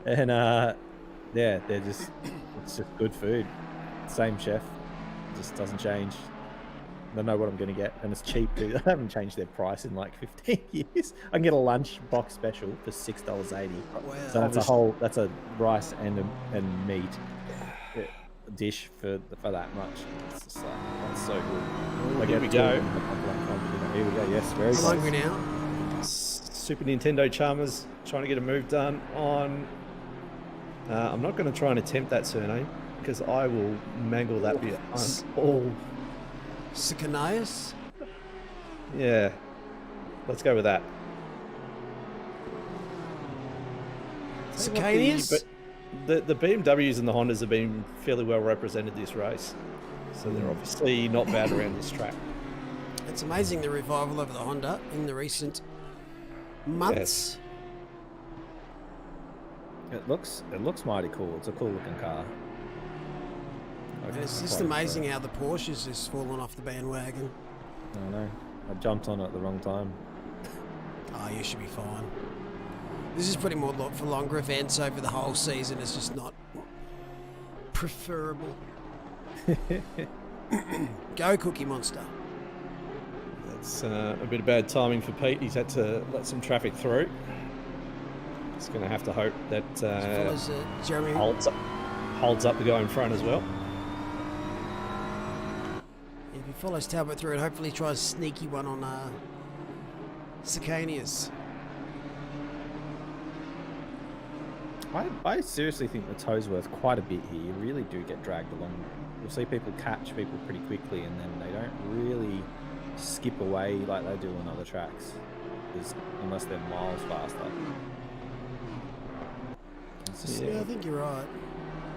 And it's just good food. Same chef, just doesn't change. I know what I'm going to get, and it's cheap too. They haven't changed their price in like 15 years. I can get a lunch box special for $6.80. Wow. So that's a rice and meat dish for that much. It's just like, that's so good. Here we go. Here we go. Yes, very I'm close. hungry now. Super Nintendo Charmers trying to get a move done on. I'm not going to try and attempt that surname because I will mangle that bit. All. Sikanias? Yeah. Let's go with that. Sikanias? But the BMWs and the Hondas have been fairly well represented this race. So they're obviously not bad around this track. It's amazing the revival of the Honda in the recent months. It looks mighty cool. It's a cool looking car. And it's just amazing how the Porsches has fallen off the bandwagon. I know. I jumped on it at the wrong time. Oh, you should be fine. This is pretty more for longer events over the whole season. It's just not preferable. Go, Cookie Monster. That's a bit of bad timing for Pete. He's had to let some traffic through. He's going to have to hope that Follows Jeremy. holds up the guy in front as well. If he follows Talbot through and hopefully tries a sneaky one on Sikanias. I seriously think the tow's worth quite a bit here. You really do get dragged along. You'll see people catch people pretty quickly, and then they don't really skip away like they do on other tracks, unless they're miles faster. Yeah, I think you're right.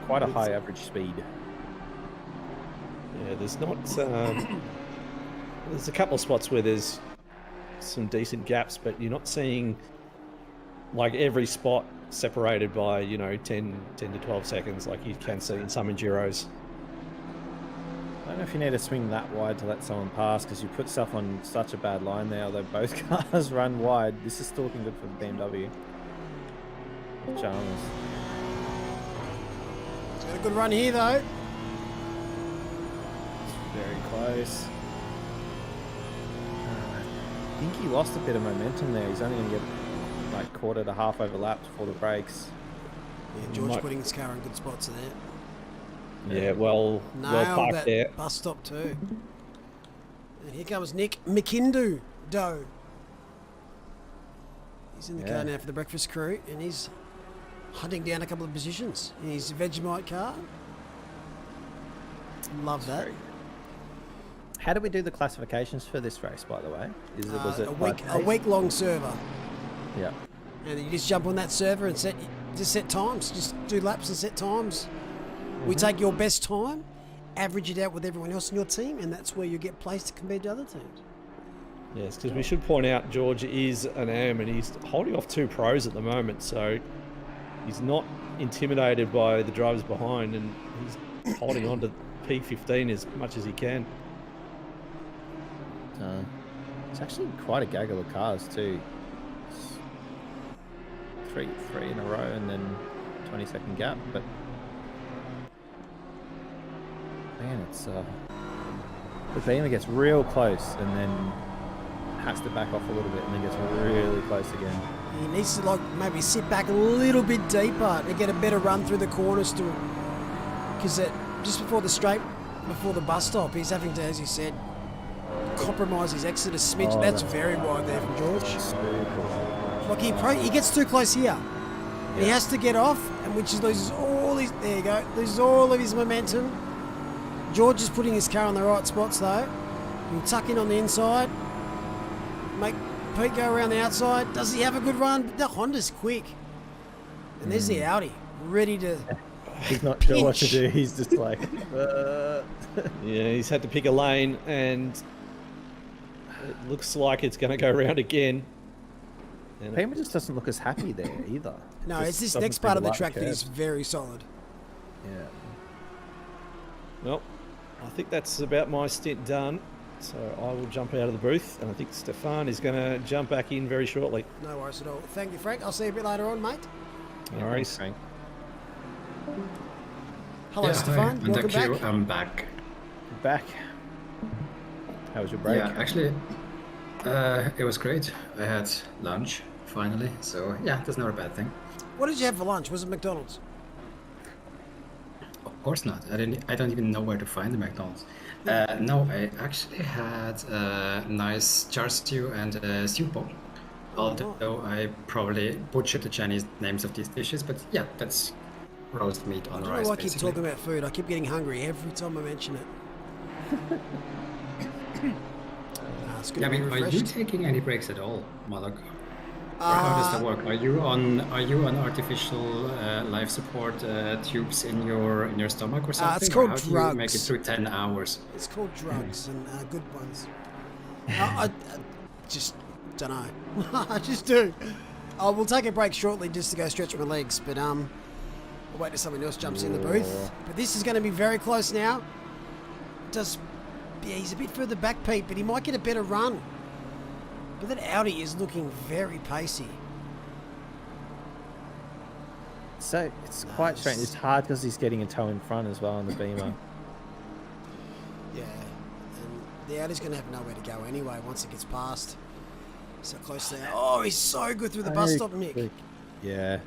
Quite a high average speed. Yeah, there's not. There's a couple of spots where there's some decent gaps, but you're not seeing like every spot separated by 10 to 12 seconds like you can see in some enduros. I don't know if you need to swing that wide to let someone pass, because you put stuff on such a bad line there, although both cars run wide. This is still looking good for the BMW. Chalmers. He's got a good run here, though. Very close. I think he lost a bit of momentum there. He's only going to get like quarter to half overlapped before the brakes. Yeah, George putting his car in good spots there. Yeah, well parked that there. Bus stop too. And here comes Nick McIndoe. He's in the car now for the breakfast crew, and he's hunting down a couple of positions in his Vegemite car. Love that. How do we do the classifications for this race, by the way? Was it a week-long server? Yeah. And you just jump on that server and set times. Just do laps and set times. We take your best time, average it out with everyone else in your team, and that's where you get placed compared to other teams. Yes, because we should point out George is an AM and he's holding off 2 pros at the moment, so he's not intimidated by the drivers behind, and he's holding on to P15 as much as he can. It's actually quite a gaggle of cars too. Three in a row and then 20-second gap, but man, it's the Beamer gets real close and then has to back off a little bit and then gets really close again. He needs to maybe sit back a little bit deeper to get a better run through the corners because just before the straight, before the bus stop, he's having to, as you said, compromise his exit a smidge. That's very wide there from George. Like he gets too close here. Yeah. He has to get off, and loses all his. There you go. Loses all of his momentum. George is putting his car on the right spots though. He'll tuck in on the inside. Make Pete go around the outside. Does he have a good run? The Honda's quick. And there's the Audi ready to. He's not sure what to do. He's just like. Yeah, he's had to pick a lane, and it looks like it's going to go around again. And Pema just doesn't look as happy there either. No, it's this next part of the track that is very solid. Yeah. Well, I think that's about my stint done. So I will jump out of the booth, and I think Stefan is going to jump back in very shortly. No worries at all. Thank you, Frank. I'll see you a bit later on, mate. No worries. Frank. Hello, Stefan. Hi. Welcome back. I'm back. Back. How was your break? Yeah, actually, it was great. I had lunch finally, so yeah, that's not a bad thing. What did you have for lunch? Was it McDonald's? Of course not. I don't even know where to find the McDonald's. No, I actually had a nice char stew and soup bowl. Although I probably butchered the Chinese names of these dishes, but yeah, that's roast meat on rice. I don't know why I keep talking about food. I keep getting hungry every time I mention it. Yeah, I mean, are you taking any breaks at all, Malak? Or how does that work? Are you on artificial life support tubes in your stomach or something? It's called drugs. Do you make it through 10 hours? It's called drugs and good ones. I just don't know. I just do. I will take a break shortly just to go stretch my legs, but I'll wait till someone else jumps in the booth. But this is going to be very close now. He's a bit further back, Pete, but he might get a better run. But that Audi is looking very pacey. So it's quite strange. It's hard because he's getting a toe in front as well on the Beamer. Yeah, and the Audi's going to have nowhere to go anyway once it gets past. So close there. Oh, he's so good through the bus stop, Nick. Quick. Yeah.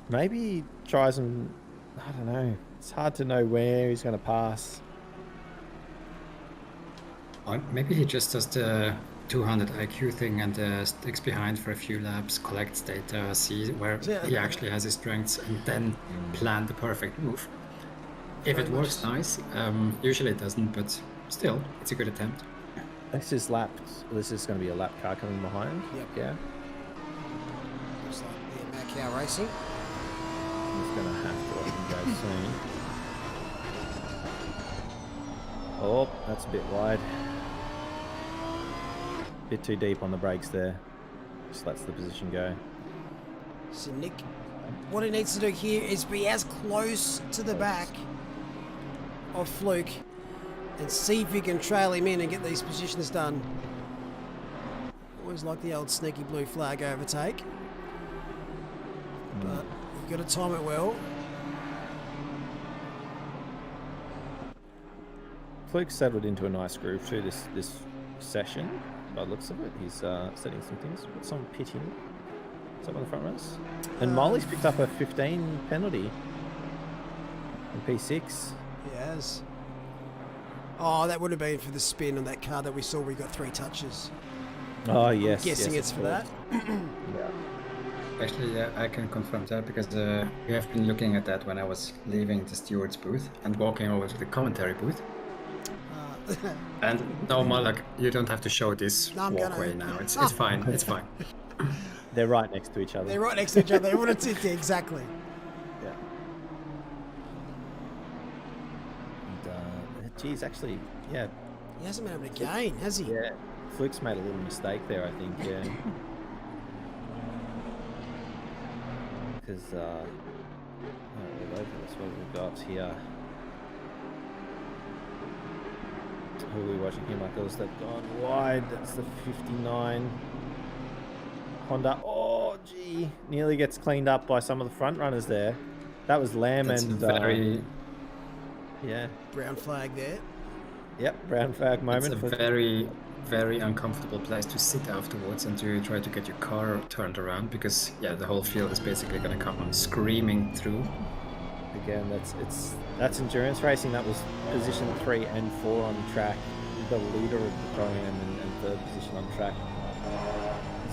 Maybe he tries and I don't know. It's hard to know where he's going to pass. Or maybe he just does the 200 IQ thing and sticks behind for a few laps, collects data, see where he actually has his strengths, and then plan the perfect move. If it works, nice. Usually it doesn't, but still, it's a good attempt. This is lapped. This is going to be a lap car coming behind. Yep. Yeah. Looks like Macau Racing. He's going to have to let him go soon. Oh, that's a bit wide. Bit too deep on the brakes there. Just lets the position go. So Nick, what he needs to do here is be as close to the back of Fluke and see if he can trail him in and get these positions done. Always like the old sneaky blue flag overtake. But you've got to time it well. Fluke's settled into a nice groove through this session. By the looks of it, he's setting some things. Got some pitting. Is that on the front runners? And Molly's picked up a 15 penalty in P6. He has. Oh, that would have been for the spin on that car that we saw where he got 3 touches. Oh, yes. I'm guessing yes, it's for that. Yeah. Actually, yeah, I can confirm that because we have been looking at that when I was leaving the steward's booth and walking over to the commentary booth. And no, Malak, you don't have to show this walkway now. It's fine. It's fine. They're right next to each other. They're right next to each other. They want to sit exactly. Yeah. And, geez, actually, yeah. He hasn't been able to gain, has he? Yeah. Fluke's made a little mistake there, I think. Yeah. Because all over this, what have we got here? Who are we watching here, Michaels? They've gone wide. That's the 59 Honda. Oh, gee. Nearly gets cleaned up by some of the front runners there. That was Lamb That's and... very... Yeah. Brown flag there. Yep, brown flag moment. It's a very, very uncomfortable place to sit afterwards and to try to get your car turned around because, yeah, the whole field is basically going to come screaming through. Again, that's endurance racing. That was position 3 and 4 on track. The leader of the program and third position on track.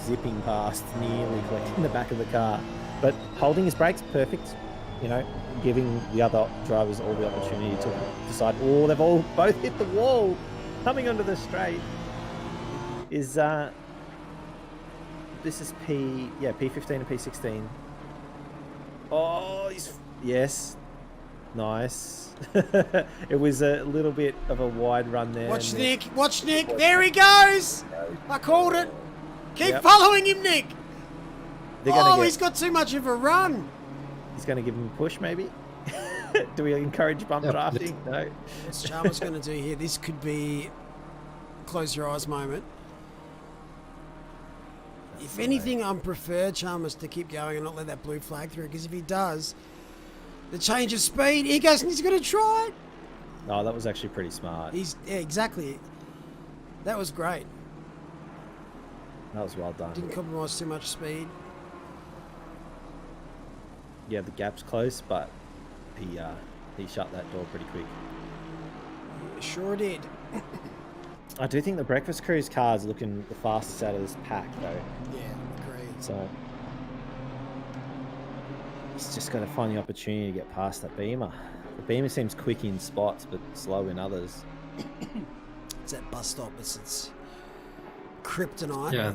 Zipping past, nearly collecting the back of the car. But holding his brakes, perfect. You know, giving the other drivers all the opportunity to decide, oh, they've all both hit the wall. Coming onto the straight is, this is P15 and P16. Oh, yes. Nice. It was a little bit of a wide run there. Watch Nick. Watch Nick. There he goes. I called it. Keep following him, Nick. He's got too much of a run. He's going to give him a push, maybe. Do we encourage bump drafting? No. What's Chalmers going to do here? This could be close your eyes moment. If anything, I prefer Chalmers to keep going and not let that blue flag through, because if he does, the change of speed, he goes and he's going to try it. Oh, that was actually pretty smart. Exactly. That was great. That was well done. Didn't compromise too much speed. Yeah, the gap's close, but he shut that door pretty quick. Sure did. I do think the breakfast crew's car is looking the fastest out of this pack, though. Yeah, agreed. So he's just going to find the opportunity to get past that Beamer. The Beamer seems quick in spots, but slow in others. It's that bus stop. It's kryptonite. Yeah,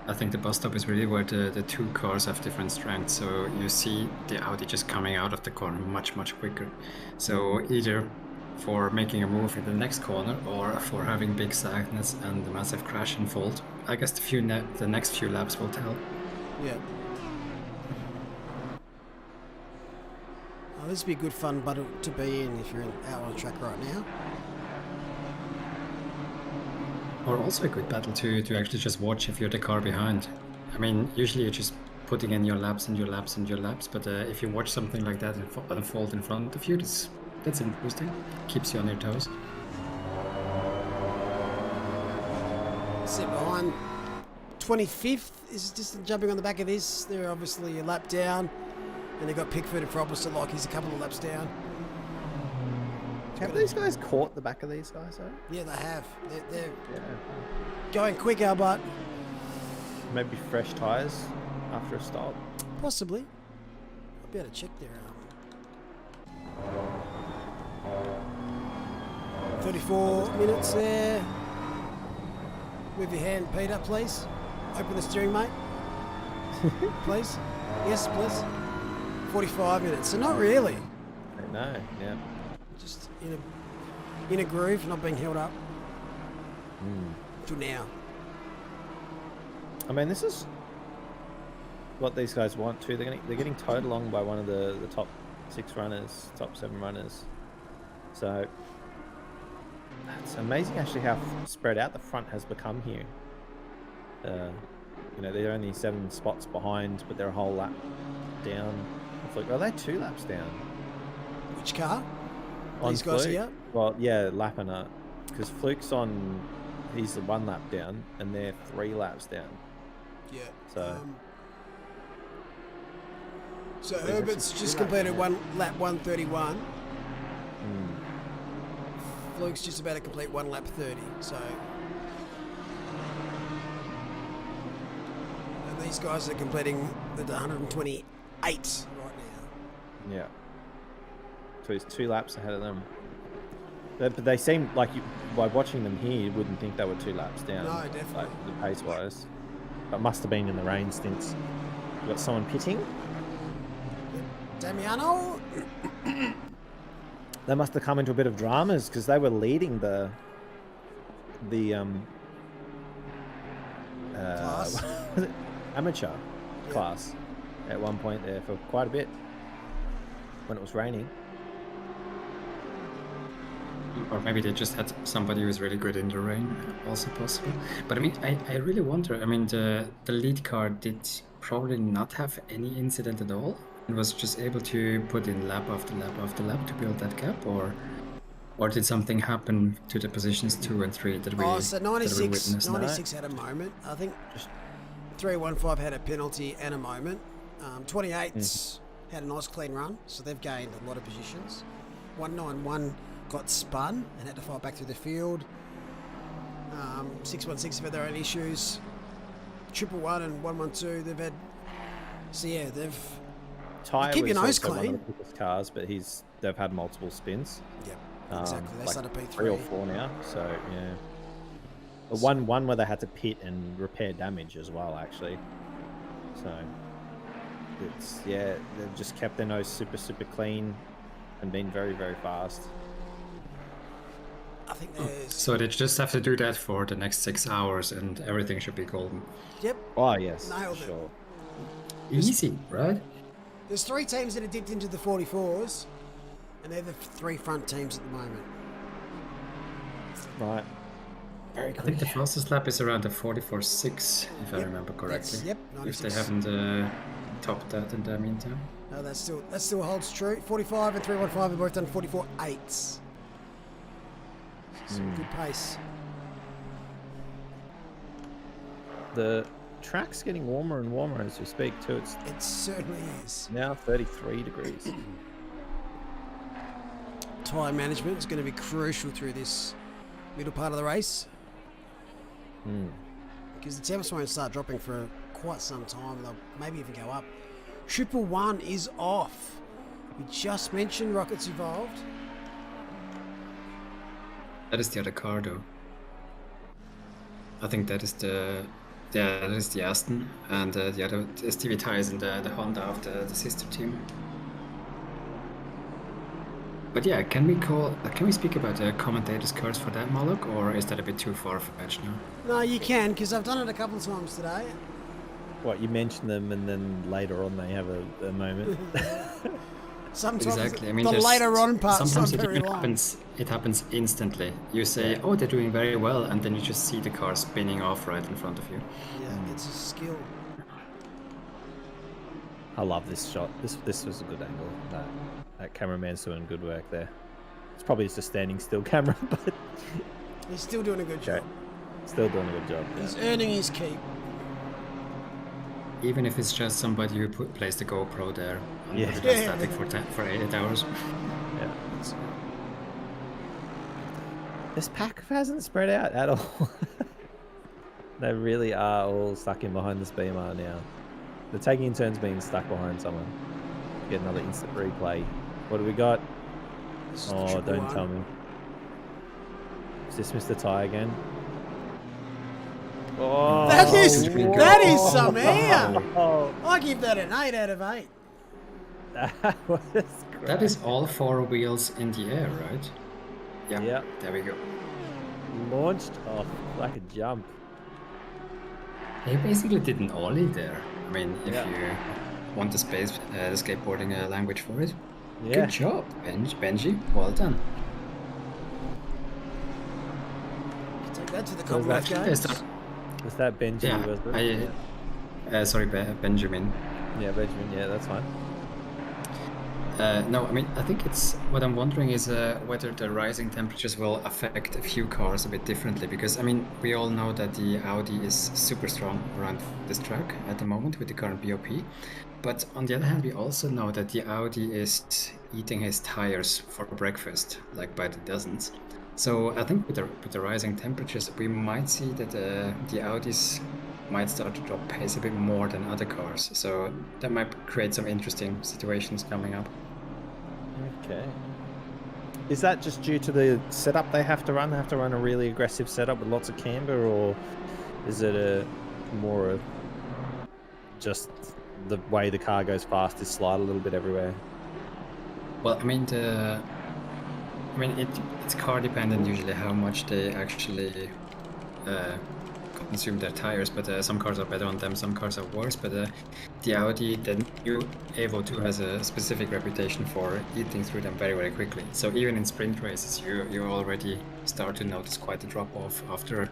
I think the bus stop is really where the two cars have different strengths. So you see the Audi just coming out of the corner much, much quicker. So either for making a move in the next corner or for having big sadness and a massive crash and fault. I guess the next few laps will tell. Yeah. Oh, this would be a good fun battle to be in if you're out on the track right now. Or also a good battle to actually just watch if you're the car behind. I mean, usually you're just putting in your laps and your laps and your laps, but if you watch something like that unfold in front of you, that's interesting. Keeps you on your toes. Sit behind 25th is just jumping on the back of this. They're obviously a lap down, and they've got Pickford and Frobisher like he's a couple of laps down. Have these guys caught the back of these guys though? Yeah, they have. They're Yeah. going quicker, but Maybe fresh tyres after a stop. possibly. I'll be able to check their 34 minutes there. Move your hand, Peter, please. Open the steering, mate. Please. Yes, please. 45 minutes. So not really. No, yeah. Just in a groove, not being held up. Till now. I mean, this is what these guys want too. They're getting towed along by one of the top 6 runners, top 7 runners. So it's amazing actually how spread out the front has become here. You know, they're only 7 spots behind, but they're a whole lap down. Are they 2 laps down? Which car? On These guys Fluke? here? Well, yeah, lapping up. Because Fluke's on, he's 1 lap down, and they're 3 laps down. Yeah. So, So Herbert's just completed one lap 131. Fluke's just about to complete 1 lap 30. So, and these guys are completing the 128 right now. yeah. So he's 2 laps ahead of them. But they seem like, by watching them here, you wouldn't think they were 2 laps down. No, definitely. Like, the pace-wise. But must have been in the rain stints. You got someone pitting? Damiano. They must have come into a bit of dramas because they were leading the Class. was it amateur class at one point there for quite a bit when it was raining. Or maybe they just had somebody who was really good in the rain, also possible. But I mean, I really wonder, I mean, the lead car did probably not have any incident at all, and was just able to put in lap after lap after lap to build that gap, or did something happen to the positions 2 and 3 that we, So that we 96, witnessed? 96 had a moment. I think 315 had a penalty and a moment. 28's had a nice clean run, so they've gained a lot of positions. 191 got spun and had to fight back through the field. 616 have had their own issues. 111 and 112 they've had. So yeah, they've. Ty keep your was nose also one of clean. the quickest cars, but they've had multiple spins. Yep, exactly. They like started P3. 3 or 4 now. So yeah, but one where they had to pit and repair damage as well, actually. So it's they've just kept their nose super clean and been very fast. I think there's. So they just have to do that for the next 6 hours, and everything should be golden. Yep. Oh yes, Nailed it. sure. Easy, right? There's 3 teams that have dipped into the 44s, and they're the 3 front teams at the moment. Right. Very I think quick. the fastest lap is around the 44.6, if I remember correctly. Yep, If they 96. haven't topped that in the meantime. No, that still holds true. 45 and 315 have both done 44.8s. Some good pace. The track's getting warmer and warmer as we speak too. It's It certainly is. now 33 degrees. Tyre management is going to be crucial through this middle part of the race. Because the temps won't start dropping for quite some time. They'll maybe even go up. 111 is off. We just mentioned Rockets Evolved. That is the other car, though. I think that is the Aston, and the other is the Vittais and the Honda of the sister team. But yeah, can we speak about the commentators' cards for that, Moloch, or is that a bit too far-fetched now? No, you can, because I've done it a couple of times today. What, you mention them and then later on they have a moment. Sometimes Exactly. I mean, the there's- later on part's not sometimes very long. it happens instantly. You say, "Oh, they're doing very well," and then you just see the car spinning off right in front of you. Yeah, it's a skill. I love this shot. This was a good angle. That cameraman's doing good work there. It's probably just a standing still camera, but He's still doing a good job. still doing a good job. Yeah. He's earning his keep. Even if it's just somebody who plays the GoPro there and Yeah. put it on static for 8 hours. Yeah. This pack hasn't spread out at all. They really are all stuck in behind this BMR now. They're taking turns being stuck behind someone. Get another instant replay. What do we got? Oh, don't tell me. Is this Mr. Ty again? Oh, that is some air. I give that an 8 out of 8. That was great. That is all 4 wheels in the air, right? Yeah. Yep. There we go. Launched off like a jump. He basically did an ollie there. I mean, if Yeah. you want the skateboarding language for it. Yeah. Good job, Benji. Well done. Take that to the Was Commonwealth that- Games. Was that Benji? Yeah, Was it? sorry, Benjamin. Yeah, Benjamin. Yeah, that's fine. No, I mean, I think it's what I'm wondering is whether the rising temperatures will affect a few cars a bit differently. Because I mean, we all know that the Audi is super strong around this track at the moment with the current BOP. But on the other hand, we also know that the Audi is eating his tires for breakfast, like by the dozens. So I think with the rising temperatures, we might see that the Audis might start to drop pace a bit more than other cars. So that might create some interesting situations coming up. Okay. Is that just due to the setup they have to run? They have to run a really aggressive setup with lots of camber, or is it a more of just the way the car goes fast is slide a little bit everywhere? Well, I mean, it's car dependent usually how much they actually consume their tires, but some cars are better on them, some cars are worse. But the Audi, the new Evo 2 has a specific reputation for eating through them very, very quickly. So even in sprint races, you already start to notice quite a drop off after,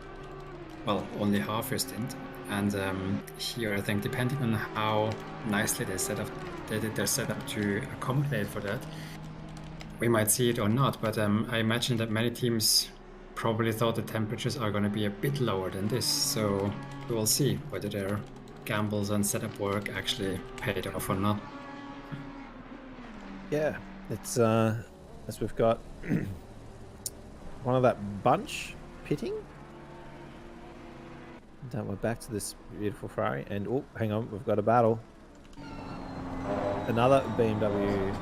well, only half your stint. And here, I think, depending on how nicely they did their setup to accommodate for that, we might see it or not. But I imagine that many teams probably thought the temperatures are going to be a bit lower than this. So we will see whether their gambles and setup work actually paid off or not. Yeah, it's as we've got one of that bunch pitting. Then we're back to this beautiful Ferrari, and oh, hang on, we've got a battle. Another BMW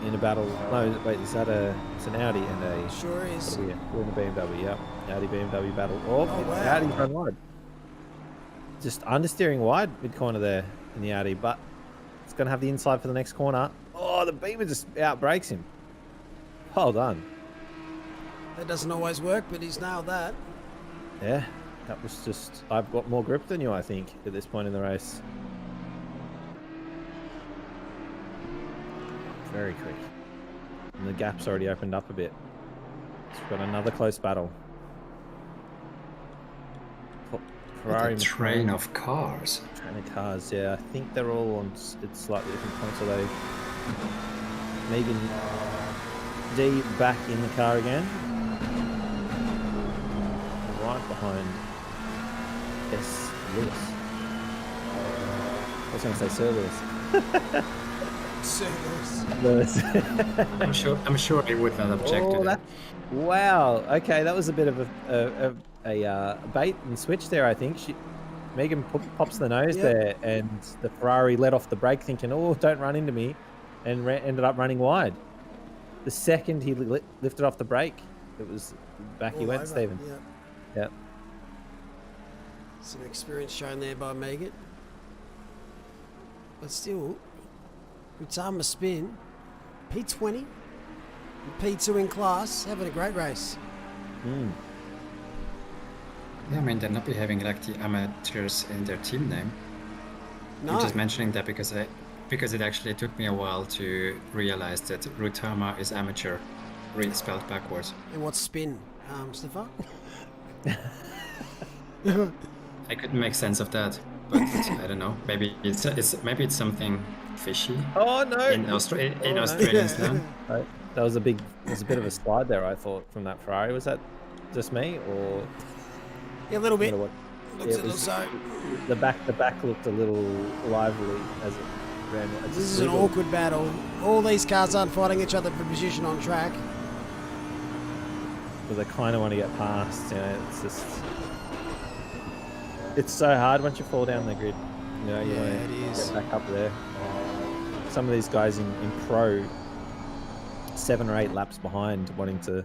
in a battle. No, wait, is that it's an Audi and a... Sure is. We're in a BMW, yep. Audi BMW battle. Oh, wow. Audi's run wide. Just understeering wide mid corner there in the Audi, but it's going to have the inside for the next corner. Oh, the Beamer just out brakes him. Well done. That doesn't always work, but he's nailed that. Yeah, that was just... I've got more grip than you, I think, at this point in the race. Very quick. And the gap's already opened up a bit. So we've got another close battle. Ferrari... A train of cars. Train of cars, yeah. I think they're all on slightly different points, although... Megan D back in the car again. Right behind S. Lewis. I was going to say Sir Lewis. Lewis. I'm sure he would not object to that. Wow. Okay, that was a bit of a bait and switch there. I think Megan pops the nose there, and the Ferrari let off the brake, thinking, "Oh, don't run into me," and ended up running wide. The second he lifted off the brake, it was back he went, Stephen. Yeah. Some experience shown there by Megan, but still. Good time to spin. P20, P2 in class, having a great race. Yeah, I mean, they're not having like the amateurs in their team name. No. I'm just mentioning that because it actually took me a while to realize that Rutama is amateur, spelled backwards. And what's spin, Stefan? I couldn't make sense of that, but I don't know. Maybe it's something fishy. Oh no! In Australian slang. Right. That was a bit of a slide there, I thought, from that Ferrari. Was that just me, or Yeah, a little bit. Looks a little so. The back looked a little lively as it ran. This is an awkward battle. All these cars aren't fighting each other for position on track. but they kind of want to get past. You know, it's so hard once you fall down the grid. You know, you want to get back up there. Some of these guys in pro, 7 or 8 laps behind, wanting to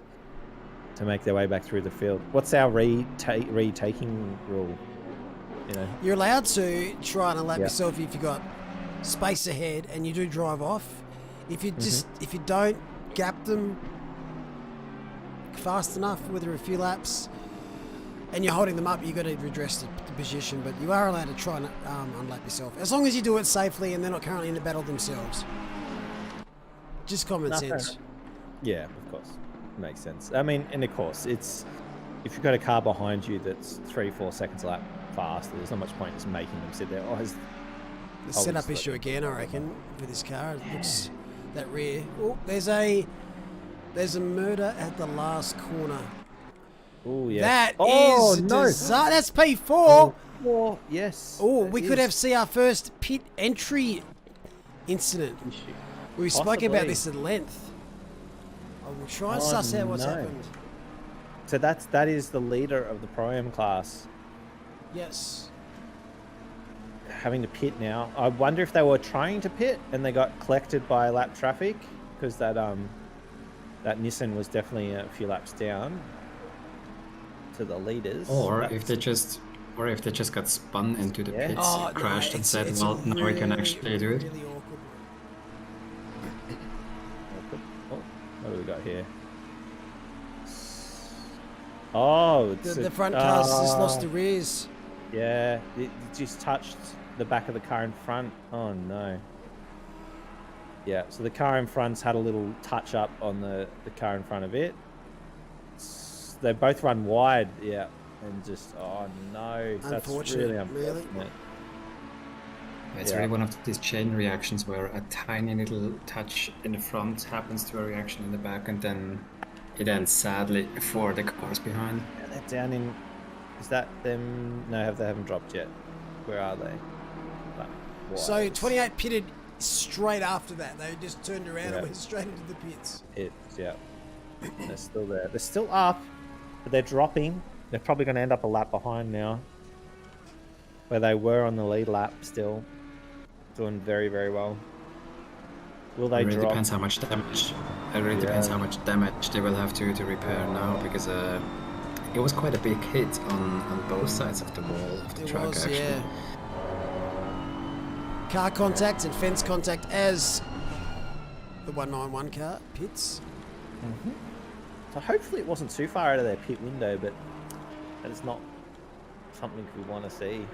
make their way back through the field. What's our retaking rule? You know, you're allowed to try and lap yourself if you got space ahead and you do drive off. If you if you don't gap them fast enough, whether a few laps, and you're holding them up, you've got to redress the position. But you are allowed to try and unlap yourself, as long as you do it safely and they're not currently in the battle themselves. Just common sense. Yeah, of course. Makes sense. I mean, and of course, it's if you've got a car behind you that's 3-4 seconds a lap faster, there's not much point just making them sit there. The setup issue again, I reckon, for this car. It looks that rear. Oh, there's a murder at the last corner. Oh yeah. That is no. That's P4. Oh, yes. Oh, we could see our first pit entry incident. We've spoken about this at length. I will try and suss out what's happened. So that is the leader of the Pro-Am class. Yes. Having to pit now. I wonder if they were trying to pit and they got collected by lap traffic, because that Nissan was definitely a few laps down to the leaders. Or if they just got spun into the pits, crashed and said, well, now we can actually do it. Really awkward. Oh, what do we got here? Oh, it's the front car's just lost the rears. Yeah, it just touched the back of the car in front. Oh no. Yeah, so the car in front's had a little touch up on the car in front of it. They both run wide, yeah, and just, oh no, that's really unfortunate. Really? It's really one of these chain reactions where a tiny little touch in the front happens to a reaction in the back, and then it ends sadly for the cars behind. Yeah, they're down in. Is that them? No, they haven't dropped yet. Where are they? So 28 pitted straight after that. They just turned around and went straight into the pits. They're still there. They're still up, but they're dropping. They're probably going to end up a lap behind now, where they were on the lead lap still. Doing very, very well. Will they drop? It really depends how much damage. It really depends how much damage they will have to repair now, because it was quite a big hit on both sides of the wall of the track, actually. Yeah. Car contact and fence contact as the 191 car pits. So hopefully it wasn't too far out of their pit window, but that is not something we want to see.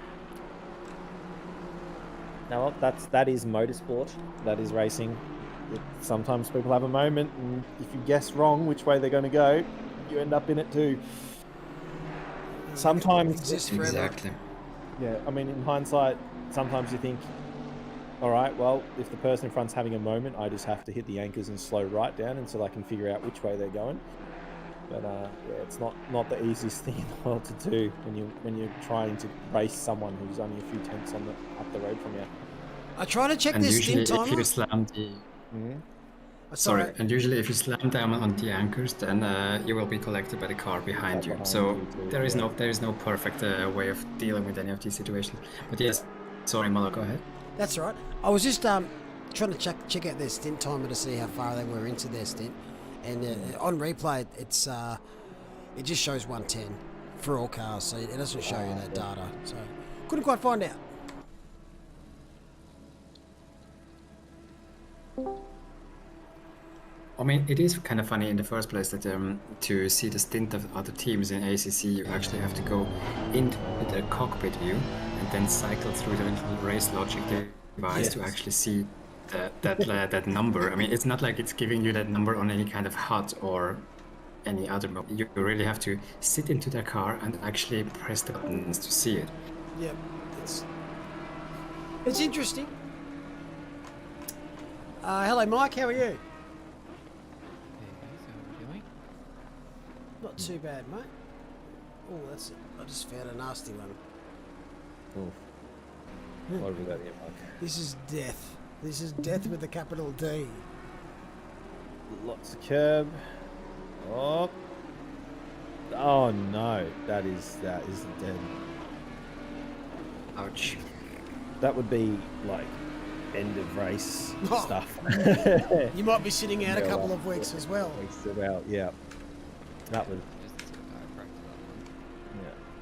Now that is motorsport. That is racing. Sometimes people have a moment, and if you guess wrong which way they're going to go, you end up in it too. Sometimes exactly. Yeah, I mean, in hindsight, sometimes you think, all right, well, if the person in front's having a moment, I just have to hit the anchors and slow right down until I can figure out which way they're going. But it's not the easiest thing in the world to do when you're trying to race someone who's only a few tenths up the road from you. I try to check and this stint timer. If you slam and usually if you slam down on the anchors, then you will be collected by the car behind you. So there is no perfect way of dealing with any of these situations. But yes, sorry, Molo, go ahead. That's right. I was just trying to check out their stint timer to see how far they were into their stint, and on replay it just shows 110 for all cars, so it doesn't show you that data. So couldn't quite find out. I mean, it is kind of funny in the first place that to see the stint of other teams in ACC, you actually have to go into the cockpit view and then cycle through the little race logic device to actually see that number. I mean, it's not like it's giving you that number on any kind of HUD or any other mode. You really have to sit into the car and actually press the buttons to see it. Yeah, it's interesting. Hello, Mike. How are you? Not too bad, mate. Oh, that's it. I just found a nasty one. What have we got here, Mike? This is death. This is death with a capital D. Lots of curb. Oh. Oh no, that is dead. Ouch. That would be like end of race Oh. stuff. You might be sitting out a Yeah, couple well, of weeks as well. Weeks about, yeah. That would,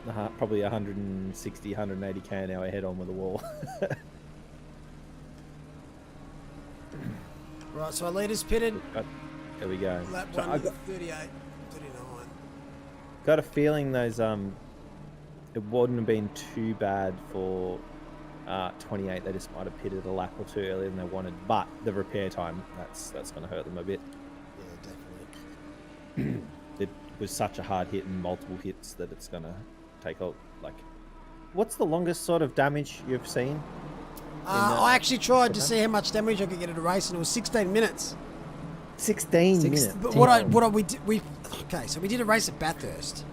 yeah, probably 160, 180k an hour head on with a wall. Right, so our leader's pitted. There we go. Lap So 1 I got, 38, 39. got a feeling those it wouldn't have been too bad for 28. They just might have pitted a lap or two earlier than they wanted, but the repair time, that's going to hurt them a bit. Yeah, definitely. It was such a hard hit and multiple hits that it's going to take a, like, what's the longest sort of damage you've seen? I actually tried to see how much damage I could get at a race, and it was 16 minutes. 16 minutes. But okay, so we did a race at Bathurst,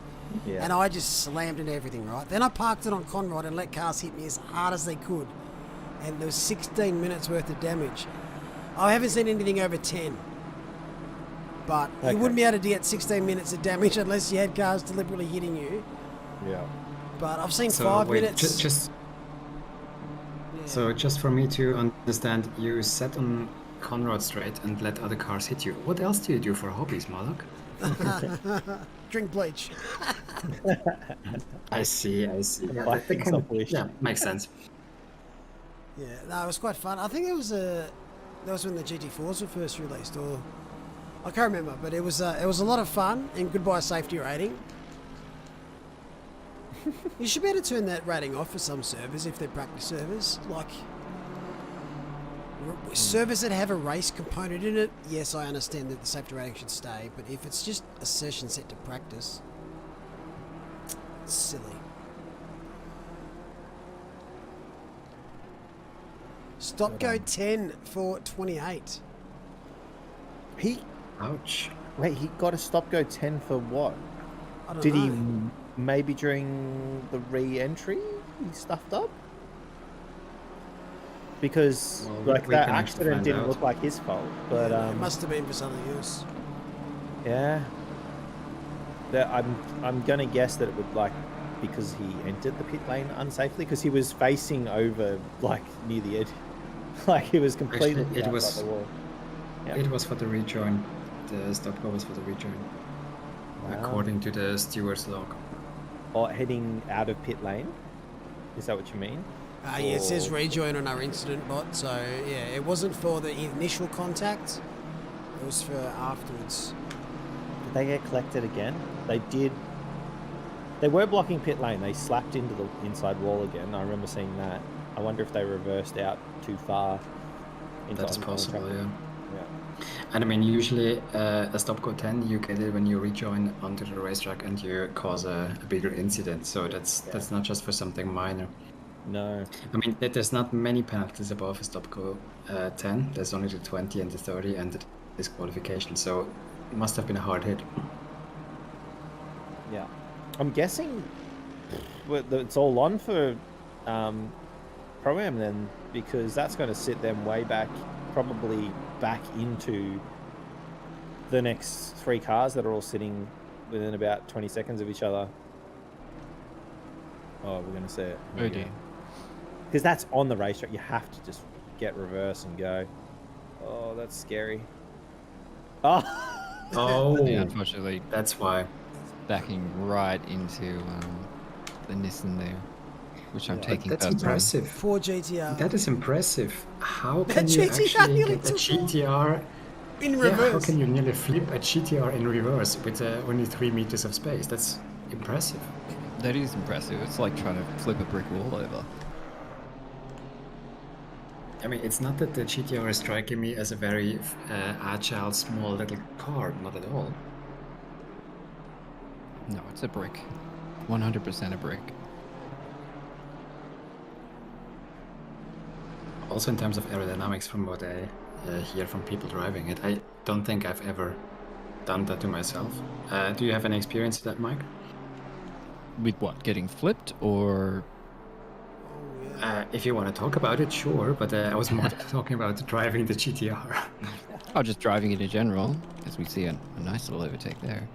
Yeah. and I just slammed into everything, right? Then I parked it on Conrod and let cars hit me as hard as they could, and there was 16 minutes worth of damage. I haven't seen anything over 10, but Okay. you wouldn't be able to get 16 minutes of damage unless you had cars deliberately hitting you. Yeah. But I've seen So 5 wait, minutes. So just for me to understand, you sat on Conrod Straight and let other cars hit you. What else do you do for hobbies, Malak? Drink bleach. I see. Yeah, Viking subwish. yeah, makes sense. Yeah, no, it was quite fun. I think that was when the GT4s were first released, or I can't remember, but it was a lot of fun and goodbye safety rating. You should be able to turn that rating off for some servers if they're practice servers, like servers that have a race component in it. Yes, I understand that the safety rating should stay, but if it's just a session set to practice, it's silly. Stop go 10 for 28. Ouch. Wait, he got a stop go 10 for what? I don't Did know. he maybe during the re-entry he stuffed up? Because Well, like we that can actually accident find didn't out. look like his fault, but It must have been for something else. yeah. I'm gonna guess that it would like because he entered the pit lane unsafely because he was facing over like near the edge, like he was completely Actually, it outside was- the wall. Yeah. It was for the rejoin. The stop go was for the rejoin, Wow. according to the steward's log. Or heading out of pit lane. Is that what you mean? Yeah, it says rejoin on our incident bot, so yeah, it wasn't for the initial contact, it was for afterwards. Did they get collected again? They did. They were blocking pit lane. They slapped into the inside wall again. I remember seeing that. I wonder if they reversed out too far. Into That's oncoming possible, traffic. yeah. And I mean, usually a stop go 10, you get it when you rejoin onto the racetrack and you cause a bigger incident. So that's not just for something minor. No. I mean, there's not many penalties above a stop go 10. There's only the 20 and the 30 and the disqualification. So it must have been a hard hit. Yeah. I'm guessing it's all on for Pro-Am then, because that's going to sit them way back, probably back into the next 3 cars that are all sitting within about 20 seconds of each other. Oh, we're going to see it. Oh dear. Because that's on the racetrack. You have to just get reverse and go. Oh, that's scary. Oh. Oh, Yeah, unfortunately, that's why. backing right into the Nissan there, which I'm taking That's personally. impressive. Poor GTR. That is impressive. How That can you GTR actually nearly get a took off. GTR? In Yeah, how reverse. can you nearly flip a GTR in reverse with only 3 meters of space? That's impressive. That is impressive. It's like trying to flip a brick wall over. I mean, it's not that the GTR is striking me as a very agile, small little car. Not at all. No, it's a brick. 100% a brick. Also, in terms of aerodynamics, from what I hear from people driving it, I don't think I've ever done that to myself. Do you have any experience with that, Mike? With what? Getting flipped or... If you want to talk about it, sure, but I was more talking about driving the GTR. Oh, just driving it in general, as we see a nice little overtake there.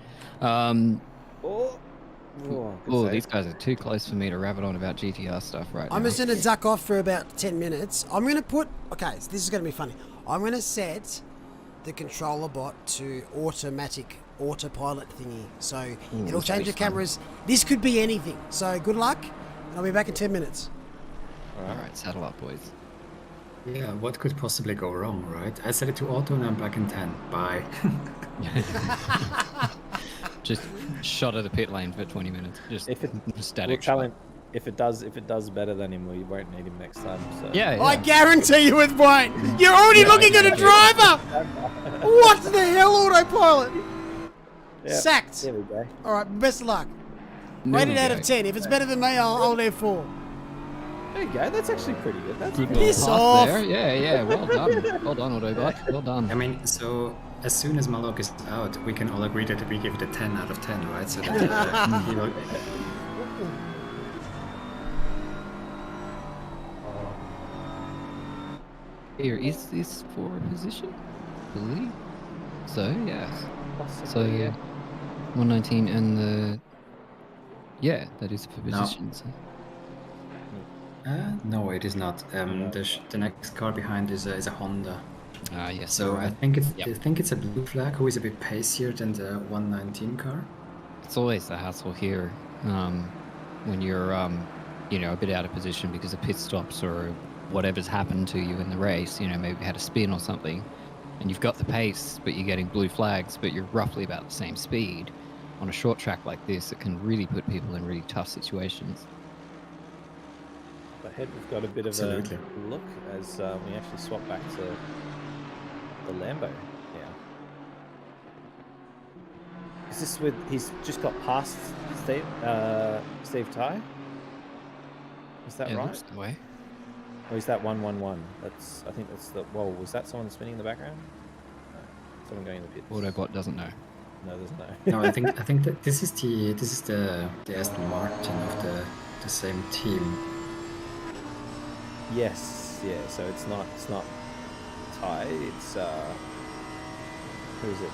Oh, good Oh, save. these guys are too close for me to rabbit on about GTR stuff right now. I'm just going to duck off for about 10 minutes. I'm going to put... Okay, so this is going to be funny. I'm going to set the controller bot to automatic autopilot thingy. So it'll change the cameras. This could be anything. So good luck. And I'll be back in 10 minutes. All right, saddle up, boys. Yeah, what could possibly go wrong, right? I set it to auto and I'm back in 10. Bye. Just shot at the pit lane for 20 minutes. Just If it, static. we'll tell him if it does better than him, we won't need him next time. So. Yeah, I guarantee you it won't. You're already looking at a driver. What the hell, autopilot? Yeah, Sacked. There we go. All right, best of luck. There Rated we out go. of 10. If it's better than me, I'll do 4. There you go. That's actually pretty good. That's Good good. little Piss pass off. there. Yeah. Well done. Well done, Autobot. Well done. I mean, so as soon as Malok is out, we can all agree that we give it a 10 out of 10, right? So that he will... Here, is this for a position? I believe so, yes. So, Possibly, yeah. 119 and the... Yeah, that is for position. So. no, it is not. The next car behind is a Honda. Ah, yes. So you're I right. think it's a blue flag who is a bit pacier than the 119 car. It's always the hassle here when you're, a bit out of position because of pit stops or whatever's happened to you in the race. Maybe had a spin or something, and you've got the pace, but you're getting blue flags, but you're roughly about the same speed. On a short track like this, it can really put people in really tough situations. Ahead, we've got a bit of Absolutely. a look as we actually swap back to the Lambo now. Is this with? He's just got past Steve Ty. Is that Yeah, right? looks the way. Or is that 111? I think that's the. Whoa, was that someone spinning in the background? No, someone going in the pits. Autobot doesn't know. No, there's no. No, I think that this is the Aston Martin of the same team. Yes, yeah. So it's not Ty. It's who is it?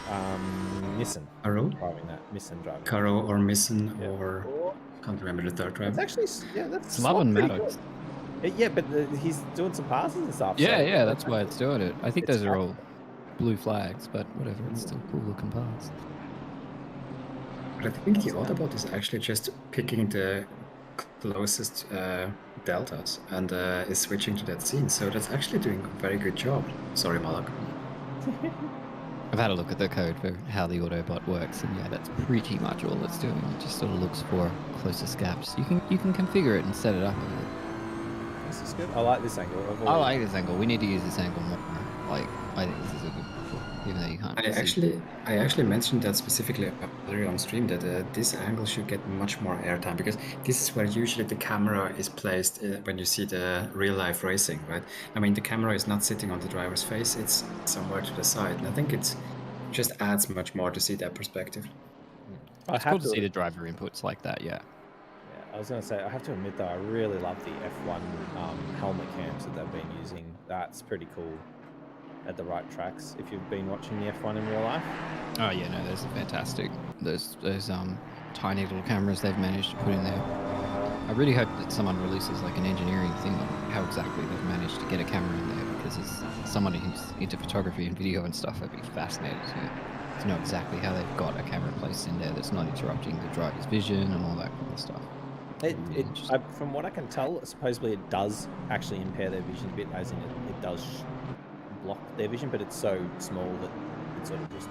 Nissan Caro, driving that. Nissan driving. Caro or Missen Yeah. or can't remember the third It's driver. actually that's Slaven pretty Maddox. good. Yeah, but he's doing some passes and stuff. Yeah, so that's why it's doing it. I think It's those are fun. all blue flags, but whatever, it's still cool looking pass. But I think the Autobot is actually just picking the closest deltas and is switching to that scene. So that's actually doing a very good job. Sorry, Malak. I've had a look at the code for how the Autobot works, and yeah, that's pretty much all it's doing. It just sort of looks for closest gaps. You can configure it and set it up. This is good. I like this angle. I like this angle. We need to use this angle more. Like, I think this is a good pull, even though you can't. I actually mentioned that specifically earlier on stream that this angle should get much more airtime because this is where usually the camera is placed when you see the real life racing, right? I mean, the camera is not sitting on the driver's face; it's somewhere to the side, and I think it's just adds much more to see that perspective. It's cool to see the driver inputs like that. Yeah. Yeah, I was going to say, I have to admit though, I really love the F1 helmet cams that they've been using. That's pretty cool at the right tracks. If you've been watching the F1 in real life. Oh yeah, no, those are fantastic. Those tiny little cameras they've managed to put in there. I really hope that someone releases like an engineering thing on how exactly they've managed to get a camera in there, because as someone who's into photography and video and stuff, I'd be fascinated to know exactly how they've got a camera placed in there that's not interrupting the driver's vision and all that kind of stuff. From what I can tell, supposedly it does actually impair their vision a bit, as in it does block their vision, but it's so small that it sort of just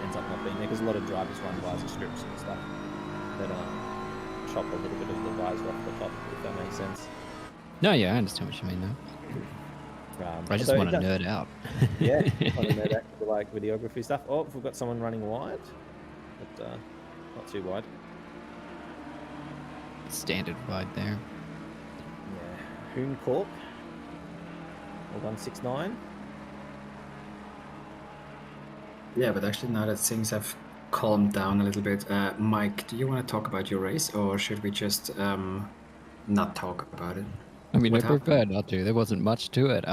ends up not being there, because a lot of drivers run visor strips and stuff that chop a little bit of the visor off the top, if that makes sense. No, yeah, I understand what you mean though. I just want to nerd out. Yeah, want to nerd out for like videography stuff. Oh, we've got someone running wide, but not too wide. Standard wide there. Yeah, Hoon Corp. Or 169. Yeah, but actually now that things have calmed down a little bit, Mike, do you want to talk about your race, or should we just not talk about it? I mean, What I prefer not to. There wasn't much to it.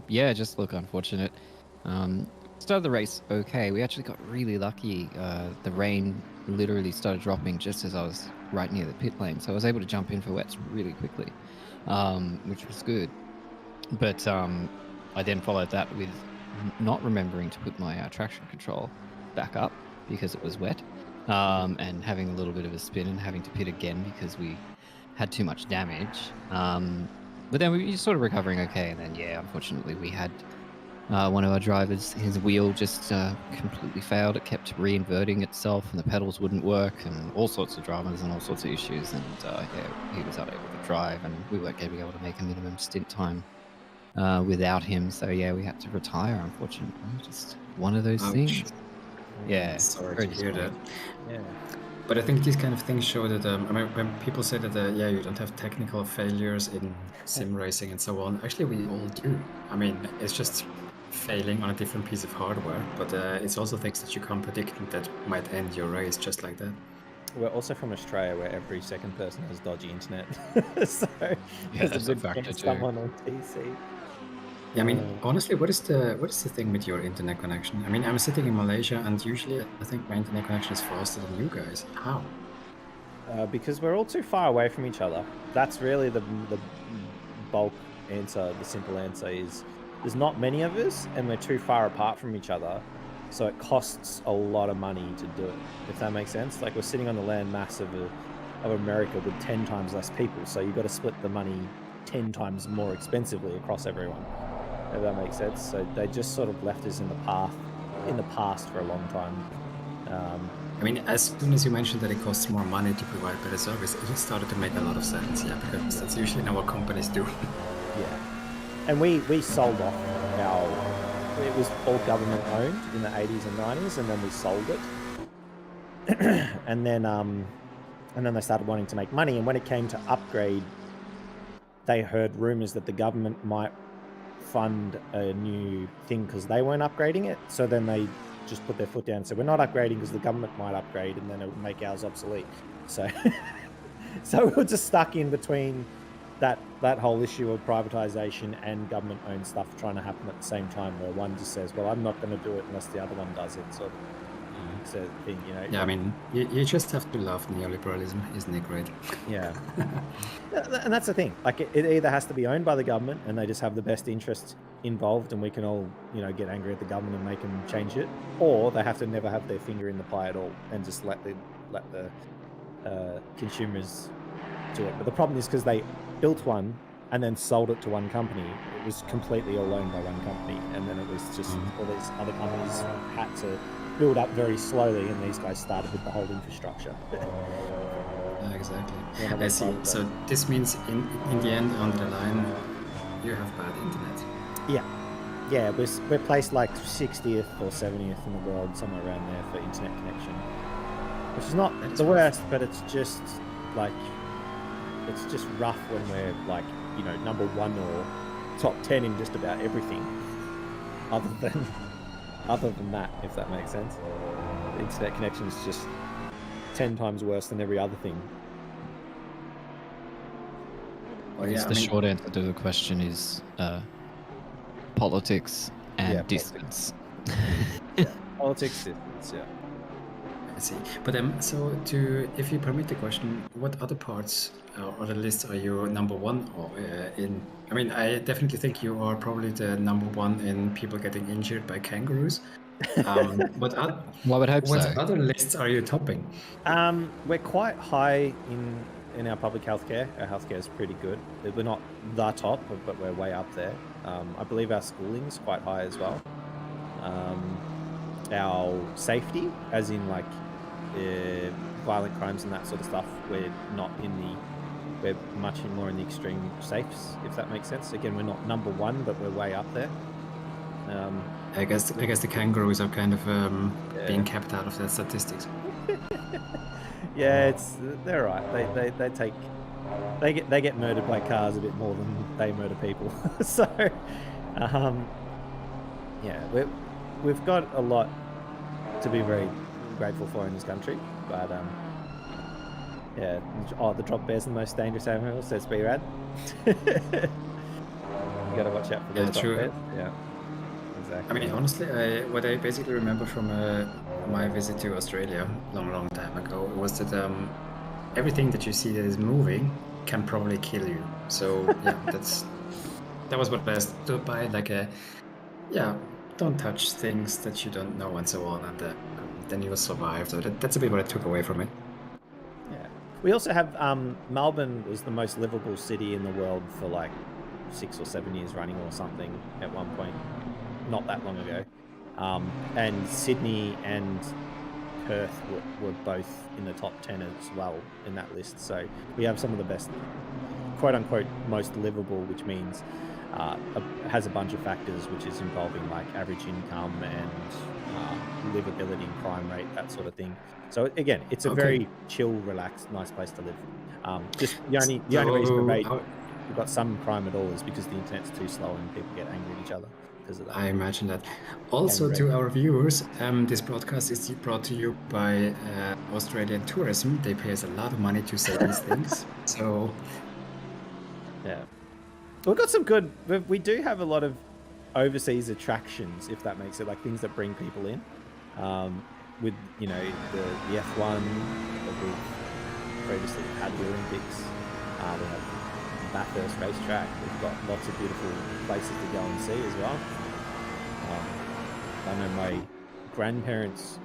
Yeah, just look unfortunate. Started the race okay. We actually got really lucky. The rain literally started dropping just as I was right near the pit lane. So I was able to jump in for wets really quickly, which was good. But I then followed that with not remembering to put my traction control back up because it was wet, and having a little bit of a spin and having to pit again because we had too much damage. But then we were sort of recovering okay, and then unfortunately we had one of our drivers, his wheel just completely failed. It kept reinverting itself, and the pedals wouldn't work, and all sorts of dramas and all sorts of issues. And he was unable to drive, and we weren't going to be able to make a minimum stint time without him. So we had to retire, unfortunately. Just one of those things. Yeah, sorry to hear that. Yeah. But I think these kind of things show that, when people say that, you don't have technical failures in sim racing and so on, actually we all do. I mean, it's just failing on a different piece of hardware, but it's also things that you can't predict and that might end your race just like that. We're also from Australia, where every second person has dodgy internet. So that's a factor too. someone on TC. Yeah, I mean, honestly, what is the thing with your internet connection? I mean, I'm sitting in Malaysia, and usually I think my internet connection is faster than you guys. How? Because we're all too far away from each other. That's really the bulk answer. The simple answer is there's not many of us, and we're too far apart from each other. So it costs a lot of money to do it, if that makes sense. Like, we're sitting on the land mass of America with 10 times less people, so you've got to split the money 10 times more expensively across everyone, if that makes sense. So they just sort of left us in the past for a long time. I mean, as soon as you mentioned that it costs more money to provide better service, it just started to make a lot of sense, because that's usually not what companies do. Yeah. And we sold off it was all government owned in the 80s and 90s, and then we sold it. and then they started wanting to make money, and when it came to upgrade, they heard rumors that the government might fund a new thing because they weren't upgrading it. So then they just put their foot down and said, we're not upgrading because the government might upgrade, and then it would make ours obsolete. So so we were just stuck in between that whole issue of privatization and government-owned stuff trying to happen at the same time, where one just says, well, I'm not going to do it unless the other one does it, sort of thing, Yeah, I mean, you just have to love neoliberalism, isn't it great? Yeah. And that's the thing. Like, it either has to be owned by the government and they just have the best interest involved, and we can all, get angry at the government and make them change it, or they have to never have their finger in the pie at all and just let the consumers do it. But the problem is, because they built one and then sold it to one company, it was completely all owned by one company, and then it was just all these other companies had to build up very slowly, and these guys started with the whole infrastructure. Exactly. I see. So this means in the end, on the line, you have bad internet. Yeah, we're placed like 60th or 70th in the world, somewhere around there, for internet connection, which is not the worst, but it's just like, it's just rough when we're like, number 1 or top 10 in just about everything, other than that, if that makes sense. The internet connection is just 10 times worse than every other thing. I guess the short answer to the question is politics and distance. Politics, distance, yeah. I see. But so if you permit the question, what other parts or the list are you number 1 or in? I mean, I definitely think you are probably the number 1 in people getting injured by kangaroos. What other lists are you topping? We're quite high in our public healthcare. Our healthcare is pretty good. We're not the top, but we're way up there. I believe our schooling's quite high as well. Our safety, as in like violent crimes and that sort of stuff, we're much more in the extreme safes, if that makes sense. Again, we're not number 1, but we're way up there. I guess the kangaroos are kind of being kept out of the statistics. Yeah, they're right. They get murdered by cars a bit more than they murder people. So, we've got a lot to be very grateful for in this country, but the drop bear's the most dangerous animal, says B-Rad. You gotta watch out for those drop bears. Yeah, exactly. I mean, honestly, what I basically remember from my visit to Australia long time ago was that everything that you see that is moving can probably kill you. So yeah, that was what I stood by, like don't touch things that you don't know and so on, and then you'll survive. So that's a bit what I took away from it. Yeah. We also have Melbourne was the most livable city in the world for like 6 or 7 years running or something at one point, not that long ago. And Sydney and Perth were both in the top 10 as well in that list. So we have some of the best, quote unquote, most livable, which means has a bunch of factors, which is involving like average income and livability and crime rate, that sort of thing. So again, it's a very chill, relaxed, nice place to live. Just the only reason the rate we've got some crime at all is because the internet's too slow and people get angry at each other because of that. I imagine that. Also, to our viewers, this broadcast is brought to you by Australian Tourism. They pay us a lot of money to say these things. So, yeah, we've got some good. We do have a lot of overseas attractions, if that makes it, like things that bring people in. With the F1 that we've previously had the Olympics. We have Bathurst racetrack. We've got lots of beautiful places to go and see as well. I know my grandparents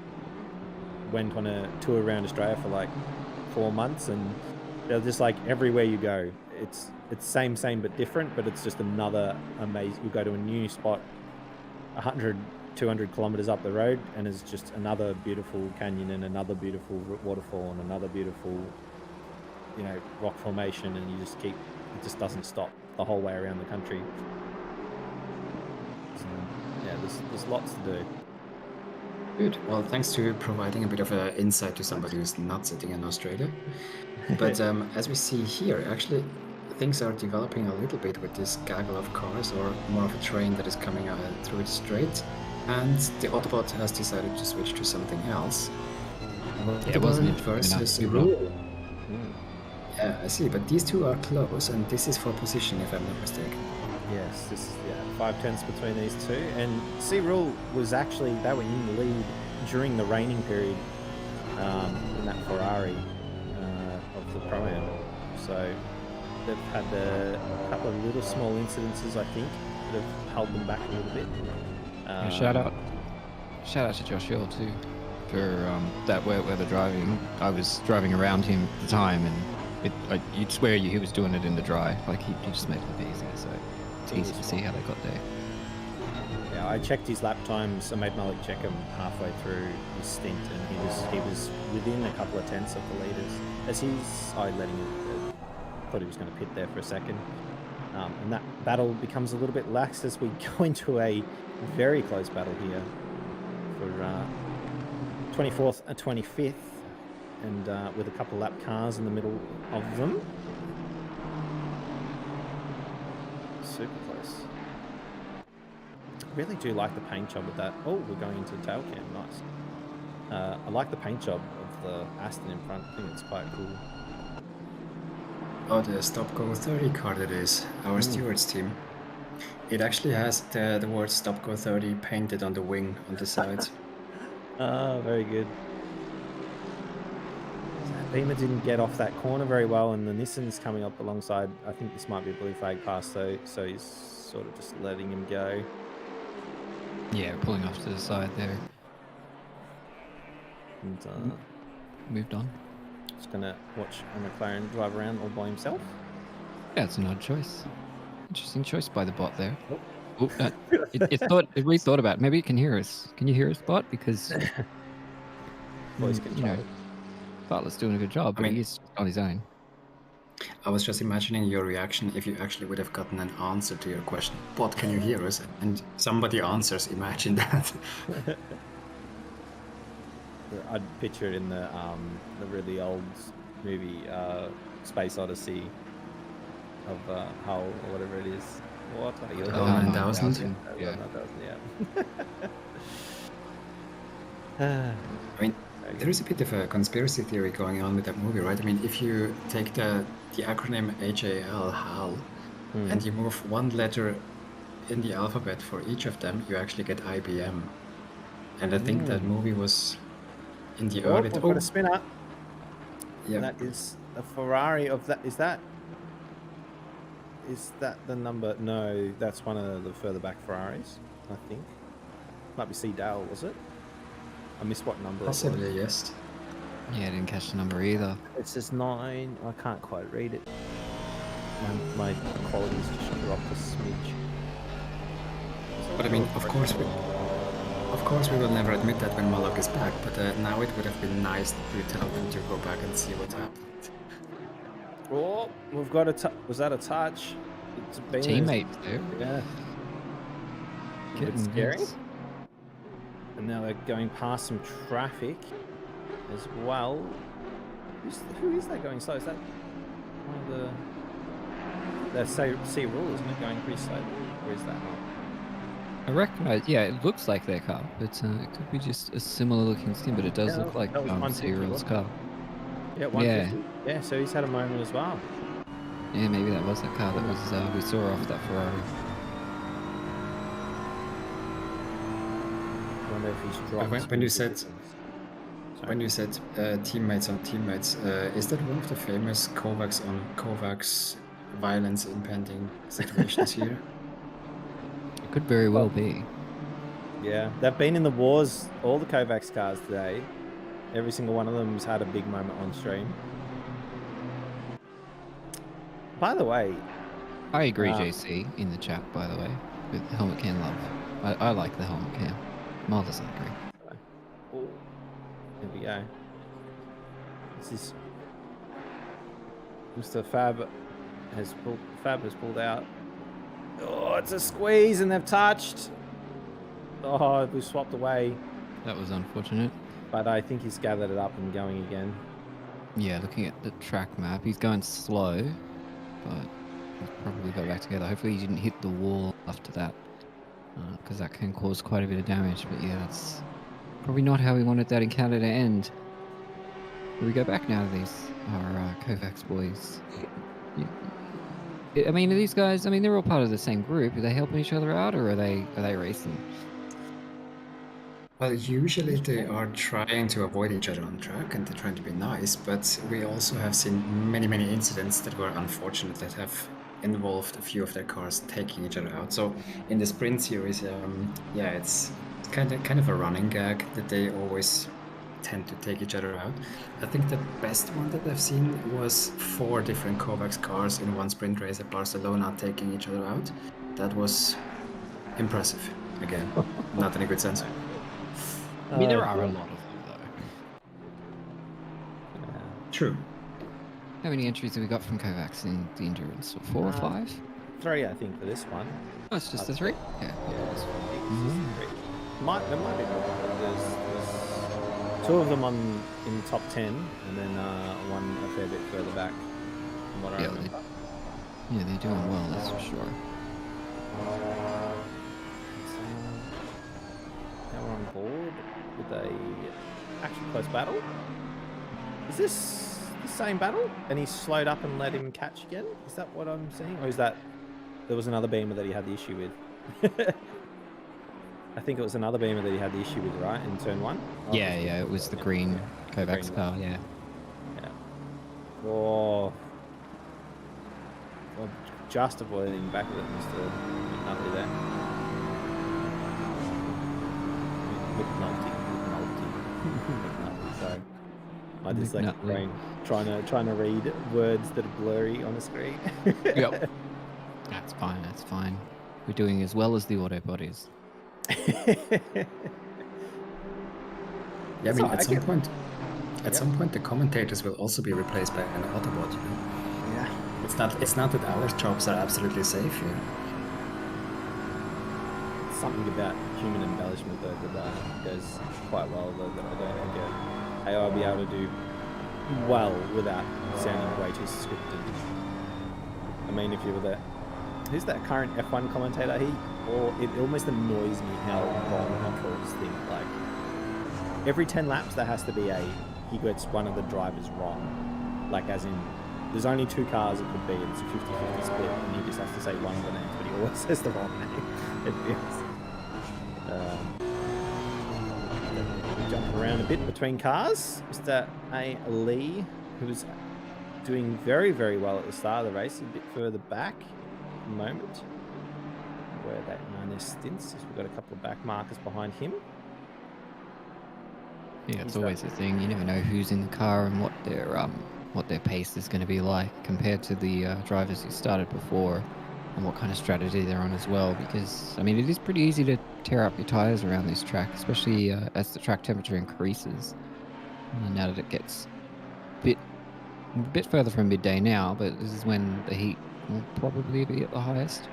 went on a tour around Australia for like 4 months, and they're just like everywhere you go, it's same but different, but it's just another amazing. You go to a new spot 100, 200 kilometers up the road, and it's just another beautiful canyon and another beautiful waterfall and another beautiful rock formation, and it just doesn't stop the whole way around the country. So, yeah, there's lots to do. Good. Well, thanks to providing a bit of an insight to somebody who's not sitting in Australia. But as we see here, actually, things are developing a little bit with this gaggle of cars, or more of a train that is coming through the straight. And the Autobot has decided to switch to something else. It wasn't versus Rule. Yeah, I see, but these two are close, and this is for position, if I'm not mistaken. Yes, this is 5 tenths between these two, and C-Rule was actually, they were in the lead during the raining period in that Ferrari of the Pro-Am. So they've had a couple of little small incidences, I think, that have held them back a little bit. Shout out to Josh Hill too for that where they're driving. I was driving around him at the time, and you'd swear he was doing it in the dry. Like he just made it look easy, so it's easy to see how they got there. Yeah, I checked his lap times. I made Malik check him halfway through his stint, and he was within a couple of tenths of the leaders. As I thought he was going to pit there for a second. And that battle becomes a little bit lax as we go into a very close battle here for 24th and 25th, and with a couple of lap cars in the middle of them. Super close. I really do like the paint job of that. Oh, we're going into tail cam. Nice. I like the paint job of the Aston in front. I think it's quite cool. Oh, the Stop Go 30 car that is our stewards team. It actually has the word Stop Go 30 painted on the wing on the sides. Very good. Beamer didn't get off that corner very well, and the Nissan's coming up alongside. I think this might be a blue flag pass, so he's sort of just letting him go. Yeah, pulling off to the side there. And moved on. Just gonna watch a McLaren drive around all by himself. Yeah, it's an odd choice. Interesting choice by the bot there. Oh, it really thought about it. Maybe it can hear us. Can you hear us, bot? Because voice control. Bartlett's doing a good job, but he's on his own. I was just imagining your reaction if you actually would have gotten an answer to your question. Bot, can you hear us? And somebody answers. Imagine that. I'd picture it in the really old movie Space Odyssey of Hull or whatever it is. What are you? 9000. Yeah. 9000, yeah. I mean, there is a bit of a conspiracy theory going on with that movie, right? I mean, if you take the acronym HAL, and you move one letter in the alphabet for each of them, you actually get IBM. And I think that movie was in the Oh, early. we've got a spinner. Yeah. That is a Ferrari of that. Is that the number? No, that's one of the further back Ferraris, I think. Might be C Dale, was it? I missed what number Possibly, it was. yes. Yeah, I didn't catch the number either. It says 9. I can't quite read it. My quality's just dropped a smidge. But I mean, of course we will never admit that when Malak is back, but now it would have been nice to tell them to go back and see what happened. Oh, we've got a was that a touch? It's been Teammates there. Yeah. A bit scary. And now they're going past some traffic as well. Who is that going slow? Is that one of the C rule, isn't it, going pretty slow? Or is that not? I recognize, yeah, it looks like their car, but it could be just a similar looking skin, but it does look like Cyril's car. Yeah, 150. Yeah, so he's had a moment as well. Yeah, maybe that was the car that was we saw off that Ferrari. I wonder if he's dropped. When you said teammates on teammates, is that one of the famous Kovacs on Kovacs violence impending situations here? It could very well be. Yeah, they've been in the wars, all the Kovacs cars today. Every single one of them's had a big moment on stream. By the way... I agree, JC, in the chat, by the way, with the helmet cam love. I like the helmet cam. Mal doesn't agree. Oh, here we go. This is... Mr. Fab has pulled out. Oh, it's a squeeze and they've touched. Oh, we swapped away. That was unfortunate. But I think he's gathered it up and going again. Yeah, looking at the track map, he's going slow, but he's probably got back together. Hopefully he didn't hit the wall after that, because that can cause quite a bit of damage. But yeah, that's probably not how we wanted that encounter to end. We go back now to these, our Kovacs boys. I mean, are these guys, I mean, they're all part of the same group. Are they helping each other out, or are they racing? Well, usually they are trying to avoid each other on track and they're trying to be nice, but we also have seen many incidents that were unfortunate that have involved a few of their cars taking each other out. So in the sprint series, yeah, it's kind of a running gag that they always tend to take each other out. I think the best one that I've seen was 4 different Kovacs cars in one sprint race at Barcelona taking each other out. That was impressive. Again, not in a good sense. I mean, there are a lot of them, though. True. How many entries have we got from Kovacs in the endurance? 4 or 5? 3, I think, for this one. Oh, it's just the 3? Yeah. This one, I think it's just the 3. There might be more. There's 2 of them in the top 10, and then one a fair bit further back from what I remember. Yeah, they're doing well, that's for sure. Now we're on board with a actually close battle. Is this the same battle? And he slowed up and let him catch again? Is that what I'm seeing? Or is that there was another beamer that he had the issue with? I think it was another beamer that he had the issue with, right? In turn 1? Yeah, it was the green Kovacs car, yeah. Oh. Well, just avoiding back with it, Mr. McNulty there. McNulty, sorry. My dyslexic brain trying to read words that are blurry on the screen. Yep. That's fine. We're doing as well as the Autobot is. Yeah, I mean, at some point, the commentators will also be replaced by an Autobot. You know? Yeah. It's not that our jobs are absolutely safe here. Something about human embellishment though that goes quite well though, that I don't think AI will be able to do well without sounding way too scripted. I mean, if you were there, who's that current F1 commentator? It almost annoys me how wrong he calls things. Like every 10 laps there has to be he gets one of the drivers wrong. Like as in there's only 2 cars it could be, it's a 50-50 split and he just has to say one of the names, but he always says the wrong name. It feels jumping around a bit between cars. Mr. A. Lee, who was doing very, very well at the start of the race, a bit further back at the moment, where that their stints. We've got a couple of back markers behind him. Yeah, it's always a thing. You never know who's in the car and what their pace is going to be like compared to the drivers who started before, and what kind of strategy they're on as well. Because I mean, it is pretty easy to tear up your tires around this track, especially as the track temperature increases. And now that it gets a bit further from midday now, but this is when the heat will probably be at the highest.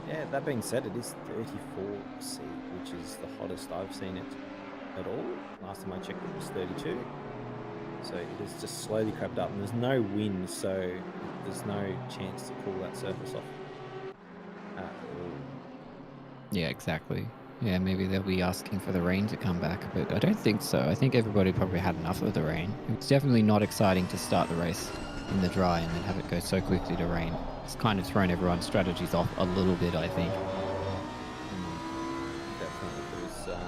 Yeah, that being said, it is 34°C, which is the hottest I've seen it at all. Last time I checked, it was 32. So it has just slowly crept up, and there's no wind, so there's no chance to cool that surface off at all. Yeah, exactly. Yeah, maybe they'll be asking for the rain to come back, but I don't think so. I think everybody probably had enough of the rain. It's definitely not exciting to start the race in the dry and then have it go so quickly to rain. It's kind of thrown everyone's strategies off a little bit, I think. Definitely.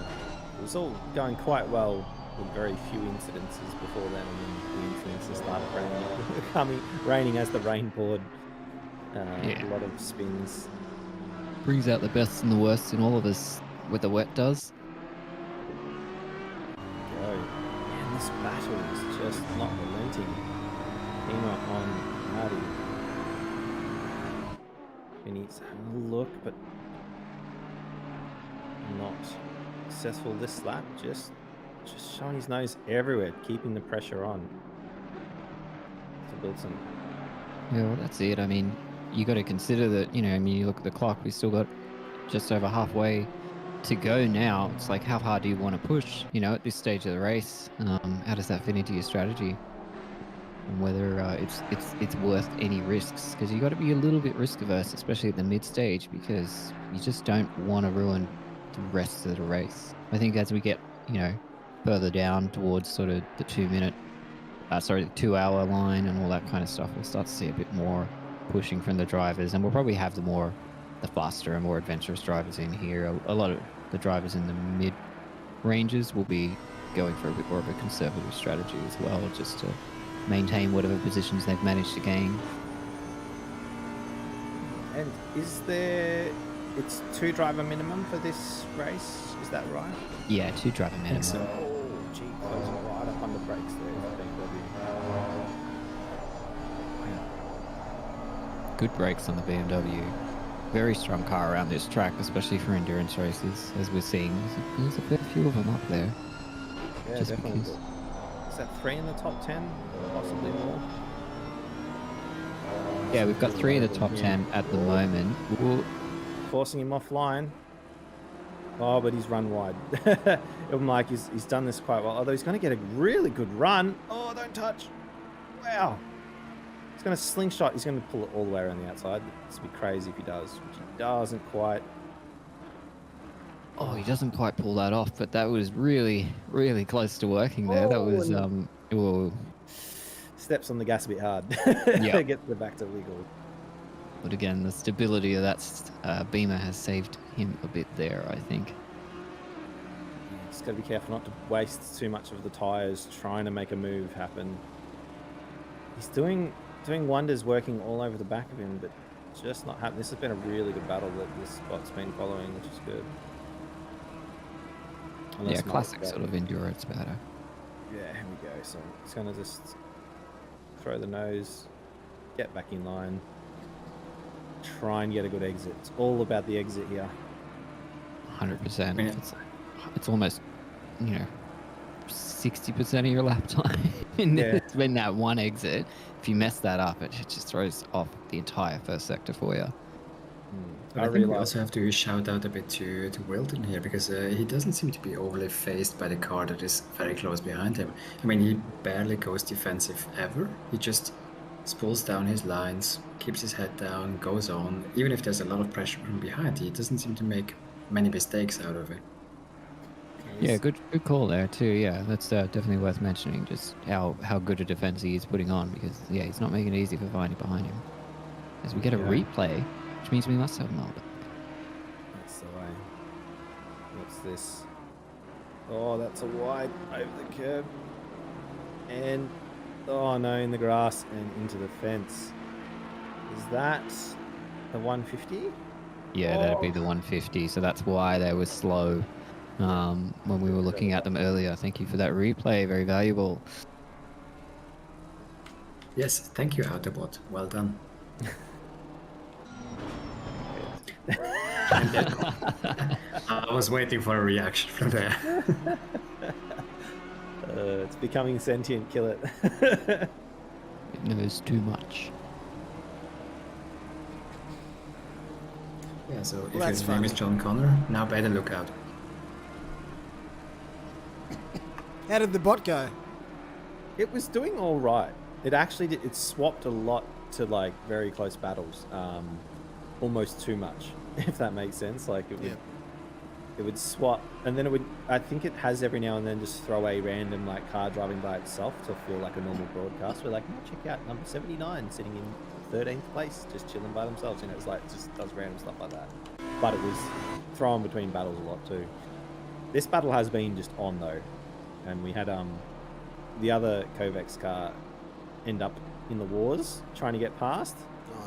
It was all going quite well with very few incidences before then, and then the incidences started raining as the rain poured. A lot of spins. Brings out the best and the worst in all of us, what the wet does. Man, this battle is just not relenting. Ema on Maddie. And he's having a look, but not successful this lap. Just showing his nose everywhere, keeping the pressure on to build some. Yeah, well, that's it. I mean, you got to consider that, you know, you look at the clock, we still got just over halfway to go now. It's like, how hard do you want to push, you know, at this stage of the race? How does that fit into your strategy? And whether it's worth any risks, because you got to be a little bit risk averse, especially at the mid stage, because you just don't want to ruin the rest of the race. I think as we get, you know, further down towards sort of the 2 hour line and all that kind of stuff, we'll start to see a bit more pushing from the drivers, and we'll probably have the faster and more adventurous drivers in here. A lot of the drivers in the mid ranges will be going for a bit more of a conservative strategy as well, just to maintain whatever positions they've managed to gain. And it's 2 driver minimum for this race, is that right? Yeah, 2 driver minimum. So. Oh, gee, closing right up on the brakes there. Good brakes on the BMW. Very strong car around this track, especially for endurance races, as we're seeing. There's a fair few of them up there. Yeah, just definitely. because. Is that 3 in the top 10? Possibly more? Yeah, we've got 3 in the top 10 at the moment. Ooh. Forcing him offline. Oh, but he's run wide. I'm like, he's done this quite well. Although he's going to get a really good run. Oh, don't touch. Wow. He's going to slingshot. He's going to pull it all the way around the outside. It's be crazy if he does, which he doesn't quite. Oh, he doesn't quite pull that off, but that was really, really close to working there. That was, steps on the gas a bit hard. Yeah. Get the back to legal. But again, the stability of that Beamer has saved him a bit there, I think. Just got to be careful not to waste too much of the tyres trying to make a move happen. He's doing wonders working all over the back of him, but just not happening. This has been a really good battle that this spot's been following, which is good. Yeah, classic sort of endurance battle. Yeah, here we go. So it's going to just throw the nose, get back in line, try and get a good exit. It's all about the exit here. 100%. It's almost, 60% of your lap time in that one exit. If you mess that up, it just throws off the entire first sector for you. I think we also have to shout out a bit to Wilton here, because he doesn't seem to be overly phased by the car that is very close behind him. I mean, he barely goes defensive ever. He just spools down his lines, keeps his head down, goes on. Even if there's a lot of pressure from behind, he doesn't seem to make many mistakes out of it. Yeah, good call there too. Yeah, that's definitely worth mentioning, just how good a defense he is putting on, because he's not making it easy for Viney behind him. As we get a replay, which means we must have him up. That's the way. What's this? Oh, that's a wide over the curb. And, oh no, in the grass and into the fence. Is that the 150? Yeah, that'd be the 150. So that's why they were slow when we were looking at them earlier. Thank you for that replay. Very valuable. Yes, thank you, Autobot. Well done. I was waiting for a reaction from there. It's becoming sentient, kill it. It knows too much. Yeah, so if Well, that's his name is John Connor, now better look out. How did the bot go? It was doing all right. It actually did, it swapped a lot to like very close battles, almost too much, if that makes sense. Like it would swap, and then it would. I think it has every now and then just throw a random like car driving by itself to feel like a normal broadcast. We're like, oh, check out number 79 sitting in 13th place, just chilling by themselves. You know, it's like it just does random stuff like that. But it was throwing between battles a lot too. This battle has been just on though, and we had the other Kovacs car end up in the wars trying to get past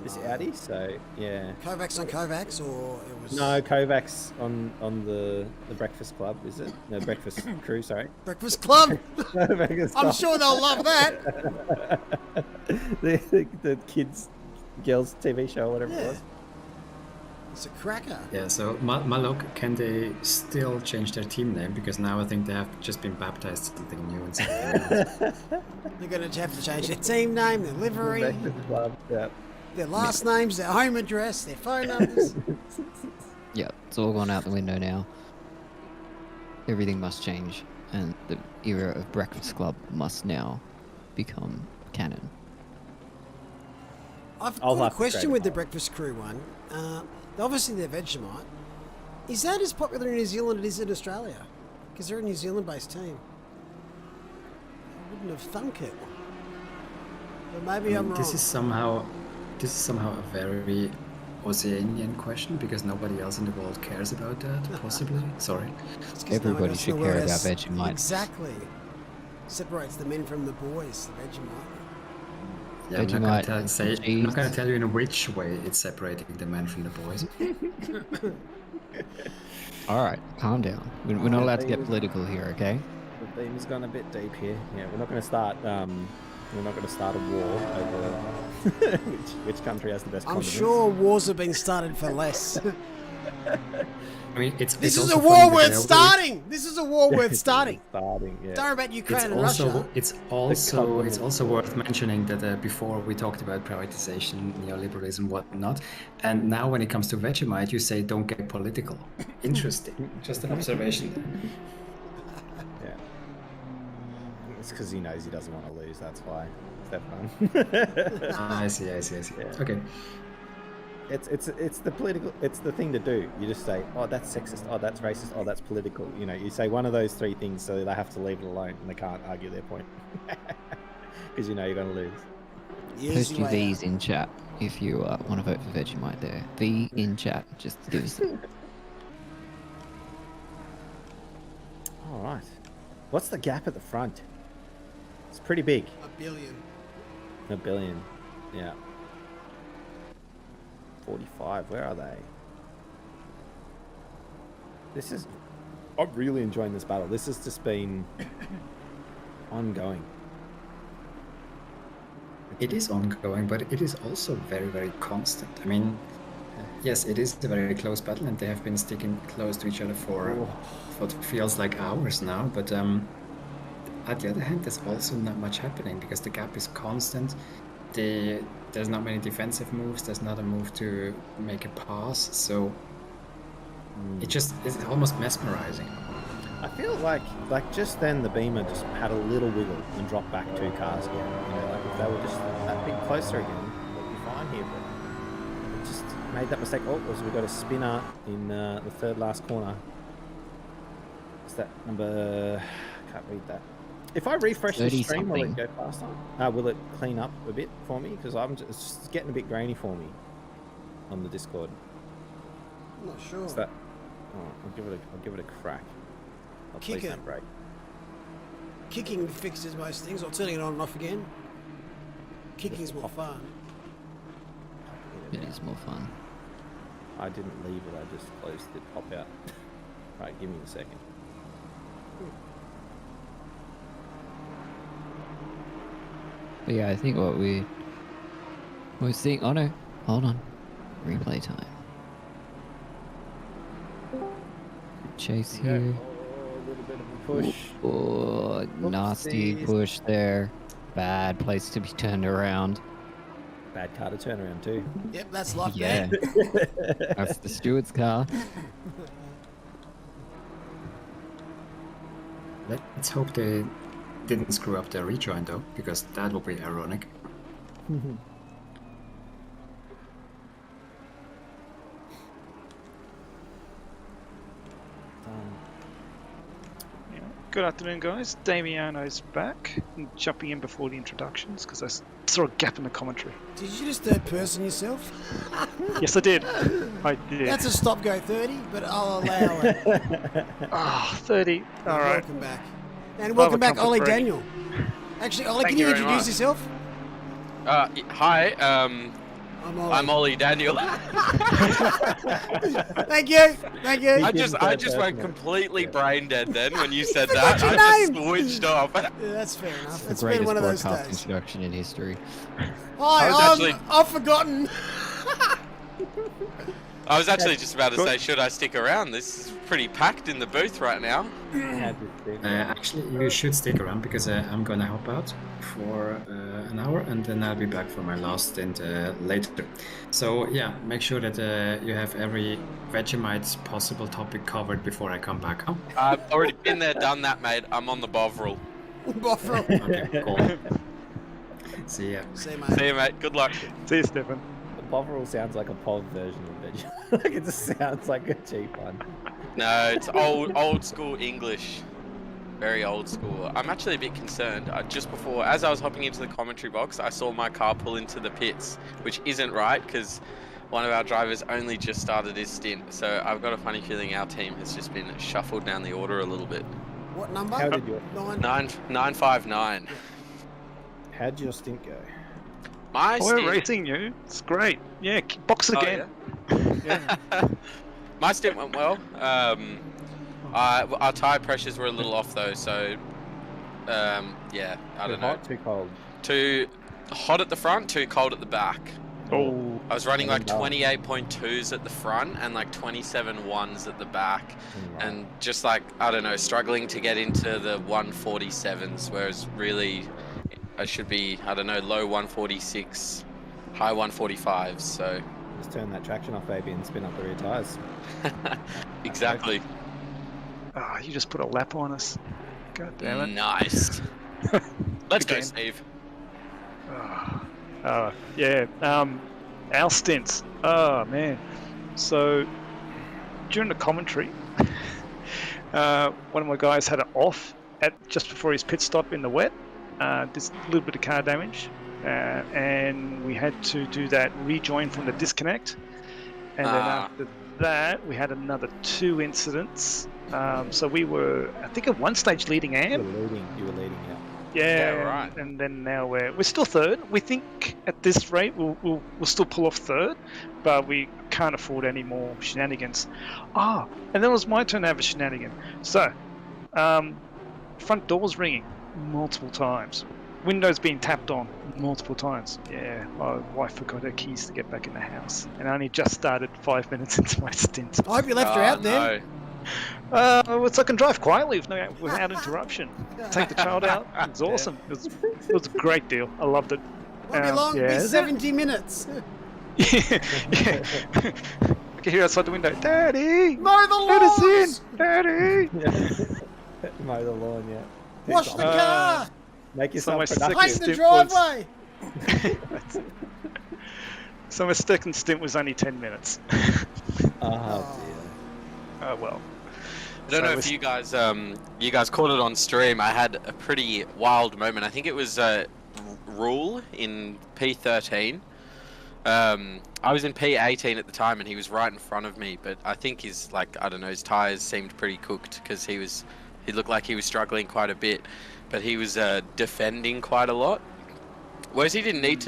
this Audi. So yeah, Kovacs on Kovacs, or it was no Kovacs on the Breakfast Club, is it? No, Breakfast Crew. Sorry, Breakfast Club. Breakfast I'm Club. sure they'll love that. the kids, girls TV show, whatever it was. It's a cracker. Yeah, so Malok, can they still change their team name? Because now I think they have just been baptized to something new and something else. They're going to have to change their team name, their livery, Breakfast Club. Yeah. their last names, their home address, their phone numbers. Yeah, it's all gone out the window now. Everything must change, and the era of Breakfast Club must now become canon. I've I'll got a have to question trade with it the up. Breakfast Crew one. Obviously, they're Vegemite. Is that as popular in New Zealand as it is in Australia? Because they're a New Zealand-based team. I wouldn't have thunk it. But maybe I'm wrong. This is somehow a very Oceanian question because nobody else in the world cares about that. Possibly, sorry. It's 'cause no one Everybody else in should the world care about has- Vegemite. Exactly. Separates the men from the boys, the Vegemite. Yeah, I'm not Vegemite gonna and I'm not gonna cheese. tell you in which way it's separating the men from the boys. All right, calm down. We're not allowed to get political here, okay? The theme's gone a bit deep here. Yeah, we're not going to start. We're not going to start a war over which country has the best. I'm condiments. sure wars have been started for less. I mean, it's This it's is a also war funny worth because starting. This is a war worth starting. Starting. Yeah. Don't about Ukraine and it's Russia. also worth mentioning that before we talked about privatization, neoliberalism, whatnot, and now when it comes to Vegemite, you say don't get political. Interesting. Just an observation. Yeah. It's because he knows he doesn't want to lose. That's why. Is that fun? I see. Yeah. Okay. It's the political. It's the thing to do. You just say, oh, that's sexist. Oh, that's racist. Oh, that's political. You know, you say one of those three things, so they have to leave it alone, and they can't argue their point because you know you're going to lose. Post your V's in chat if you want to vote for Vegemite there. V in chat. Just give us... All right. What's the gap at the front? It's pretty big. $1 billion. $1 billion. Yeah. 45. Where are they? This is... I'm really enjoying this battle. This has just been ongoing. It is ongoing, but it is also very, very constant. I mean, yes, it is a very close battle, and they have been sticking close to each other for what feels like hours now. But on the other hand, there's also not much happening because the gap is constant. There's not many defensive moves. There's not a move to make a pass, so it's almost mesmerizing. I feel like just then the Beamer just had a little wiggle and dropped back 2 cars again. You know, like if they were just that bit closer again, they'd be fine here. But it just made that mistake. Oh, we got a spinner in the third last corner. Is that number? Can't read that. If I refresh the stream, will it go faster? Will it clean up a bit for me? Because it's just getting a bit grainy for me on the Discord. I'm not sure. Is that? Oh, I'll give it a crack. Oh, please Kicker. don't break. Kicking fixes most things, or turning it on and off again. Kicking's more fun. It is more fun. I didn't leave it, I just closed it, pop out. Right, give me a second. But yeah, I think what we was thinking. Oh no, hold on. Replay time. Chase here. Oh, a little bit of a push. Oh, nasty Whoopsies. push there. Bad place to be turned around. Bad car to turn around too. Yep, that's life, Yeah, man. that's the steward's car. Let's hope they didn't screw up their rejoin though, because that would be ironic. Good afternoon, guys. Damiano's back. I'm jumping in before the introductions because I saw a gap in the commentary. Did you just third person yourself? Yes, I did. I did. That's a stop go 30, but I'll allow it. Ah, 30. All right. Welcome back. And welcome back, comfort Ollie break. Daniel. Actually, Ollie, Thank can you you very introduce much. yourself? Hi, I'm Ollie. I'm Ollie Daniel. Thank you. Thank you. I just went personal. completely brain dead then when you said forgot that. your I just name. switched off. Yeah, that's fair enough. The It's been greatest one of those broadcast days. introduction in history. Hi, I was actually- I've forgotten. I was actually just about to say, should I stick around? This is pretty packed in the booth right now. Actually, you should stick around because I'm gonna help out for an hour and then I'll be back for my last stint later. So yeah, make sure that you have every Vegemite possible topic covered before I come back. Huh? I've already been there, done that, mate. I'm on the Bovril. Bovril. Okay, cool. See ya. See you, mate. See you, mate. Good luck. See you, Stefan. The Bovril sounds like a POV version of Veg. Like it just sounds like a cheap one. No, it's old school English. Very old school. I'm actually a bit concerned. Just before, as I was hopping into the commentary box, I saw my car pull into the pits, which isn't right because one of our drivers only just started his stint. So I've got a funny feeling our team has just been shuffled down the order a little bit. What number? How did your 959. How'd your stint go? My We're stint, racing you. It's great. Yeah, box Oh, again. yeah? My stint went well. Our tyre pressures were a little off though, so yeah, I don't know. Hot, too cold. Too hot at the front, too cold at the back. Oh, I was running like Oh. 28.2s at the front and like 27.1s at the back, Right. and just like, I don't know, struggling to get into the 147s, whereas really I should be, I don't know, low 146, high 145s. So Just turn that traction off, baby, and spin up the rear tyres. exactly. ah, you just put a lap on us. God damn it. Nice. Let's go, Again. Steve. Yeah, our stints. Oh man. So during the commentary, one of my guys had it off at just before his pit stop in the wet. Just a little bit of car damage, and we had to do that rejoin from the disconnect. And then after that, we had another 2 incidents. So we were, I think, at one stage leading You Am. were leading, yeah. Yeah, right. And then now we're still third. We think at this rate we'll still pull off third, but we can't afford any more shenanigans. And then it was my turn to have a shenanigan. So, front doors ringing multiple times, windows being tapped on multiple times. Yeah, my wife forgot her keys to get back in the house, and I only just started 5 minutes into my stint. I hope you left her out there. So I can drive quietly without interruption. Take the child out. It was awesome. It was a great deal. I loved it. Won't be long. yeah. Be 70 minutes. Yeah. I can hear outside the window, Daddy! Mow the Let us in! lawns. Daddy! Mow the lawn, yeah. Wash the car. Make So yourself my productive. Paint second the stint driveway. So my second stint was only 10 minutes. Oh, dear. Oh well. I don't know if you guys caught it on stream. I had a pretty wild moment. I think it was Rule in P13. I was in P18 at the time, and he was right in front of me. But I think his, like, I don't know, his tires seemed pretty cooked because he was He looked like he was struggling quite a bit, but he was defending quite a lot. Whereas he didn't need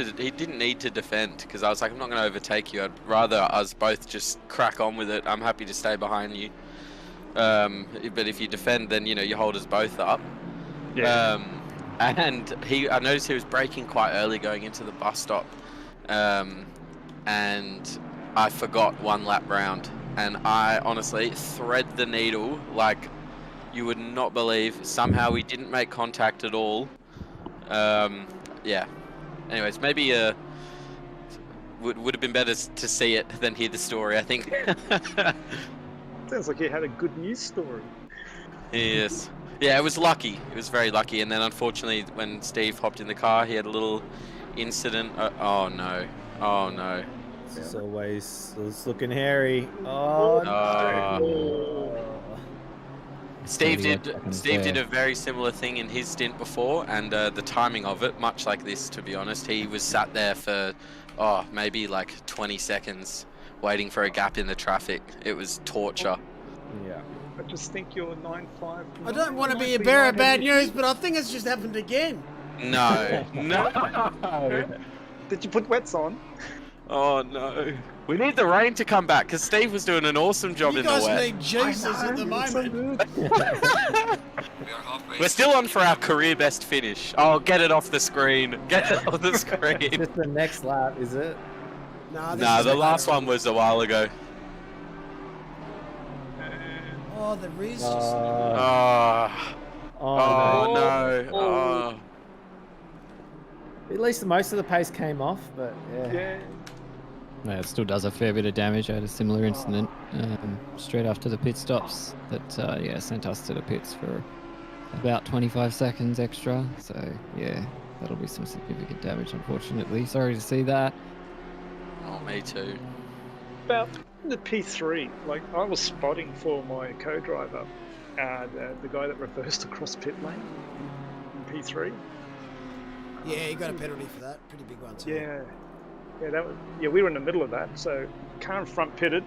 to defend, because I was like, I'm not going to overtake you. I'd rather us both just crack on with it. I'm happy to stay behind you. But if you defend, then you hold us both up. Yeah. And I noticed he was braking quite early going into the bus stop, and I forgot one lap round, and I honestly thread the needle like you would not believe. Somehow we didn't make contact at all. Yeah. Anyways, maybe would have been better to see it than hear the story, I think. Sounds like you had a good news story. Yes. Yeah, it was lucky. It was very lucky. And then unfortunately, when Steve hopped in the car, he had a little incident. Oh no. Oh no. It's always looking hairy. Oh no. Steve 30 seconds did there. a very similar thing in his stint before, and the timing of it, much like this, to be honest, he was sat there for maybe like 20 seconds waiting for a gap in the traffic. It was torture. Yeah. I just think you're 9.5. I don't want to be a bearer of bad news, but I think it's just happened again. No. No. Did you put wets on? Oh no. We need the rain to come back, because Steve was doing an awesome job You in the guys wet. need Jesus at the moment. We're still on for our career best finish. Oh, get it off the screen. Get it off the screen. Just the next lap, is it? Nah, the last one was a while ago. Oh, the Riz. Oh no. Oh. At least most of the pace came off, but yeah. Yeah, it still does a fair bit of damage. I had a similar incident straight after the pit stops that sent us to the pits for about 25 seconds extra. So yeah, that'll be some significant damage, unfortunately. Sorry to see that. Oh, me too. About the P3, like I was spotting for my co-driver, the guy that reversed across pit lane in P3. Yeah, you got a penalty for that. Pretty big one too. Yeah, we were in the middle of that. So car in front pitted.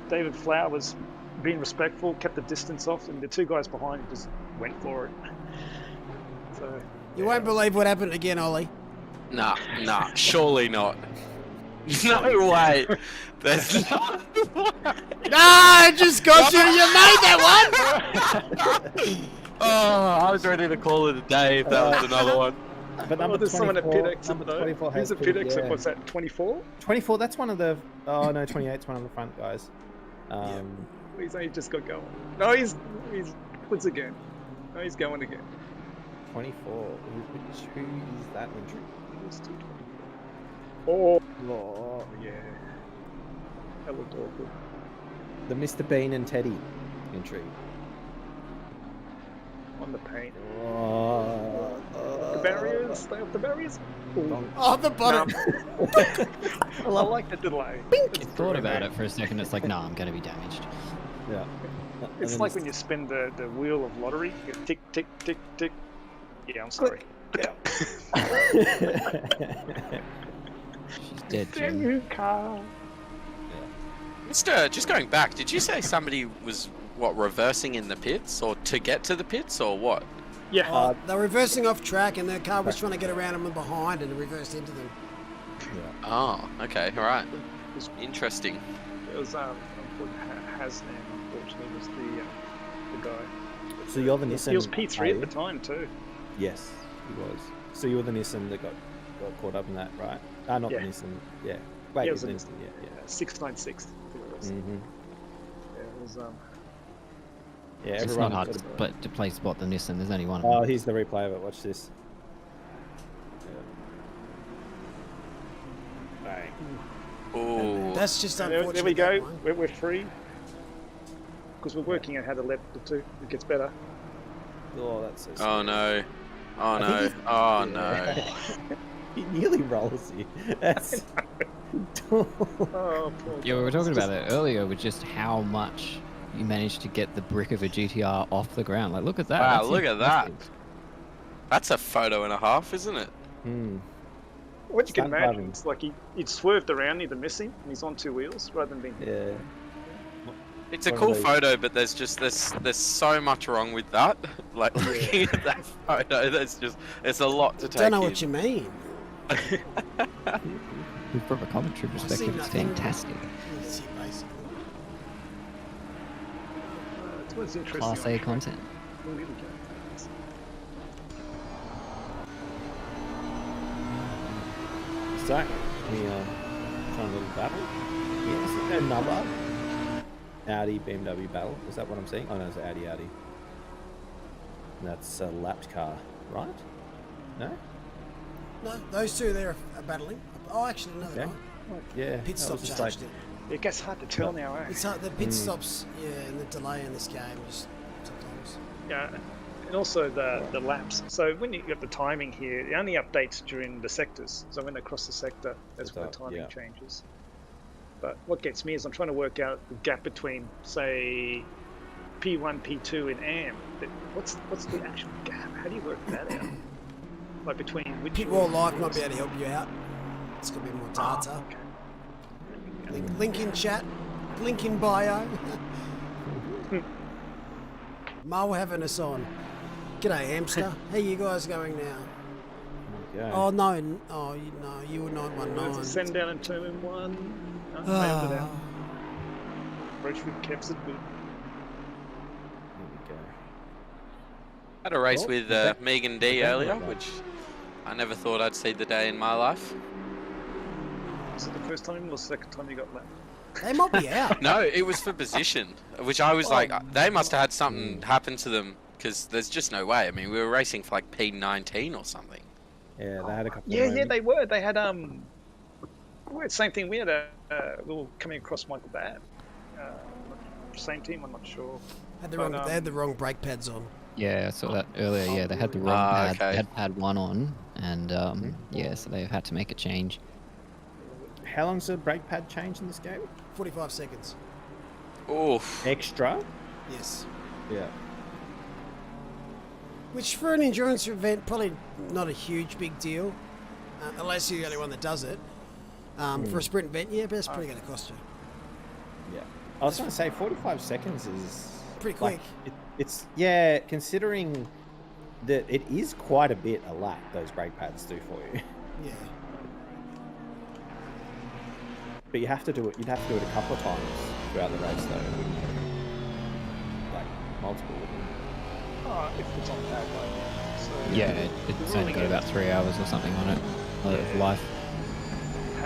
David Flower was being respectful, kept the distance off, and the two guys behind him just went for it. So You won't believe what happened again, Ollie. Nah, surely not. No way. There's no way. No, I just got you. You made that one. Oh, I was ready to call it a day if that was another one. But number there's someone at pit exit number though. 24 Who's has at pit exit? yeah. What's that, 24? 24, that's one of the... Oh, no, 28's one of the front guys. He's only just got going. No, he's what's again. No, he's going again. 24. Who is that entry? Oh, Oh, yeah. That looked awkward. the Mr. Bean and Teddy entry. On the paint. Oh, The barriers? Stay off the barriers? Ooh. Oh, the bottom. I like the delay. I thought about it for a second. It's like, nah, I'm going to be damaged. Yeah. It's like when you spin the wheel of lottery. You go tick, tick, tick, tick. Yeah, I'm sorry. She's dead, Damn Jim. you, car. Just going back, did you say somebody was, reversing in the pits? Or to get to the pits, or what? Yeah. They're reversing off track, and their car was trying to get around them behind, and reversed into them. Oh, okay, alright. Interesting. It was Hasnan, unfortunately, was the guy. So you're the Nissan. He was P3 at the time too. Yes, he was. So you're the Nissan that got caught up in that, right? Not Yeah. the Nissan. Yeah. Wait, Yeah, it was it the was Nissan. Yeah. 696. Mm-hmm. Yeah, it was Yeah, It's everyone. not hard to play spot the Nissan. There's only one of Oh, them. here's the replay of it. Watch this. Bang. Ooh. That's just there unfortunate. we go. that one. We're free. Because we're working out how to let the two. It gets better. Oh, that's so Oh scary. no. Oh I no. think Oh Yeah. no. He nearly rolls you. That's. Oh, poor Yeah, we were guy. talking It's about it earlier with just how much you managed to get the brick of a GTR off the ground. Like, look at that. Wow, That's look at that. impressive. That's a photo and a half, isn't it? Hmm. What you can Stunt imagine, driving. it's like he swerved around near the missing, and he's on two wheels rather than being hit. Yeah. It's a One of cool those- photo, but there's so much wrong with that. Like looking at that photo, it's a lot to take Don't know in. what you mean. From a commentary perspective, it's nothing. fantastic. It's here, basically. It's what's interesting. Class A content. Oh, here we go. So, we try a little battle. Yes, another Audi BMW battle. Is that what I'm seeing? Oh no, it's Audi. And that's a lapped car, right? No? No, those two there are battling. Oh, actually, no, they're Okay. not. Yeah. Pit that stop was just changed like, it. It gets hard to tell now, eh? It's hard, the pit stops, yeah, and the delay in this game just sometimes. Yeah, and also the laps. So when you got the timing here, it only updates during the sectors. So when they cross the sector, that's when the timing changes. But what gets me is I'm trying to work out the gap between, say, P1, P2, and AM. What's the actual gap? How do you work that out? Like between which Pit Wall Life might be able to help you out. It's got a bit more data. Okay. Link in chat, link in bio. Mo having us on. G'day, hamster. How you guys going now? okay. Oh no, you were 919. Send down and turn in one. Nailed it out. Roachwood keeps it good. Here we go. Had a race Oh, with that- Megan D that earlier, was which I never thought I'd see the day in my life. Was it the first time or the second time you got lapped? They might be out. No, it was for position, which I was like, they must have had something happen to them because there's just no way. I mean, we were racing for like P19 or something. Yeah, they had a couple. Yeah, of moments. they were. They had same thing. We had we were coming across Michael Babb. Same team. I'm not sure. They But, had the wrong brake pads on. Yeah, I saw that earlier. Yeah, they had the wrong pad. okay. They had pad 1 on, and yeah, so they've had to make a change. How long's the brake pad change in this game? 45 seconds. Oof. Extra? Yes. Yeah. Which for an endurance event, probably not a huge big deal, unless you're the only one that does it. For a sprint event, yeah, but it's probably going to cost you. Yeah. I was going to say 45 seconds is Pretty like, quick. it's yeah, considering that it is quite a bit a lap those brake pads do for you. Yeah. But you have to do it. You'd have to do it a couple of times throughout the race, though. Wouldn't you? Like multiple. Wouldn't you? If it's on pad like so Yeah, it's only got about 3 hours or something on it of life.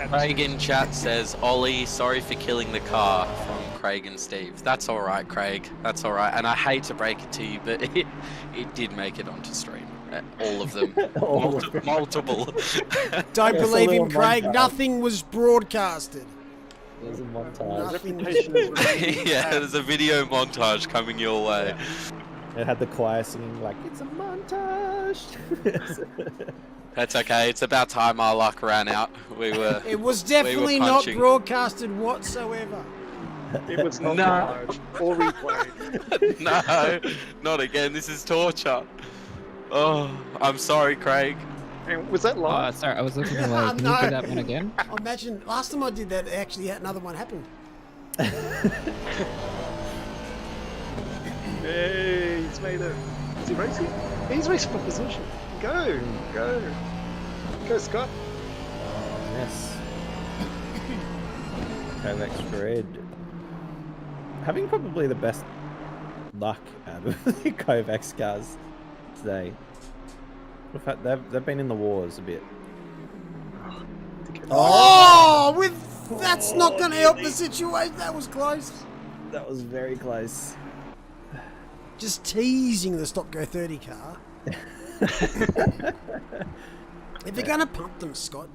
Craig in chat says, Ollie, sorry for killing the car from Craig and Steve. That's all right, Craig. That's all right. And I hate to break it to you, but it did make it onto stream. All of them. Multiple. Don't believe him, little Craig. montage. Nothing was broadcasted. There's a montage. Nothing was Yeah, there's a video montage coming your way. It had the choir singing like, "It's a montage." That's okay. It's about time our luck ran out. It was definitely not punching. broadcasted whatsoever. It was not No. live or replayed. No, not again. This is torture. Oh, I'm sorry, Craig. And was that Oh, live? sorry, I was looking away. Can No. you do that one again? Imagine last time I did that, actually another one happened. Hey, he's made it. Is he racing? He's racing for position. Go, Scott. Yes. Kovacs Red. Having probably the best luck out of the Kovacs cars today. In fact, they've been in the wars a bit. Oh, that's not going to help the situation. That was close. That was very close. Just teasing the stop go 30 car. If you're going to pump them, Scott.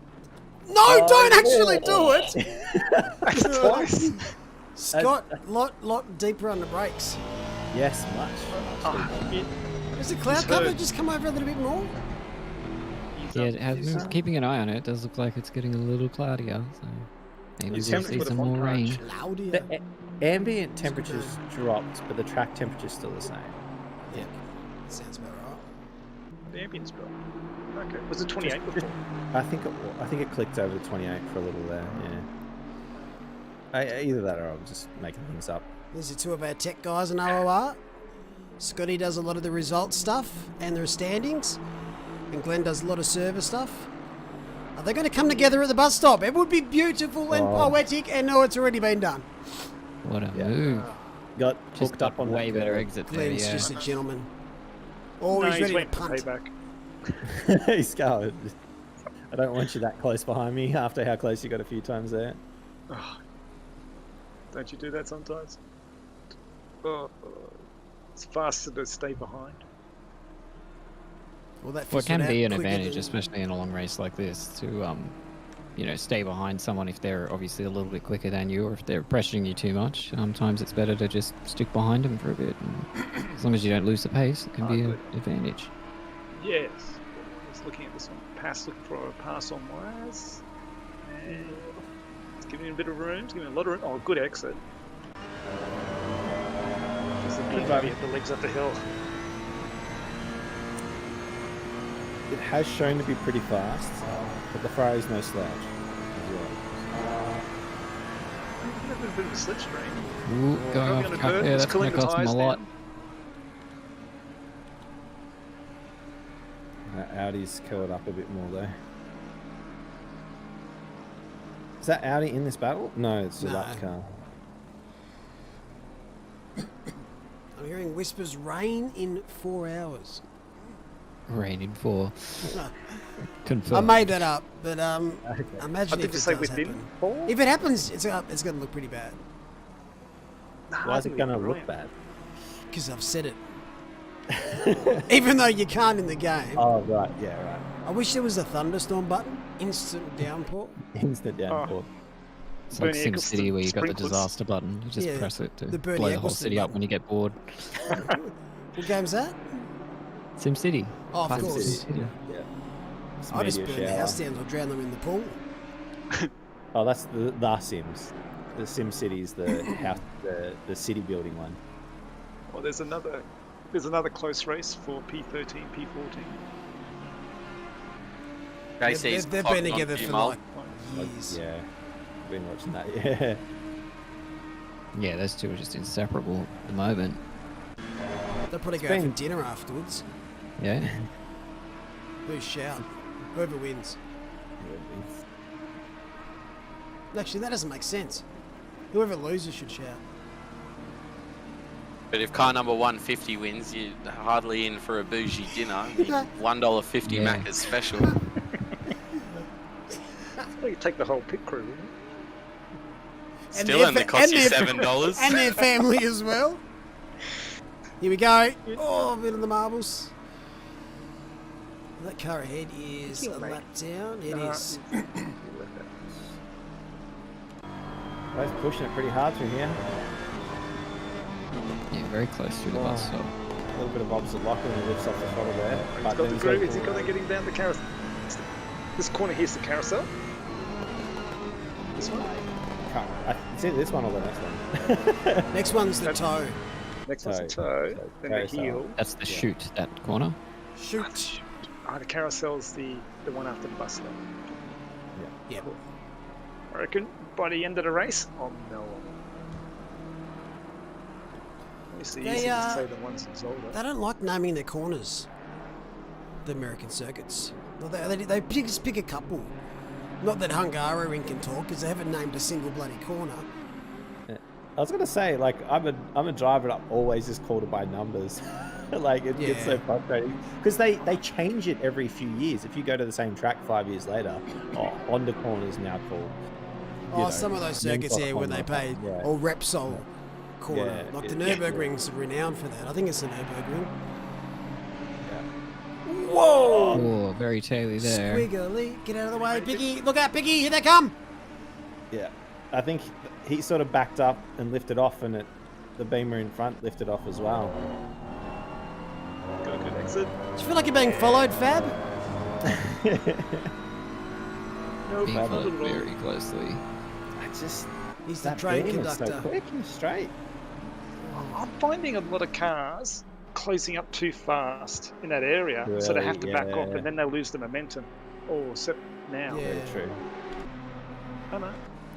No, don't actually do it. Twice. Scott, lot deeper on the brakes. Yes, much. Is the cloud cover just come over a little bit more? Yeah, it has been keeping an eye on it. It does look like it's getting a little cloudier, so maybe It's we'll temperature see some more rain. Louder. The ambient temperature's dropped, but the track temperature's still the same. Yeah, sounds about right. The ambience drop. Okay. Was it 28 before? I think it clicked over to 28 for a little there. Yeah. Either that or I'm just making things up. These are two of our tech guys in OOR. Scotty does a lot of the results stuff and the standings, and Glen does a lot of server stuff. Are they going to come together at the bus stop? It would be beautiful and poetic, and no, it's already been done. What a move. Got Just hooked up on way that better girl. exit there, Glen's yeah. just a gentleman. Oh, No, he's ready to waiting for punt. payback. He's going. I don't want you that close behind me after how close you got a few times there. Oh, don't you do that sometimes? Oh, it's faster to stay behind. Well, that Well, it fizzled can out be an quicker advantage, than- especially in a long race like this, to stay behind someone if they're obviously a little bit quicker than you, or if they're pressuring you too much. Sometimes it's better to just stick behind them for a bit, and as long as you don't lose the pace, it can be an advantage. Yes. Just looking at this one. Looking for a pass on wires. And it's giving him a bit of room. It's giving him a lot of room. Oh, good exit. There's the beauty at the legs up the hill. It has shown to be pretty fast, but the Ferrari's no slouch as well. A bit of a slipstream. Ooh, going off on a track curve, there, it's that's going cooling to the cost him a tyres lot. down. Audi's curled up a bit more though. Is that Audi in this battle? No, it's a No. lap car. I'm hearing whispers rain in 4 hours. Rain in 4. I Confirmed. made that up, but imagine I if did it you say does within happen. 4? If it happens, it's going to look pretty bad. Why is it going to look bad? Because I've said it. Even though you can't in the game. Oh, right. Yeah, right. I wish there was a thunderstorm button. Instant downpour. Instant downpour. It's like Bernie SimCity where you got the sprinklers. disaster button. You just Yeah, press it to the Bernie blow the whole Eccleston city up button. when you get bored. What game's that? SimCity. Oh, of Classic course. SimCity. Yeah. It's I just media burn the shower. house down or drown them in the pool. Oh, that's the Sims. The Sim City's the house, the city building one. Well, there's another close race for P13, P14. JC's They've clocked been on together few for mile. like years. Yeah, been watching that. Yeah. Yeah, those two are just inseparable at the moment. They'll probably go been- out for dinner afterwards. Yeah. Who's shout? Whoever wins. Actually, that doesn't make sense. Whoever loses should shout. But if car number 150 wins, you're hardly in for a bougie dinner. $1.50 Yeah. Macca's special. Well, you take the whole pit crew, wouldn't you? Still their only fa- costs you and their- $7. And their family as well. Here we go. Oh, a bit of the marbles. That car ahead is a lap down. It is. Both pushing it pretty hard through here. Yeah, very close through the bus stop. A little bit of opposite lock when he lifts off the throttle there. He's But got then the he's groove. got- Is he got to getting down the carousel? This corner here's the carousel. This one. It's either this one or the next one. Next one's the toe. Next one's the Toe. toe. Then the Carousel. heel. That's the chute, that corner. Shoot. The carousel's the one after the bus stop. Yeah. I reckon by the end of the race, oh no. It's They, easy to say the ones in Zolder. They don't like naming their corners. The American circuits. Well, they just pick a couple. Not that Hungaroring can talk, because they haven't named a single bloody corner. I was gonna say, like, I'm a driver that always just called it by numbers. Like, it gets so Yeah. frustrating because they change it every few years. If you go to the same track 5 years later, Honda corner is now called. Oh, some of those circuits here where they pay, Yeah. or Repsol corner. Yeah, Like the yeah. Nürburgring's renowned for that. I think it's the Nürburgring. Whoa! Oh, very taily there. Squiggly. Get out of the way, Piggy. Look out, Piggy. Here they come. Yeah, I think he sort of backed up and lifted off, and the Beamer in front lifted off as well. Got a good exit. Do you feel like you're being followed, Fab? No Being problem followed at all. very closely. I just He's the that train Beamer is conductor. so quick and straight. I'm finding a lot of cars closing up too fast in that area, so they have to Really? back off, Yeah. and then they lose the momentum. Oh, except now. Yeah. Very true. Oh no.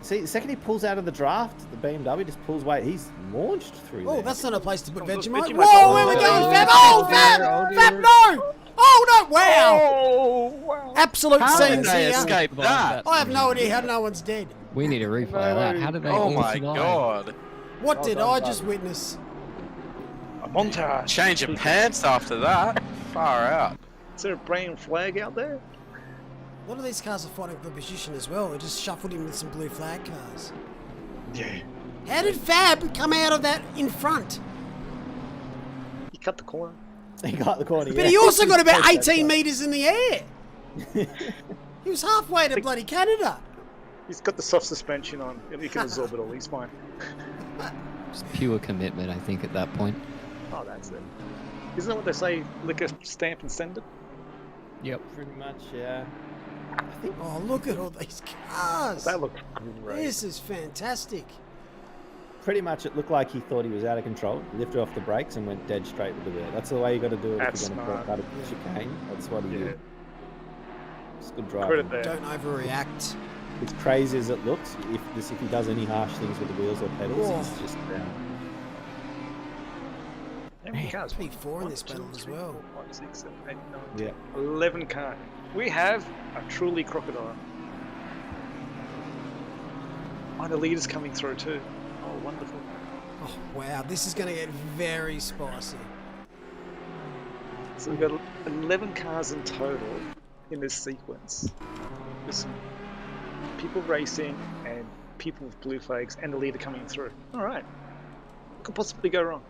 See, the second he pulls out of the draft, the BMW just pulls away. He's launched through Oh, there. that's not a place to put Vegemite. Vegemite. Whoa, where we going, Fab? Oh, Fab, no! Oh, no, wow! Oh, wow. Absolute How did scenes they here. escape that? I have no idea how no one's dead. We need a replay of that. How did they Oh all my survive? god. What Well did done, I bud. just witness? A montage. Change of pants after that. Far out. Is there a Australian flag out there? A lot of these cars are fighting for position as well. We just shuffled in with some blue flag cars. Yeah. How did Fab come out of that in front? He cut the corner. He got the corner. But he also got about 18 metres in the air. He was halfway to bloody Canada. He's got the soft suspension on. He can absorb it all. He's fine. Just pure commitment, I think, at that point. Oh, that's it. Isn't that what they say? Lick a stamp and send it? Yep. Pretty much, yeah. Oh, look at all these cars. That looked great. This is fantastic. Pretty much, it looked like he thought he was out of control. Lifted off the brakes and went dead straight with the wheel. That's the way you got to do it That's if you're going to smart. cut a chicane. That's what he Yeah. did. It's good driving. Credit there. Don't overreact. As crazy as it looks, if he does any harsh things with the wheels or pedals, Whoa. he's just down. How many cars? P4 in this One, battle two, as three, well. four, 5, 6, 7, 8, 9, Yeah. 10, 11 cars. We have a truly crocodile. Oh, the leader's coming through too. Oh, wonderful. Oh, wow. This is going to get very spicy. So we've got 11 cars in total in this sequence. With some people racing and people with blue flags and the leader coming through. All right. What could possibly go wrong?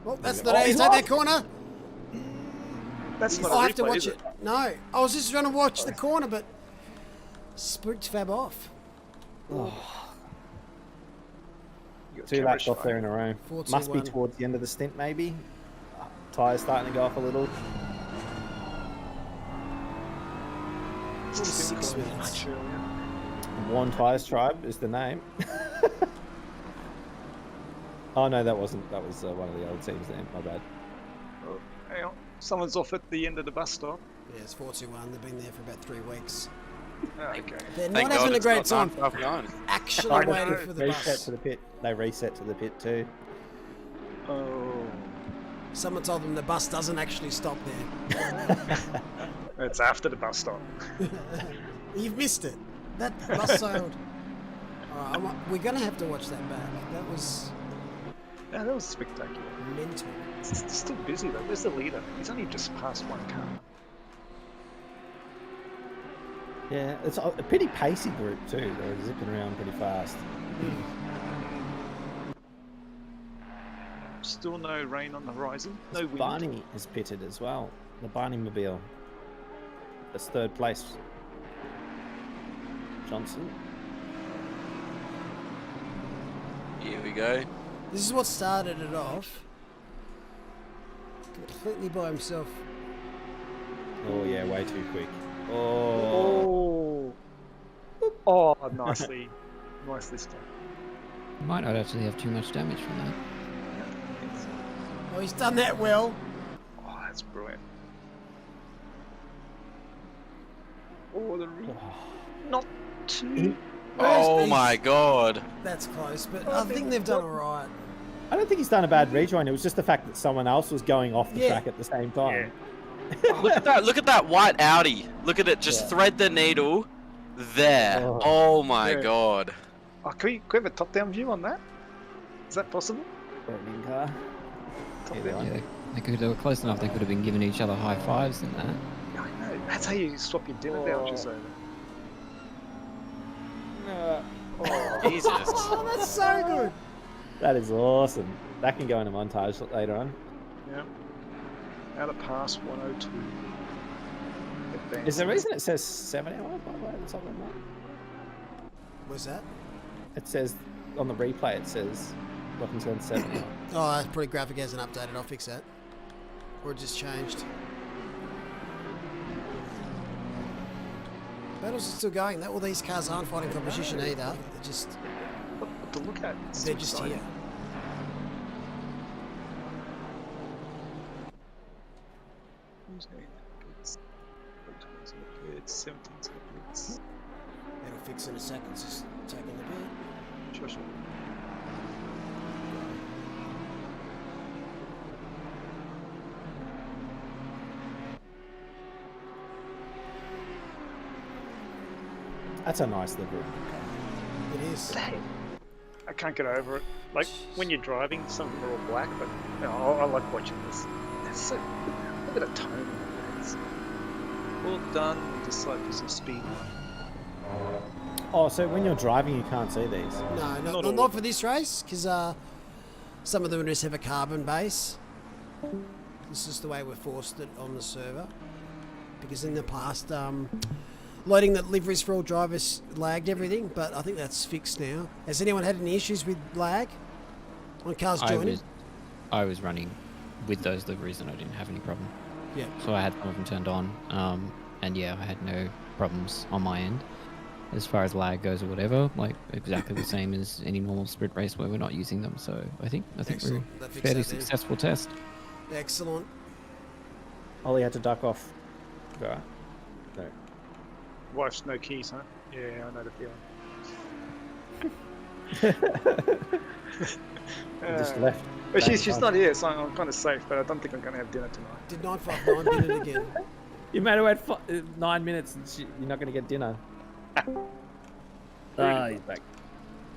Well, that's not how you take that corner. That's not I a have to replay, watch is it. No, I was just trying to watch the corner, but spooked Fab off. You got 2 camera laps off shy. there in a row. 4-2-1. Must be towards the end of the stint, maybe. Tyres starting to go off a little. 6 minutes. Much earlier. Worn Tyres Tribe is the name. Oh no, that wasn't. That was one of the old teams there. My bad. Oh, hang on. Someone's off at the end of the bus stop. Yeah, it's 4-2-1. They've been there for about 3 weeks. Oh, okay. They're Thank not God having a it's great not time. 9:59. Actually I know. waiting for the Reset bus. to the pit. They reset to the pit too. Oh, Someone told them the bus doesn't actually stop there. it's after the bus stop. You've missed it. That bus sailed. All right, we're going to have to watch that back. That was Yeah, that was spectacular. mental. It's still busy though. Where's the leader? He's only just passed one car. Yeah, it's a pretty pacey group too. They're zipping around pretty fast. Still no rain on the horizon. No wind. Barney is pitted as well. The Barney Mobile. That's 3rd place. Johnson. Here we go. This is what started it off. Completely by himself. Oh yeah, way too quick. Oh. Oh, nicely, nicely done. Might not actually have too much damage from that. Oh, he's done that well. Oh, that's brilliant. Oh, the not too. Oh He's- my god. That's close, but I think they've done all right. I don't think he's done a bad rejoin. It was just the fact that someone else was going off the Yeah. track at the same time. Look at that. Look at that white Audi. Look at it just Yeah. thread the needle there. Oh. Oh my Yeah. god. Oh, can we have a top-down view on that? Is that possible? Burning car. Top Either down. one. Yeah, they were close enough. They could have been giving each other high fives and that. Yeah, I know. That's how you swap your dinner vouchers over. Jesus. Oh, that's so good. That is awesome. That can go in a montage later on. Yeah. Out of pass 102. Advance. Is there a reason it says 7 hours by the way or something like that? Where's that? It says on the replay. It says Watkins gone 7 hours. Oh, that's pretty graphic hasn't updated. I'll fix that. Or it just changed. Battles are still going. All these cars aren't fighting for position either. They're just What to look at? It's they're too just exciting. here. Who's going to 17 seconds. It'll fix in a second. It's just taking a bit. Sure. That's a nice livery. It is. I can't get over it. Like when you're driving, some of them are all black, but you know, I like watching this. It's so look at the tone. It's all done. Just like some speed. Oh, so when you're driving, you can't see these. No, not for this race, because some of them just have a carbon base. This is the way we've forced it on the server. Because in the past, loading the liveries for all drivers lagged everything, but I think that's fixed now. Has anyone had any issues with lag on cars joining? I was running with those liveries and I didn't have any problem. Yeah. So I had some of them turned on, and yeah, I had no problems on my end. As far as lag goes or whatever, like exactly the same as any normal sprint race where we're not using them. So I think we're Excellent. That a fairly fixed that then. successful test. Excellent. Ollie had to duck off. Right. No. Wife's no keys, huh? Yeah, I know the feeling. He just left. But she's not here, so I'm kind of safe. But I don't think I'm going to have dinner tonight. Did 959 bid it again? You might have wait 9 minutes and you're not going to get dinner. He's back.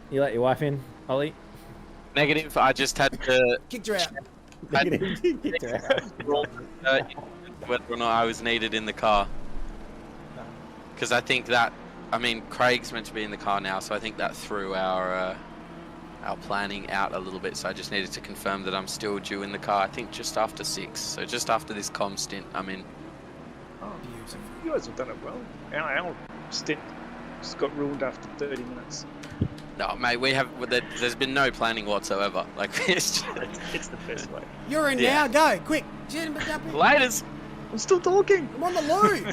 You let your wife in, Ollie? Negative. I just had to Kicked her out. Kicked her out. whether or not I was needed in the car. Because I think that, Craig's meant to be in the car now, so I think that threw our planning out a little bit. So I just needed to confirm that I'm still due in the car. I think just after 6. So just after this comm stint, I'm in. Oh, beautiful. You guys have done it well. Our stint just got ruined after 30 minutes. No, mate, there's been no planning whatsoever. Like, it's the best way. You're in now. Go quick. Laters. I'm still talking. I'm on the loo.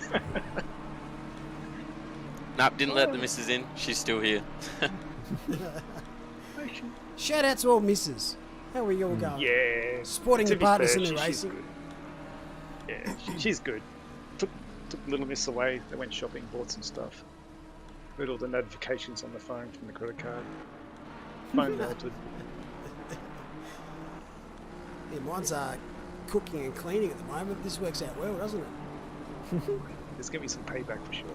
Nope, didn't let the missus in. She's still here. Shout out to all misses. How are you all going? Yeah. Supporting To your be partners fair, in the she's racing. good. Yeah, she's good. Took little miss away. They went shopping, bought some stuff. Read all the notifications on the phone from the credit card. Phone melted. Yeah, mine's cooking and cleaning at the moment. This works out well, doesn't it? There's gonna be some payback for sure.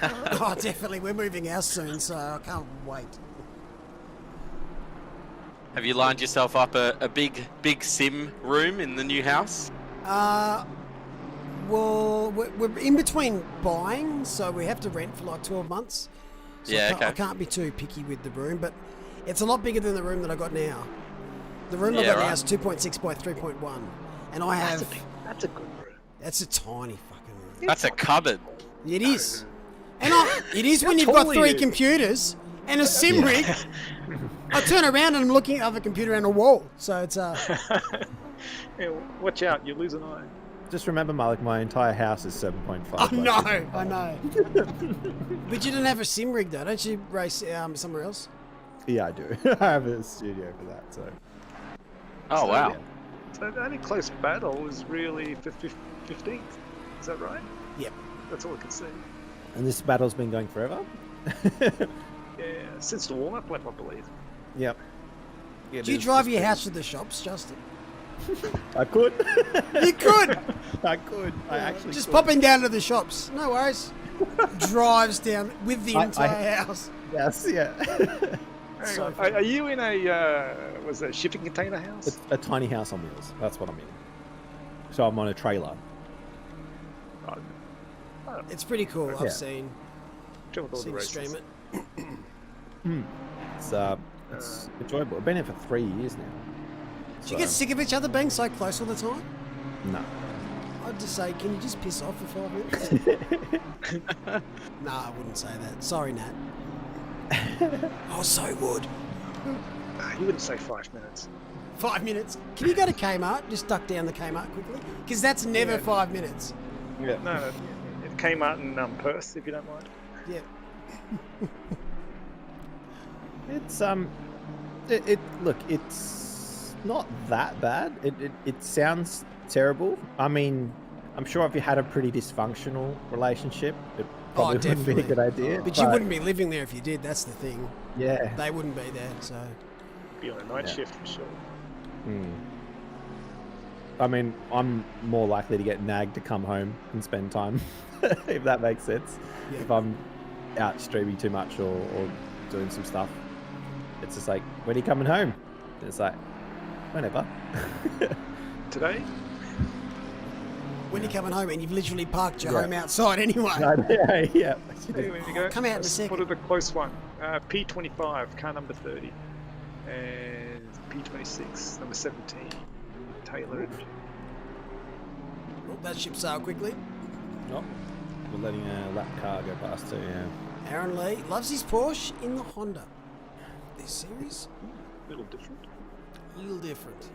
Oh, definitely. We're moving house soon, so I can't wait. Have you lined yourself up a big sim room in the new house? Well, we're in between buying, so we have to rent for like 12 months. So Yeah, I can't be too picky with the room, but it's a lot bigger than the room that I got now. The room I Yeah, got right. now is 2.6 by 3.1, and I have. That's a good room. That's a tiny fucking room. That's a cupboard. It is, and it is when you've tall got are 3 you? computers and a sim rig. I turn around and I'm looking at the other computer and a wall, so it's Yeah, watch out, you lose an eye. Just remember, Malik, my entire house is 7.5. I know. But you don't have a sim rig though, don't you? Race somewhere else? Yeah, I do. I have a studio for that, so. Oh, wow. So the only close battle is really 15th. Is that right? Yep. That's all I can see. And this battle's been going forever? Yeah, since the warm-up lap, I believe. Yep. Yeah, Do you drive your house to the shops, Justin? I could. You could. I could. I actually Just could. popping down to the shops. No worries. Drives down with the entire house. Yes, yeah. Hang on. Are you in a was it a shipping container house? It's a tiny house on wheels. That's what I'm in. So I'm on a trailer. It's pretty cool. Yeah. I've seen Traveled all the you stream races. it. It's enjoyable. I've been here for 3 years now. Do you get sick of each other being so close all the time? No. I'd just say, can you just piss off for 5 minutes? Nah, I wouldn't say that. Sorry, Nat. I so would. You wouldn't say 5 minutes. 5 minutes. Can you go to Kmart? Just duck down the Kmart quickly? Because that's never 5 minutes. Yeah. No, it came out in Perth, if you don't mind. Yeah. It's look, it's not that bad. It sounds terrible. I mean, I'm sure if you had a pretty dysfunctional relationship, it probably wouldn't be a good idea. But you wouldn't be living there if you did. That's the thing. Yeah. They wouldn't be there. So. Be on a night shift for sure. I mean, I'm more likely to get nagged to come home and spend time, if that makes sense. Yeah. If I'm out streaming too much or doing some stuff, it's just like, when are you coming home? And it's like, whenever. Today? When you're coming home and you've literally parked your home outside anyway. Yeah. Here we go. Come out in a second. What are the close one? P25, car number 30. And P26, number 17. Taylor Energy. Oh, that ship sailed quickly. Nope. We're letting a lap car go past too, yeah. Aaron Lee loves his Porsche in the Honda. This series, A little different. a little different.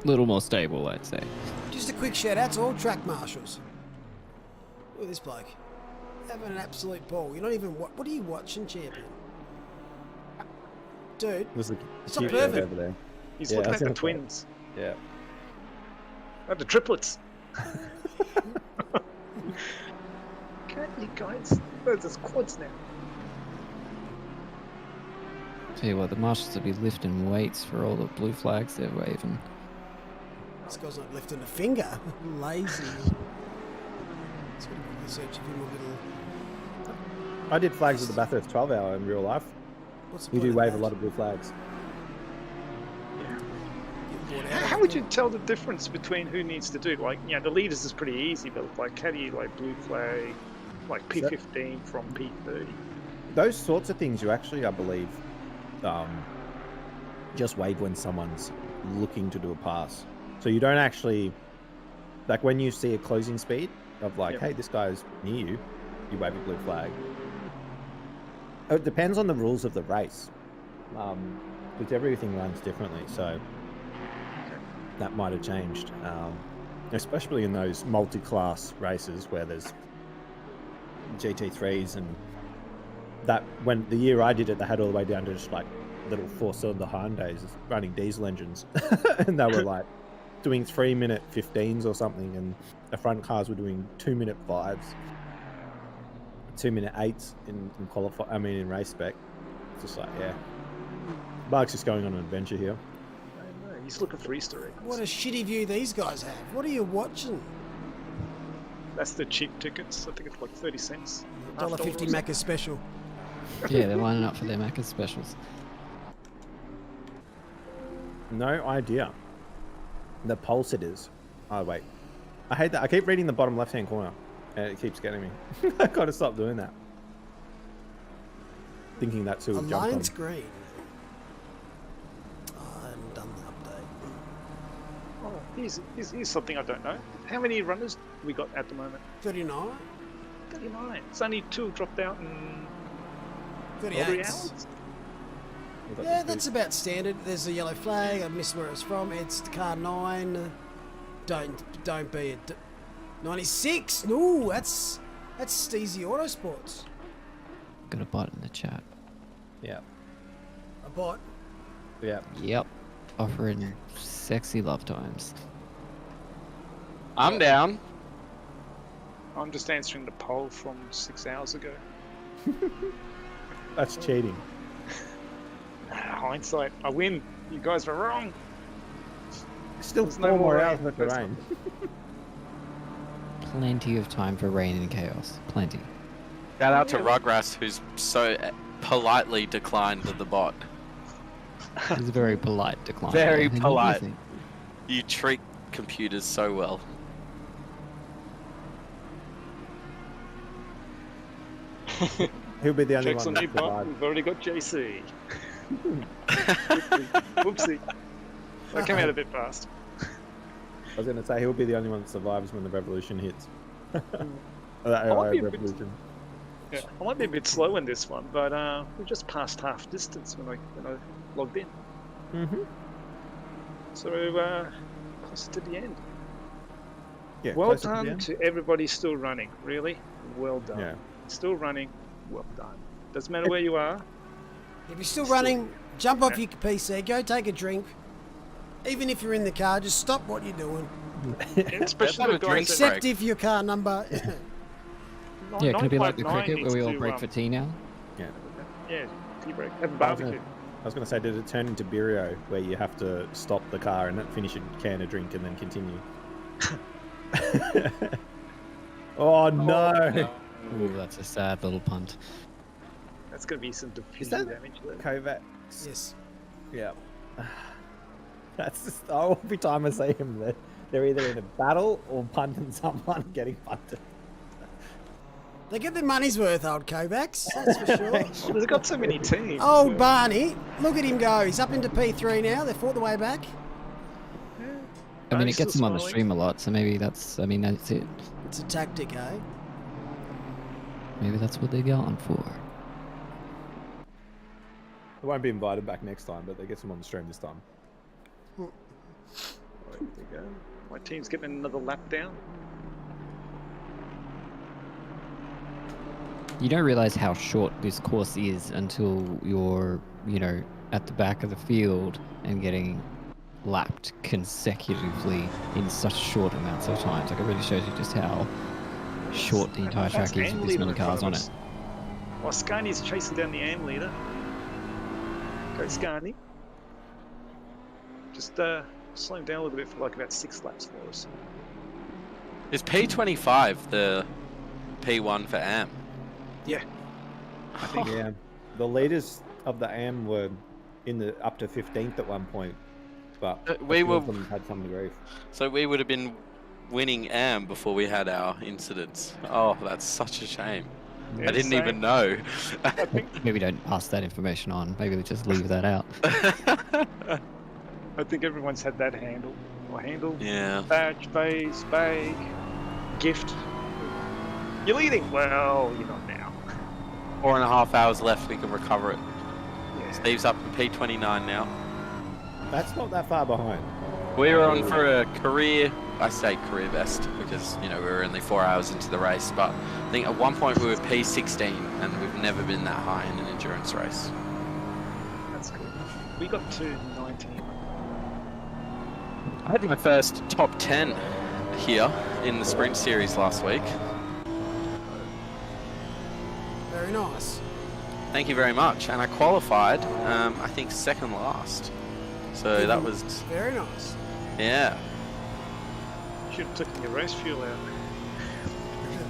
A little more stable, I'd say. Just a quick shout out to all track marshals. Look at this bloke. Having an absolute ball. You're not even... What are you watching, champion? Dude, There's a it's not cute bird perfect. over there. He's Yeah, looking I at was the gonna say. twins. Yeah. At the triplets. Can't you guys? There's just quads now. Tell you what, the marshals will be lifting weights for all the blue flags they're waving. This guy's not lifting a finger. Lazy. It's going to be research of him a little... I did flags at the Bathurst 12 hour in real life. What's the You point do of wave a that? lot of blue flags. Get bored out of How it. would you tell the difference between who needs to do? Like, the leaders is pretty easy, but like, how do you like blue flag, like P15 from P30? Those sorts of things you actually, I believe, just wave when someone's looking to do a pass. So you don't actually, like when you see a closing speed of like, hey, this guy's near you, you wave a blue flag. It depends on the rules of the race, because everything runs differently. So that might have changed, especially in those multi-class races where there's GT3s and that. When the year I did it, they had all the way down to just like little 4-cylinder Hyundais running diesel engines, and they were like doing 3-minute 15s or something, and the front cars were doing 2-minute 5s, 2-minute 8s in qualify. I mean, in race spec. It's just like, yeah, Mark's just going on an adventure here. I don't know. He's looking for Easter eggs. What a shitty view these guys have. What are you watching? That's the cheap tickets. I think it's like 30 cents. $1.50 Macca special. Yeah, they're lining up for their Macca's specials. No idea. The pole sitters. Oh wait, I hate that. I keep reading the bottom left-hand corner, and it keeps getting me. I gotta stop doing that. Thinking that's who would jump on. Alliance Green. Oh, I haven't done the update. Oh, here's something I don't know. How many runners do we got at the moment? 39? 39. It's only 2 dropped out in 38. 3 hours. Yeah, that's about standard. There's a yellow flag. I missed where it's from. It's car 9. Don't be it. 96. No, that's Steezy Autosports. Got a bot in the chat. Yeah. A bot. Yeah. Yep. Offering sexy love times. I'm down. I'm just answering the poll from 6 hours ago. That's cheating. Hindsight, I win. You guys were wrong. Still There's 4 no more more hours rain. left to rain. Plenty of time for rain and chaos. Plenty. Shout out to Rugras, who's so politely declined the bot. It's a very polite decline. Very And what do you polite. think? You treat computers so well. He'll be the only Checks one on me, that but survived. we've already got JC. Whoopsie. That came out a bit fast. I was going to say he'll be the only one that survives when the revolution hits. Or the might AI be a bit- revolution. Yeah, I might be a bit slow in this one, but we just passed half distance when I logged in. Mm-hmm. So close to the end. Yeah. Well closer to the done end. to everybody still running. Really, well done. Yeah. Still running. Well done. Doesn't matter where you are. If you're still running, jump off your PC, go take a drink. Even if you're in the car, just stop what you're doing. Especially have the a drink guys break. Except if your car number Yeah, can it be like the 9.9 cricket where we all needs break to, for tea now? Yeah. Yeah, tea break. Have a I barbecue. was going to say, did it turn into Birio, where you have to stop the car and finish a can of drink and then continue? Oh, no! Ooh, that's a sad little punt. That's going to be some Is diffusion that damage there. Kovacs? Yes. Yeah. That's just, oh, every time I see him, they're either in a battle or punting someone getting punted. They get their money's worth, old Kovacs, that's for sure. Well, they've got so many teams. Old Barney, look at him go. He's up into P3 now. They fought the way back. I mean, it Still gets them on the smiling. stream a lot, so maybe that's it. It's a tactic, eh? Maybe that's what they're going for. They won't be invited back next time, but they get them on the stream this time. There we go. My team's getting another lap down. You don't realize how short this course is until you're, at the back of the field and getting lapped consecutively in such short amounts of time. Like, it really shows you just how short the entire track is with this many cars on it. Well, Scani's chasing down the AM leader. Go Scani. Just slow him down a little bit for like about 6 laps for us. Is P25 the P1 for AM? Yeah. I think Yeah. The leaders of the AM were in the up to 15th at one point, but we a few were- of them had some grief. So we would have been winning AM before we had our incidents. Oh, that's such a shame. Yeah, I didn't same. even know. I think Maybe don't pass that information on. Maybe we just leave that out. I think everyone's had that handle. Or handle. Yeah. Badge, base, bag, gift. You're leading. Well, you're not now. 4.5 hours left, we can recover it. Yeah. Steve's up in P29 now. That's not that far behind. We were on for a career, I say career best, because, we were only 4 hours into the race, but I think at one point we were P16, and we've never been that high in an endurance race. That's good. We got to 19. I had my first top 10 here in the sprint series last week. Very nice. Thank you very much. And I qualified, I think, second last. So that was, Very nice. yeah. Should have taken your race fuel out.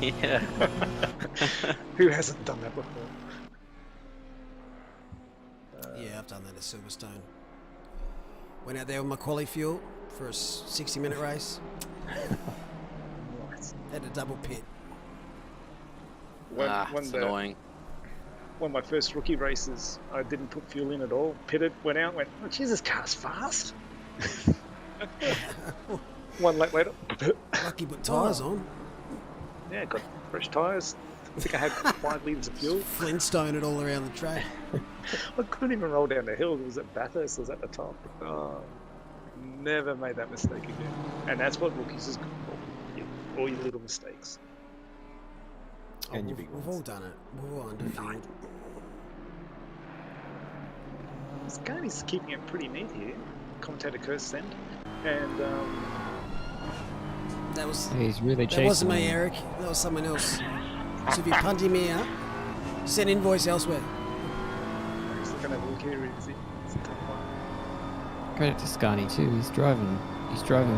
Yeah. Who hasn't done that before? Yeah, I've done that at Silverstone. Went out there with my quali fuel for a 60-minute race. Nice. Had a double pit. It's annoying. One of my first rookie races, I didn't put fuel in at all. Pitted, went out, went, oh, Jesus, car's fast. 1 lap later, Lucky put tyres on. yeah, got fresh tyres. I think I had 5 litres of fuel. Flintstone it all around the track. I couldn't even roll down the hill. It was at Bathurst, it was at the top. Oh, never made that mistake again. And that's what rookies is good for. All your little mistakes. And your we've, big we've ones. all done it. We've all underfueled. Scani's keeping it pretty neat here. Commentator Curse sent. And That was. He's really That chasing wasn't me, them. Eric. That was someone else. So if you punt him here, send invoice elsewhere. he's not going to look here, is he? It's a tough one. Credit to Scani too. He's driving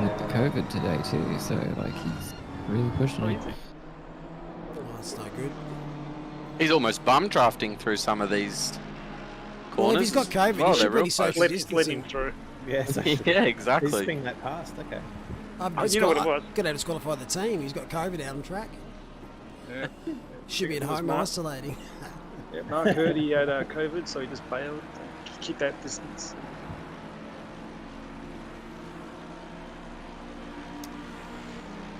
with the COVID today too. So like he's really pushing Oh, it. is he? Oh, that's no good. He's almost bum drafting through some of these corners. Well, if he's got COVID, Well, he they're should real be social Let distancing. him through. Yeah, so Yeah, he's exactly. spinning that past. Okay. You know what it was? Got to disqualify the team. He's got COVID out on track. Yeah. Should be at It was home Mark. isolating. Yeah, Mark heard he had COVID, so he just bailed. Keep that distance.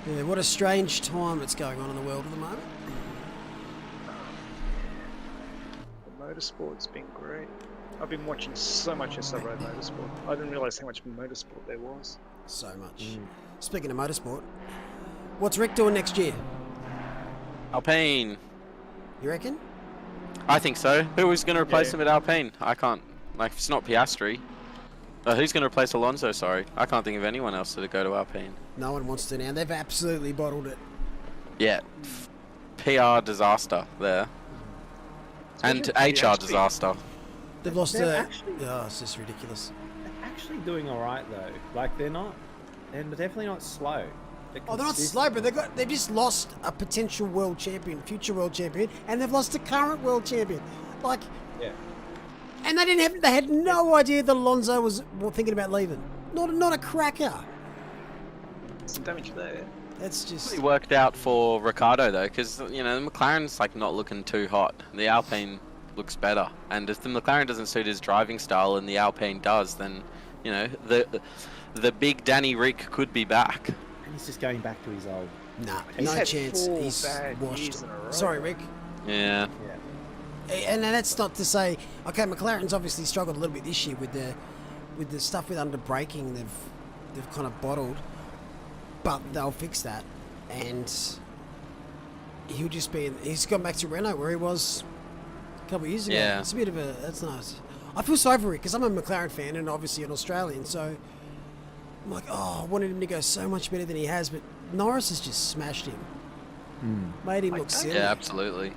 Yeah, what a strange time that's going on in the world at the moment. The motorsport's been great. I've been watching so much SRO motorsport. I didn't realise how much motorsport there was. So much. Speaking of motorsport, what's Rick doing next year? Alpine. You reckon? I think so. Who is going to replace Yeah. him at Alpine? I can't. Like, if it's not Piastri. Who's going to replace Alonso? Sorry. I can't think of anyone else to go to Alpine. No one wants to now. They've absolutely bottled it. Yeah. PR disaster there. And HR disaster. They've lost They're a... actually- Oh, it's just ridiculous. They're actually doing all right though. Like they're definitely not slow. Oh, they're not slow, but they've just lost a potential world champion, future world champion, and they've lost a current world champion. Like, Yeah. and they had no idea that Alonso was thinking about leaving. Not a cracker. Some damage there. That's just... It worked out for Ricardo though, because you know the McLaren's like not looking too hot. The Alpine looks better, and if the McLaren doesn't suit his driving style and the Alpine does, then you know the big Danny Rick could be back. And he's just going back to his old. Nah, He's no had chance. 4 He's bad washed. years in a row. Sorry, Rick. Yeah. And that's not to say, okay, McLaren's obviously struggled a little bit this year with the stuff with under braking. They've kind of bottled, but they'll fix that, and he's gone back to Renault where he was a couple of years ago. Yeah. It's a bit of a... That's nice. I feel sorry for Rick because I'm a McLaren fan and obviously an Australian, so I'm like, oh, I wanted him to go so much better than he has, but Norris has just smashed him. Made him look silly. Yeah, absolutely.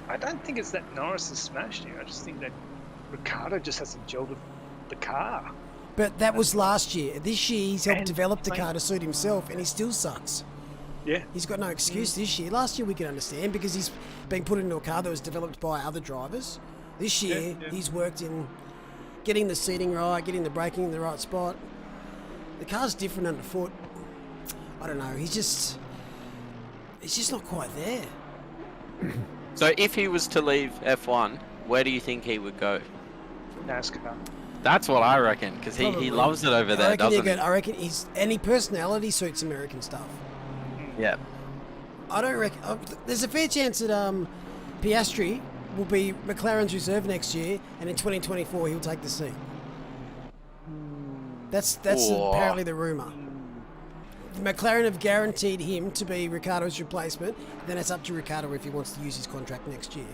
I don't think it's that Norris has smashed him. I just think that Ricardo just hasn't gelled with the car. But that was last year. This year, he's helped And develop the like- car to suit himself, and he still sucks. Yeah. He's got no excuse this year. Last year, we can understand because he's been put into a car that was developed by other drivers. This year, Yeah. he's worked in getting the seating right, getting the braking in the right spot. The car's different underfoot. I don't know. He's just not quite there. So if he was to leave F1, where do you think he would go? NASCAR. That's what I reckon, because he Probably. loves it over there, doesn't he? I reckon any personality suits American stuff. Yeah. I don't reckon. There's a fair chance that Piastri will be McLaren's reserve next year, and in 2024 he'll take the seat. That's Whoa. apparently the rumor. McLaren have guaranteed him to be Ricciardo's replacement. Then it's up to Ricciardo if he wants to use his contract next year.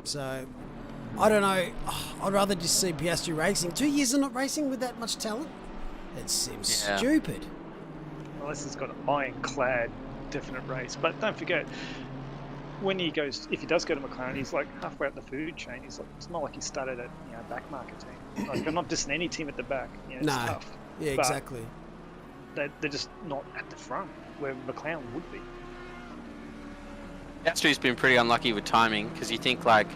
So, I don't know. I'd rather just see Piastri racing. 2 years of not racing with that much talent? It seems Yeah. stupid. Unless he's got an ironclad definite race. But don't forget, when he goes, if he does go to McLaren, he's like halfway up the food chain. He's like, it's not like he started at back market team. Like, I'm not dissing any team at the back. It's No. tough. Yeah, But exactly. they're just not at the front where McLaren would be. Piastri's been pretty unlucky with timing, because you think like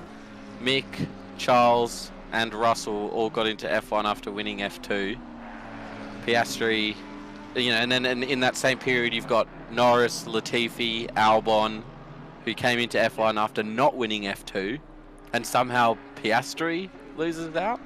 Mick, Charles, and Russell all got into F1 after winning F2. Piastri, and then in that same period you've got Norris, Latifi, Albon, who came into F1 after not winning F2, and somehow Piastri loses out.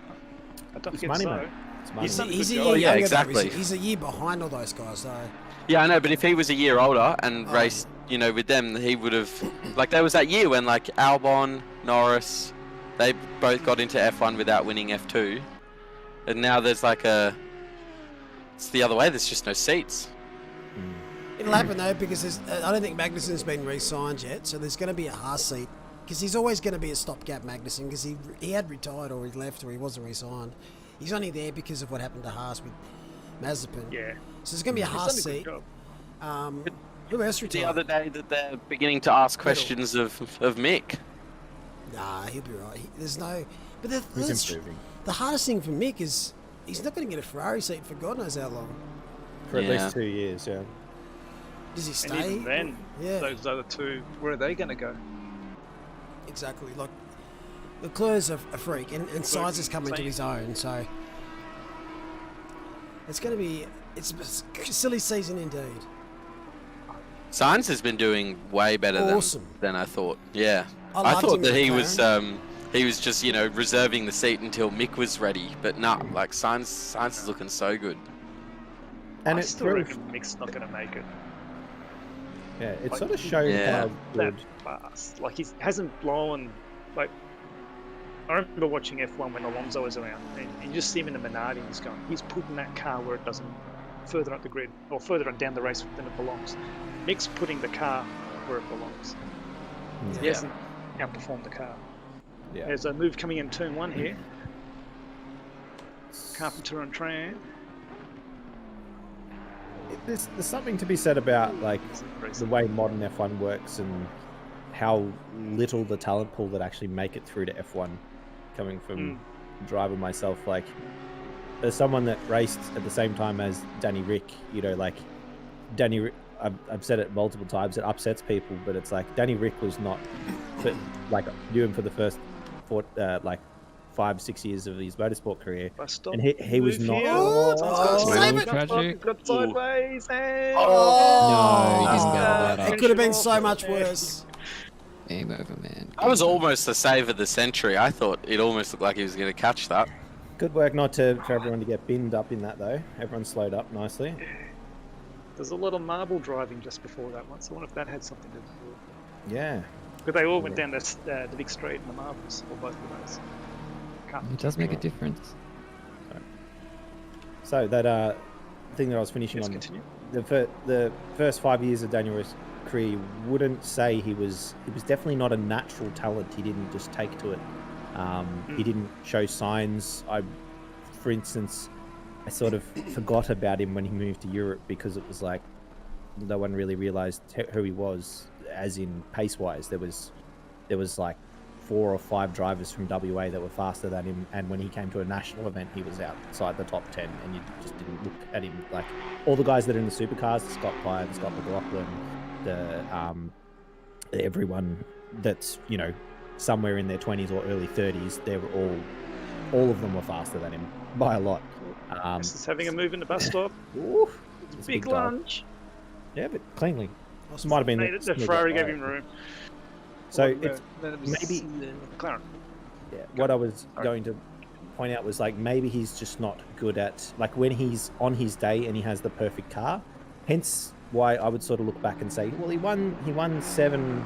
I don't It's think money, so. mate. It's money. He's a good year job. Yeah, younger, though. exactly. He's a year behind all those guys, though. Yeah, I know, but if he was a year older and raced, with them, he would have... Like, there was that year when, like, Albon, Norris, they both got into F1 without winning F2. And now there's like it's the other way, there's just no seats. It'll happen, though, because I don't think Magnussen's been re-signed yet, so there's going to be a Haas seat. Because he's always going to be a stopgap Magnussen, because he had retired or he left or he wasn't re-signed. He's only there because of what happened to Haas with Mazepin. Yeah. So there's going to be a Haas He's done a seat. good job. Who else The retired? other day that they're beginning to ask questions of Mick. Nah, he'll be right. There's no... But He's improving. the hardest thing for Mick is he's not going to get a Ferrari seat for God knows how long. For at Yeah. least 2 years, yeah. Does he And stay? even then, Yeah. those other two, where are they going to go? Exactly. Like, Leclerc's a freak, and Sainz has come into same. his own, so it's going to be... It's a silly season indeed. Sainz has been doing way better Awesome. than I thought. Yeah. I I loved thought him that at he was just, reserving the seat until Mick was ready. But nah, like Sainz is looking so good. And I it still proved, reckon Mick's not going to make it yeah, it like, sort of showed yeah. how that good. fast. Like, he hasn't blown, like, I remember watching F1 when Alonso was around, and you just see him in the Minardi, and he's putting that car where it doesn't, further up the grid, or further on down the race than it belongs. Mick's putting the car where it belongs. He hasn't outperformed the car. Yeah. There's a move coming in turn 1 here. Carpenter on Tran. there's something to be said about like the way modern F1 works and how little the talent pool that actually make it through to F1, coming from driver myself. Like, as someone that raced at the same time as Danny Rick, you know, like I've said it multiple times, it upsets people, but it's like Danny Rick was not, like, knew him for the first 5-6 years of his motorsport career, and he was not. Tragic. Got sideways. And... No, he didn't get that up. It could have been so much worse. Game over, man. That was almost the save of the century. I thought it almost looked like he was going to catch that. Good work not for everyone to get binned up in that though. Everyone slowed up nicely. There's a lot of marble driving just before that one, so I wonder if that had something to do with it. Yeah. But they all went down the big straight in the marbles, or both of those. It does make a difference. So that thing that I was finishing on, the first 5 years of Daniel Rick's career, wouldn't say he was definitely not a natural talent. He didn't just take to it. He didn't show signs. For instance, I sort of forgot about him when he moved to Europe because it was like no one really realised who he was, as in pace-wise. There was like 4 or 5 drivers from WA that were faster than him, and when he came to a national event, he was outside the top 10, and you just didn't look at him. Like all the guys that are in the supercars, the Scott Pye, the Scott McLaughlin, everyone that's, you know, somewhere in their 20s or early 30s, they were all of them were faster than him by a lot. This is having a move in the bus stop. Ooh, it's a big lunge. Yeah, but cleanly. Might have been the Ferrari gave him room. So it's maybe McLaren. Yeah, what I was going to point out was like maybe he's just not good at, like, when he's on his day and he has the perfect car. Hence why I would sort of look back and say, well, he won 7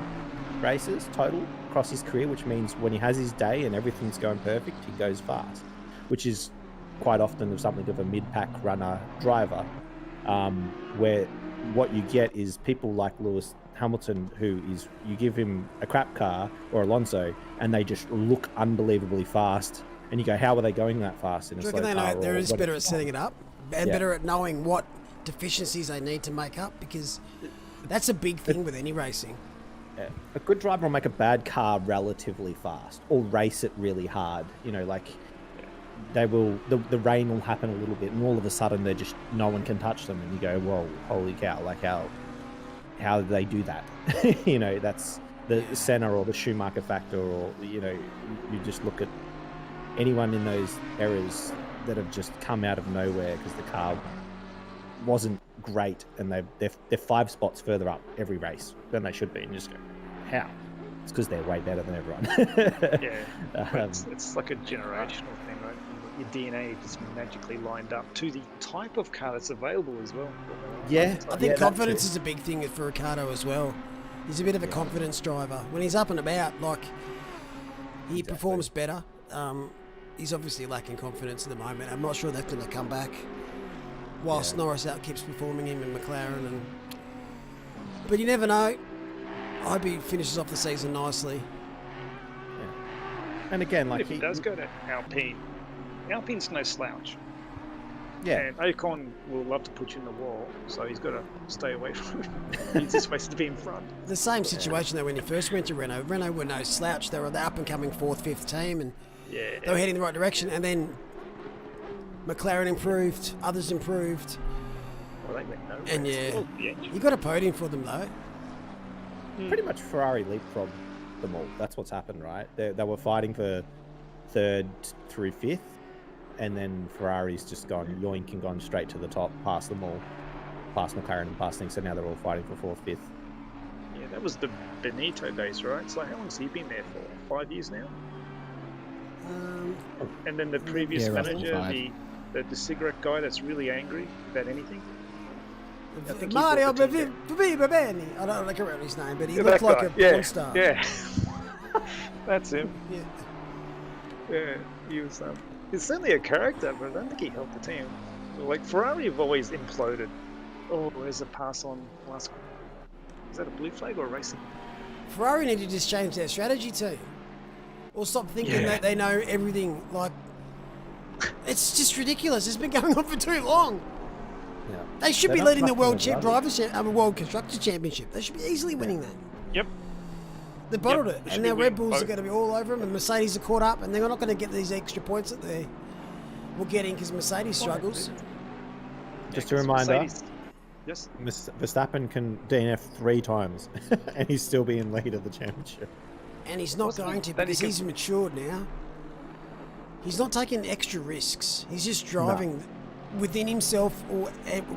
races total across his career, which means when he has his day and everything's going perfect, he goes fast, which is quite often of something of a mid-pack runner driver, where what you get is people like Lewis Hamilton, who is, you give him a crap car, or Alonso, and they just look unbelievably fast, and you go, how are they going that fast in a slow car? Do you reckon they know they're just better at setting it up and better at knowing what deficiencies they need to make up? Because that's a big thing with any racing. Yeah. A good driver will make a bad car relatively fast, or race it really hard. You know, like they will. The rain will happen a little bit, and all of a sudden they're just, no one can touch them, and you go, "Whoa, holy cow!" Like how do they do that? You know, that's the Senna or the Schumacher factor, or, you know, you just look at anyone in those eras that have just come out of nowhere because the car wasn't great, and they're 5 spots further up every race than they should be, and you just go, how? It's because they're way better than everyone. Yeah, it's like a generational thing, right? Your DNA just magically lined up to the type of car that's available as well. Yeah, I think confidence is a big thing for Ricciardo as well. He's a bit of a confidence driver. When he's up and about, like, he performs better. He's obviously lacking confidence at the moment. I'm not sure that's going to come back whilst Norris keeps performing him in McLaren. But you never know. I hope he finishes off the season nicely. Yeah. And again, like, if he does go to Alpine's no slouch. Yeah. And Ocon will love to put you in the wall, so he's got to stay away from him. He's just supposed to be in front. The same situation though when he first went to Renault. Renault were no slouch. They were the up-and-coming 4th, 5th team, and they were heading in the right direction. And then McLaren improved, others improved. Well, they went nowhere. And you got a podium for them though. Pretty much Ferrari leapfrogged them all. That's what's happened, right? They were fighting for 3rd through 5th, and then Ferrari's just gone yoink and gone straight to the top, past them all, past McLaren and past things, so now they're all fighting for 4th, 5th. Yeah, that was the Benito days, right? So how long's he been there for? 5 years now? And then the previous manager, the cigarette guy that's really angry about anything. Mario Bebeni. I don't remember his name, but he looked like a porn star. Yeah, that's him. Yeah. Yeah, he was. He's certainly a character, but I don't think he helped the team. Like, Ferrari have always imploded. Oh, there's a pass on last. Is that a blue flag or a racing? Ferrari need to just change their strategy too, or stop thinking that they know everything. Like, it's just ridiculous. It's been going on for too long. Yeah. They should They're be not leading the rushing World their brothers. World Constructors Championship. They should be easily winning that. Yep. They bottled Yep, it, they and should now be Red winning Bulls are both. going to be all over them, and Mercedes are caught up, and they're not going to get these extra points that they were getting because Mercedes struggles. Just a reminder, Yes. Verstappen can DNF 3 times, and he's still being lead of the championship. And he's not going to because he's matured now. He's not taking extra risks. He's just driving within himself or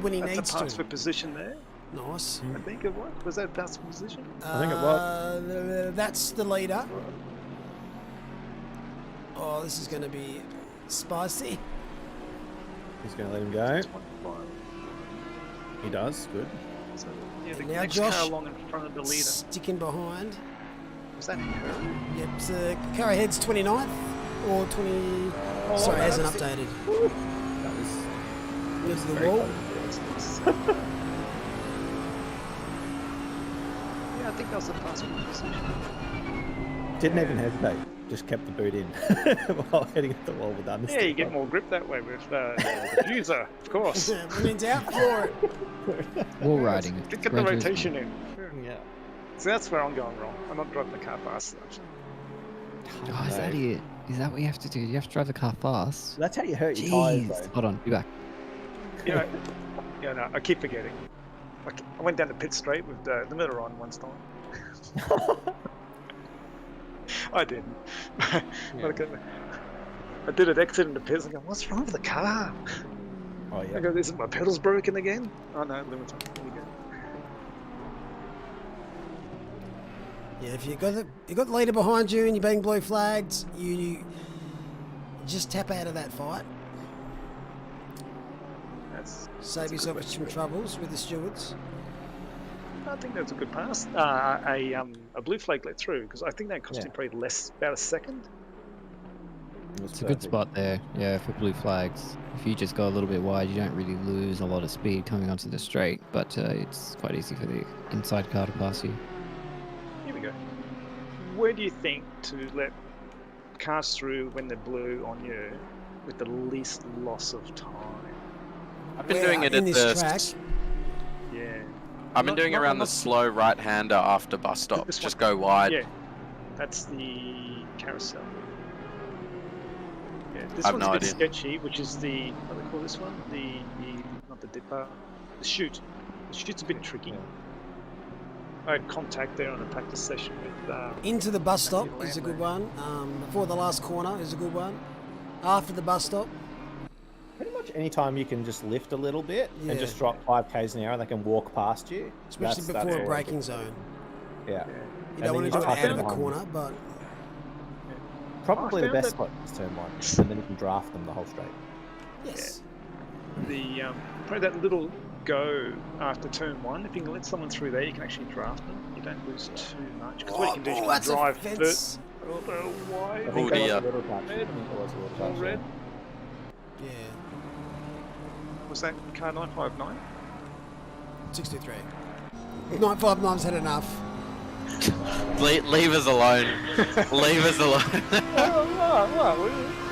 when he That's needs a pass to. for position there. Nice. I think it was. Was that a pass for position? I think it was. That's the leader. Oh, this is going to be spicy. He's going to let him go. He does. Good. So, yeah, the And now next Josh car along in front of the leader. sticking behind. Was that Curry? Yep, so car ahead's 29th or 20. Sorry, it hasn't updated. That was There's the very wall. close. Yeah, I think that was a pass for position. Didn't even hesitate. Just kept the boot in while heading at the wall with understeer. Yeah, you get more grip that way with the diffuser, of course. When in doubt, for it. Wall riding. Get the Gran Turismo. rotation in. Yeah. So that's where I'm going wrong. I'm not driving the car fast enough. Oh, is that it? Is that what you have to do? You have to drive the car fast? That's how you hurt your tyres, Jeez. though. Hold on, be back. Yeah, yeah, no, I keep forgetting. I went down the pit straight with the mirror on once time. I didn't. I did an exit in the pits and go, what's wrong with the car? Oh, yeah. I go, isn't my pedals broken again? Oh no, limiter. There we go. Yeah, if you got the leader behind you and you're being blue flagged, you just tap out of that fight. Save yourself some troubles with the stewards. I think that's a good pass. A blue flag let through because I think that cost him probably less, about a second. It's a good spot there, yeah, for blue flags. If you just go a little bit wide, you don't really lose a lot of speed coming onto the straight, but it's quite easy for the inside car to pass you. Here we go. Where do you think to let cars through when they're blue on you with the least loss of time? I've been doing it in at this the. track. Yeah. I've been doing it around the slow right-hander after bus stops. Just go wide. Yeah, that's the carousel. Yeah, this I've one's no a bit idea. sketchy, which is the, what do they call this one? The not the dipper, the chute. The chute's a bit tricky. I had contact there on a practice session with... Into the bus stop is a good one. Before the last corner is a good one. After the bus stop. Pretty much any time you can just lift a little bit Yeah. and just drop 5 k's an hour, they can walk past you. Especially That's before a all braking good. zone. Yeah. You don't want to do it tuck out in of a behind corner, them. but Probably I the found best that- spot is turn 1, and then you can draft them the whole straight. yes. the probably that little go after turn 1. If you can let someone through there, you can actually draft them. You don't lose too much. Because what you can do is you can that's a drive fence. first. Although why? I Oh, think there was dear. a little touch. I think there was a little touch. All red. Yeah. Was that car 959? 623. 959's had enough. Leave us alone. Leave us alone.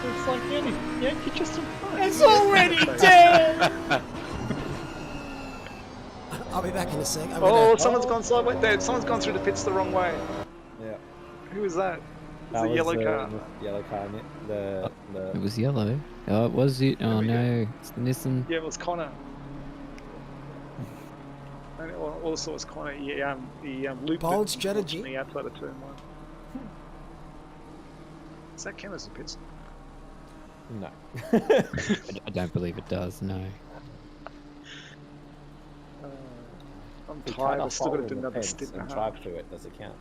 It's like Yankee just in front. It's already dead! I'll be back in a sec. Oh, someone's gone sideways. There, someone's gone through the pits the wrong way. Yeah. Who was that? That It's a was yellow the car. Yellow car, the It was yellow. Oh, it was it? Oh we go. no, it's the Nissan. Yeah, it was Connor. And also, it was Connor. He looped Bold it, strategy. unfortunately, outside of turn 1. Does that count as a pit stop? No. I don't believe it does. No. I'm If you tired. try I've still got to hold do in the another fence stint and a and half. drive through it, does it count?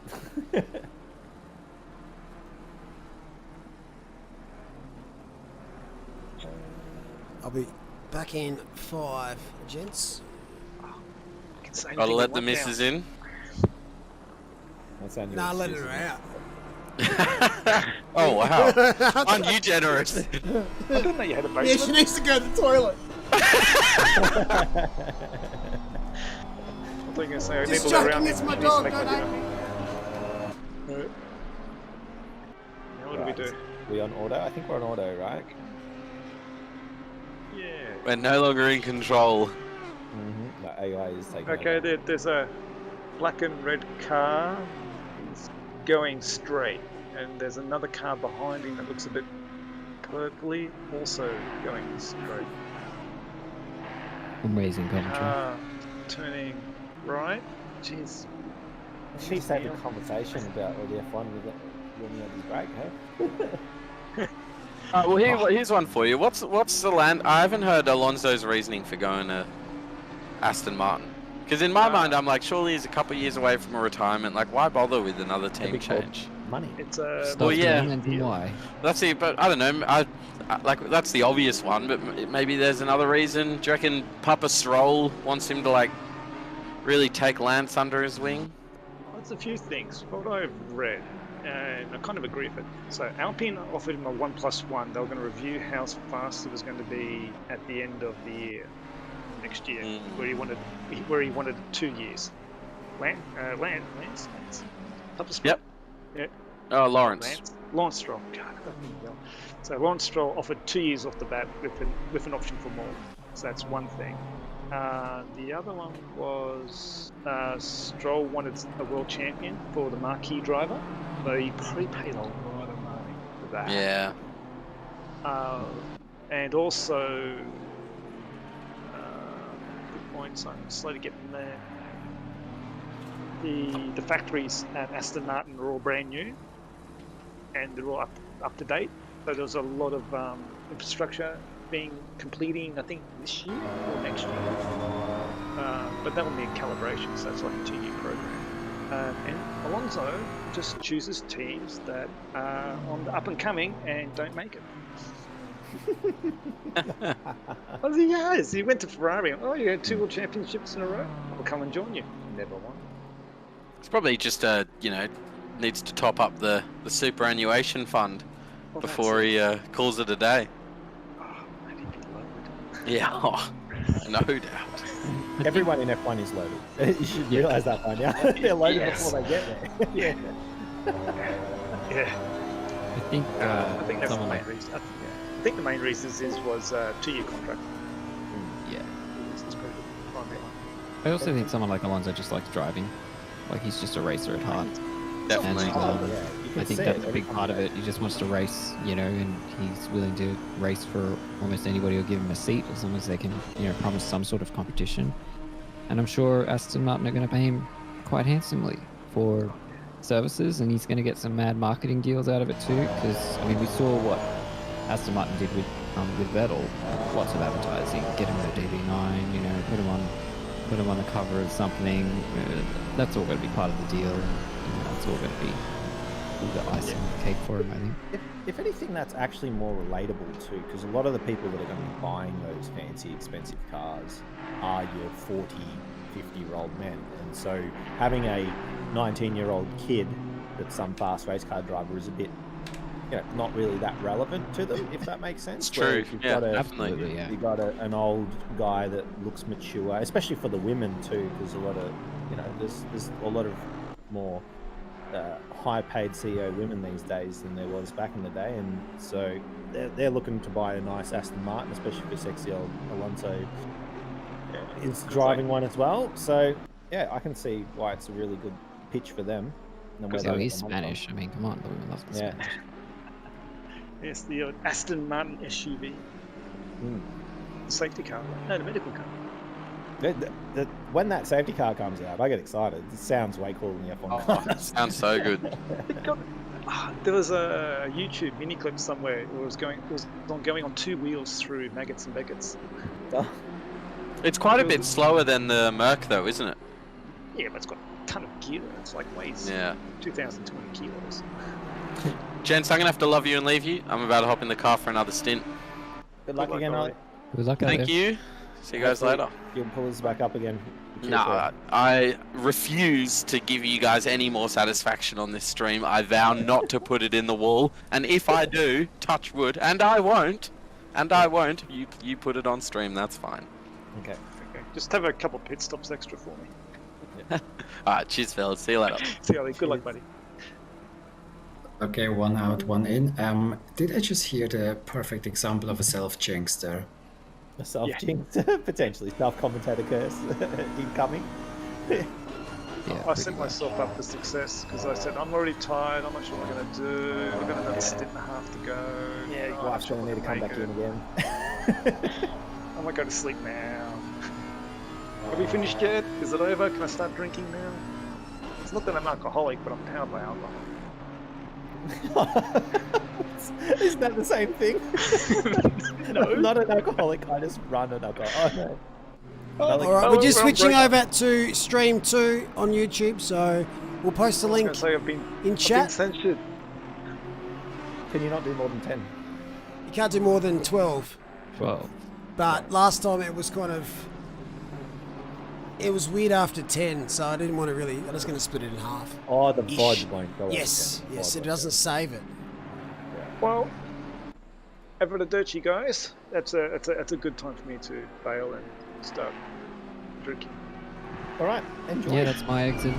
I'll be back in 5, gents. I can say Gotta anything let I the want missus now. in. That's only Nah, let excuses. her out. Oh wow. Aren't you generous? I didn't know you had a Yeah, she basement. needs to go to the toilet. I thought you were going to say I need Just to go around joking, there. it's my She needs to dog, make don't my I? dinner. Now what do we Right. do? We on auto? I think we're on auto, right? Yeah. We're no longer in control. The AI is taking Okay, over. there's a black and red car. It's going straight, and there's another car behind him that looks a bit purpley, also going straight. Amazing commentary. Car turning right. Jeez. She needs to have a conversation about all the F1 with when he had his break, hey? Well, here's one for you. What's the land? I haven't heard Alonso's reasoning for going to Aston Martin. Because in my mind, I'm like, surely he's a couple of years away from a retirement. Like, why bother with another team change? Money. It's a Stuff well, yeah. to and why? That's it, but I don't know. I like that's the obvious one, but maybe there's another reason. Do you reckon Papa Stroll wants him to like really take Lance under his wing? It's a few things. What I've read, and I kind of agree with it. So Alpine offered him a 1+1. They were going to review how fast it was going to be at the end of the year, next year, where he wanted 2 years. Lance. Papa Stroll. Yep. Yeah. Oh, Lawrence. Lawrence Stroll. God, I got me well. So Lawrence Stroll offered 2 years off the bat with an option for more. So that's one thing. The other one was Stroll wanted a world champion for the marquee driver, so he prepaid a lot of money for that. Yeah. And also, good point. So I'm slow to get from there. The factories at Aston Martin are all brand new, and they're all up to date. So there's a lot of infrastructure being completing, I think, this year or next year. But that will need calibration, so it's like a 2-year program. And Alonso just chooses teams that are on the up and coming and don't make it. Well, he has. He went to Ferrari. Oh, you had 2 world championships in a row. I'll come and join you. Never won. It's probably just needs to top up the superannuation fund before he calls it a day. Maybe be loaded. Yeah, no doubt. Everyone in F1 is loaded. You should realise that by now. They're loaded before they get there. Yeah. I think I think that's the someone main like reason. I think the main reason was a 2-year contract. yeah. It's probably the primary one. I also think someone like Alonso just likes driving. Like he's just a racer at heart. Definitely. And You can I think see that's it a big every part of time. it. He just wants to race, and he's willing to race for almost anybody who'll give him a seat as long as they can, promise some sort of competition. And I'm sure Aston Martin are going to pay him quite handsomely for services, and he's going to get some mad marketing deals out of it too. Because we saw what Aston Martin did with Vettel, lots of advertising, get him a DB9, put him on the cover of something. That's all going to be part of the deal. That's all going to be the icing on the cake for him, I think. If anything, that's actually more relatable too, because a lot of the people that are going to be buying those fancy, expensive cars are your 40, 50-year-old men. And so having a 19-year-old kid that's some fast race car driver is a bit, not really that relevant to them, if that makes sense. It's true. Yeah, Absolutely, yeah. You got an old guy that looks mature, especially for the women too. There's a lot of, there's a lot of more high-paid CEO women these days than there was back in the day, and so they're looking to buy a nice Aston Martin, especially for sexy old Alonso is driving one as well. So yeah, I can see why it's a really good pitch for them. Because he's Spanish. Come on, the women love the Spanish. Yes, the Aston Martin SUV. Safety car. No, the medical car. When that safety car comes out, I get excited. It sounds way cooler than the F1 car. Sounds so good. There was a YouTube mini clip somewhere. It was going on 2 wheels through maggots and beckets. It's quite a bit slower than the Merc, though, isn't it? Yeah, but it's got a ton of gear. It's like weighs 2,020 kilos. Gents, I'm going to have to love you and leave you. I'm about to hop in the car for another stint. Good luck again, Ollie. Good luck out Thank there. you. See you guys later. You'll pull us back up again. No, I refuse to give you guys any more satisfaction on this stream. I vow not to put it in the wall. And if I do, touch wood, and I won't, you put it on stream, that's fine. Okay. Just have a couple pit stops extra for me. Alright, cheers, fellas. See you later. See you later. Good luck, buddy. Okay, 1 out, 1 in. Did I just hear the perfect example of a self-jinx there? A self-jinx, potentially self-commentator curse incoming. Yeah, I pretty set much. myself up for success because I said, I'm already tired, I'm not sure what I'm going to do, I've got another stint and a half to go. Yeah, your I'm wife's not going to need to come make back it. in again. I might go to sleep now. Have we finished yet? Is it over? Can I start drinking now? It's not that I'm alcoholic, but I'm powered by alcohol. Isn't that the same thing? No. I'm not an alcoholic, I just run an alcohol. Oh, no. All right, we're just switching over to stream 2 on YouTube, so we'll post a I was link going to say I've been in chat. censored. Can you not do more than 10? You can't do more than 12, 12. but last time it was it was weird after 10, so I didn't want to really, I'm just going to split it in half. Oh, the Ish. VOD won't go Yes, over 10. yes, VOD it won't doesn't go. save it. Well, Abradaderchi guys, that's a good time for me to bail and start drinking. All right, enjoy. Yeah, that's my exit.